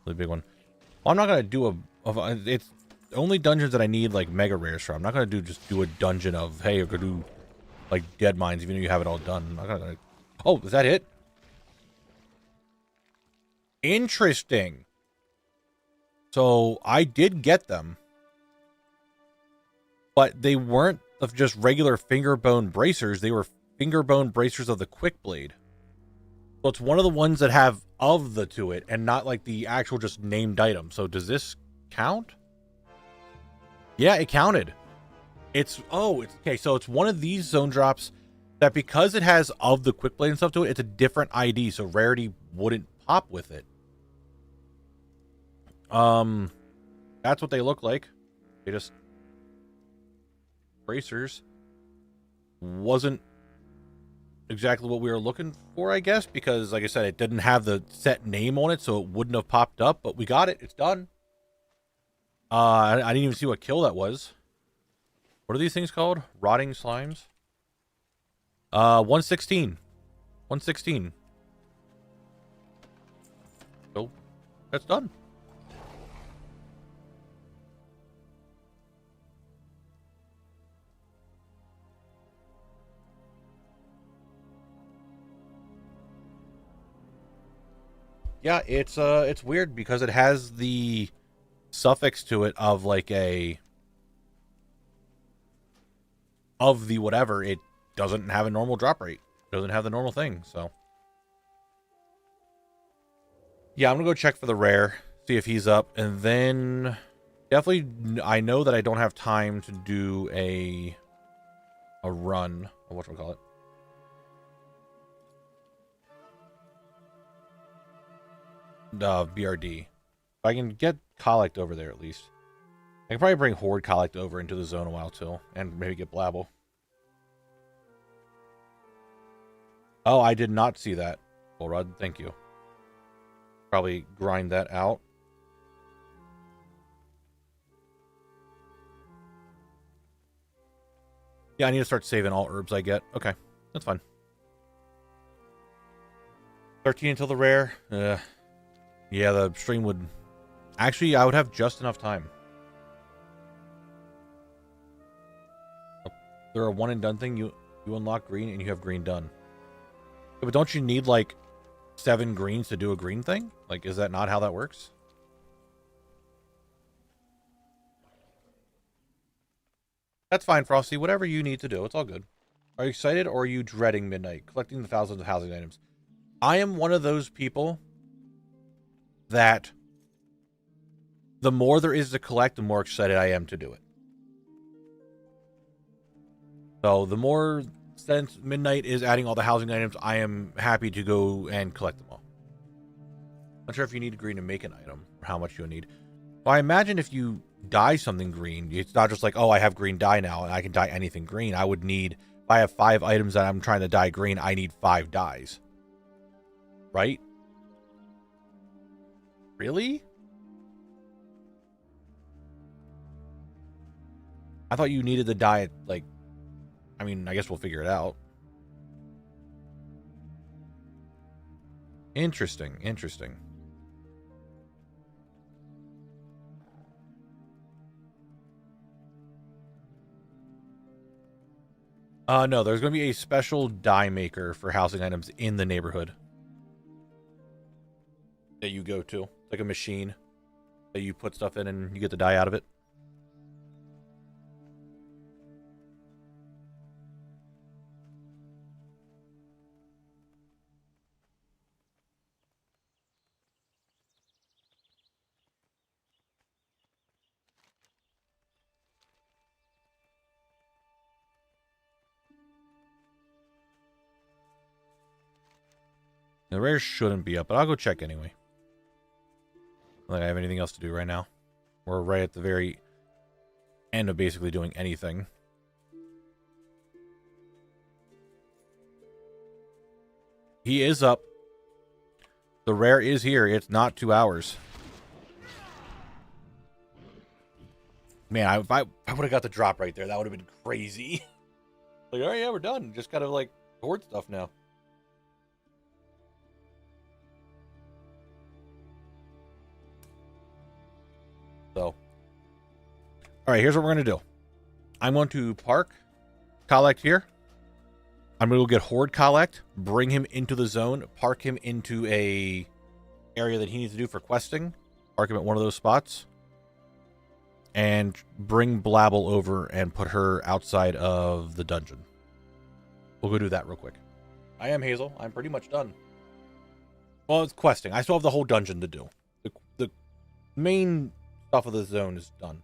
big one. Well, I'm not gonna do it's only dungeons that I need like mega rares for. I'm not gonna just do a dungeon of, hey, you're gonna do like dead mines even though you have it all done. I'm not gonna. Oh, is that it? Interesting. So I did get them, but they weren't of just regular finger bone bracers. They were Fingerbone Bracers of the Quick Blade. So it's one of the ones that have of the to it and not like the actual just named item. So does this count? Yeah, it counted. It's okay. So it's one of these zone drops that because it has of the Quick Blade and stuff to it, it's a different ID. So rarity wouldn't pop with it. That's what they look like. They just bracers. Wasn't exactly what we were looking for, I guess, because like I said, it didn't have the set name on it, so it wouldn't have popped up, but we got it. It's done. I didn't even see what kill that was. What are these things called? Rotting slimes? 116. 116. So, that's done. Yeah, it's weird because it has the suffix to it of like of the whatever. It doesn't have a normal drop rate. It doesn't have the normal thing, so. Yeah, I'm gonna go check for the rare, see if he's up, and then definitely I know that I don't have time to do a run, or whatchamacallit. BRD. If I can get Collect over there at least. I can probably bring Horde Collect over into the zone a while too. And maybe get Blabble. Oh, I did not see that. Bullrod, thank you. Probably grind that out. Yeah, I need to start saving all herbs I get. Okay, that's fine. 13 until the rare. Yeah, the stream would... Actually, I would have just enough time. They're a one and done thing. You unlock green and you have green done. Yeah, but don't you need like 7 greens to do a green thing? Like, is that not how that works? That's fine, Frosty. Whatever you need to do, it's all good. Are you excited or are you dreading midnight? Collecting the thousands of housing items. I am one of those people that the more there is to collect, the more excited I am to do it. So the more, since midnight is adding all the housing items, I am happy to go and collect them all. Not sure if you need green to make an item or how much you'll need. Well, I imagine if you dye something green, it's not just like, oh, I have green dye now and I can dye anything green. I would need, if I have 5 items that I'm trying to dye green, I need 5 dyes. Right? Really? I thought you needed the dye, like, I mean, I guess we'll figure it out. Interesting, interesting. No, there's going to be a special dye maker for housing items in the neighborhood that you go to. It's like a machine that you put stuff in and you get the dye out of it. The rare shouldn't be up, but I'll go check anyway. I don't think I have anything else to do right now. We're right at the very end of basically doing anything. He is up. The rare is here. It's not 2 hours. Man, if I would have got the drop right there, that would have been crazy. Like, oh yeah, we're done. Just gotta like hoard stuff now. So, all right, here's what we're going to do. I'm going to park Collect here. I'm going to go get Horde Collect, bring him into the zone, park him into a area that he needs to do for questing, park him at one of those spots, and bring Blabble over and put her outside of the dungeon. We'll go do that real quick. I am Hazel. I'm pretty much done. Well, it's questing. I still have the whole dungeon to do. The main stuff of the zone is done.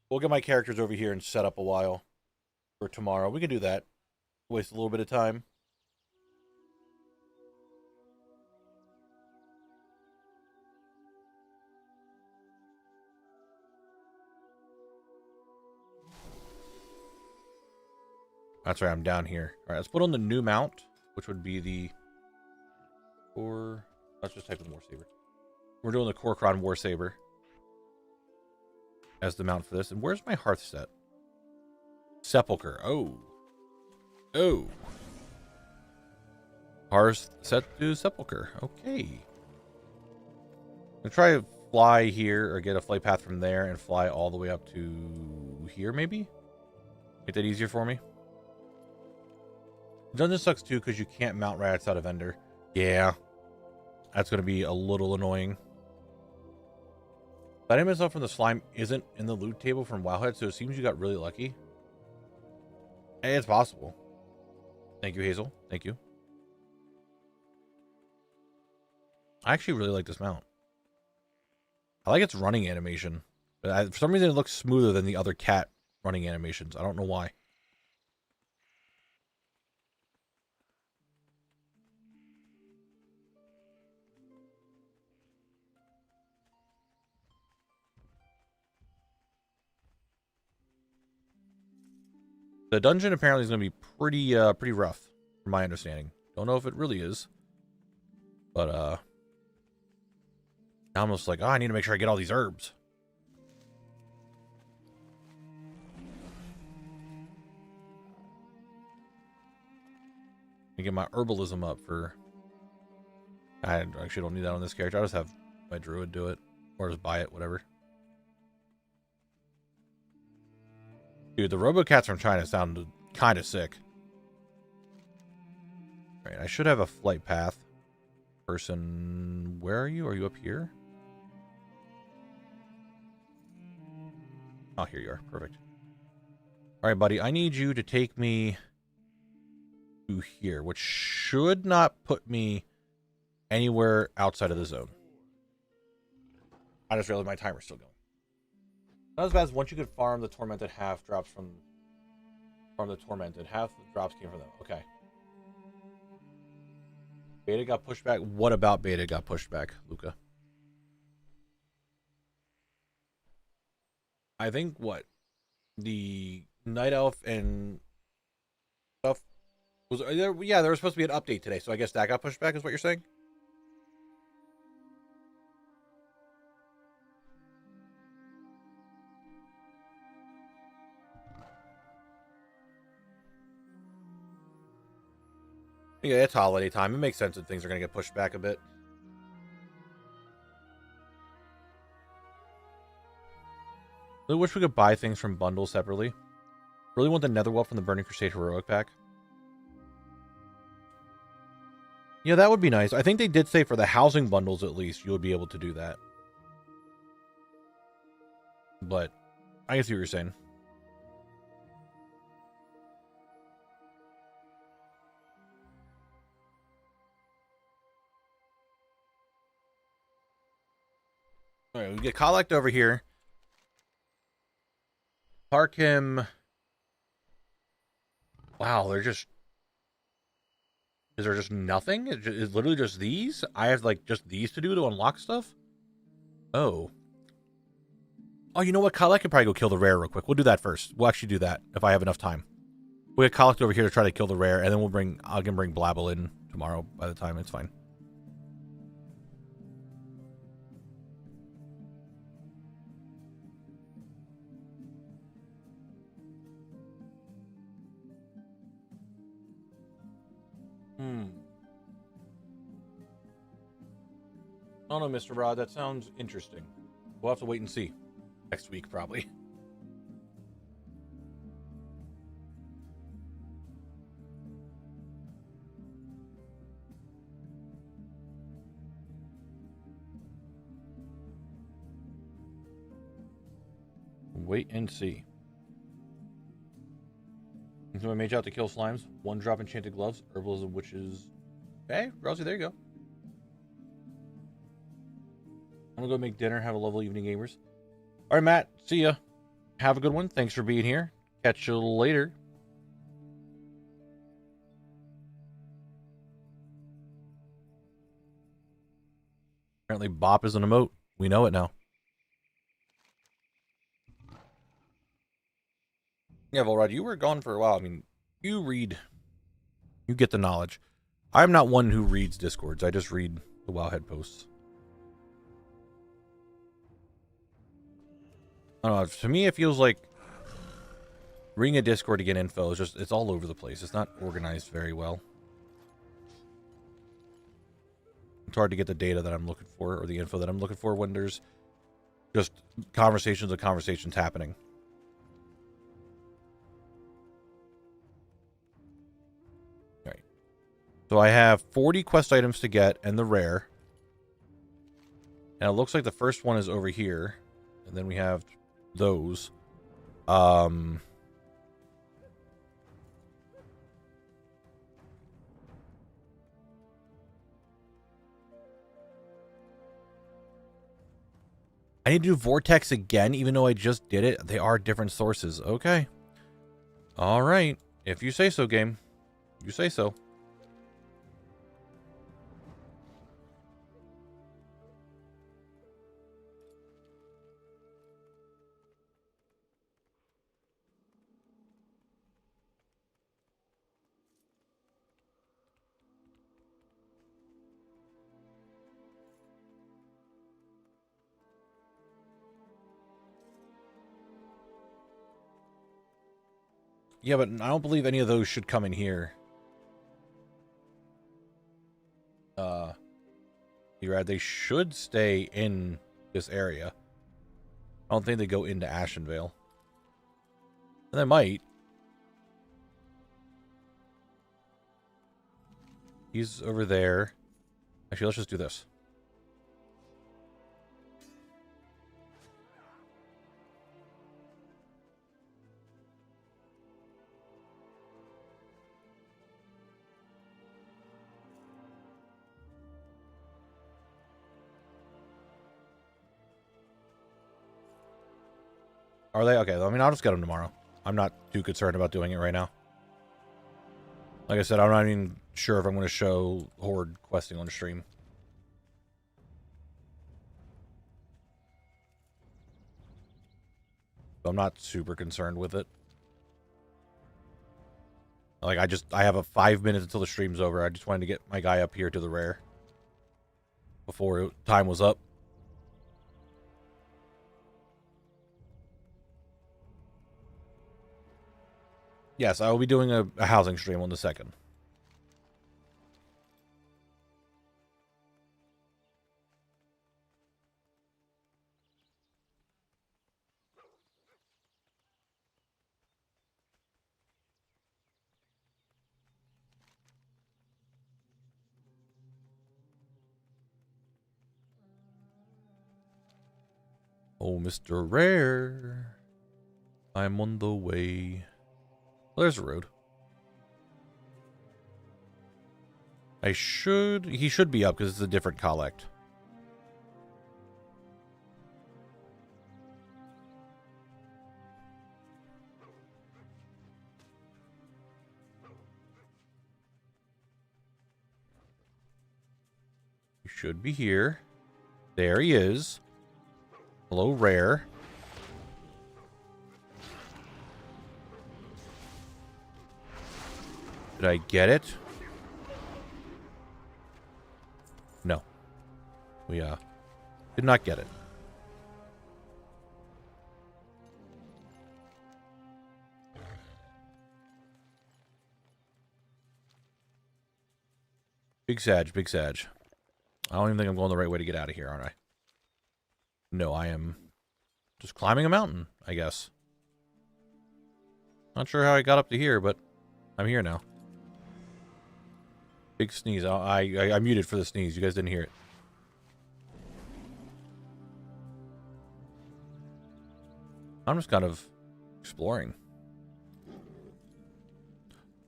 We'll get my characters over here and set up a while for tomorrow. We can do that. Waste a little bit of time. That's right, I'm down here. All right, let's put on the new mount, which would be the... Or let's just type in War Saber. We're doing the Korkron War Saber as the mount for this. And where's my hearth set? Sepulcher. Oh. Oh. Hearth set to Sepulcher. Okay. I'm try to fly here or get a flight path from there and fly all the way up to here, maybe? Make that easier for me. Dungeon sucks too because you can't mount right outside of Ender. Yeah. That's going to be a little annoying. The item itself from the slime isn't in the loot table from WoWHead, so it seems you got really lucky. Hey, it's possible. Thank you, Hazel. Thank you. I actually really like this mount. I like its running animation. But for some reason, it looks smoother than the other cat running animations. I don't know why. The dungeon apparently is going to be pretty rough, from my understanding. Don't know if it really is, but I'm almost like, oh, I need to make sure I get all these herbs. I get my herbalism up for. I actually don't need that on this character. I just have my druid do it, or just buy it, whatever. Dude, the RoboCats from China sounded kind of sick. Alright, I should have a flight path. Person, where are you? Are you up here? Oh, here you are. Perfect. Alright, buddy. I need you to take me to here, which should not put me anywhere outside of the zone. I just realized my timer's still going. Not as bad as once you could farm the tormented, half drops from the tormented. Half the drops came from them. Okay. Beta got pushed back. What about beta got pushed back, Luca? I think what? The Night Elf and stuff was there, yeah, there was supposed to be an update today, so I guess that got pushed back is what you're saying? Yeah, it's holiday time. It makes sense that things are going to get pushed back a bit. I wish we could buy things from bundles separately. Really want the Netherwelt from the Burning Crusade Heroic Pack. Yeah, that would be nice. I think they did say for the housing bundles, at least, you would be able to do that. But I can see what you're saying. All right, we get Collect over here. Park him. Wow, they're just... Is there just nothing? Is literally just these? I have, like, just these to do to unlock stuff? Oh. Oh, you know what? Collect can probably go kill the rare real quick. We'll do that first. We'll actually do that if I have enough time. We'll get Collect over here to try to kill the rare, and then I can bring Blabble in tomorrow by the time. It's fine. I don't know, Mr. Rod. That sounds interesting. We'll have to wait and see. Next week, probably. wait and see. So I mage out to kill slimes. 1-drop enchanted gloves. Herbalism, witches. Hey, Rosie, there you go. I'm gonna go make dinner. Have a lovely evening, gamers. All right, Matt. See ya. Have a good one. Thanks for being here. Catch you later. Apparently, bop is an emote. We know it now. Yeah, Volrod, you were gone for a while. I mean, you read. You get the knowledge. I'm not one who reads Discords. I just read the WoWHead posts. I don't know. To me, it feels like reading a Discord to get info is just, it's all over the place. It's not organized very well. It's hard to get the data that I'm looking for or the info that I'm looking for when there's just conversations of conversations happening. All right. So I have 40 quest items to get and the rare. And it looks like the first one is over here. And then we have those. I need to do Vortex again, even though I just did it. They are different sources. Okay. All right. If you say so, game. You say so. Yeah, but I don't believe any of those should come in here. They should stay in this area. I don't think they go into Ashenvale. And they might. He's over there. Actually, let's just do this. Are they? Okay, I mean, I'll just get them tomorrow. I'm not too concerned about doing it right now. Like I said, I'm not even sure if I'm going to show Horde questing on the stream. So I'm not super concerned with it. Like, I have a 5 minutes until the stream's over. I just wanted to get my guy up here to the rare before time was up. Yes, I will be doing a housing stream on the 2nd. Oh, Mr. Rare. I'm on the way. Well, there's a road. He should be up because it's a different collect. He should be here. There he is. Hello, Rare. Did I get it? No. We, did not get it. Big Sag, Big Sag. I don't even think I'm going the right way to get out of here, aren't I? No, I am just climbing a mountain, I guess. Not sure how I got up to here, but I'm here now. Big sneeze. I muted for the sneeze. You guys didn't hear it. I'm just kind of exploring.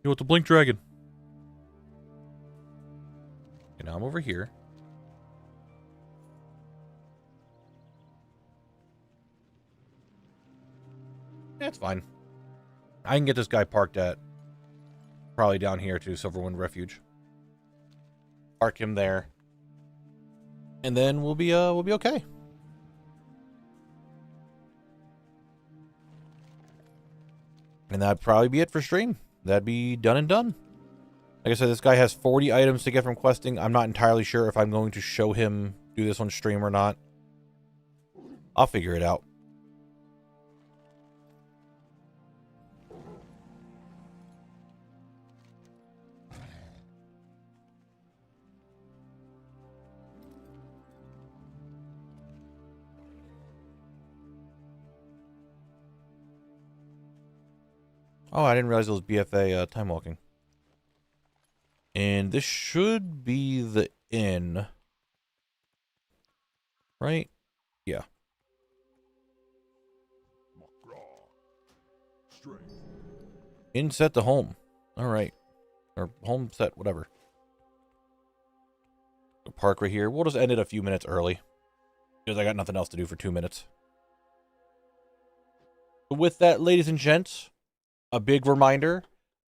Yo, it's a blink dragon. Okay, now I'm over here. That's fine. I can get this guy parked at probably down here to Silverwind Refuge. Park him there. And then we'll be okay. And that'd probably be it for stream. That'd be done and done. Like I said, this guy has 40 items to get from questing. I'm not entirely sure if I'm going to show him do this on stream or not. I'll figure it out. Oh, I didn't realize it was BFA time walking. And this should be the inn. Right? Yeah. Inn set to home. Alright. Or home set, whatever. Park right here. We'll just end it a few minutes early. Because I got nothing else to do for 2 minutes. With that, ladies and gents, a big reminder,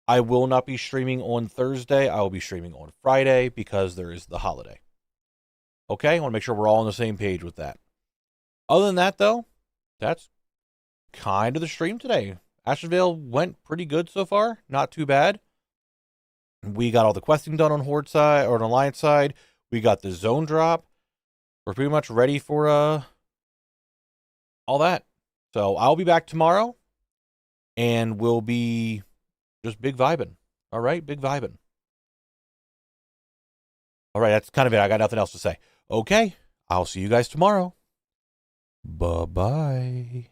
I will not be streaming on Thursday. I will be streaming on Friday because there is the holiday. Okay? I want to make sure we're all on the same page with that. Other than that, though, that's kind of the stream today. Ashenvale went pretty good so far. Not too bad. We got all the questing done on Horde side, or on Alliance side. We got the zone drop. We're pretty much ready for all that. So I'll be back tomorrow. And we'll be just big vibing. All right, big vibing. All right, that's kind of it. I got nothing else to say. Okay, I'll see you guys tomorrow. Bye-bye.